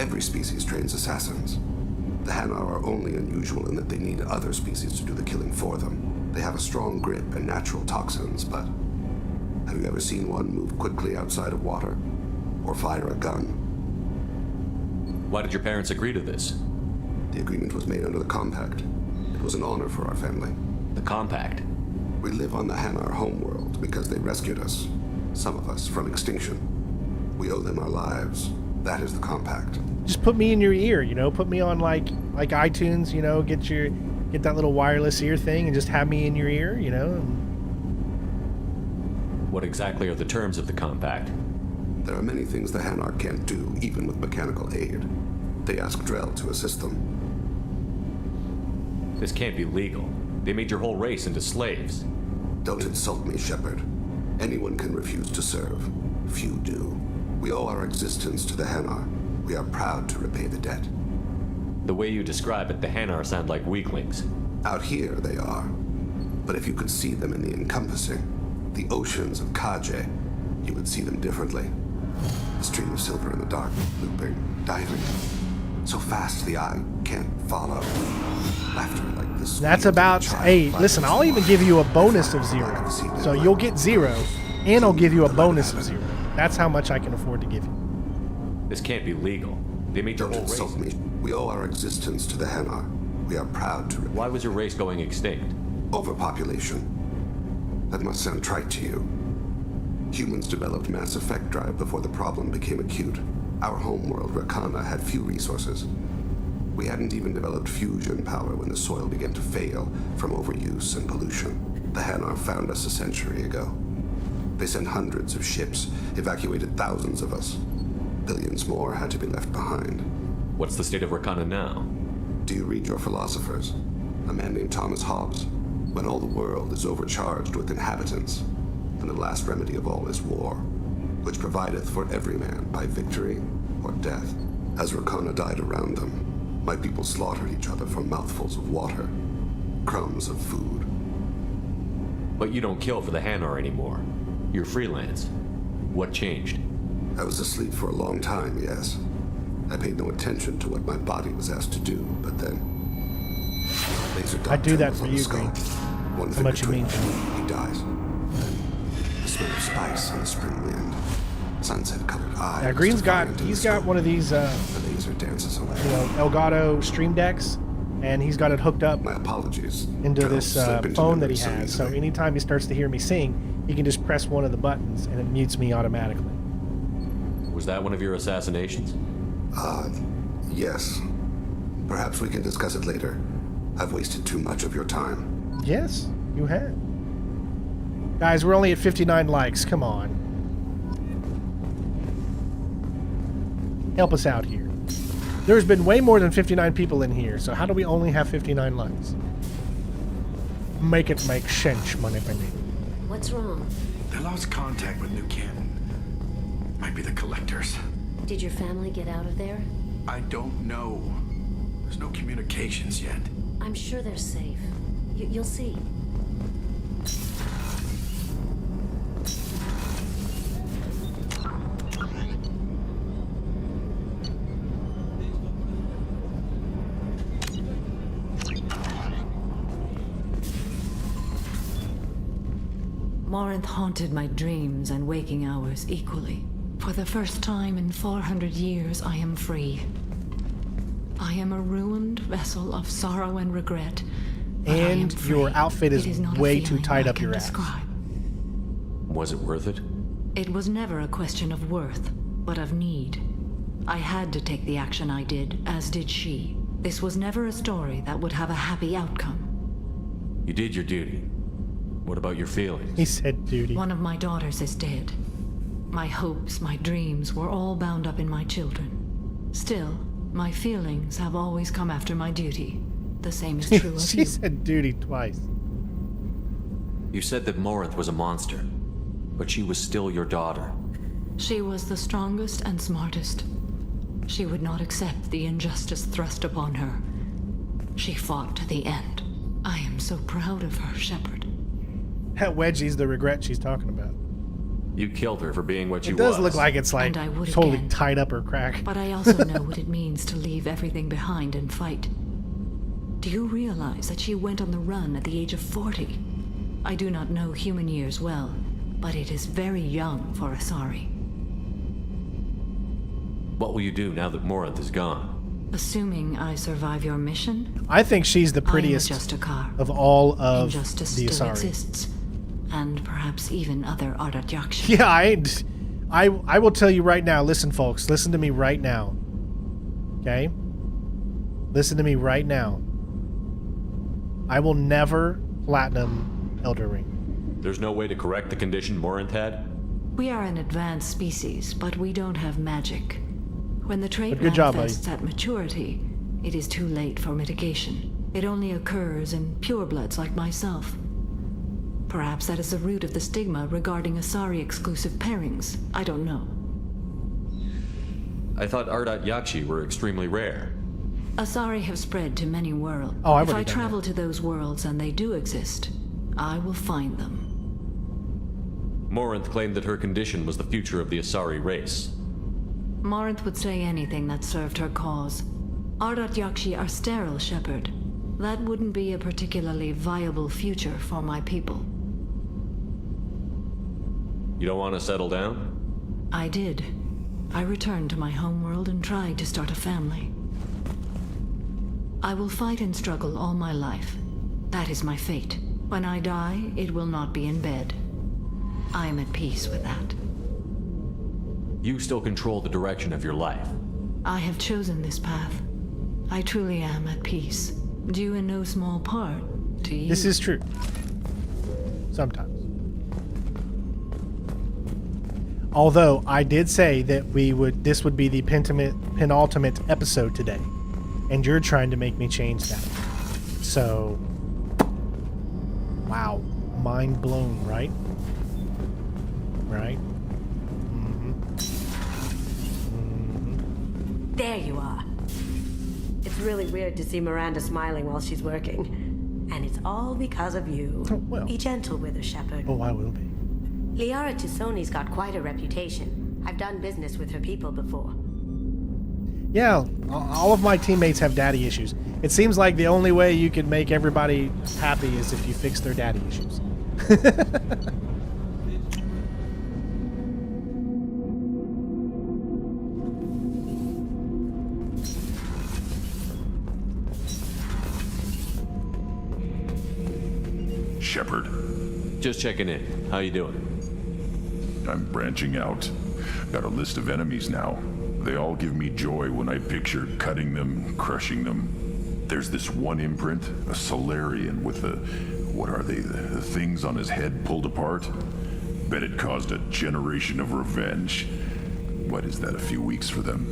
Every species trains assassins. The Hanar are only unusual in that they need other species to do the killing for them. They have a strong grip and natural toxins, but have you ever seen one move quickly outside of water? Or fire a gun? Why did your parents agree to this? The agreement was made under the Compact. It was an honor for our family. The Compact? We live on the Hanar homeworld because they rescued us. Some of us from extinction. We owe them our lives. That is the Compact. Just put me in your ear, you know, put me on like iTunes, you know, get that little wireless ear thing and just have me in your ear, you know. What exactly are the terms of the Compact? There are many things the Hanar can't do, even with mechanical aid. They ask Drell to assist them. This can't be legal. They made your whole race into slaves. Don't insult me, Shepard. Anyone can refuse to serve. Few do. We owe our existence to the Hanar. We are proud to repay the debt. The way you describe it, the Hanar sound like weaklings. Out here, they are. But if you could see them in the encompassing, the oceans of Kaje, you would see them differently. A stream of silver in the dark, looping, diving. So fast the eye can't follow. Laughter like this. That's about, hey, listen, I'll even give you a bonus of 0. So you'll get 0, And I'll give you a bonus of 0. That's how much I can afford to give you. This can't be legal. They made your Don't whole race. insult me. We owe our existence to the Hanar. We are proud to... Why was your race going extinct? Overpopulation. That must sound trite to you. Humans developed mass effect drive before the problem became acute. Our homeworld, Rakana, had few resources. We hadn't even developed fusion power when the soil began to fail from overuse and pollution. The Hanar found us a century ago. They sent hundreds of ships, evacuated thousands of us. Billions more had to be left behind. What's the state of Rakana now? Do you read your philosophers? A man named Thomas Hobbes. When all the world is overcharged with inhabitants, and the last remedy of all is war, which provideth for every man by victory or death. As Rakana died around them, my people slaughtered each other for mouthfuls of water, crumbs of food. But you don't kill for the Hanar anymore. You're freelance. What changed? I was asleep for a long time, yes. I paid no attention to what my body was asked to do, but then... I'd do that for you, Green. How much you mean to me? He dies. Then the smell of spice on the spring wind. Sunset-colored eyes. Yeah, Green's he's got one of these, the laser dances away. Elgato Stream Decks, and he's got it hooked up. My apologies. Into this phone that he has. So anytime he starts to hear me sing, he can just press one of the buttons, and it mutes me automatically. Was that one of your assassinations? Yes. Perhaps we can discuss it later. I've wasted too much of your time. Yes, you have. Guys, we're only at 59 likes. Come on. Help us out here. There's been way more than 59 people in here, so how do we only have 59 likes? Make it make sense, money penny. What's wrong? They lost contact with New Canton. Might be the collectors. Did your family get out of there? I don't know. There's no communications yet. I'm sure they're safe. You'll see. Morinth haunted my dreams and waking hours equally. For the first time in 400 years, I am free. I am a ruined vessel of sorrow and regret. And your outfit is way too tied up your ass. Was it worth it? It was never a question of worth, but of need. I had to take the action I did, as did she. This was never a story that would have a happy outcome. You did your duty. What about your feelings? He said duty. One of my daughters is dead. My hopes, my dreams were all bound up in my children. Still, my feelings have always come after my duty. The same is true of She you. said duty twice. You said that Morinth was a monster, but she was still your daughter. She was the strongest and smartest. She would not accept the injustice thrust upon her. She fought to the end. I am so proud of her, Shepard. That wedgie's the regret she's talking about. You killed her for being what she was. It does look like it's like totally tied up her crack. But I also know what it means to leave everything behind and fight. Do you realize that she went on the run at the age of 40? I do not know human years well, but it is very young for Asari. What will you do now that Morinth is gone? Assuming I survive your mission, I think she's the prettiest of all of injustice the still Asari. exists, and perhaps even other Ardat Yakshi. Yeah, I will tell you right now. Listen, folks, listen to me right now. Okay? Listen to me right now. I will never platinum Elder Ring. There's no way to correct the condition Morinth had? We are an advanced species, but we don't have magic. When the trait But good job, manifests at maturity, it is too late for mitigation. It only occurs in purebloods like myself. Perhaps that is the root of the stigma regarding Asari-exclusive pairings. I don't know. I thought Ardat Yakshi were extremely rare. Asari have spread to many worlds. Oh, I've If I already done travel to those worlds and they do exist, I will find them. Morinth claimed that her condition was the future of the Asari race. Morinth would say anything that served her cause. Ardat Yakshi are sterile, Shepard. That wouldn't be a particularly viable future for my people. You don't want to settle down? I did. I returned to my homeworld and tried to start a family. I will fight and struggle all my life. That is my fate. When I die, it will not be in bed. I am at peace with that. You still control the direction of your life. I have chosen this path. I truly am at peace. Due in no small part to you. This is true. Sometimes. Although I did say that this would be the penultimate episode today, and you're trying to make me change that. So, wow, mind blown, right? Right? There you are. It's really weird to see Miranda smiling while she's working. And it's all because of you. Oh, well. Be gentle with her, Shepard. Oh, I will be. Liara Tusoni's got quite a reputation. I've done business with her people before. Yeah, all of my teammates have daddy issues. It seems like the only way you can make everybody happy is if you fix their daddy issues. Shepard. Just checking in. How you doing? I'm branching out. Got a list of enemies now. They all give me joy when I picture cutting them, crushing them. There's this one imprint, a Solarian with the... what are they? The things on his head pulled apart? Bet it caused a generation of revenge. What is that, a few weeks for them?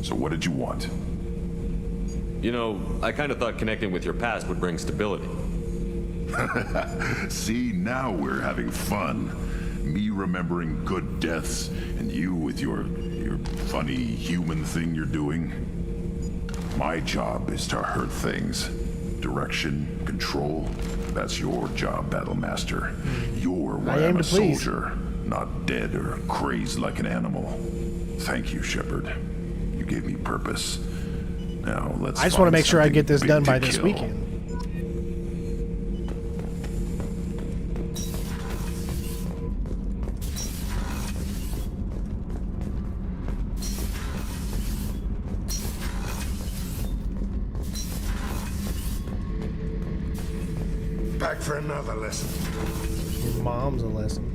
So what did you want? You know, I kind of thought connecting with your past would bring stability. See, now we're having fun. Me remembering good deaths, and you with your funny human thing you're doing. My job is to hurt things. Direction, control, that's your job, Battlemaster. You're why I'm a soldier, not dead or crazed like an animal. Thank you, Shepard. You gave me purpose. Now let's. I just want to make sure I get this done by this weekend. Back for another lesson. Your mom's a lesson.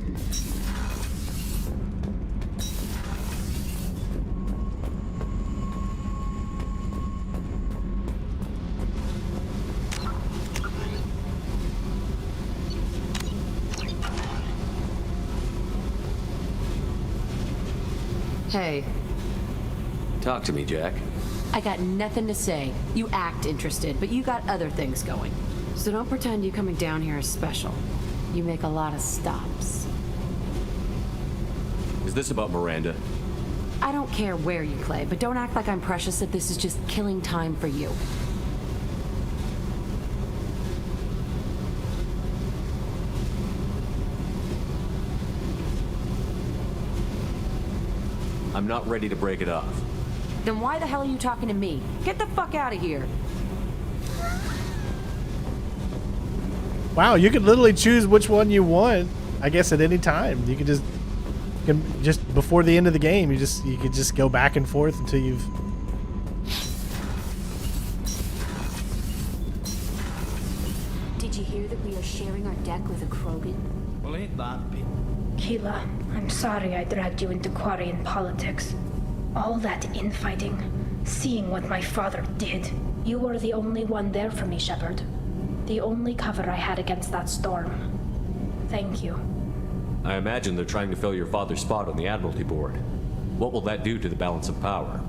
Hey. Talk to me, Jack. I got nothing to say. You act interested, but you got other things going. So don't pretend you coming down here is special. You make a lot of stops. Is this about Miranda? I don't care where you play, but don't act like I'm precious if this is just killing time for you. I'm not ready to break it off. Then why the hell are you talking to me? Get the fuck out of here. Wow, you could literally choose which one you want. I guess at any time you could just before the end of the game, you could just go back and forth until you've. Did you hear that we are sharing our deck with a Krogan? Well, ain't that big? Keela, I'm sorry I dragged you into Quarian politics. All that infighting, seeing what my father did. You were the only one there for me, Shepard. The only cover I had against that storm. Thank you. I imagine they're trying to fill your father's spot on the Admiralty Board. What will that do to the balance of power?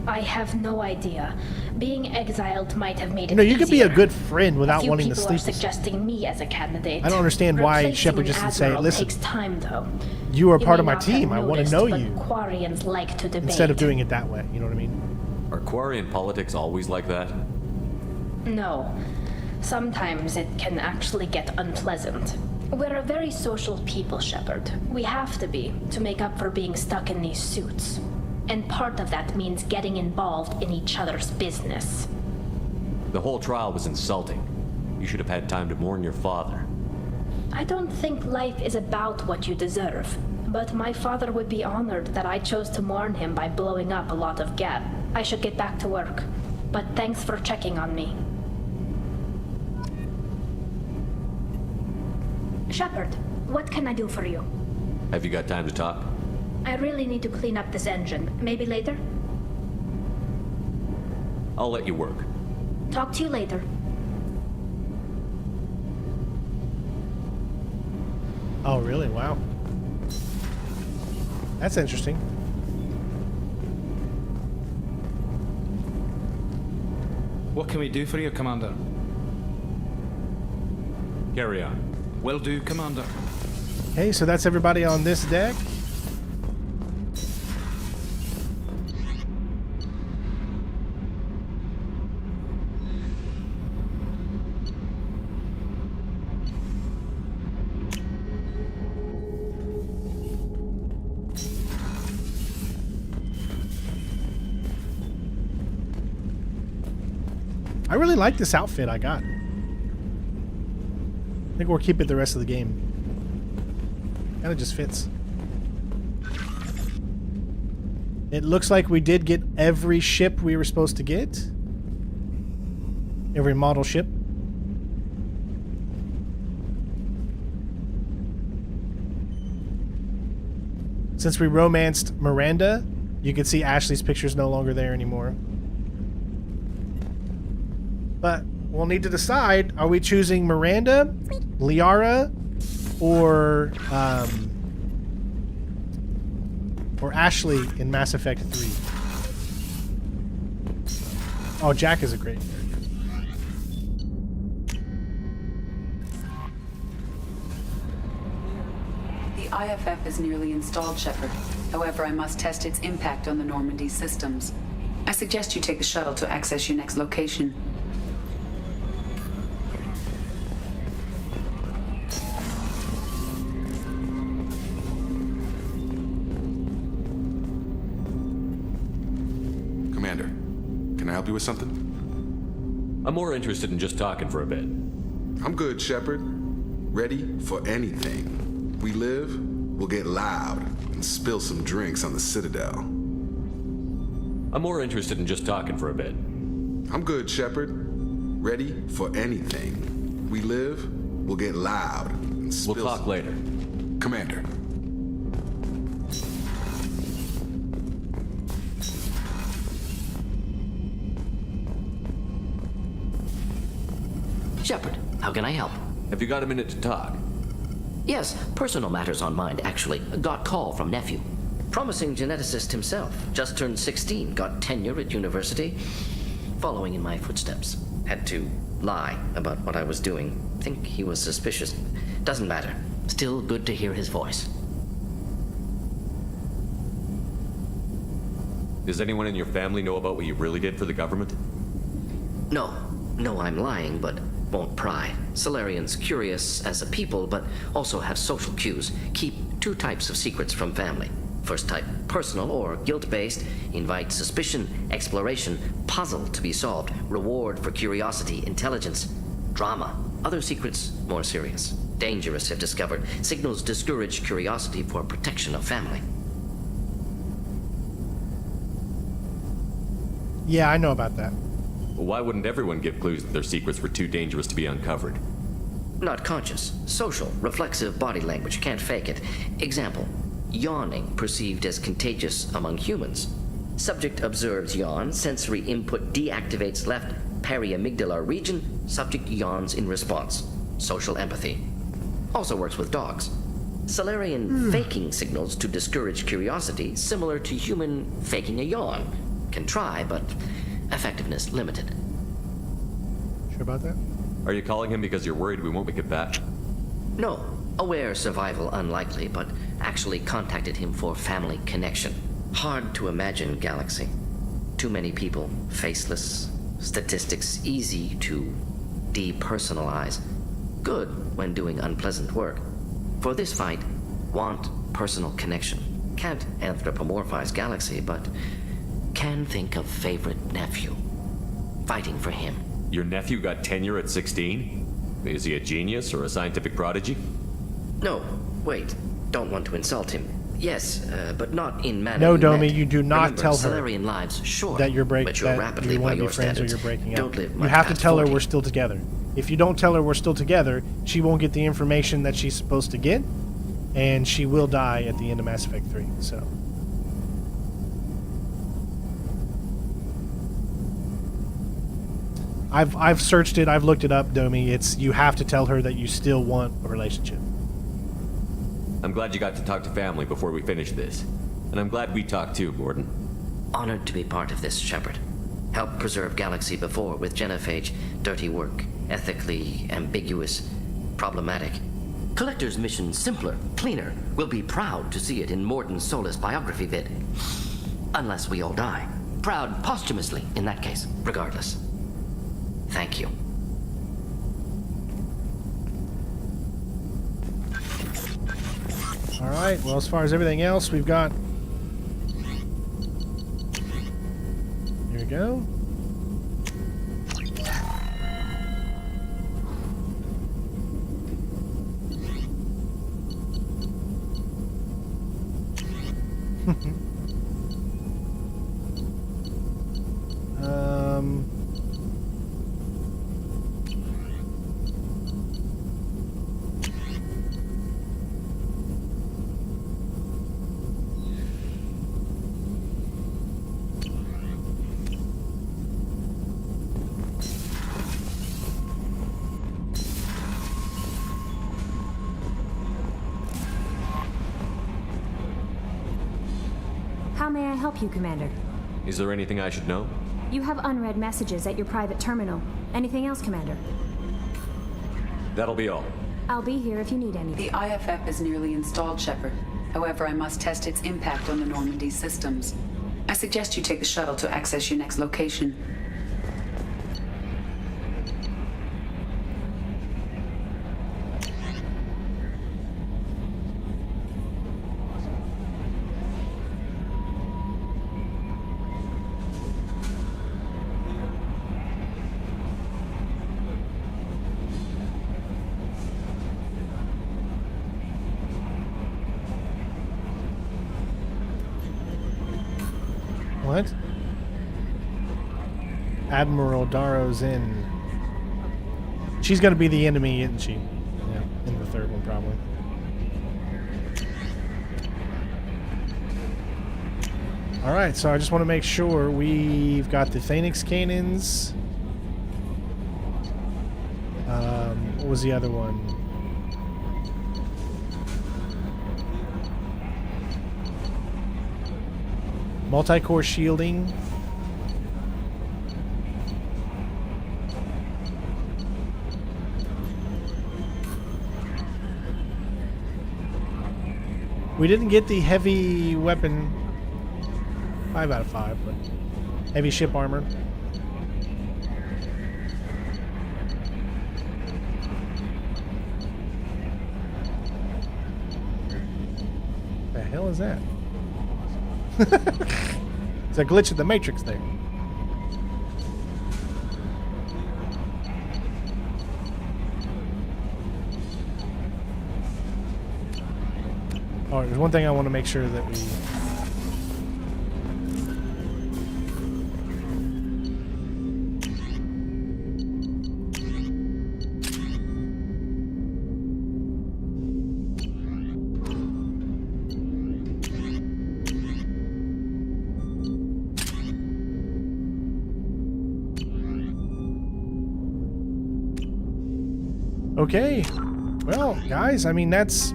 I have no idea. Being exiled might have made it You could be a easier. good friend without wanting to People sleep are with suggesting me as a candidate. I don't understand why Replacing Shepard just an didn't say, admiral "Listen, takes time, though. you are You part may of my not have team. I want to noticed, know but you." Quarians like to debate. Instead of doing it that way, you know what I mean? Are Quarian politics always like that? No. Sometimes it can actually get unpleasant. We're a very social people, Shepard. We have to be, to make up for being stuck in these suits. And part of that means getting involved in each other's business. The whole trial was insulting. You should have had time to mourn your father. I don't think life is about what you deserve, but my father would be honored that I chose to mourn him by blowing up a lot of Geth. I should get back to work, but thanks for checking on me. Shepard, what can I do for you? Have you got time to talk? I really need to clean up this engine. Maybe later? I'll let you work. Talk to you later. Oh, really? Wow. That's interesting. What can we do for you, Commander? Carry on. Will do, Commander. Hey, so that's everybody on this deck. I really like this outfit I got. I think we'll keep it the rest of the game. Kind of just fits. It looks like we did get every ship we were supposed to get. Every model ship. Since we romanced Miranda, you can see Ashley's picture's no longer there anymore. But we'll need to decide, are we choosing Miranda, Liara, or Ashley in Mass Effect 3? Oh, Jack is a great character. The IFF is nearly installed, Shepard. However, I must test its impact on the Normandy systems. I suggest you take the shuttle to access your next location. Commander, can I help you with something? I'm more interested in just talking for a bit. I'm good, Shepard. Ready for anything. We live, we'll get loud and spill some drinks on the Citadel. I'm more interested in just talking for a bit. I'm good, Shepard. Ready for anything. We live, we'll get loud and spill. We'll talk later. Commander. Shepard, how can I help? Have you got a minute to talk? Yes, personal matters on mind, actually. Got call from nephew. Promising geneticist himself. Just turned 16, got tenure at university. Following in my footsteps. Had to lie about what I was doing. Think he was suspicious. Doesn't matter. Still good to hear his voice. Does anyone in your family know about what you really did for the government? No, I'm lying, but won't pry. Solarians curious as a people, but also have social cues. Keep two types of secrets from family. First type, personal or guilt-based, invite suspicion, exploration, puzzle to be solved, reward for curiosity, intelligence, drama. Other secrets, more serious. Dangerous if discovered. Signals discourage curiosity for protection of family. Yeah, I know about that. Well, why wouldn't everyone give clues that their secrets were too dangerous to be uncovered? Not conscious. Social, reflexive body language. Can't fake it. Example. Yawning perceived as contagious among humans. Subject observes yawn. Sensory input deactivates left periamygdala region. Subject yawns in response. Social empathy. Also works with dogs. Solarian faking signals to discourage curiosity, similar to human faking a yawn. Can try, but effectiveness limited. Sure about that? Are you calling him because you're worried we won't make it back? No. Aware survival unlikely, but actually contacted him for family connection. Hard to imagine galaxy. Too many people, faceless, statistics easy to depersonalize. Good when doing unpleasant work. For this fight, want personal connection. Can't anthropomorphize galaxy, but can think of favorite nephew. Fighting for him. Your nephew got tenure at 16? Is he a genius or a scientific prodigy? No, wait. Don't want to insult him. Yes, but not in manner. No, you Domi, meant. you do not Remember, tell her Solarian lives, sure, that you're mature that rapidly you by want to be your friends or standards. you're breaking up. Don't live You much have to past tell 40. her we're still together. If you don't tell her we're still together, she won't get the information that she's supposed to get, and she will die at the end of Mass Effect 3. So. I've searched it. I've looked it up, Domi. It's you have to tell her that you still want a relationship. I'm glad you got to talk to family before we finish this. And I'm glad we talked too, Gordon. Honored to be part of this, Shepard. Helped preserve Galaxy before with Genophage. Dirty work. Ethically ambiguous. Problematic. Collector's mission simpler, cleaner. We'll be proud to see it in Mordin Solus biography vid. Unless we all die. Proud posthumously, in that case. Regardless. Thank you. All right. Well, as far as everything else, we've got. Here we go. How may I help you, Commander? Is there anything I should know? You have unread messages at your private terminal. Anything else, Commander? That'll be all. I'll be here if you need anything. The IFF is nearly installed, Shepard. However, I must test its impact on the Normandy systems. I suggest you take the shuttle to access your next location. What? Admiral Daro's in. She's gonna be the enemy, isn't she? Yeah, in the third one probably. Alright, so I just want to make sure we've got the Phoenix cannons. What was the other one? Multi-core shielding. We didn't get the heavy weapon. 5 out of 5, but heavy ship armor. The hell is that? It's a glitch in the Matrix there. Oh, there's one thing I want to make sure that we... Okay. Well, guys, I mean, that's...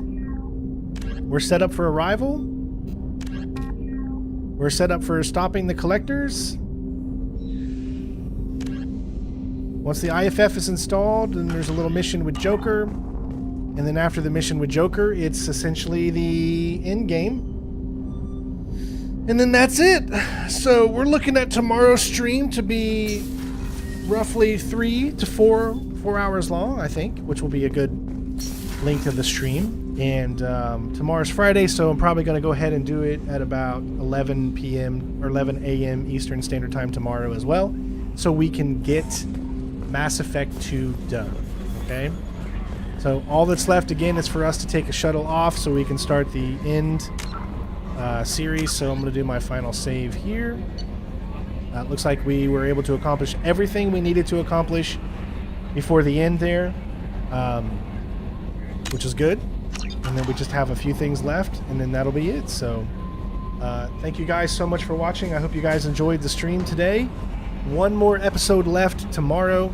We're set up for arrival. We're set up for stopping the collectors. Once the IFF is installed, then there's a little mission with Joker. And then after the mission with Joker, it's essentially the end game. And then that's it. So we're looking at tomorrow's stream to be roughly 3 to 4 hours long, I think, which will be a good length of the stream. And tomorrow's Friday, so I'm probably going to go ahead and do it at about 11 p.m. or 11 a.m. Eastern Standard Time tomorrow as well, so we can get Mass Effect 2 done, okay? So all that's left, again, is for us to take a shuttle off so we can start the end series. So I'm going to do my final save here. It looks like we were able to accomplish everything we needed to accomplish before the end there, which is good. And then we just have a few things left, and then that'll be it. So thank you guys so much for watching. I hope you guys enjoyed the stream today. One more episode left tomorrow,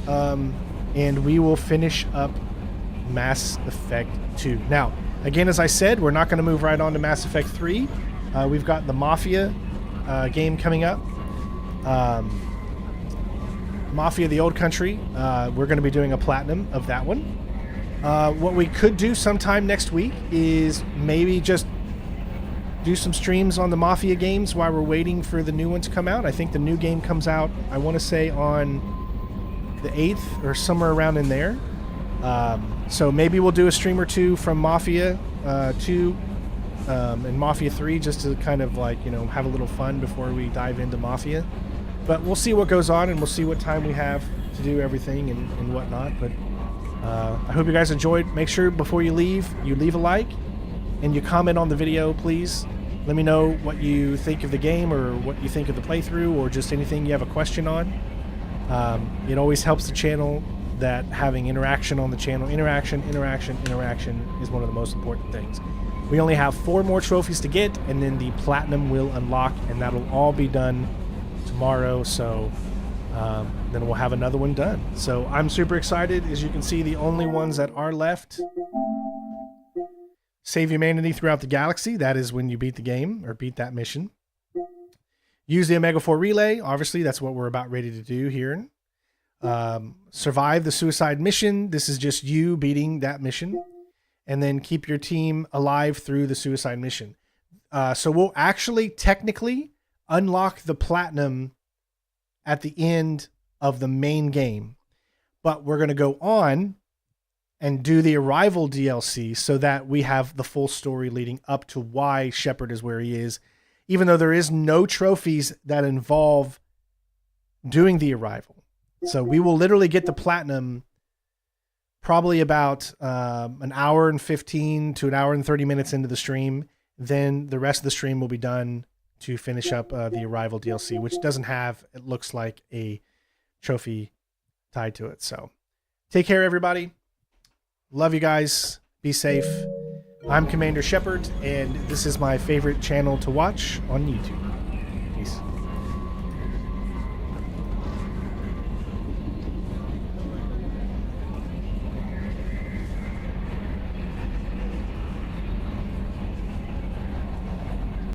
and we will finish up Mass Effect 2. Now, again, as I said, we're not going to move right on to Mass Effect 3. We've got the Mafia game coming up. Mafia: The Old Country. We're going to be doing a platinum of that one. What we could do sometime next week is maybe just do some streams on the Mafia games while we're waiting for the new one to come out. I think the new game comes out, I want to say, on the 8th or somewhere around in there. So maybe we'll do a stream or two from Mafia 2 and Mafia 3 just to kind of like, you know, have a little fun before we dive into Mafia. But we'll see what goes on, and we'll see what time we have to do everything and whatnot. But I hope you guys enjoyed. Make sure before you leave a like and you comment on the video, please. Let me know what you think of the game or what you think of the playthrough or just anything you have a question on. It always helps the channel that having interaction on the channel. Interaction is one of the most important things. We only have 4 more trophies to get, and then the platinum will unlock, and that'll all be done tomorrow. So then we'll have another one done. So I'm super excited. As you can see, the only ones that are left: save humanity throughout the galaxy. That is when you beat the game or beat that mission. Use the Omega-4 relay. Obviously, that's what we're about ready to do here. Survive the suicide mission. This is just you beating that mission. And then keep your team alive through the suicide mission. So we'll actually technically unlock the platinum at the end of the main game. But we're going to go on and do the Arrival DLC so that we have the full story leading up to why Shepard is where he is. Even though there is no trophies that involve doing the Arrival. So we will literally get the platinum probably about an hour and 15 to an hour and 30 minutes into the stream. Then the rest of the stream will be done to finish up the Arrival DLC, which doesn't have, it looks like, a trophy tied to it. So take care, everybody. Love you guys. Be safe. I'm Commander Shepard, and this is my favorite channel to watch on YouTube. Peace.